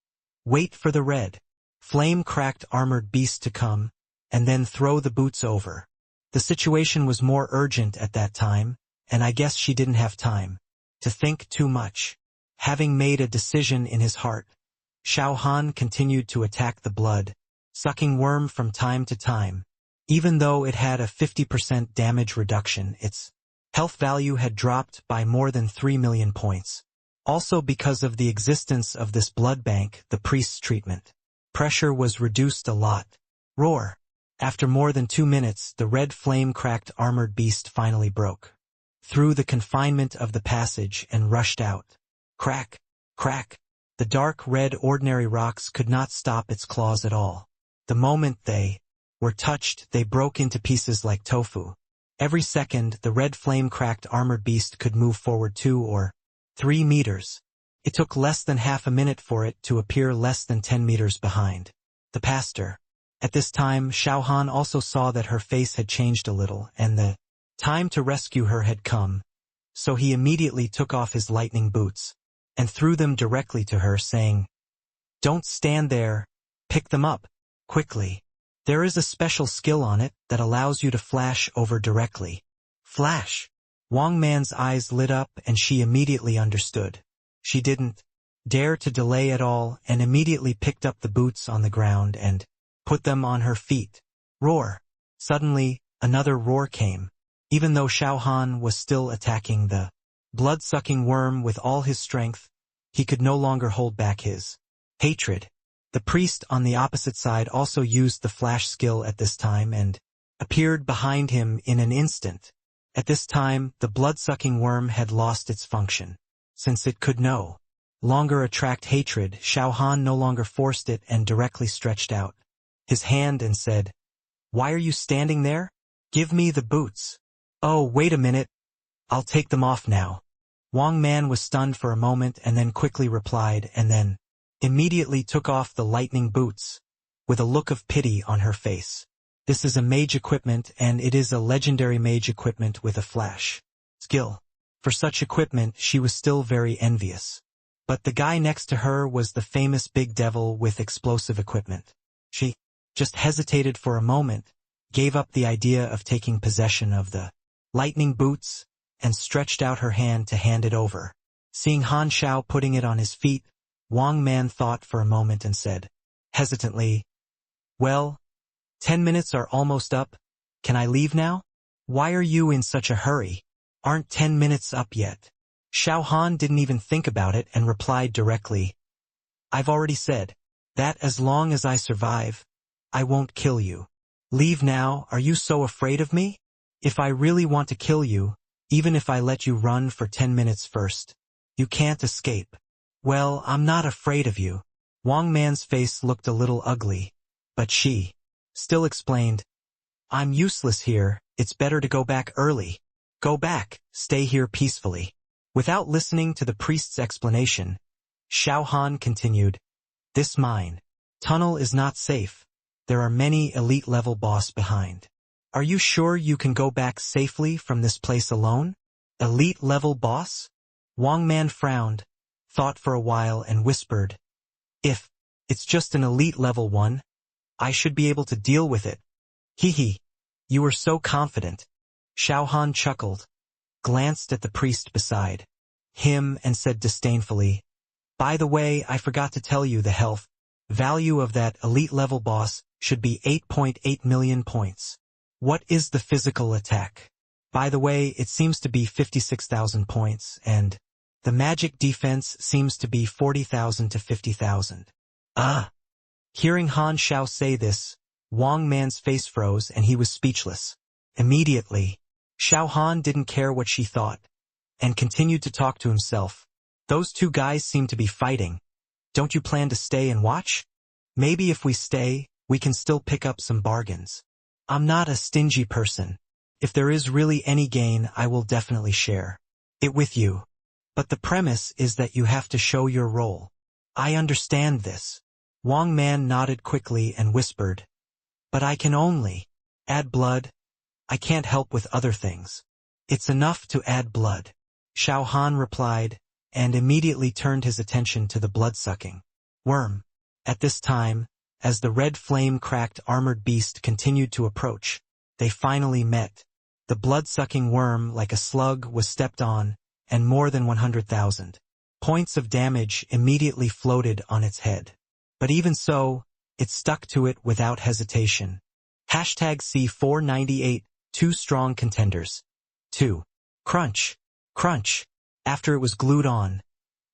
wait for the red flame-cracked armored beast to come, and then throw the boots over. The situation was more urgent at that time, and I guess she didn't have time to think too much. Having made a decision in his heart, Xiao Han continued to attack the blood-sucking worm from time to time. Even though it had a 50% damage reduction, its health value had dropped by more than 3 million points. Also because of the existence of this blood bank, the priest's treatment pressure was reduced a lot. Roar! After more than 2 minutes, the red flame-cracked armored beast finally broke through the confinement of the passage and rushed out. Crack! Crack! The dark red ordinary rocks could not stop its claws at all. The moment they were touched, they broke into pieces like tofu. Every second, the red flame-cracked armored beast could move forward 2 or 3 meters. It took less than half a minute for it to appear less than 10 meters behind the pastor. At this time, Xiao Han also saw that her face had changed a little, and the time to rescue her had come. So he immediately took off his lightning boots and threw them directly to her, saying, "Don't stand there. Pick them up, quickly. There is a special skill on it that allows you to flash over directly." Flash! Wang Man's eyes lit up and she immediately understood. She didn't dare to delay at all and immediately picked up the boots on the ground and put them on her feet. Roar! Suddenly, another roar came. Even though Xiao Han was still attacking the blood-sucking worm with all his strength, he could no longer hold back his hatred. The priest on the opposite side also used the flash skill at this time and appeared behind him in an instant. At this time, the blood-sucking worm had lost its function. Since it could no longer attract hatred, Xiao Han no longer forced it and directly stretched out his hand and said, "Why are you standing there? Give me the boots." "Oh, wait a minute. I'll take them off now." Wang Man was stunned for a moment and then quickly replied and then immediately took off the lightning boots with a look of pity on her face. This is a mage equipment and it is a legendary mage equipment with a flash skill. For such equipment, she was still very envious. But the guy next to her was the famous big devil with explosive equipment. She just hesitated for a moment, gave up the idea of taking possession of the lightning boots, and stretched out her hand to hand it over. Seeing Han Xiao putting it on his feet, Wang Man thought for a moment and said, hesitantly, "Well, 10 minutes are almost up. Can I leave now?" "Why are you in such a hurry? Aren't 10 minutes up yet?" Xiao Han didn't even think about it and replied directly, "I've already said that as long as I survive, I won't kill you. Leave now. Are you so afraid of me? If I really want to kill you, even if I let you run for 10 minutes first, you can't escape." "Well, I'm not afraid of you." Wang Man's face looked a little ugly, but she still explained, "I'm useless here. It's better to go back early." "Go back. Stay here peacefully." Without listening to the priest's explanation, Xiao Han continued, "This mine tunnel is not safe. There are many elite-level boss behind. Are you sure you can go back safely from this place alone?" "Elite-level boss?" Wang Man frowned, thought for a while and whispered, "If it's just an elite-level one, I should be able to deal with it." "Hee. You were so confident." Xiao Han chuckled, glanced at the priest beside him and said disdainfully, "By the way, I forgot to tell you the health value of that elite-level boss should be 8.8 million points. What is the physical attack? By the way, it seems to be 56,000 points, and the magic defense seems to be 40,000 to 50,000. Ah, Hearing Han Xiao say this, Wang Man's face froze and he was speechless. Immediately, Xiao Han didn't care what she thought, and continued to talk to himself. Those two guys seem to be fighting. Don't you plan to stay and watch? Maybe if we stay, we can still pick up some bargains. I'm not a stingy person. If there is really any gain, I will definitely share it with you. But the premise is that you have to show your role. I understand this. Wang Man nodded quickly and whispered, but I can only add blood. I can't help with other things. It's enough to add blood. Xiao Han replied, and immediately turned his attention to the blood-sucking worm. At this time, as the red flame-cracked armored beast continued to approach, they finally met. The blood-sucking worm, like a slug, was stepped on, and more than 100,000 points of damage immediately floated on its head. But even so, it stuck to it without hesitation. #C498, two strong contenders. 2. Crunch. Crunch. After it was glued on,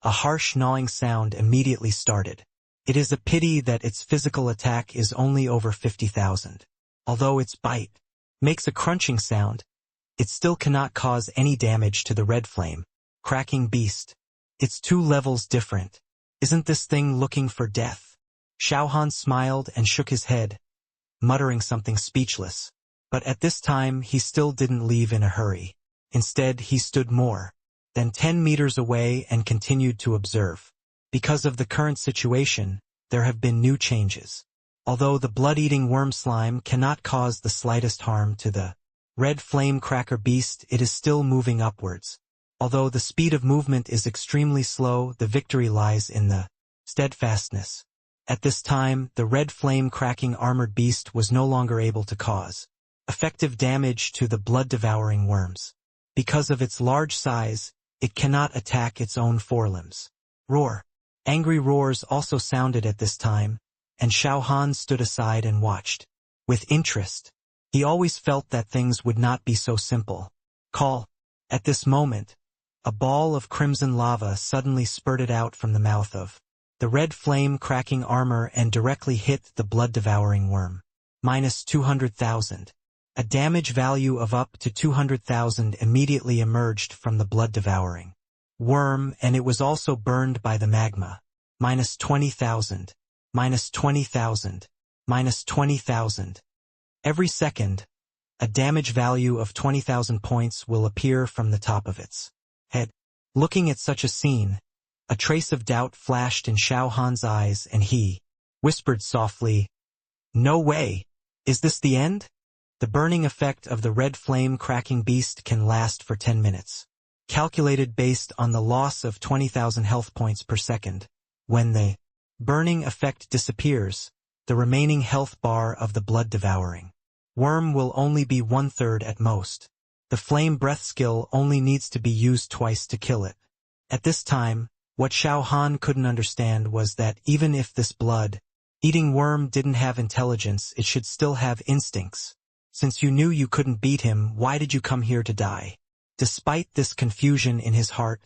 a harsh gnawing sound immediately started. It is a pity that its physical attack is only over 50,000. Although its bite makes a crunching sound, it still cannot cause any damage to the red flame cracking beast. It's 2 levels different. Isn't this thing looking for death? Xiao Han smiled and shook his head, muttering something speechless. But at this time he still didn't leave in a hurry. Instead, he stood more than 10 meters away and continued to observe. Because of the current situation, there have been new changes. Although the blood-eating worm slime cannot cause the slightest harm to the red flame cracker beast, it is still moving upwards. Although the speed of movement is extremely slow, the victory lies in the steadfastness. At this time, the red flame-cracking armored beast was no longer able to cause effective damage to the blood-devouring worms. Because of its large size, it cannot attack its own forelimbs. Roar. Angry roars also sounded at this time, and Xiao Han stood aside and watched with interest. He always felt that things would not be so simple. Call. At this moment, a ball of crimson lava suddenly spurted out from the mouth of the red flame-cracking armor and directly hit the blood-devouring worm. -200,000. A damage value of up to 200,000 immediately emerged from the blood-devouring worm, and it was also burned by the magma. -20,000. -20,000. -20,000. Every second, a damage value of 20,000 points will appear from the top of its head. Looking at such a scene, a trace of doubt flashed in Xiao Han's eyes and he whispered softly, "No way! Is this the end?" The burning effect of the red flame-cracking beast can last for 10 minutes. Calculated based on the loss of 20,000 health points per second. When the burning effect disappears, the remaining health bar of the blood-devouring worm will only be 1/3 at most. The flame breath skill only needs to be used twice to kill it. At this time, what Xiao Han couldn't understand was that even if this blood-eating worm didn't have intelligence, it should still have instincts. Since you knew you couldn't beat him, why did you come here to die? Despite this confusion in his heart,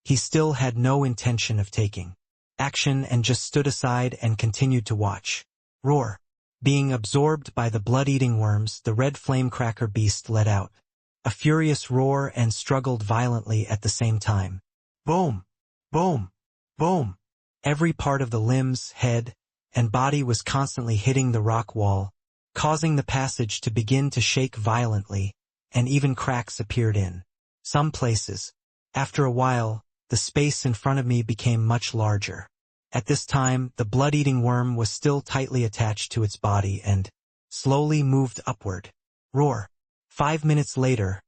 he still had no intention of taking action and just stood aside and continued to watch. Roar. Being absorbed by the blood-eating worms, the red flame-cracker beast let out a furious roar and struggled violently at the same time. Boom! Boom! Boom! Every part of the limbs, head, and body was constantly hitting the rock wall, causing the passage to begin to shake violently, and even cracks appeared in some places. After a while, the space in front of me became much larger. At this time, the blood-eating worm was still tightly attached to its body and slowly moved upward. Roar. 5 minutes later,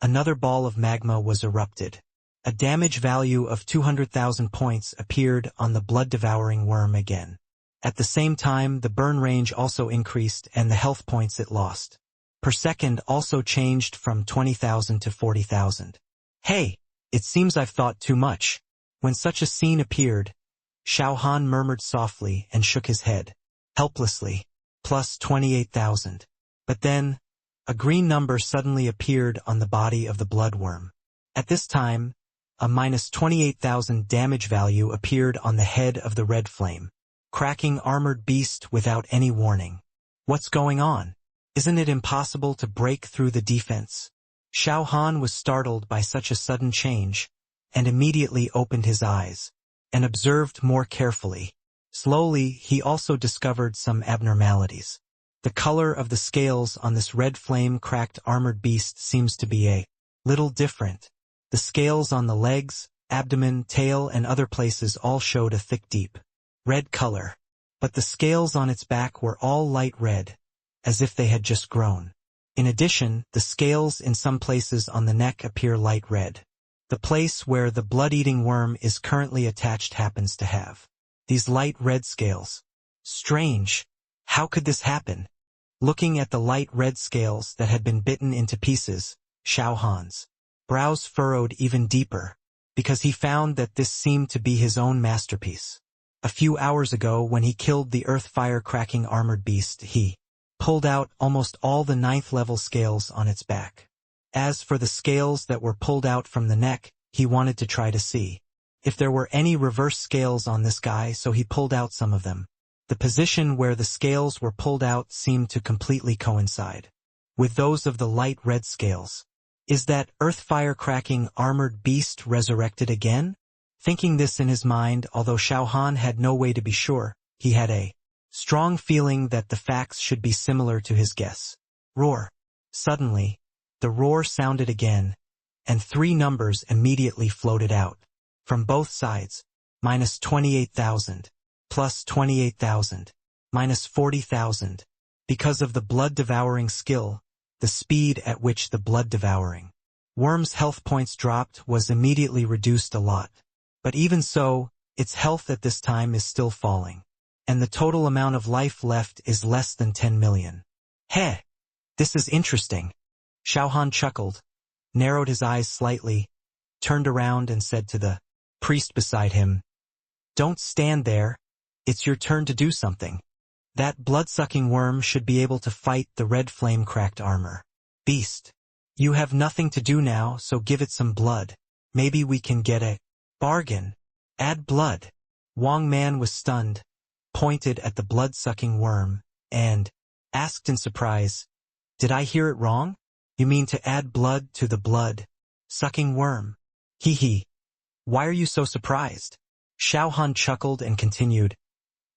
another ball of magma was erupted. A damage value of 200,000 points appeared on the blood-devouring worm again. At the same time, the burn range also increased and the health points it lost per second also changed from 20,000 to 40,000. Hey, it seems I've thought too much. When such a scene appeared, Xiao Han murmured softly and shook his head, helplessly, +28,000. But then, a green number suddenly appeared on the body of the bloodworm. At this time, a -28,000 damage value appeared on the head of the red flame cracking armored beast without any warning. What's going on? Isn't it impossible to break through the defense? Xiao Han was startled by such a sudden change, and immediately opened his eyes, and observed more carefully. Slowly, he also discovered some abnormalities. The color of the scales on this red flame-cracked armored beast seems to be a little different. The scales on the legs, abdomen, tail, and other places all showed a thick deep red color, but the scales on its back were all light red, as if they had just grown. In addition, the scales in some places on the neck appear light red. The place where the blood-eating worm is currently attached happens to have these light red scales. Strange. How could this happen? Looking at the light red scales that had been bitten into pieces, Xiao Han's brows furrowed even deeper, because he found that this seemed to be his own masterpiece. A few hours ago, when he killed the earth-fire-cracking armored beast, he pulled out almost all the 9th-level scales on its back. As for the scales that were pulled out from the neck, he wanted to try to see if there were any reverse scales on this guy, so he pulled out some of them. The position where the scales were pulled out seemed to completely coincide with those of the light red scales. Is that earth-fire-cracking armored beast resurrected again? Thinking this in his mind, although Xiao Han had no way to be sure, he had a strong feeling that the facts should be similar to his guess. Roar. Suddenly, the roar sounded again, and 3 numbers immediately floated out. From both sides, minus 28,000, plus 28,000, minus 40,000. Because of the blood-devouring skill, the speed at which the blood-devouring worm's health points dropped was immediately reduced a lot. But even so, its health at this time is still falling, and the total amount of life left is less than 10 million. Heh! This is interesting. Xiao Han chuckled, narrowed his eyes slightly, turned around and said to the priest beside him, "Don't stand there. It's your turn to do something. That blood-sucking worm should be able to fight the red flame-cracked armor beast. You have nothing to do now, so give it some blood. Maybe we can get a bargain. Add blood." Wang Man was stunned, pointed at the blood-sucking worm, and asked in surprise, "Did I hear it wrong? You mean to add blood to the blood-sucking worm?" Hee hee. Why are you so surprised? Xiao Han chuckled and continued,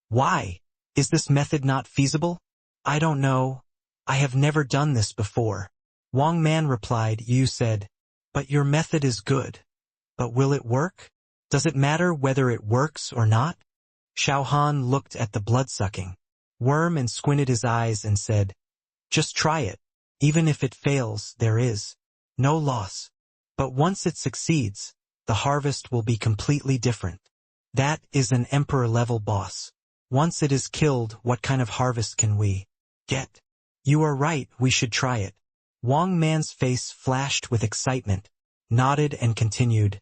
"Why? Is this method not feasible?" "I don't know. I have never done this before." Wang Man replied, "You said, but your method is good. But will it work? Does it matter whether it works or not?" Xiao Han looked at the blood-sucking worm and squinted his eyes and said, "Just try it. Even if it fails, there is no loss. But once it succeeds, the harvest will be completely different. That is an emperor-level boss. Once it is killed, what kind of harvest can we get?" "You are right, we should try it." Wang Man's face flashed with excitement, nodded and continued,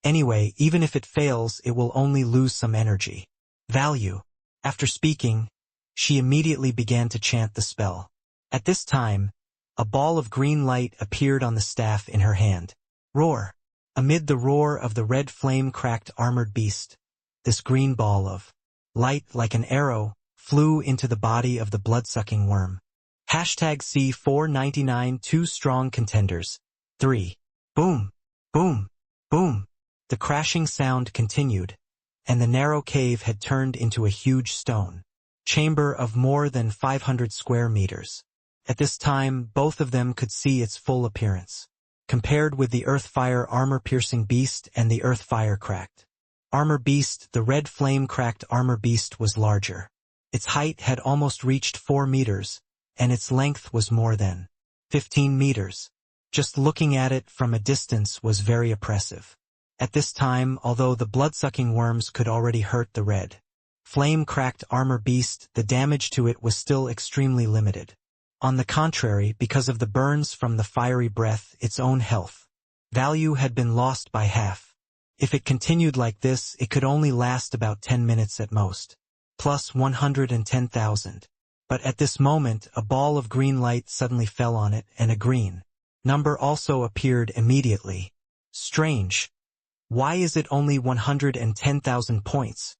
"Anyway, even if it fails, it will only lose some energy value." After speaking, she immediately began to chant the spell. At this time, a ball of green light appeared on the staff in her hand. Roar! Amid the roar of the red flame-cracked armored beast, this green ball of light like an arrow flew into the body of the blood-sucking worm. #C499 2 strong contenders. 3. Boom! Boom! Boom! The crashing sound continued, and the narrow cave had turned into a huge stone chamber of more than 500 square meters. At this time, both of them could see its full appearance. Compared with the earth-fire armor-piercing beast and the earth-fire-cracked armor beast, the red flame-cracked armor beast was larger. Its height had almost reached 4 meters, and its length was more than 15 meters. Just looking at it from a distance was very oppressive. At this time, although the blood-sucking worms could already hurt the red flame-cracked armor beast, the damage to it was still extremely limited. On the contrary, because of the burns from the fiery breath, its own health value had been lost by half. If it continued like this, it could only last about 10 minutes at most, plus 110,000. But at this moment, a ball of green light suddenly fell on it, and a green number also appeared immediately. Strange. Why is it only 110,000 points?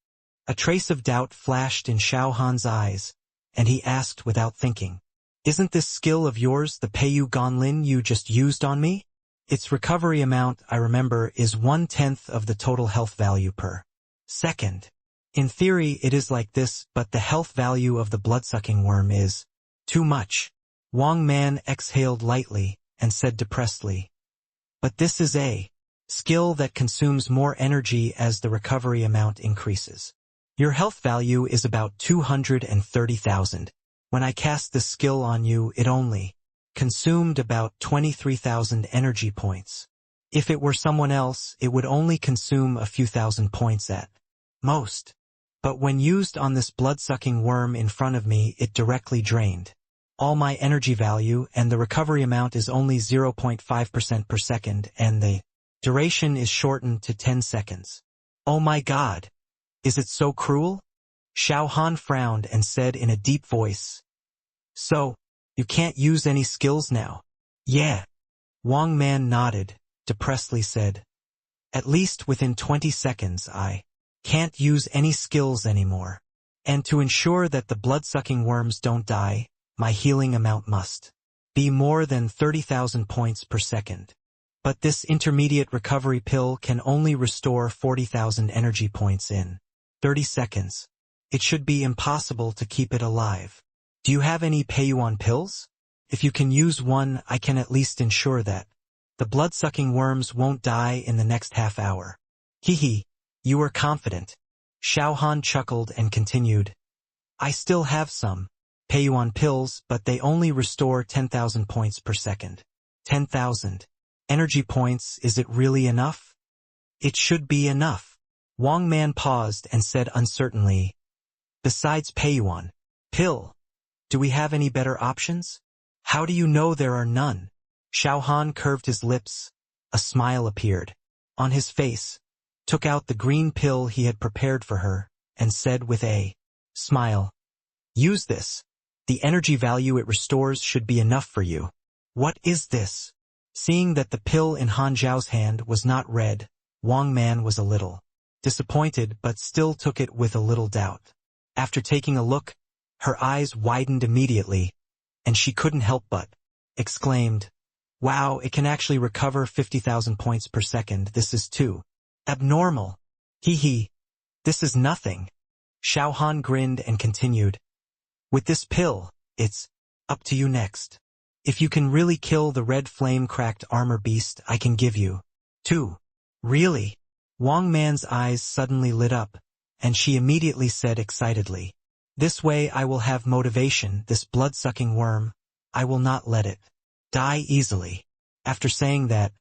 A trace of doubt flashed in Xiao Han's eyes, and he asked without thinking, "Isn't this skill of yours the Peiyu Gonlin you just used on me? Its recovery amount, I remember, is 1/10 of the total health value per second. In theory it is like this, but the health value of the blood-sucking worm is too much." Wang Man exhaled lightly and said depressedly, "But this is a skill that consumes more energy as the recovery amount increases. Your health value is about 230,000. When I cast this skill on you, it only consumed about 23,000 energy points. If it were someone else, it would only consume a few thousand points at most. But when used on this blood-sucking worm in front of me, it directly drained all my energy value, and the recovery amount is only 0.5% per second, and the duration is shortened to 10 seconds. Oh my God! Is it so cruel?" Xiao Han frowned and said in a deep voice, "So, you can't use any skills now?" "Yeah." Wang Man nodded, depressedly said, "At least within 20 seconds I can't use any skills anymore. And to ensure that the blood-sucking worms don't die, my healing amount must be more than 30,000 points per second. But this intermediate recovery pill can only restore 40,000 energy points in 30 seconds. It should be impossible to keep it alive. Do you have any Peiyuan pills? If you can use one, I can at least ensure that the blood-sucking worms won't die in the next half hour." "Hee, you are confident." Xiao Han chuckled and continued, "I still have some Peiyuan pills, but they only restore 10,000 points per second. 10,000 energy points, is it really enough?" "It should be enough." Wang Man paused and said uncertainly, "Besides Peiyuan pill, do we have any better options?" "How do you know there are none?" Xiao Han curved his lips. A smile appeared on his face, took out the green pill he had prepared for her, and said with a smile, "Use this. The energy value it restores should be enough for you." "What is this?" Seeing that the pill in Han Zhao's hand was not red, Wang Man was a little disappointed, but still took it with a little doubt. After taking a look, her eyes widened immediately, and she couldn't help but exclaimed, "Wow, it can actually recover 50,000 points per second. This is too abnormal. Hee, this is nothing." Xiao Han grinned and continued, "With this pill, it's up to you next. If you can really kill the red flame-cracked armor beast, I can give you 2. "Really?" Wang Man's eyes suddenly lit up, and she immediately said excitedly, "This way I will have motivation. This blood-sucking worm, I will not let it die easily." After saying that,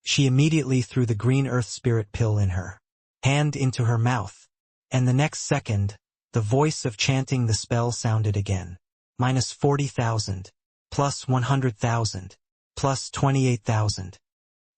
she immediately threw the green earth spirit pill in her hand into her mouth, and the next second, the voice of chanting the spell sounded again. "Minus 40,000, plus 100,000, plus 28,000.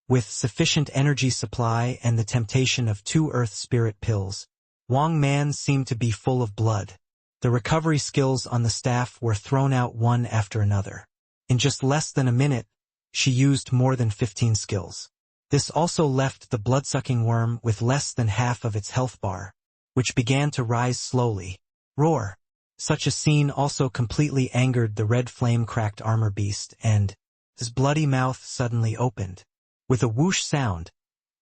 With sufficient energy supply and the temptation of 2 earth spirit pills, Wang Man seemed to be full of blood. The recovery skills on the staff were thrown out one after another. In just less than a minute, she used more than 15 skills. This also left the blood-sucking worm with less than half of its health bar, which began to rise slowly. Roar! Such a scene also completely angered the red flame-cracked armor beast, and his bloody mouth suddenly opened. With a whoosh sound,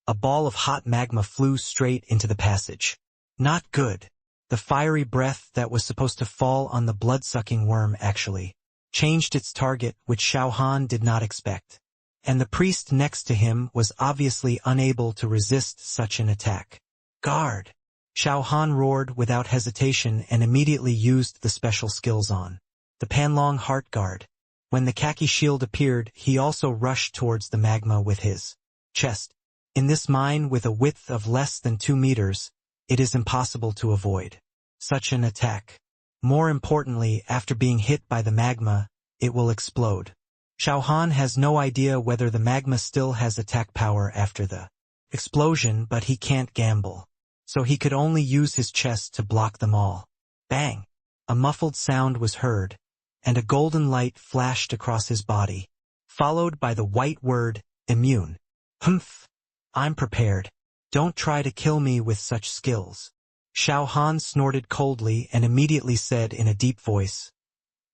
a ball of hot magma flew straight into the passage. Not good. The fiery breath that was supposed to fall on the blood-sucking worm actually changed its target, which Xiao Han did not expect. And the priest next to him was obviously unable to resist such an attack. "Guard!" Xiao Han roared without hesitation and immediately used the special skills on the Panlong Heart Guard. When the khaki shield appeared, he also rushed towards the magma with his chest. In this mine with a width of less than 2 meters, it is impossible to avoid such an attack. More importantly, after being hit by the magma, it will explode. Xiao Han has no idea whether the magma still has attack power after the explosion, but he can't gamble. So he could only use his chest to block them all. Bang! A muffled sound was heard, and a golden light flashed across his body, followed by the white word, immune. "Humph! I'm prepared. Don't try to kill me with such skills." Xiao Han snorted coldly and immediately said in a deep voice,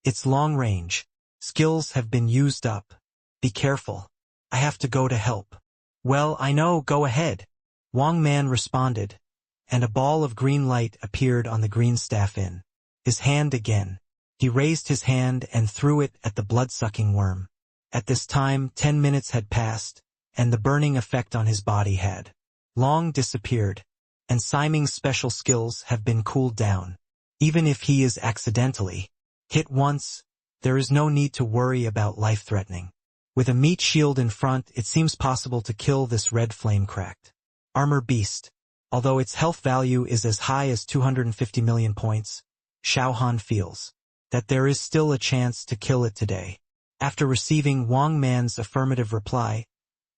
"It's long range. Skills have been used up. Be careful. I have to go to help." "Well, I know, go ahead," Wang Man responded, and a ball of green light appeared on the green staff in his hand again. He raised his hand and threw it at the blood-sucking worm. At this time 10 minutes had passed, and the burning effect on his body had long disappeared, and Siming's special skills have been cooled down. Even if he is accidentally hit once, there is no need to worry about life-threatening. With a meat shield in front, it seems possible to kill this red flame-cracked armor beast. Although its health value is as high as 250 million points, Xiao Han feels that there is still a chance to kill it today. After receiving Wang Man's affirmative reply,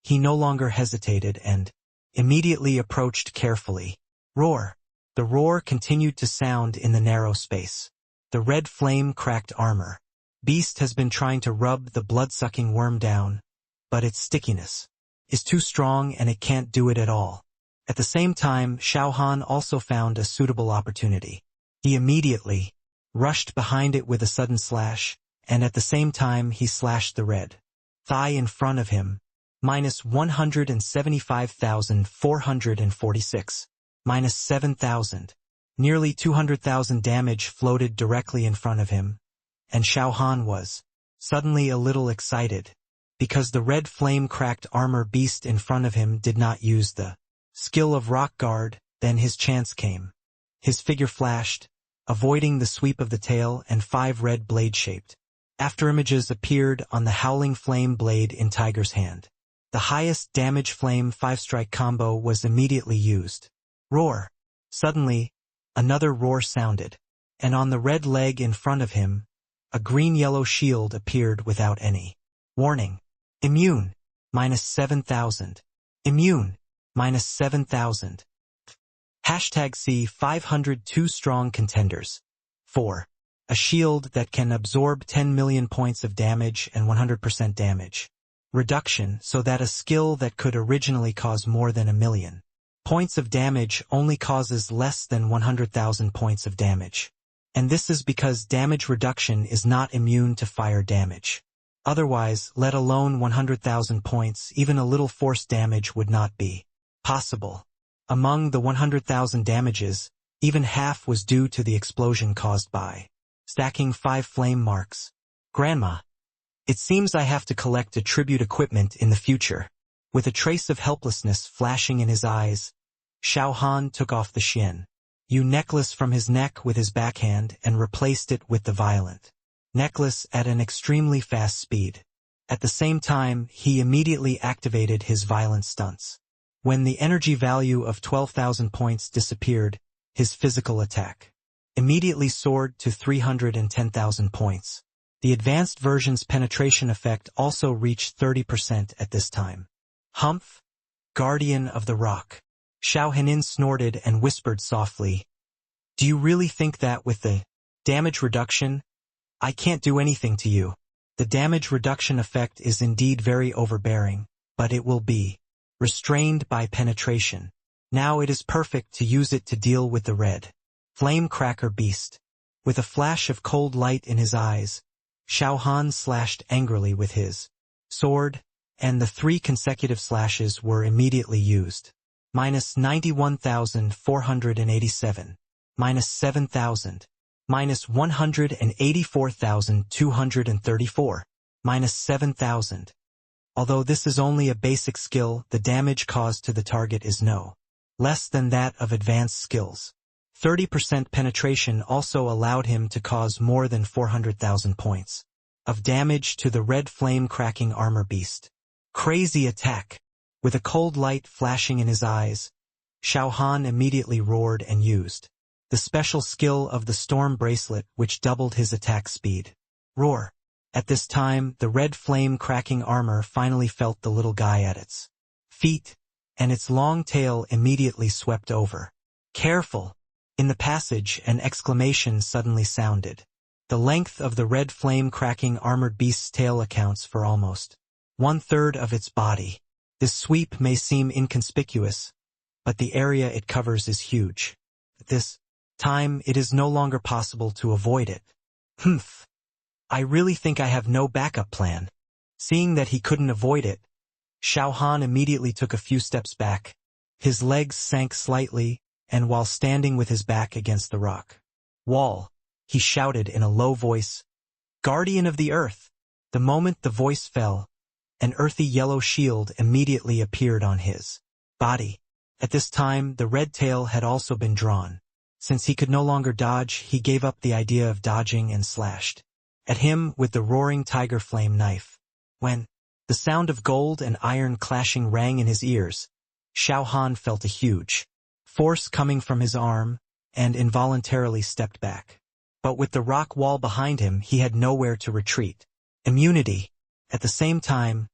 he no longer hesitated and immediately approached carefully. Roar! The roar continued to sound in the narrow space. The red flame-cracked armor beast has been trying to rub the blood-sucking worm down, but its stickiness is too strong and it can't do it at all. At the same time, Xiao Han also found a suitable opportunity. He immediately rushed behind it with a sudden slash, and at the same time he slashed the red thigh in front of him. Minus 175,446. Minus 7,000. Nearly 200,000 damage floated directly in front of him, and Xiao Han was suddenly a little excited, because the red flame-cracked armor beast in front of him did not use the skill of Rock Guard. Then his chance came. His figure flashed, avoiding the sweep of the tail, and 5 red blade-shaped afterimages appeared on the howling flame blade in Tiger's hand. The highest damage flame 5-strike combo was immediately used. Roar! Suddenly, another roar sounded, and on the red leg in front of him, a green-yellow shield appeared without any warning. Immune. Minus 7,000. Immune. Minus 7,000. Hashtag C 502 strong contenders. 4. A shield that can absorb 10 million points of damage and 100% damage reduction, so that a skill that could originally cause more than 1 million points of damage only causes less than 100,000 points of damage. And this is because damage reduction is not immune to fire damage. Otherwise, let alone 100,000 points, even a little force damage would not be possible. Among the 100,000 damages, even half was due to the explosion caused by stacking 5 flame marks. Grandma. It seems I have to collect a tribute equipment in the future. With a trace of helplessness flashing in his eyes, Xiao Han took off the Xian Yu necklace from his neck with his backhand and replaced it with the violent necklace at an extremely fast speed. At the same time, he immediately activated his violent stunts. When the energy value of 12,000 points disappeared, his physical attack immediately soared to 310,000 points. The advanced version's penetration effect also reached 30% at this time. Humph! Guardian of the Rock. Xiao Han snorted and whispered softly, "Do you really think that with the damage reduction, I can't do anything to you?" The damage reduction effect is indeed very overbearing, but it will be restrained by penetration. Now it is perfect to use it to deal with the red flame cracker beast. With a flash of cold light in his eyes, Xiao Han slashed angrily with his sword, and the 3 consecutive slashes were immediately used. Minus 91,487. Minus 7,000. Minus 184,234. Minus 7,000. Although this is only a basic skill, the damage caused to the target is no less than that of advanced skills. 30% penetration also allowed him to cause more than 400,000 points of damage to the red flame-cracking armor beast. Crazy attack! With a cold light flashing in his eyes, Xiao Han immediately roared and used the special skill of the Storm Bracelet, which doubled his attack speed. Roar! At this time, the red flame-cracking armor finally felt the little guy at its feet, and its long tail immediately swept over. Careful! In the passage, an exclamation suddenly sounded. The length of the red flame-cracking armored beast's tail accounts for almost 1/3 of its body. This sweep may seem inconspicuous, but the area it covers is huge. At this time, it is no longer possible to avoid it. Humph. I really think I have no backup plan. Seeing that he couldn't avoid it, Xiao Han immediately took a few steps back. His legs sank slightly, and while standing with his back against the rock wall, he shouted in a low voice, "Guardian of the Earth!" The moment the voice fell, an earthy yellow shield immediately appeared on his body. At this time, the red tail had also been drawn. Since he could no longer dodge, he gave up the idea of dodging and slashed at him with the roaring tiger flame knife. When the sound of gold and iron clashing rang in his ears, Xiao Han felt a huge force coming from his arm and involuntarily stepped back. But with the rock wall behind him, he had nowhere to retreat. Immunity. At the same time,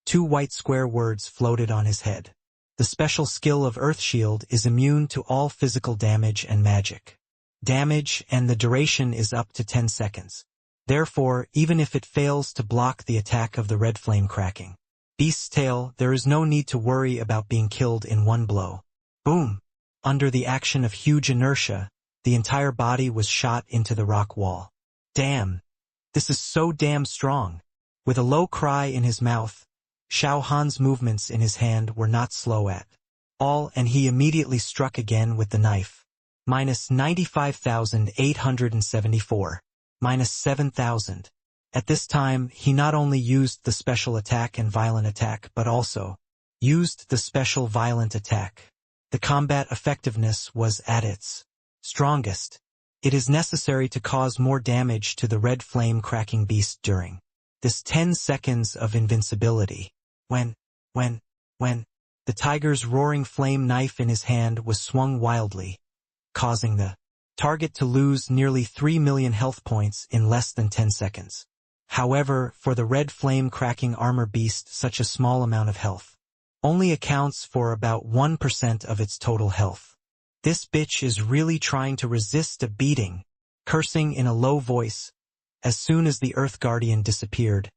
two white square words floated on his head. The special skill of Earth Shield is immune to all physical damage and magic damage, and the duration is up to 10 seconds. Therefore, even if it fails to block the attack of the red flame cracking beast's tail, there is no need to worry about being killed in one blow. Boom! Under the action of huge inertia, the entire body was shot into the rock wall. Damn! This is so damn strong! With a low cry in his mouth, Xiao Han's movements in his hand were not slow at all, and he immediately struck again with the knife. Minus 95,874. Minus 7,000. At this time, he not only used the special attack and violent attack, but also used the special violent attack. The combat effectiveness was at its strongest. It is necessary to cause more damage to the red flame cracking beast during this 10 seconds of invincibility. When the tiger's roaring flame knife in his hand was swung wildly, causing the target to lose nearly 3 million health points in less than 10 seconds. However, for the red flame cracking armor beast, such a small amount of health only accounts for about 1% of its total health. This bitch is really trying to resist a beating. Cursing in a low voice, as soon as the Earth Guardian disappeared,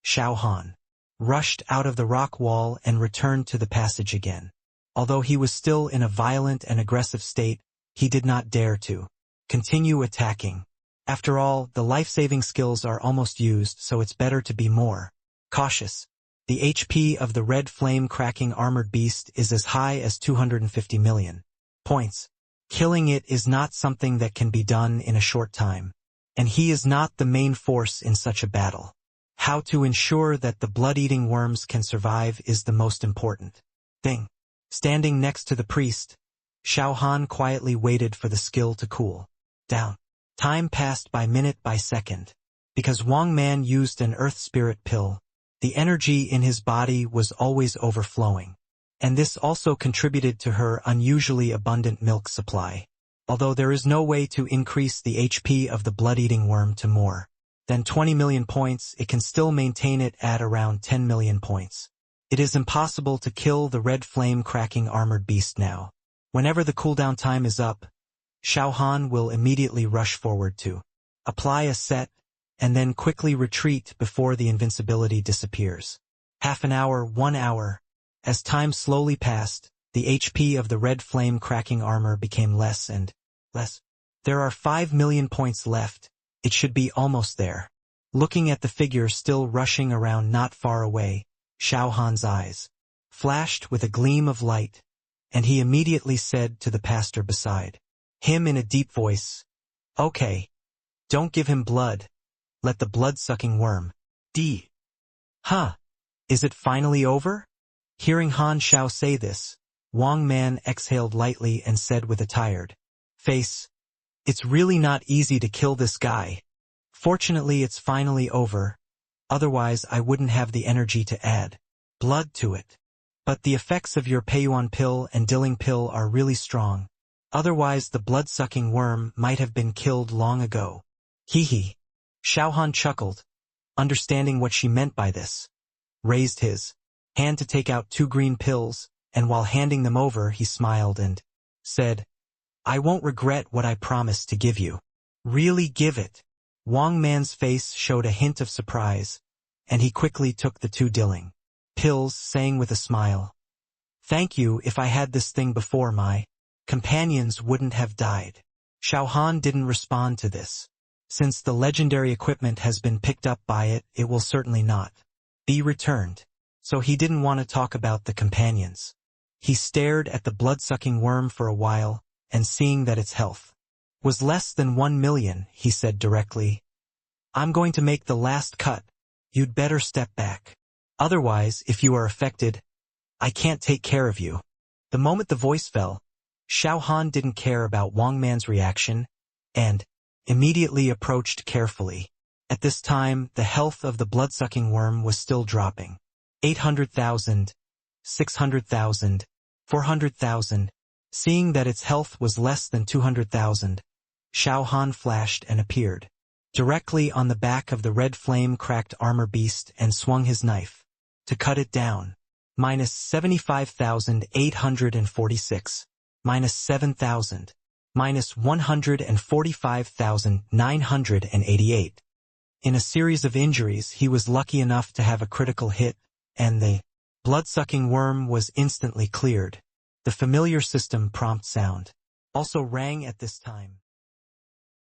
Xiao Han rushed out of the rock wall and returned to the passage again. Although he was still in a violent and aggressive state, he did not dare to continue attacking. After all, the life-saving skills are almost used, so it's better to be more cautious. The HP of the red flame-cracking armored beast is as high as 250 million points. Killing it is not something that can be done in a short time, and he is not the main force in such a battle. How to ensure that the blood-eating worms can survive is the most important thing. Standing next to the priest, Xiao Han quietly waited for the skill to cool down. Time passed by minute by second. Because Wang Man used an earth spirit pill, the energy in his body was always overflowing, and this also contributed to her unusually abundant milk supply. Although there is no way to increase the HP of the blood-eating worm to more than 20 million points, it can still maintain it at around 10 million points. It is impossible to kill the red flame-cracking armored beast now. Whenever the cooldown time is up, Xiao Han will immediately rush forward to apply a set, and then quickly retreat before the invincibility disappears. Half an hour, 1 hour. As time slowly passed, the HP of the red flame-cracking armor became less and less. There are 5 million points left. It should be almost there. Looking at the figure still rushing around not far away, Xiao Han's eyes flashed with a gleam of light, and he immediately said to the pastor beside him in a deep voice, "Okay. Don't give him blood. Let the blood-sucking worm die." Huh? Is it finally over? Hearing Han Xiao say this, Wang Man exhaled lightly and said with a tired face, "It's really not easy to kill this guy. Fortunately, it's finally over. Otherwise, I wouldn't have the energy to add blood to it. But the effects of your Peiyuan pill and Dilling pill are really strong. Otherwise, the blood-sucking worm might have been killed long ago." Hee. Xiao Han chuckled, understanding what she meant by this, raised his hand to take out 2 green pills, and while handing them over, he smiled and said, "I won't regret what I promised to give you." "Really give it?" Wang Man's face showed a hint of surprise, and he quickly took the 2 Dilling pills, saying with a smile, "Thank you. If I had this thing before my companions wouldn't have died. Xiao Han didn't respond to this. Since the legendary equipment has been picked up by it, it will certainly not be returned. So he didn't want to talk about the companions. He stared at the blood-sucking worm for a while, and seeing that its health was less than 1 million, he said directly, "I'm going to make the last cut. You'd better step back. Otherwise, if you are affected, I can't take care of you." The moment the voice fell, Xiao Han didn't care about Wang Man's reaction, and immediately approached carefully. At this time, the health of the blood-sucking worm was still dropping. 800,000, 600,000, 400,000. Seeing that its health was less than 200,000, Xiao Han flashed and appeared directly on the back of the red flame-cracked armor beast and swung his knife to cut it down. Minus 75,846. Minus 7,000. Minus 145,988. In a series of injuries, he was lucky enough to have a critical hit, and the blood-sucking worm was instantly cleared. The familiar system prompt sound also rang at this time.